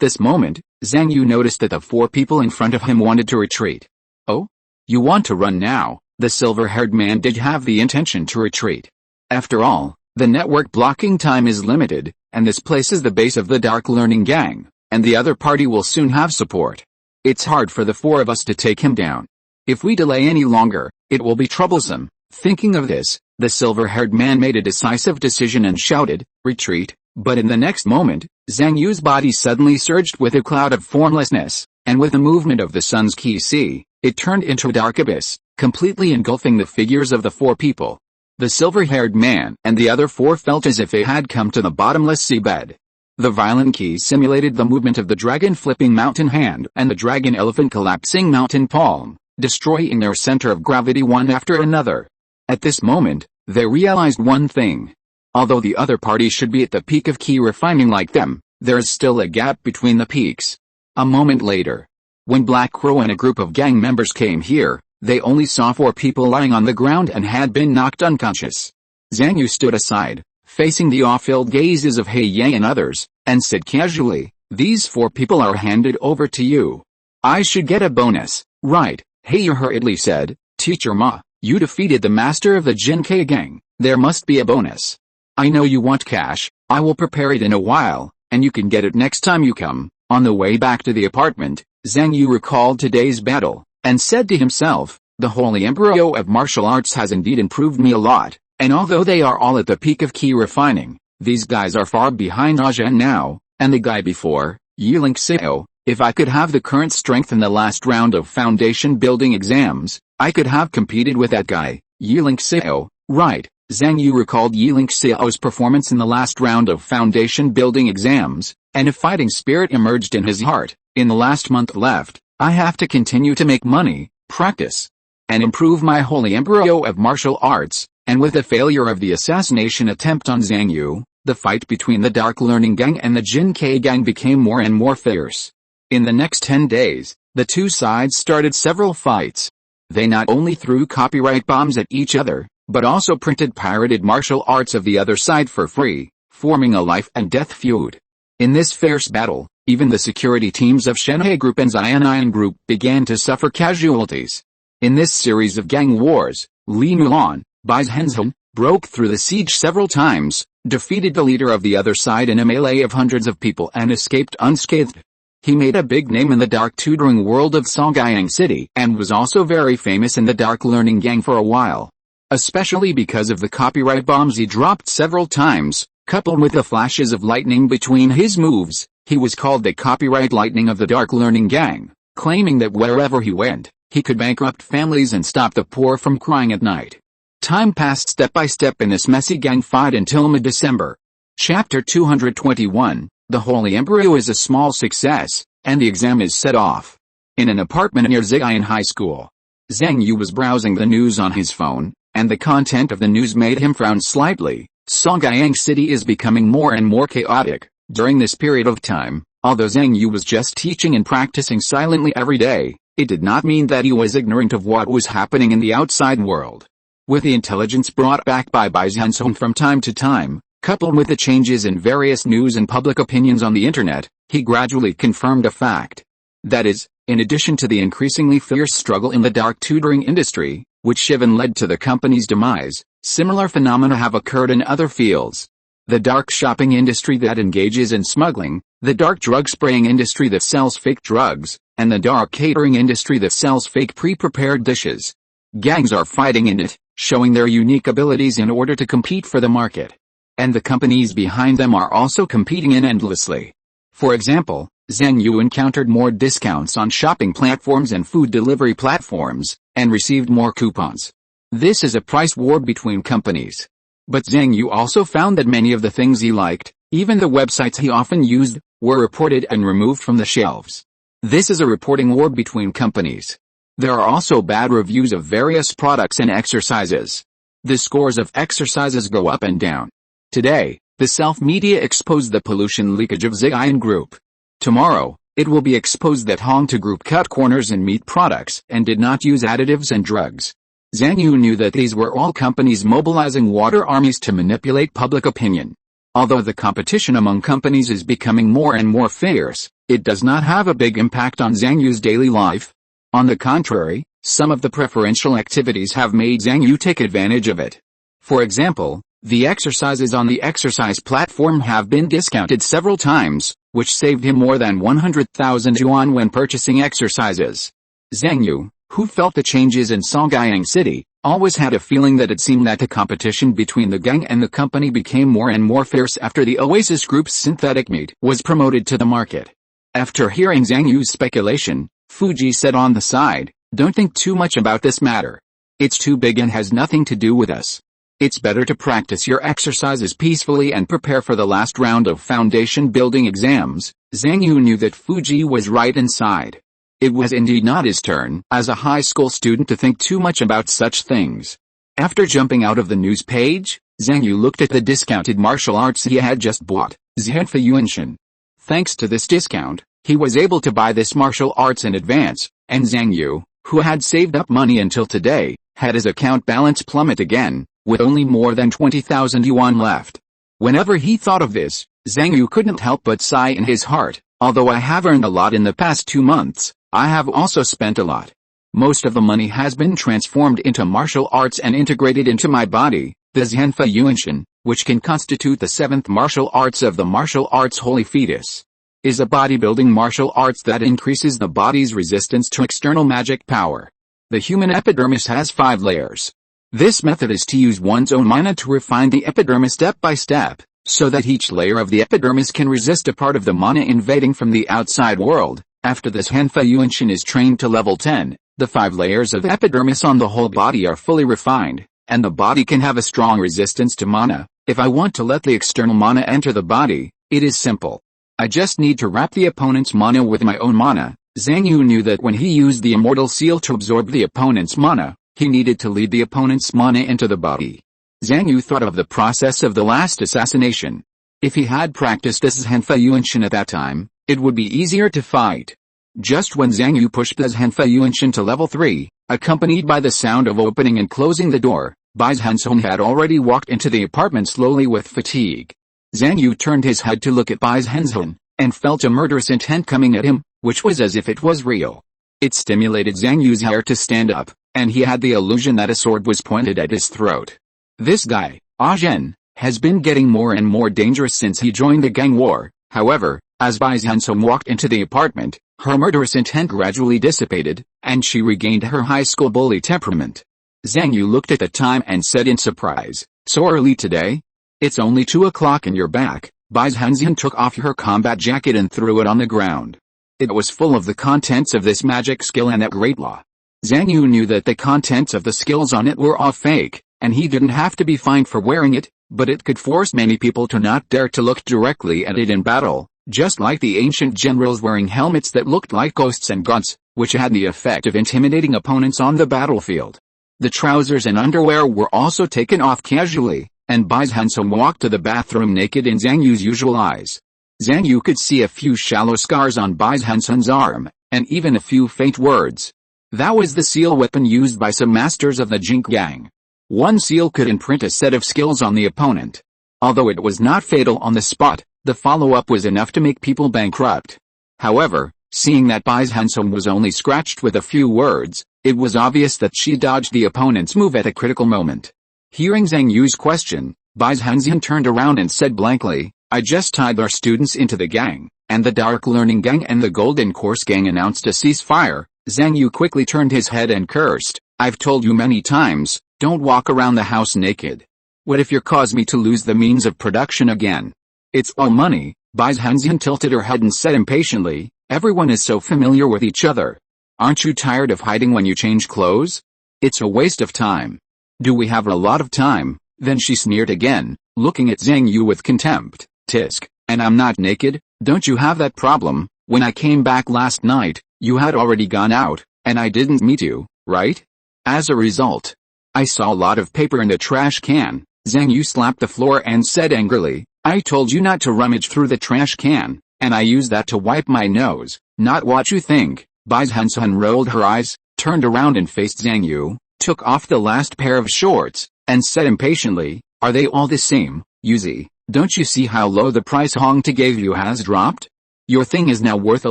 this moment, Zhang Yu noticed that the four people in front of him wanted to retreat. Oh? You want to run now? The silver-haired man did have the intention to retreat. After all, the network blocking time is limited, and this place is the base of the Dark Learning Gang, and the other party will soon have support. It's hard for the four of us to take him down. If we delay any longer, it will be troublesome. Thinking of this, the silver-haired man made a decisive decision and shouted, retreat, but in the next moment, Zhang Yu's body suddenly surged with a cloud of formlessness, and with the movement of the sun's key sea, it turned into a dark abyss, completely engulfing the figures of the four people. The silver-haired man and the other four felt as if they had come to the bottomless seabed. The violent key simulated the movement of the dragon-flipping mountain hand and the dragon-elephant collapsing mountain palm, destroying their center of gravity one after another. At this moment, they realized one thing. Although the other party should be at the peak of key refining like them, there is still a gap between the peaks. A moment later, when Black Crow and a group of gang members came here, they only saw four people lying on the ground and had been knocked unconscious. Zhang Yu stood aside, facing the awe-filled gazes of He Yang and others, and said casually, these four people are handed over to you. I should get a bonus, right? He Yu hurriedly said, Teacher Ma, you defeated the master of the Jinkai gang, there must be a bonus. I know you want cash, I will prepare it in a while, and you can get it next time you come. On the way back to the apartment, Zhang Yu recalled today's battle, and said to himself, the Holy Embryo of Martial Arts has indeed improved me a lot, and although they are all at the peak of key refining, these guys are far behind Zhen now, and the guy before, Yiling Xiao. If I could have the current strength in the last round of foundation building exams, I could have competed with that guy, Yiling Xiao, right? Zhang Yu recalled Yiling Xiao's performance in the last round of foundation building exams, and a fighting spirit emerged in his heart. In the last month left, I have to continue to make money, practice, and improve my holy embryo of martial arts. And with the failure of the assassination attempt on Zhang Yu, the fight between the Dark Learning Gang and the Jinkai Gang became more and more fierce. In the next 10 days, the two sides started several fights. They not only threw copyright bombs at each other, but also printed pirated martial arts of the other side for free, forming a life and death feud. In this fierce battle, even the security teams of Shenhe Group and Xianyan Group began to suffer casualties. In this series of gang wars, Li Mulan, Bai Zhenzhen, broke through the siege several times, defeated the leader of the other side in a melee of hundreds of people and escaped unscathed. He made a big name in the dark tutoring world of Songyang City and was also very famous in the Dark Learning Gang for a while. Especially because of the copyright bombs he dropped several times, coupled with the flashes of lightning between his moves, he was called the Copyright Lightning of the Dark Learning Gang, claiming that wherever he went, he could bankrupt families and stop the poor from crying at night. Time passed step by step in this messy gang fight until mid-December. Chapter 221, The Holy Embryo is a small success, and the exam is set off. In an apartment near Ziyin High School, Zhang Yu was browsing the news on his phone, and the content of the news made him frown slightly. Songyang City is becoming more and more chaotic. During this period of time, although Zhang Yu was just teaching and practicing silently every day, it did not mean that he was ignorant of what was happening in the outside world. With the intelligence brought back by Bai Zhenzhen from time to time, coupled with the changes in various news and public opinions on the internet, he gradually confirmed a fact. That is, in addition to the increasingly fierce struggle in the dark tutoring industry, which even led to the company's demise, similar phenomena have occurred in other fields. The dark shopping industry that engages in smuggling, the dark drug spraying industry that sells fake drugs, and the dark catering industry that sells fake pre-prepared dishes. Gangs are fighting in it, showing their unique abilities in order to compete for the market. And the companies behind them are also competing in endlessly. For example, Zhang Yu encountered more discounts on shopping platforms and food delivery platforms, and received more coupons. This is a price war between companies. But Zhang Yu also found that many of the things he liked, even the websites he often used, were reported and removed from the shelves. This is a reporting war between companies. There are also bad reviews of various products and exercises. The scores of exercises go up and down. Today, the self-media exposed the pollution leakage of Zion Group. Tomorrow, it will be exposed that Hongta Group cut corners in meat products and did not use additives and drugs. Zhang Yu knew that these were all companies mobilizing water armies to manipulate public opinion. Although the competition among companies is becoming more and more fierce, it does not have a big impact on Zhang Yu's daily life. On the contrary, some of the preferential activities have made Zhang Yu take advantage of it. For example, the exercises on the exercise platform have been discounted several times, which saved him more than 100,000 yuan when purchasing exercises. Zhang Yu, who felt the changes in Songyang City, always had a feeling that it seemed that the competition between the gang and the company became more and more fierce after the Oasis Group's synthetic meat was promoted to the market. After hearing Zhang Yu's speculation, Fuji said on the side, "Don't think too much about this matter. It's too big and has nothing to do with us. It's better to practice your exercises peacefully and prepare for the last round of foundation building exams." Zhang Yu knew that Fuji was right inside. It was indeed not his turn, as a high school student, to think too much about such things. After jumping out of the news page, Zhang Yu looked at the discounted martial arts he had just bought, Zhenfa Yuanshan. Thanks to this discount, he was able to buy this martial arts in advance, and Zhang Yu, who had saved up money until today, had his account balance plummet again, with only more than 20,000 yuan left. Whenever he thought of this, Zhang Yu couldn't help but sigh in his heart. Although I have earned a lot in the past 2 months, I have also spent a lot. Most of the money has been transformed into martial arts and integrated into my body, the Zhenfa Yuanshan, which can constitute the 7th martial arts of the martial arts holy fetus. Is a bodybuilding martial arts that increases the body's resistance to external magic power. The human epidermis has 5 layers. This method is to use one's own mana to refine the epidermis step by step, so that each layer of the epidermis can resist a part of the mana invading from the outside world. After this Zhenfa Yuanshan is trained to level 10, the 5 layers of the epidermis on the whole body are fully refined, and the body can have a strong resistance to mana. If I want to let the external mana enter the body, it is simple. I just need to wrap the opponent's mana with my own mana. Zhang Yu knew that when he used the immortal seal to absorb the opponent's mana, he needed to lead the opponent's mana into the body. Zhang Yu thought of the process of the last assassination. If he had practiced this Zhenfa Yuanshan at that time, it would be easier to fight. Just when Zhang Yu pushed the Zhenfa Yuanshan to level 3, accompanied by the sound of opening and closing the door, Bai Zhenzhen had already walked into the apartment slowly with fatigue. Zhang Yu turned his head to look at Bai Zhenzhen, and felt a murderous intent coming at him, which was as if it was real. It stimulated Zhang Yu's hair to stand up, and he had the illusion that a sword was pointed at his throat. This guy, Zhen, has been getting more and more dangerous since he joined the gang war. However, as Bai Zhenzhen walked into the apartment, her murderous intent gradually dissipated, and she regained her high school bully temperament. Zhang Yu looked at the time and said in surprise, "So early today? It's only 2 o'clock and you're back." Bai Zhenzhen took off her combat jacket and threw it on the ground. It was full of the contents of this magic skill and at great law. Zhang Yu knew that the contents of the skills on it were all fake, and he didn't have to be fined for wearing it, but it could force many people to not dare to look directly at it in battle, just like the ancient generals wearing helmets that looked like ghosts and gods, which had the effect of intimidating opponents on the battlefield. The trousers and underwear were also taken off casually, and Bai Zhenzhen walked to the bathroom naked in Zhang Yu's usual eyes. Zhang Yu could see a few shallow scars on Bai Zhenzhen's arm, and even a few faint words. That was the seal weapon used by some masters of the Jink gang. One seal could imprint a set of skills on the opponent. Although it was not fatal on the spot, the follow-up was enough to make people bankrupt. However, seeing that Bai Zhenzhen was only scratched with a few words, it was obvious that she dodged the opponent's move at a critical moment. Hearing Zhang Yu's question, Bai Zhenzhen turned around and said blankly, "I just tied our students into the gang, and the Dark Learning Gang and the Golden Course Gang announced a ceasefire." Zhang Yu quickly turned his head and cursed, "I've told you many times, don't walk around the house naked. What if you cause me to lose the means of production again?" "It's all money." Bai Zhenzhen tilted her head and said impatiently, "Everyone is so familiar with each other. Aren't you tired of hiding when you change clothes? It's a waste of time." "Do we have a lot of time?" Then she sneered again, looking at Zhang Yu with contempt. "Tisk, and I'm not naked? Don't you have that problem? When I came back last night, you had already gone out, and I didn't meet you, right? As a result, I saw a lot of paper in the trash can." Zhang Yu slapped the floor and said angrily, "I told you not to rummage through the trash can, and I used that to wipe my nose, not what you think." Bai Zhenzhen rolled her eyes, turned around and faced Zhang Yu, took off the last pair of shorts, and said impatiently, "Are they all the same, Yuzi? Don't you see how low the price Hongta gave you has dropped? Your thing is now worth a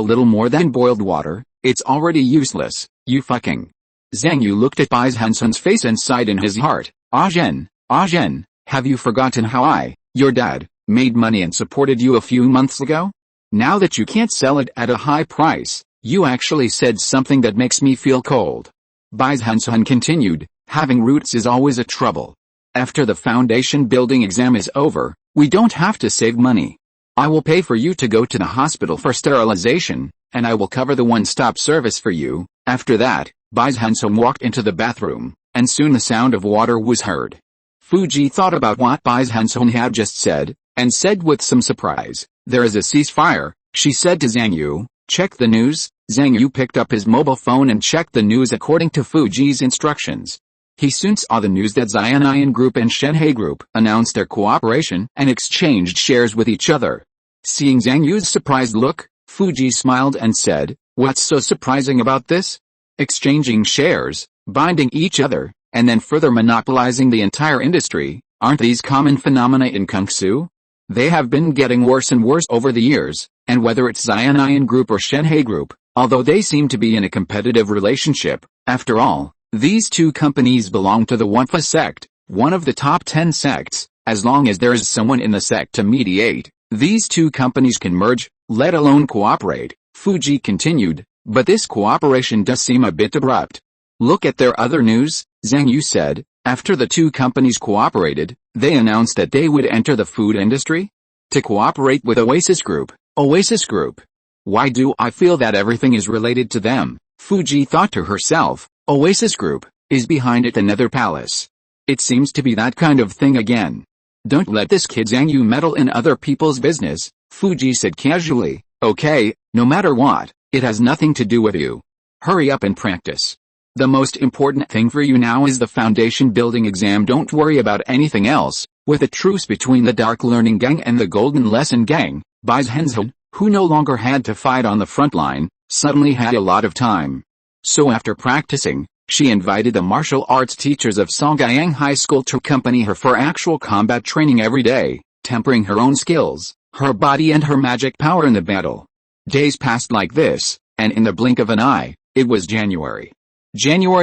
little more than boiled water. It's already useless, you fucking." Zhang Yu looked at Bai Zhenzhen's face and sighed in his heart. Ah Zhen, have you forgotten how I, your dad, made money and supported you a few months ago? Now that you can't sell it at a high price, you actually said something that makes me feel cold." Bai Zhenzhen continued, "Having roots is always a trouble. After the foundation building exam is over, we don't have to save money. I will pay for you to go to the hospital for sterilization, and I will cover the one-stop service for you." After that, Bai Zhenzhen walked into the bathroom, and soon the sound of water was heard. Fuji thought about what Bai Zhenzhen had just said, and said with some surprise, "There is a ceasefire," she said to Zhang Yu. "Check the news." Zhang Yu picked up his mobile phone and checked the news according to Fuji's instructions. He soon saw the news that Xianyan Group and Shenhe Group announced their cooperation and exchanged shares with each other. Seeing Zhang Yu's surprised look, Fuji smiled and said, "What's so surprising about this? Exchanging shares, binding each other, and then further monopolizing the entire industry, aren't these common phenomena in Kung Fu? They have been getting worse and worse over the years, and whether it's Xianyan Group or Shenhe Group, although they seem to be in a competitive relationship, after all, these two companies belong to the Wunfa sect, one of the top 10 sects. As long as there is someone in the sect to mediate, these two companies can merge, let alone cooperate." Fuji continued, "But this cooperation does seem a bit abrupt. Look at their other news," Zhang Yu said. "After the two companies cooperated, they announced that they would enter the food industry to cooperate with Oasis Group." Oasis Group? Why do I feel that everything is related to them? Fuji thought to herself. Oasis Group is behind it, the Nether Palace. It seems to be that kind of thing again. "Don't let this kid Zhang Yu meddle in other people's business," Fuji said casually. "Okay, no matter what, it has nothing to do with you. Hurry up and practice. The most important thing for you now is the foundation building exam. Don't worry about anything else." With a truce between the Dark Learning Gang and the Golden Lesson Gang, Bai Zhenzhen, who no longer had to fight on the front line, suddenly had a lot of time. So after practicing, she invited the martial arts teachers of Songyang High School to accompany her for actual combat training every day, tempering her own skills, her body and her magic power in the battle. Days passed like this, and in the blink of an eye, it was January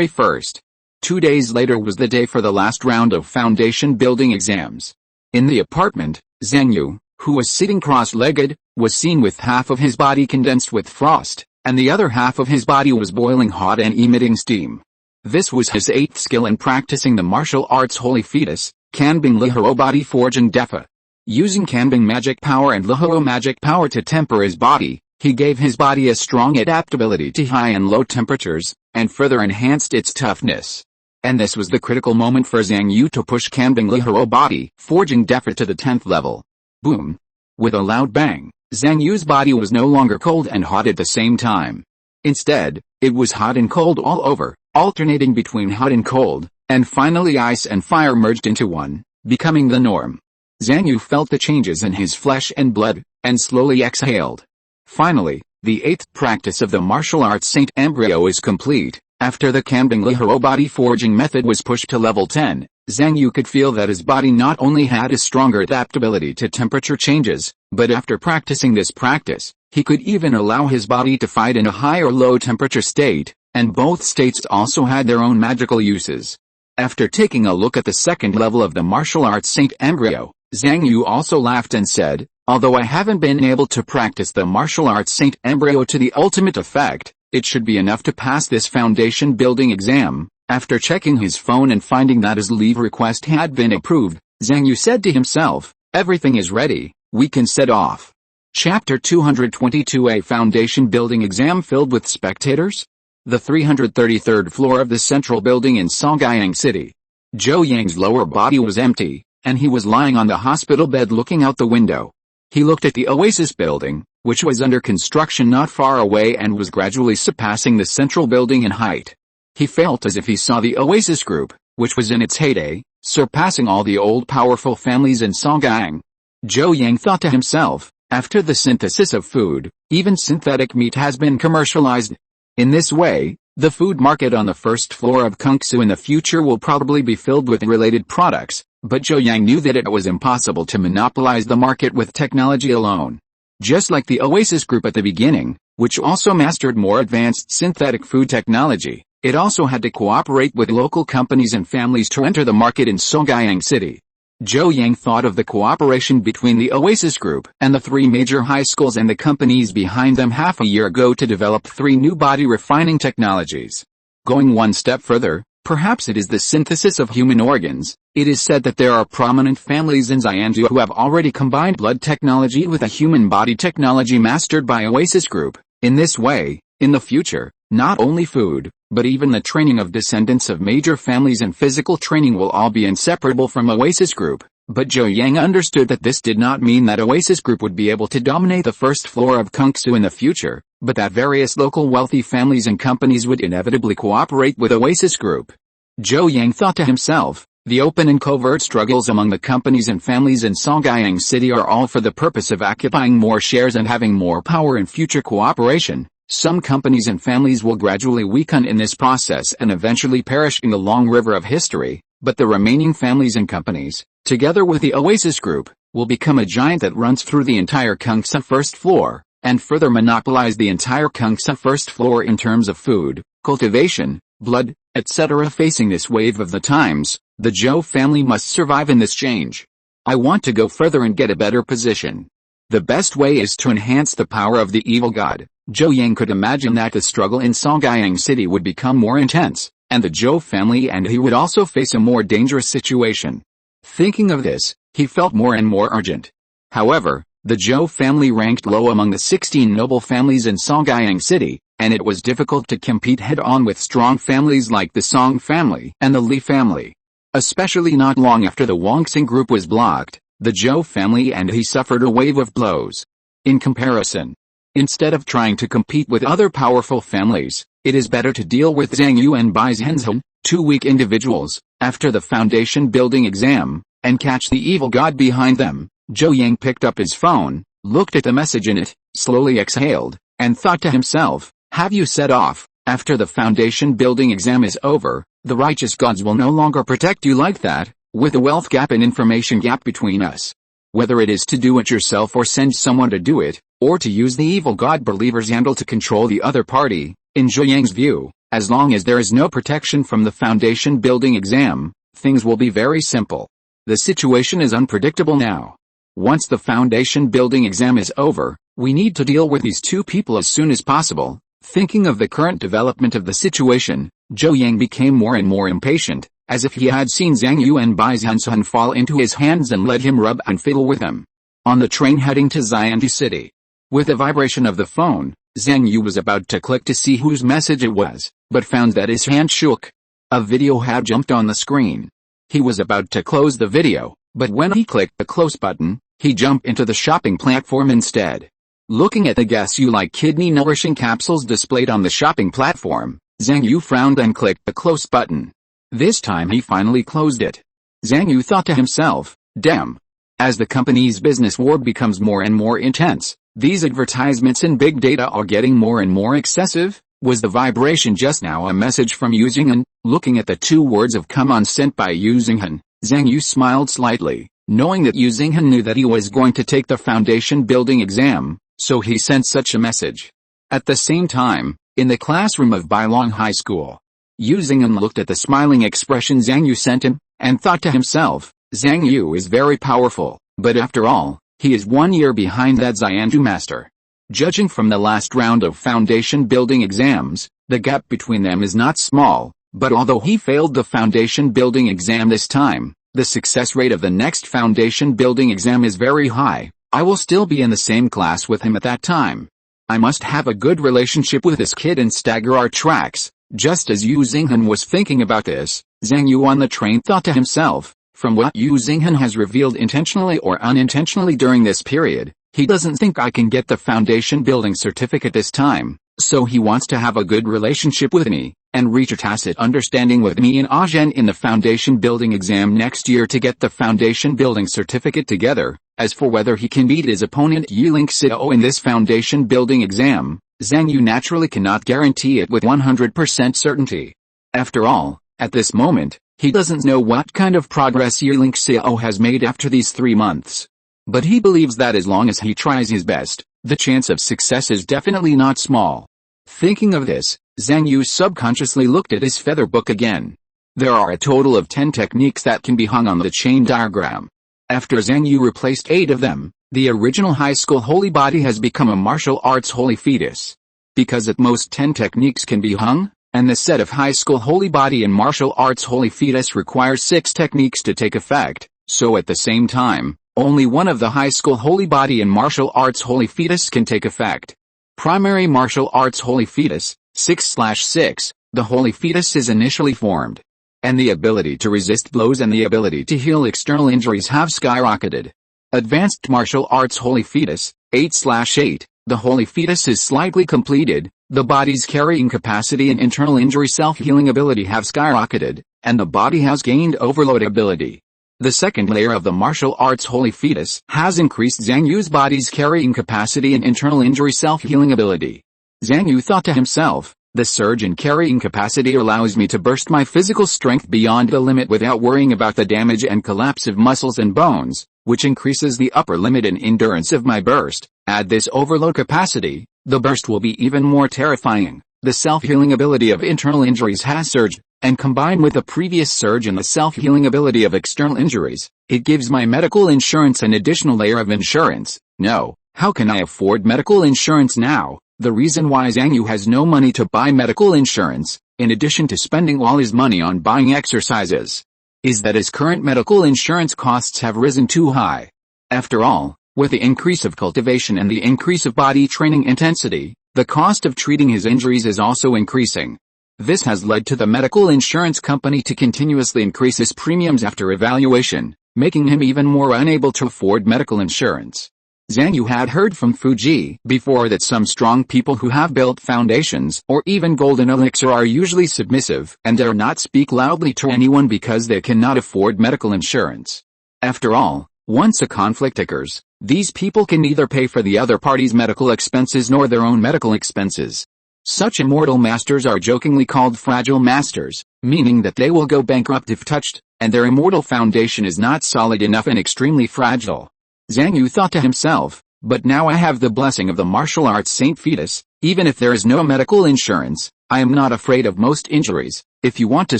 1st. 2 days later was the day for the last round of foundation building exams. In the apartment, Zhang Yu, who was sitting cross-legged, was seen with half of his body condensed with frost, and the other half of his body was boiling hot and emitting steam. This was his 8th skill in practicing the martial arts Holy Fetus, Kanbing Lihao Body Forging Defa. Using Kanbing magic power and Lihao magic power to temper his body, he gave his body a strong adaptability to high and low temperatures, and further enhanced its toughness. And this was the critical moment for Zhang Yu to push Kanbing Lihao Body Forging Defa to the 10th level. Boom! With a loud bang, Zhang Yu's body was no longer cold and hot at the same time. Instead, it was hot and cold all over, alternating between hot and cold, and finally ice and fire merged into one, becoming the norm. Zhang Yu felt the changes in his flesh and blood, and slowly exhaled. Finally, the 8th practice of the martial arts Saint Embryo is complete. After the Kambing Liharo body forging method was pushed to level 10, Zhang Yu could feel that his body not only had a stronger adaptability to temperature changes, but after practicing this practice, he could even allow his body to fight in a high or low temperature state, and both states also had their own magical uses. After taking a look at the 2nd level of the martial arts Saint Embryo, Zhang Yu also laughed and said, although I haven't been able to practice the martial arts Saint Embryo to the ultimate effect, it should be enough to pass this foundation building exam. After checking his phone and finding that his leave request had been approved, Zhang Yu said to himself, everything is ready, we can set off. Chapter 222 A foundation building exam filled with spectators? The 333rd floor of the central building in Songyang City. Zhou Yang's lower body was empty, and he was lying on the hospital bed looking out the window. He looked at the Oasis building, which was under construction not far away and was gradually surpassing the central building in height. He felt as if he saw the Oasis group, which was in its heyday, surpassing all the old powerful families in Songyang. Zhou Yang thought to himself, after the synthesis of food, even synthetic meat has been commercialized. In this way, the food market on the 1st floor of Kungsu in the future will probably be filled with related products, but Zhou Yang knew that it was impossible to monopolize the market with technology alone. Just like the Oasis group at the beginning, which also mastered more advanced synthetic food technology, it also had to cooperate with local companies and families to enter the market in Songyang City. Zhou Yang thought of the cooperation between the Oasis group and the 3 major high schools and the companies behind them half a year ago to develop 3 new body refining technologies. Going one step further, perhaps it is the synthesis of human organs. It is said that there are prominent families in Zhangzhou who have already combined blood technology with a human body technology mastered by Oasis group. In this way, in the future, not only food, but even the training of descendants of major families and physical training will all be inseparable from Oasis group. But Zhou Yang understood that this did not mean that Oasis group would be able to dominate the 1st floor of Kungsu in the future, but that various local wealthy families and companies would inevitably cooperate with Oasis group. Zhou Yang thought to himself, the open and covert struggles among the companies and families in Songyang City are all for the purpose of occupying more shares and having more power in future cooperation. Some companies and families will gradually weaken in this process and eventually perish in the long river of history, but the remaining families and companies, together with the Oasis group, will become a giant that runs through the entire Kungsa 1st floor, and further monopolize the entire Kungsa 1st floor in terms of food, cultivation, blood, etc. Facing this wave of the times, the Zhou family must survive in this change. I want to go further and get a better position. The best way is to enhance the power of the evil god. Zhou Yang could imagine that the struggle in Songyang City would become more intense, and the Zhou family and he would also face a more dangerous situation. Thinking of this, he felt more and more urgent. However, the Zhou family ranked low among the 16 noble families in Songyang City, and it was difficult to compete head-on with strong families like the Song family and the Li family. Especially not long after the Wangxing group was blocked, the Zhou family and he suffered a wave of blows. In comparison, instead of trying to compete with other powerful families, it is better to deal with Zhang Yu and Bai Zhenzhen, 2 weak individuals, after the foundation building exam, and catch the evil god behind them. Zhou Yang picked up his phone, looked at the message in it, slowly exhaled, and thought to himself, have you set off? After the foundation building exam is over, the righteous gods will no longer protect you like that, with a wealth gap and information gap between us. Whether it is to do it yourself or send someone to do it, or to use the evil god believer's handle to control the other party, in Zhou Yang's view, as long as there is no protection from the foundation building exam, things will be very simple. The situation is unpredictable now. Once the foundation building exam is over, we need to deal with these 2 people as soon as possible. Thinking of the current development of the situation, Zhou Yang became more and more impatient, as if he had seen Zhang Yu and Bai Zhenzhen fall into his hands and let him rub and fiddle with them. On the train heading to Zhangzhou City. With the vibration of the phone, Zhang Yu was about to click to see whose message it was, but found that his hand shook. A video had jumped on the screen. He was about to close the video, but when he clicked the close button, he jumped into the shopping platform instead. Looking at the Guess You Like kidney nourishing capsules displayed on the shopping platform, Zhang Yu frowned and clicked the close button. This time he finally closed it. Zhang Yu thought to himself, damn. As the company's business war becomes more and more intense, these advertisements in big data are getting more and more excessive. Was the vibration just now a message from Yu Xinghan? Looking at the two words of come on sent by Yu Xinghan, Zhang Yu smiled slightly, knowing that Yu Xinghan knew that he was going to take the foundation building exam, so he sent such a message. At the same time, in the classroom of Bailong High School, Yu Xinghan looked at the smiling expression Zhang Yu sent him, and thought to himself, Zhang Yu is very powerful, but after all, he is 1 year behind that Zhang Yu master. Judging from the last round of foundation building exams, the gap between them is not small, but although he failed the foundation building exam this time, the success rate of the next foundation building exam is very high. I will still be in the same class with him at that time. I must have a good relationship with this kid and stagger our tracks. Just as Yu Xinghan was thinking about this, Zhang Yu on the train thought to himself, from what Yu Xinghan has revealed intentionally or unintentionally during this period, he doesn't think I can get the foundation building certificate this time, so he wants to have a good relationship with me, and reach a tacit understanding with me and Azhen in the foundation building exam next year to get the foundation building certificate together. As for whether he can beat his opponent Yiling Xiao in this foundation building exam, Zhang Yu naturally cannot guarantee it with 100% certainty. After all, at this moment, he doesn't know what kind of progress Yiling Xiao has made after these 3 months. But he believes that as long as he tries his best, the chance of success is definitely not small. Thinking of this, Zhang Yu subconsciously looked at his feather book again. There are a total of 10 techniques that can be hung on the chain diagram. After Zhang Yu replaced 8 of them, the original high school holy body has become a martial arts holy fetus. Because at most 10 techniques can be hung, and the set of high school holy body and martial arts holy fetus requires 6 techniques to take effect, so at the same time, only one of the high school holy body and martial arts holy fetus can take effect. Primary martial arts holy fetus, 6/6, the holy fetus is initially formed, and the ability to resist blows and the ability to heal external injuries have skyrocketed. Advanced martial arts holy fetus, 8/8, the holy fetus is slightly completed, the body's carrying capacity and internal injury self-healing ability have skyrocketed, and the body has gained overload ability. The second layer of the martial arts holy fetus has increased Zhang Yu's body's carrying capacity and internal injury self-healing ability. Zhang Yu thought to himself, the surge in carrying capacity allows me to burst my physical strength beyond the limit without worrying about the damage and collapse of muscles and bones, which increases the upper limit and endurance of my burst. Add this overload capacity, the burst will be even more terrifying. The self-healing ability of internal injuries has surged, and combined with the previous surge in the self-healing ability of external injuries, it gives my medical insurance an additional layer of insurance. No, how can I afford medical insurance now? The reason why Zhang Yu has no money to buy medical insurance, in addition to spending all his money on buying exercises, is that his current medical insurance costs have risen too high. After all, with the increase of cultivation and the increase of body training intensity, the cost of treating his injuries is also increasing. This has led to the medical insurance company to continuously increase his premiums after evaluation, making him even more unable to afford medical insurance. Zhang Yu had heard from Fuji before that some strong people who have built foundations or even golden elixir are usually submissive and dare not speak loudly to anyone because they cannot afford medical insurance. After all, once a conflict occurs, these people can neither pay for the other party's medical expenses nor their own medical expenses. Such immortal masters are jokingly called fragile masters, meaning that they will go bankrupt if touched, and their immortal foundation is not solid enough and extremely fragile. Zhang Yu thought to himself, but now I have the blessing of the martial arts saint fetus, even if there is no medical insurance, I am not afraid of most injuries. If you want to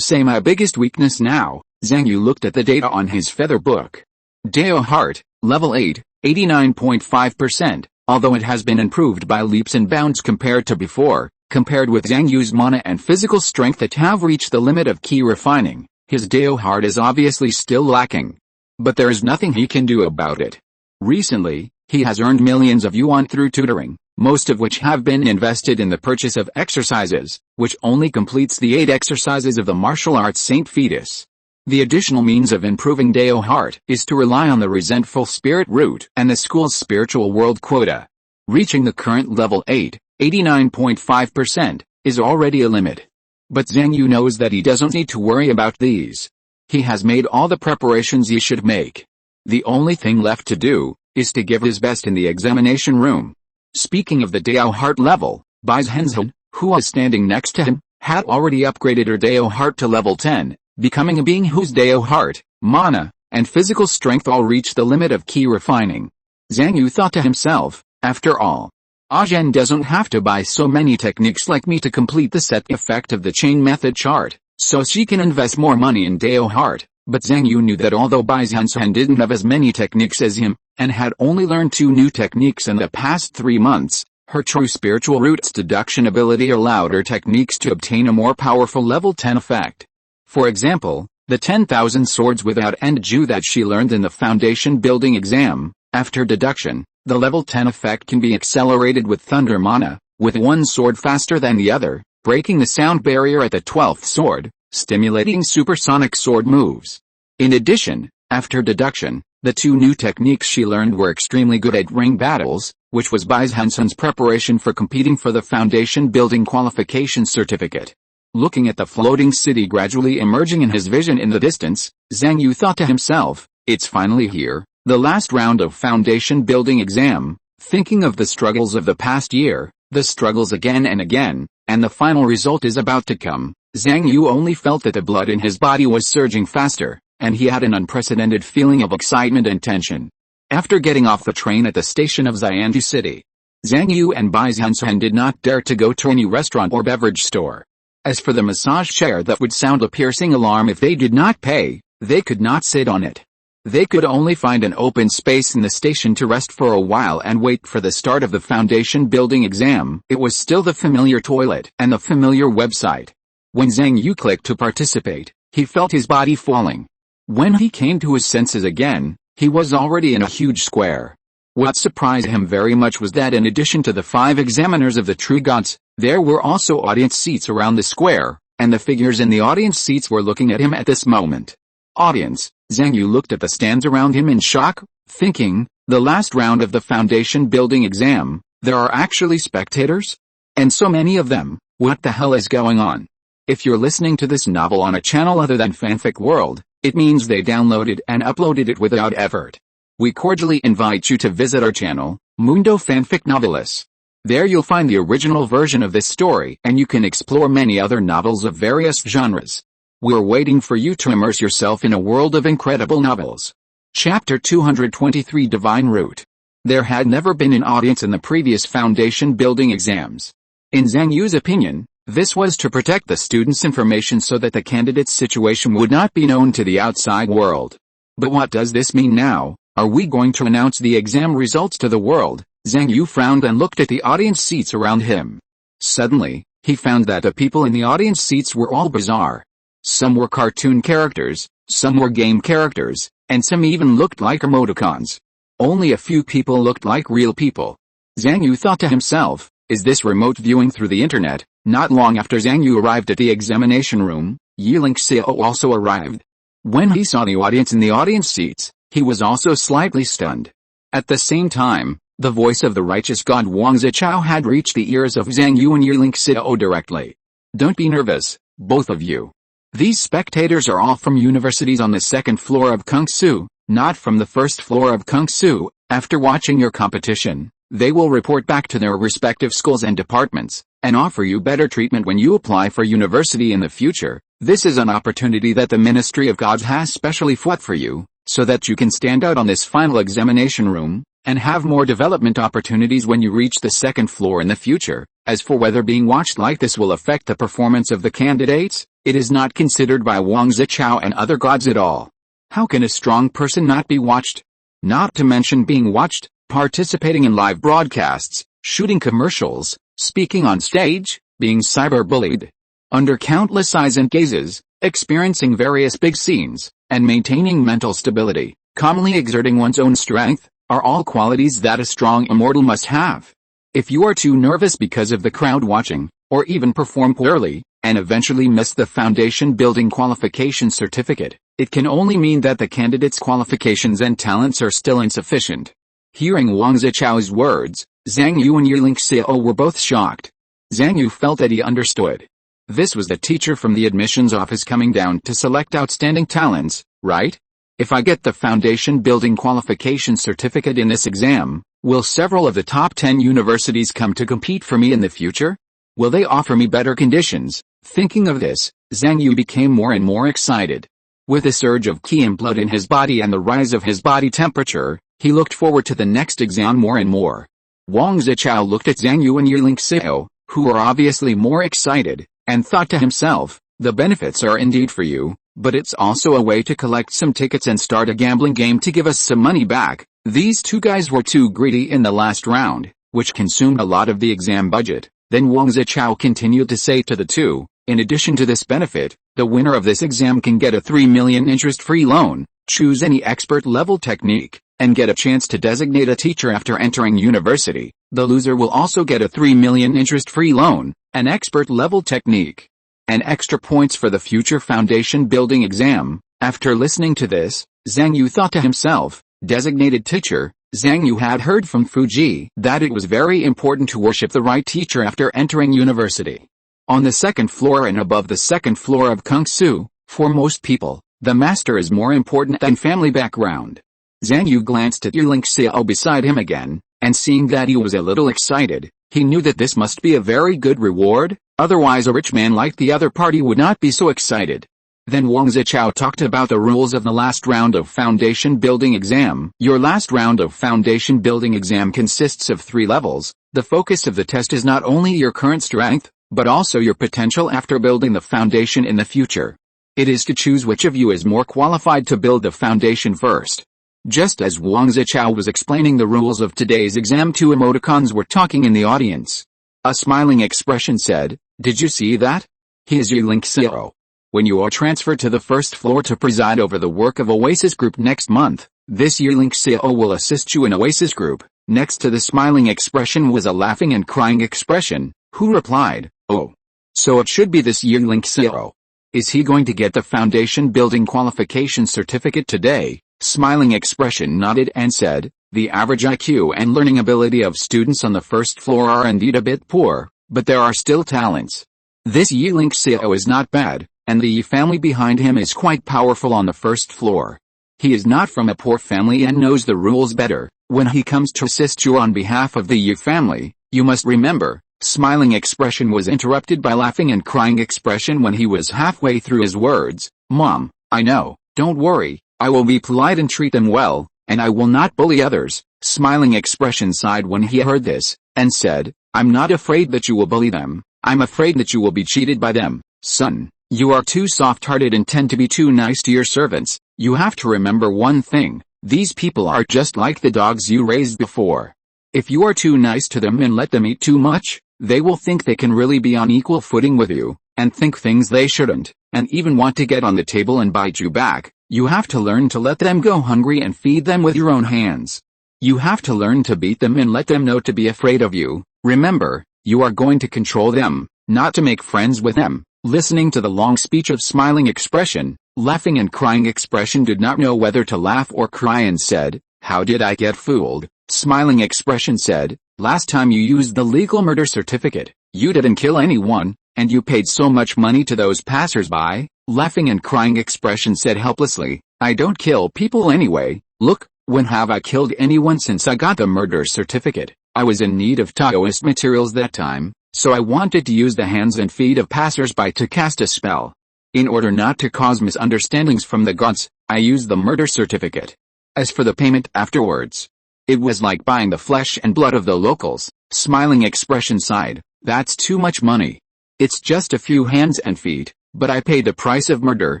say my biggest weakness now, Zhang Yu looked at the data on his feather book. Dao Heart, level 8, 89.5%, although it has been improved by leaps and bounds compared to before, compared with Zhang Yu's mana and physical strength that have reached the limit of key refining, his Dao Heart is obviously still lacking. But there is nothing he can do about it. Recently, he has earned millions of yuan through tutoring, most of which have been invested in the purchase of exercises, which only completes the 8 exercises of the martial arts saint fetus. The additional means of improving Dao Heart is to rely on the resentful spirit root and the school's spiritual world quota. Reaching the current level 8, 89.5%, is already a limit. But Zhang Yu knows that he doesn't need to worry about these. He has made all the preparations he should make. The only thing left to do is to give his best in the examination room. Speaking of the Dao Heart level, Bai Zhenzhen, who was standing next to him, had already upgraded her Dao Heart to level 10, becoming a being whose Dao Heart, mana, and physical strength all reach the limit of key refining. Zhang Yu thought to himself, after all, Zhen doesn't have to buy so many techniques like me to complete the set effect of the chain method chart, so she can invest more money in Dao Heart. But Zhang Yu knew that although Bai Zhenzhen didn't have as many techniques as him, and had only learned 2 new techniques in the past 3 months, her true spiritual roots deduction ability allowed her techniques to obtain a more powerful level 10 effect. For example, the 10,000 swords without end Ju that she learned in the foundation building exam, after deduction, the level 10 effect can be accelerated with thunder mana, with one sword faster than the other, breaking the sound barrier at the 12th sword, stimulating supersonic sword moves. In addition, after deduction, the 2 new techniques she learned were extremely good at ring battles, which was Bai Zhenzhen's preparation for competing for the foundation building qualification certificate. Looking at the floating city gradually emerging in his vision in the distance, Zhang Yu thought to himself, it's finally here, the last round of foundation building exam. Thinking of the struggles of the past year, the struggles again and again, and the final result is about to come, Zhang Yu only felt that the blood in his body was surging faster, and he had an unprecedented feeling of excitement and tension. After getting off the train at the station of Zhangju City, Zhang Yu and Bai Zhenzhen did not dare to go to any restaurant or beverage store. As for the massage chair that would sound a piercing alarm if they did not pay, they could not sit on it. They could only find an open space in the station to rest for a while and wait for the start of the foundation building exam. It was still the familiar toilet and the familiar website. When Zhang Yu clicked to participate, he felt his body falling. When he came to his senses again, he was already in a huge square. What surprised him very much was that in addition to the 5 examiners of the true gods, there were also audience seats around the square, and the figures in the audience seats were looking at him at this moment. Audience, Zhang Yu looked at the stands around him in shock, thinking, the last round of the foundation building exam, there are actually spectators? And so many of them, what the hell is going on? If you're listening to this novel on a channel other than Fanfic World, it means they downloaded and uploaded it without effort. We cordially invite you to visit our channel, Mundo Fanfic Novelis. There you'll find the original version of this story and you can explore many other novels of various genres. We're waiting for you to immerse yourself in a world of incredible novels. Chapter 223 Divine Root. There had never been an audience in the previous foundation building exams. In Zhang Yu's opinion, this was to protect the students' information so that the candidate's situation would not be known to the outside world. But what does this mean now? Are we going to announce the exam results to the world? Zhang Yu frowned and looked at the audience seats around him. Suddenly, he found that the people in the audience seats were all bizarre. Some were cartoon characters, some were game characters, and some even looked like emoticons. Only a few people looked like real people. Zhang Yu thought to himself, is this remote viewing through the internet? Not long after Zhang Yu arrived at the examination room, Yiling Xiao also arrived. When he saw the audience in the audience seats, he was also slightly stunned. At the same time, the voice of the righteous god Wang Zichao had reached the ears of Zhang Yu and Yiling Xiao directly. Don't be nervous, both of you. These spectators are all from universities on the 2nd floor of Kungsu, not from the 1st floor of Kungsu. After watching your competition, they will report back to their respective schools and departments, and offer you better treatment when you apply for university in the future. This is an opportunity that the Ministry of Gods has specially fought for you, so that you can stand out on this final examination room, and have more development opportunities when you reach the 2nd floor in the future. As for whether being watched like this will affect the performance of the candidates, it is not considered by Wang Zichao and other gods at all. How can a strong person not be watched? Not to mention being watched, participating in live broadcasts, shooting commercials, speaking on stage, being cyberbullied, under countless eyes and gazes, experiencing various big scenes, and maintaining mental stability, calmly exerting one's own strength, are all qualities that a strong immortal must have. If you are too nervous because of the crowd watching, or even perform poorly, and eventually miss the foundation building qualification certificate, it can only mean that the candidate's qualifications and talents are still insufficient. Hearing Wang Zichao's words, Zhang Yu and Yiling Xiao were both shocked. Zhang Yu felt that he understood. This was the teacher from the admissions office coming down to select outstanding talents, right? If I get the foundation building qualification certificate in this exam, will several of the top 10 universities come to compete for me in the future? Will they offer me better conditions? Thinking of this, Zhang Yu became more and more excited. With a surge of qi and blood in his body and the rise of his body temperature, he looked forward to the next exam more and more. Wang Zichao looked at Zhang Yu and Yearling Xiao, who were obviously more excited, and thought to himself, the benefits are indeed for you, but it's also a way to collect some tickets and start a gambling game to give us some money back. These two guys were too greedy in the last round, which consumed a lot of the exam budget. Then Wang Zichao continued to say to the two, in addition to this benefit, the winner of this exam can get a 3 million interest-free loan, choose any expert-level technique, and get a chance to designate a teacher after entering university. The loser will also get a 3 million interest-free loan, an expert-level technique, and extra points for the future foundation building exam. After listening to this, Zhang Yu thought to himself, designated teacher. Zhang Yu had heard from Fuji that it was very important to worship the right teacher after entering university. On the second floor and above the second floor of Kung Su, for most people, the master is more important than family background. Zhang Yu glanced at Yearling Xiao beside him again, and seeing that he was a little excited, he knew that this must be a very good reward, otherwise a rich man like the other party would not be so excited. Then Wang Zichao talked about the rules of the last round of foundation building exam. Your last round of foundation building exam consists of 3 levels. The focus of the test is not only your current strength, but also your potential after building the foundation in the future. It is to choose which of you is more qualified to build the foundation first. Just as Wang Zichao was explaining the rules of today's exam, 2 emoticons were talking in the audience. A smiling expression said, "Did you see that? He is Yearling Xiao. When you are transferred to the first floor to preside over the work of Oasis Group next month, this Yearling Xiao will assist you in Oasis Group." Next to the smiling expression was a laughing and crying expression, who replied, "Oh. So it should be this Yearling Xiao. Is he going to get the foundation building qualification certificate today?" Smiling expression nodded and said, "The average IQ and learning ability of students on the first floor are indeed a bit poor, but there are still talents. This Yearling Xiao is not bad, and the Yi family behind him is quite powerful on the first floor. He is not from a poor family and knows the rules better. When he comes to assist you on behalf of the Yi family, you must remember." Smiling expression was interrupted by laughing and crying expression when he was halfway through his words. "Mom, I know, don't worry, I will be polite and treat them well, and I will not bully others." Smiling expression sighed when he heard this, and said, "I'm not afraid that you will bully them, I'm afraid that you will be cheated by them. Son, you are too soft-hearted and tend to be too nice to your servants. You have to remember one thing, these people are just like the dogs you raised before. If you are too nice to them and let them eat too much, they will think they can really be on equal footing with you, and think things they shouldn't, and even want to get on the table and bite you back. You have to learn to let them go hungry and feed them with your own hands. You have to learn to beat them and let them know to be afraid of you. Remember, you are going to control them, not to make friends with them." Listening to the long speech of smiling expression, laughing and crying expression did not know whether to laugh or cry and said, "How did I get fooled?" Smiling expression said, "Last time you used the legal murder certificate, you didn't kill anyone, and you paid so much money to those passers-by." Laughing and crying expression said helplessly, "I don't kill people anyway. Look, when have I killed anyone since I got the murder certificate? I was in need of Taoist materials that time, so I wanted to use the hands and feet of passers-by to cast a spell. In order not to cause misunderstandings from the gods, I used the murder certificate. As for the payment afterwards, it was like buying the flesh and blood of the locals." Smiling expression sighed, "That's too much money. It's just a few hands and feet, but I paid the price of murder.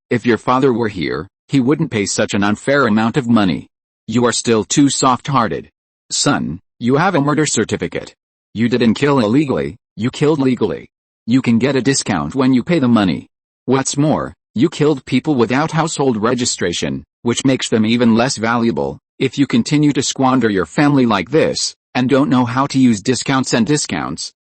If your father were here, he wouldn't pay such an unfair amount of money. You are still too soft-hearted. Son, you have a murder certificate. You didn't kill illegally, you killed legally. You can get a discount when you pay the money. What's more, you killed people without household registration, which makes them even less valuable. If you continue to squander your family like this, and don't know how to use discounts,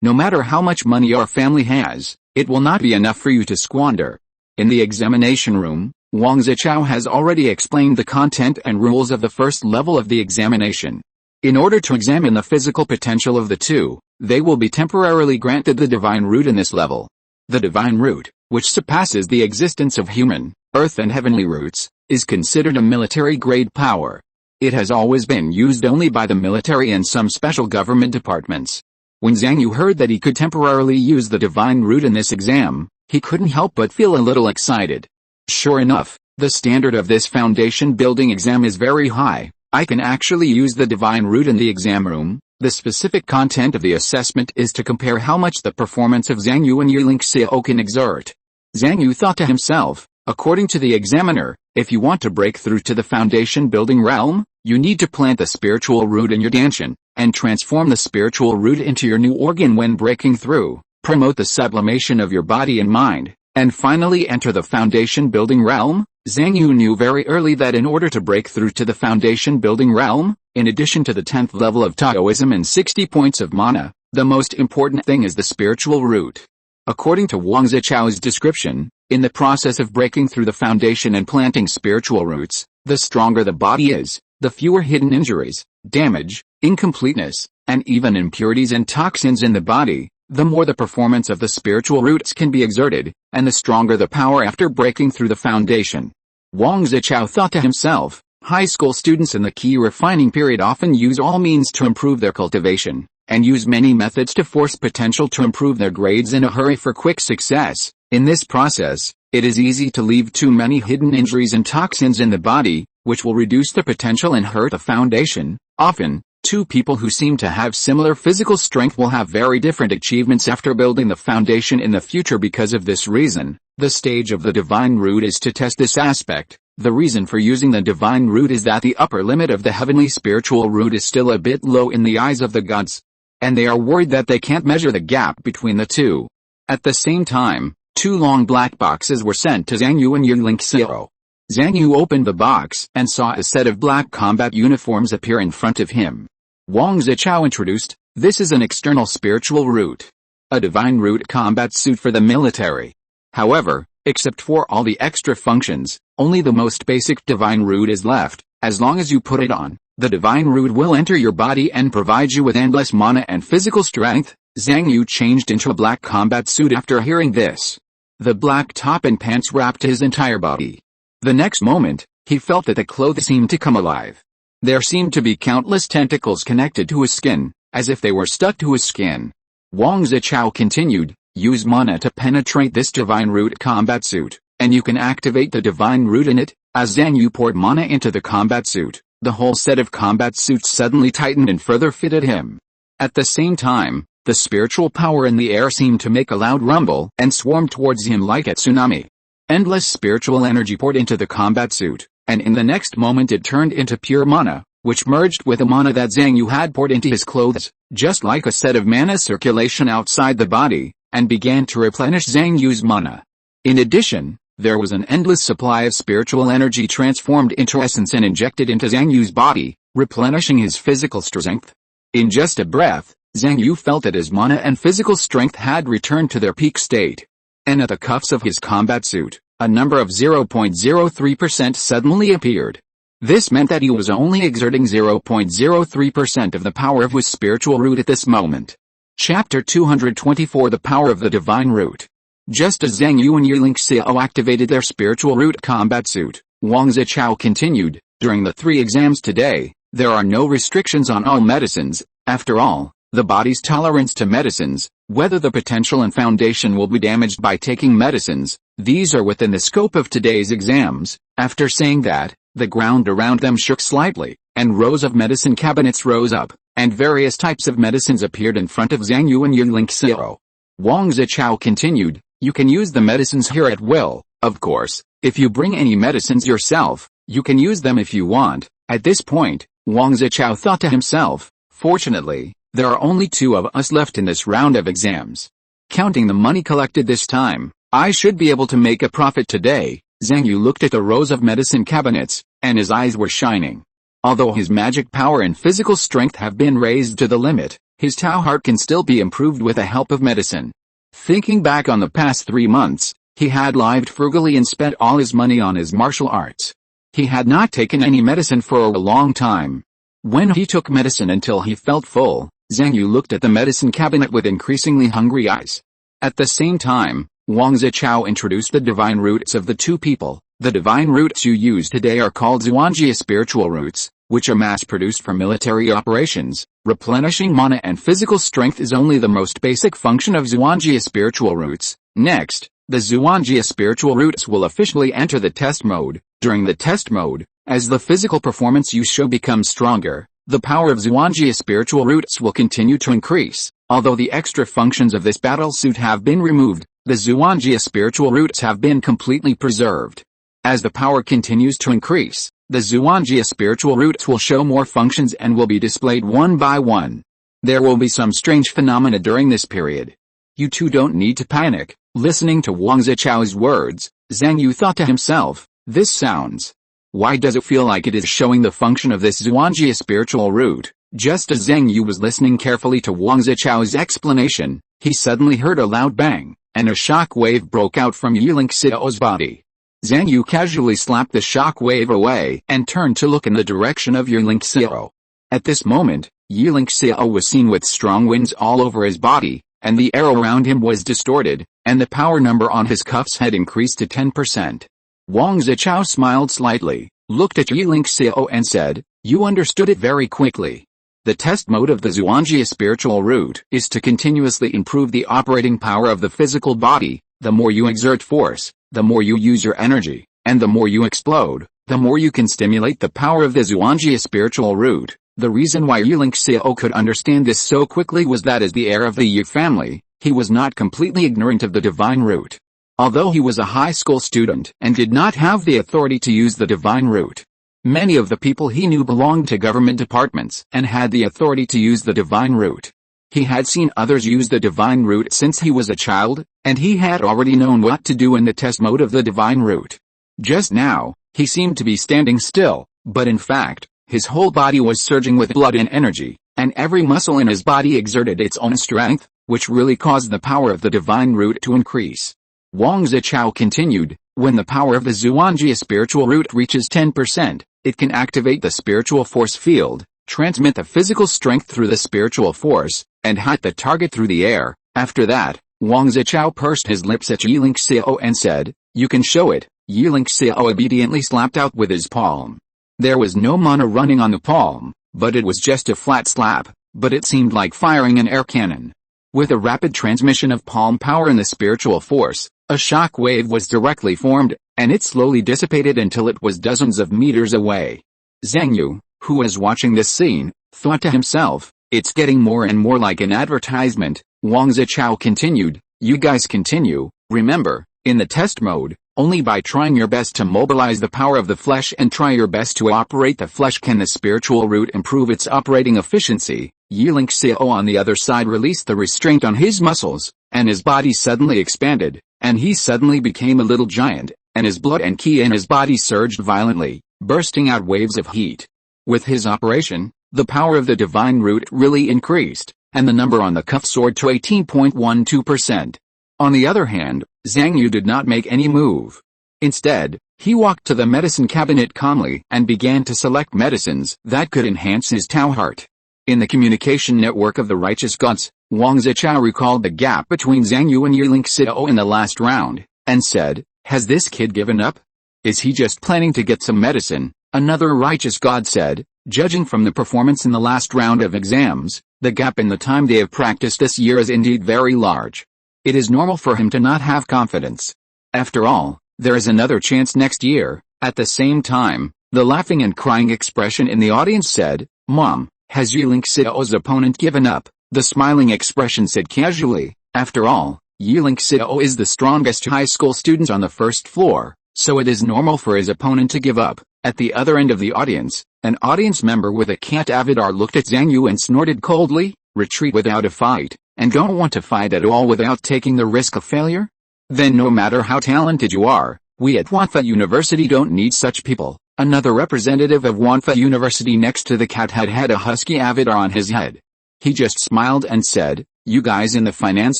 no matter how much money your family has, it will not be enough for you to squander." In the examination room, Wang Zichao has already explained the content and rules of the first level of the examination. In order to examine the physical potential of the two, they will be temporarily granted the divine root in this level. The divine root, which surpasses the existence of human, earth and heavenly roots, is considered a military-grade power. It has always been used only by the military and some special government departments. When Zhang Yu heard that he could temporarily use the divine root in this exam, he couldn't help but feel a little excited. Sure enough, the standard of this foundation building exam is very high. I can actually use the divine root in the exam room. The specific content of the assessment is to compare how much the performance of Zhang Yu and Yulin Xiao can exert. Zhang Yu thought to himself, according to the examiner, if you want to break through to the foundation building realm, you need to plant the spiritual root in your danshan, and transform the spiritual root into your new organ when breaking through, promote the sublimation of your body and mind, and finally enter the foundation building realm. Zhang Yu knew very early that in order to break through to the foundation building realm, in addition to the 10th level of Taoism and 60 points of mana, the most important thing is the spiritual root. According to Wang Zichao's description, in the process of breaking through the foundation and planting spiritual roots, the stronger the body is, the fewer hidden injuries, damage, incompleteness, and even impurities and toxins in the body, the more the performance of the spiritual roots can be exerted, and the stronger the power after breaking through the foundation. Wang Zichao thought to himself, high school students in the key refining period often use all means to improve their cultivation, and use many methods to force potential to improve their grades in a hurry for quick success. In this process, it is easy to leave too many hidden injuries and toxins in the body, which will reduce the potential and hurt the foundation. Often, two people who seem to have similar physical strength will have very different achievements after building the foundation in the future because of this reason. The stage of the divine root is to test this aspect. The reason for using the divine root is that the upper limit of the heavenly spiritual root is still a bit low in the eyes of the gods, and they are worried that they can't measure the gap between the two. At the same time, two long black boxes were sent to Zhang Yu and Yulin Xiao. Zhang Yu opened the box and saw a set of black combat uniforms appear in front of him. Wang Zichao introduced, "This is an external spiritual root. A divine root combat suit for the military. However, except for all the extra functions, only the most basic divine root is left. As long as you put it on, the divine root will enter your body and provide you with endless mana and physical strength." Zhang Yu changed into a black combat suit after hearing this. The black top and pants wrapped his entire body. The next moment, he felt that the clothes seemed to come alive. There seemed to be countless tentacles connected to his skin, as if they were stuck to his skin. Wang Zichao continued, "Use mana to penetrate this divine root combat suit, and you can activate the divine root in it." As Zhang Yu poured mana into the combat suit, the whole set of combat suits suddenly tightened and further fitted him. At the same time, the spiritual power in the air seemed to make a loud rumble and swarmed towards him like a tsunami. Endless spiritual energy poured into the combat suit, and in the next moment it turned into pure mana, which merged with the mana that Zhang Yu had poured into his clothes, just like a set of mana circulation outside the body, and began to replenish Zhang Yu's mana. In addition, there was an endless supply of spiritual energy transformed into essence and injected into Zhang Yu's body, replenishing his physical strength. In just a breath, Zhang Yu felt that his mana and physical strength had returned to their peak state. And at the cuffs of his combat suit, a number of 0.03% suddenly appeared. This meant that he was only exerting 0.03% of the power of his spiritual root at this moment. Chapter 224 The Power of the Divine Root. Just as Zhang Yu and Yulin Xiao activated their spiritual root combat suit, Wang Zichao continued, "During the 3 exams today, there are no restrictions on all medicines. After all, the body's tolerance to medicines, whether the potential and foundation will be damaged by taking medicines, these are within the scope of today's exams." After saying that, the ground around them shook slightly, and rows of medicine cabinets rose up, and various types of medicines appeared in front of Zhang Yu and Yulin Xiao. Wang Zichao continued, "You can use the medicines here at will. Of course, if you bring any medicines yourself, you can use them if you want." At this point, Wang Zichao thought to himself, "Fortunately, there are only 2 of us left in this round of exams. Counting the money collected this time, I should be able to make a profit today." Zhang Yu looked at the rows of medicine cabinets, and his eyes were shining. Although his magic power and physical strength have been raised to the limit, his Tao heart can still be improved with the help of medicine. Thinking back on the past 3 months, he had lived frugally and spent all his money on his martial arts. He had not taken any medicine for a long time. When he took medicine until he felt full, Zhang Yu looked at the medicine cabinet with increasingly hungry eyes. At the same time, Wang Zichao introduced the divine roots of the two people. The divine roots you use today are called Zhuangjia spiritual roots, which are mass-produced for military operations. Replenishing mana and physical strength is only the most basic function of Zhuangjia spiritual roots. Next, the Zhuangjia spiritual roots will officially enter the test mode. During the test mode, as the physical performance you show becomes stronger, the power of Zhuangjia spiritual roots will continue to increase. Although the extra functions of this battle suit have been removed, the Zhuangjia spiritual roots have been completely preserved. As the power continues to increase, the Zhuangjia spiritual roots will show more functions and will be displayed one by one. There will be some strange phenomena during this period. You two don't need to panic. Listening to Wang Zichao's words, Zhang Yu thought to himself, this sounds. Why does it feel like it is showing the function of this Zhuangjia spiritual root? Just as Zhang Yu was listening carefully to Wang Zichao's explanation, he suddenly heard a loud bang, and a shock wave broke out from Yiling Xiao's body. Zhang Yu casually slapped the shock wave away and turned to look in the direction of Yiling Xiao. At this moment, Yiling Xiao was seen with strong winds all over his body, and the air around him was distorted, and the power number on his cuffs had increased to 10%. Wang Zichao smiled slightly, looked at Yiling Xiao and said, you understood it very quickly. The test mode of the Zhuangjia spiritual root is to continuously improve the operating power of the physical body. The more you exert force, the more you use your energy, and the more you explode, the more you can stimulate the power of the Zhuangjia spiritual root. The reason why Yiling Xiao could understand this so quickly was that as the heir of the Yu family, he was not completely ignorant of the divine root. Although he was a high school student and did not have the authority to use the divine root, many of the people he knew belonged to government departments and had the authority to use the divine root. He had seen others use the divine root since he was a child, and he had already known what to do in the test mode of the divine root. Just now, he seemed to be standing still, but in fact, his whole body was surging with blood and energy, and every muscle in his body exerted its own strength, which really caused the power of the divine root to increase. Wang Zichao continued, when the power of the Zhuangjia spiritual root reaches 10%, it can activate the spiritual force field, transmit the physical strength through the spiritual force, and hit the target through the air. After that, Wang Zichao pursed his lips at Yiling Xiao and said, you can show it. Yiling Xiao obediently slapped out with his palm. There was no mana running on the palm, but it was just a flat slap, but it seemed like firing an air cannon. With a rapid transmission of palm power in the spiritual force, a shock wave was directly formed, and it slowly dissipated until it was dozens of meters away. Zhang Yu, who was watching this scene, thought to himself, it's getting more and more like an advertisement. Wang Zichao continued, you guys continue, remember, in the test mode, only by trying your best to mobilize the power of the flesh and try your best to operate the flesh can the spiritual root improve its operating efficiency. Yiling Xiao on the other side released the restraint on his muscles, and his body suddenly expanded, and he suddenly became a little giant, and his blood and ki in his body surged violently, bursting out waves of heat. With his operation, the power of the divine root really increased, and the number on the cuff soared to 18.12%. On the other hand, Zhang Yu did not make any move. Instead, he walked to the medicine cabinet calmly and began to select medicines that could enhance his Tao heart. In the communication network of the righteous gods, Wang Zichao recalled the gap between Zhang Yu and Yiling Xiao in the last round, and said, has this kid given up? Is he just planning to get some medicine? Another righteous god said, judging from the performance in the last round of exams, the gap in the time they have practiced this year is indeed very large. It is normal for him to not have confidence. After all, there is another chance next year. At the same time, the laughing and crying expression in the audience said, Mom, has Yiling Xiao's opponent given up? The smiling expression said casually, after all, Yiling Xiao is the strongest high school student on the first floor, so it is normal for his opponent to give up. At the other end of the audience, an audience member with a cat avatar looked at Zhang Yu and snorted coldly, retreat without a fight, and don't want to fight at all without taking the risk of failure? Then no matter how talented you are, we at Wanfa University don't need such people. Another representative of Wanfa University next to the cat had a husky avatar on his head. He just smiled and said, you guys in the finance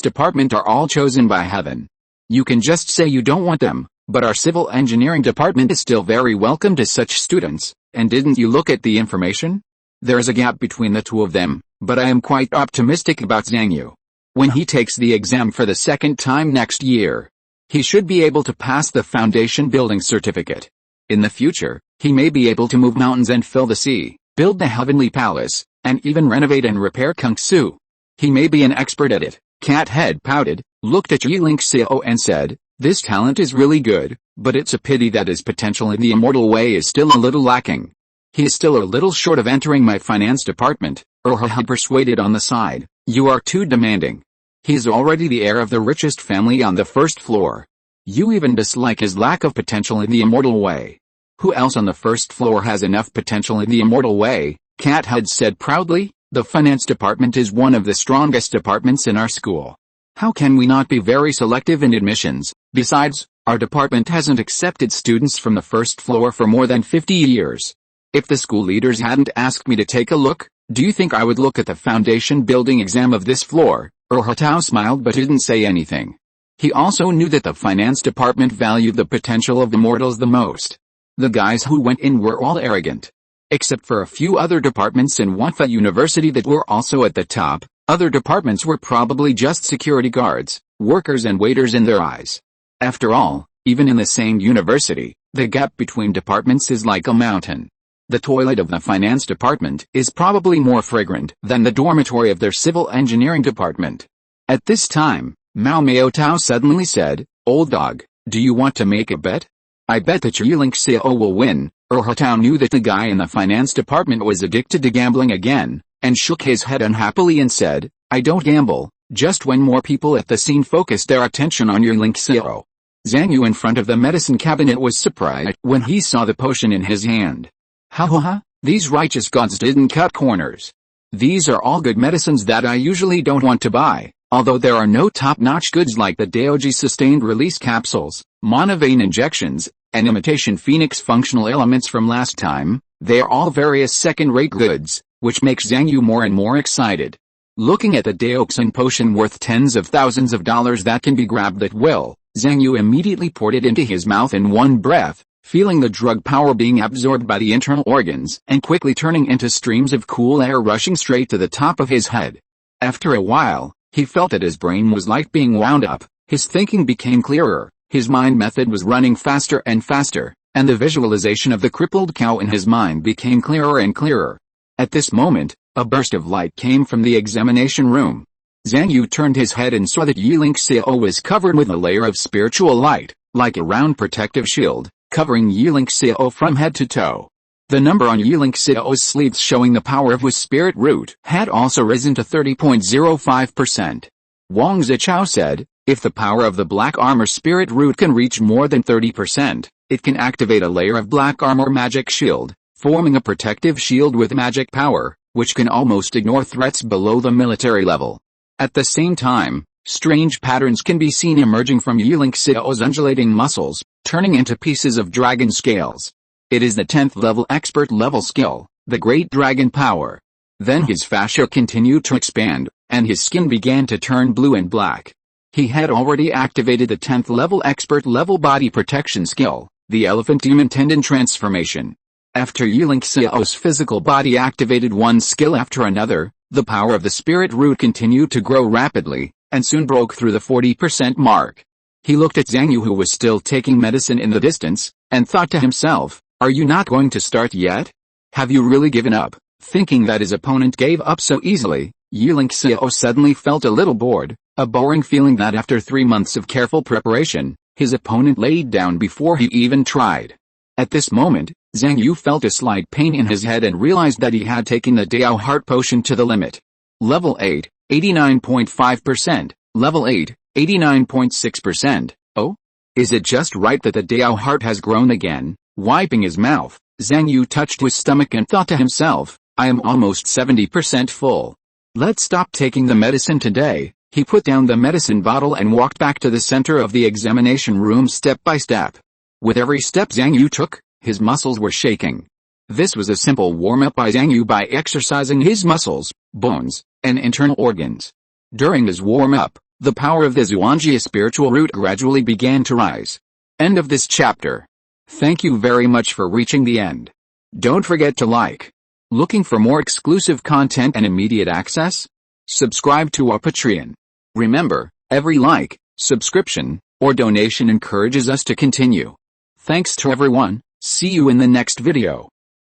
department are all chosen by heaven. You can just say you don't want them, but our civil engineering department is still very welcome to such students, and didn't you look at the information? There is a gap between the two of them, but I am quite optimistic about Zhang Yu. When he takes the exam for the second time next year, He should be able to pass the foundation building certificate. In the future, he may be able to move mountains and fill the sea, build the heavenly palace, and even renovate and repair Kung Fu. He may be an expert at it. Cat Head pouted, looked at Yiling Xiao and said, "This talent is really good, but it's a pity that his potential in the immortal way is still a little lacking. He is still a little short of entering my finance department," Urha persuaded on the side. "You are too demanding. He is already the heir of the richest family on the first floor. You even dislike his lack of potential in the immortal way. Who else on the first floor has enough potential in the immortal way?" Cat Head said proudly. "The finance department is one of the strongest departments in our school. How can we not be very selective in admissions? Besides, our department hasn't accepted students from the first floor for more than 50 years. If the school leaders hadn't asked me to take a look, do you think I would look at the foundation building exam of this floor?" Urhatao smiled but didn't say anything. He also knew that the finance department valued the potential of the mortals the most. The guys who went in were all arrogant. Except for a few other departments in Wanfa University that were also at the top, other departments were probably just security guards, workers and waiters in their eyes. After all, even in the same university, the gap between departments is like a mountain. The toilet of the finance department is probably more fragrant than the dormitory of their civil engineering department. At this time, Mao Maotao suddenly said, "Old dog, do you want to make a bet? I bet that Yiling Xiao will win." Urhatao knew that the guy in the finance department was addicted to gambling again, and shook his head unhappily and said, "I don't gamble," just when more people at the scene focused their attention on Yiling Xiao. Zhang Yu in front of the medicine cabinet was surprised when he saw the potion in his hand. Ha, these righteous gods didn't cut corners. These are all good medicines that I usually don't want to buy, although there are no top-notch goods like the Daoji sustained release capsules, Monovein injections, and imitation Phoenix functional elements from last time. They are all various second-rate goods, which makes Zhang Yu more and more excited. Looking at the Daoxin potion worth tens of thousands of dollars that can be grabbed at will, Zhang Yu immediately poured it into his mouth in one breath, feeling the drug power being absorbed by the internal organs and quickly turning into streams of cool air rushing straight to the top of his head. After a while, he felt that his brain was like being wound up, his thinking became clearer, his mind method was running faster and faster, and the visualization of the crippled cow in his mind became clearer and clearer. At this moment, a burst of light came from the examination room. Zhang Yu turned his head and saw that Yiling Xiao was covered with a layer of spiritual light, like a round protective shield, covering Yiling Xiao from head to toe. The number on Yiling Xiao's sleeves showing the power of his spirit root had also risen to 30.05%. Wang Zichao said, "If the power of the black armor spirit root can reach more than 30%, it can activate a layer of black armor magic shield, forming a protective shield with magic power, which can almost ignore threats below the military level." At the same time, strange patterns can be seen emerging from Yiling Xiao's undulating muscles, turning into pieces of dragon scales. It is the 10th level expert level skill, the Great Dragon Power. Then his fascia continued to expand, and his skin began to turn blue and black. He had already activated the 10th level expert level body protection skill, the Elephant Demon Tendon Transformation. After Yiling Xiao's physical body activated one skill after another, the power of the spirit root continued to grow rapidly, and soon broke through the 40% mark. He looked at Zhang Yu who was still taking medicine in the distance, and thought to himself, "Are you not going to start yet? Have you really given up?" Thinking that his opponent gave up so easily, Yiling Xiao suddenly felt a little bored, a boring feeling that after 3 months of careful preparation, his opponent laid down before he even tried. At this moment, Zhang Yu felt a slight pain in his head and realized that he had taken the Dao Heart Potion to the limit. Level 8, 89.5%, Level 8, 89.6%, oh? Is it just right that the Dao Heart has grown again? Wiping his mouth, Zhang Yu touched his stomach and thought to himself, "I am almost 70% full. Let's stop taking the medicine today." He put down the medicine bottle and walked back to the center of the examination room step by step. With every step Zhang Yu took, his muscles were shaking. This was a simple warm-up by Zhang Yu by exercising his muscles, bones, and internal organs. During his warm-up, the power of the Zhuangji spiritual root gradually began to rise. End of this chapter. Thank you very much for reaching the end. Don't forget to like. Looking for more exclusive content and immediate access? Subscribe to our Patreon. Remember, every like, subscription, or donation encourages us to continue. Thanks to everyone, see you in the next video.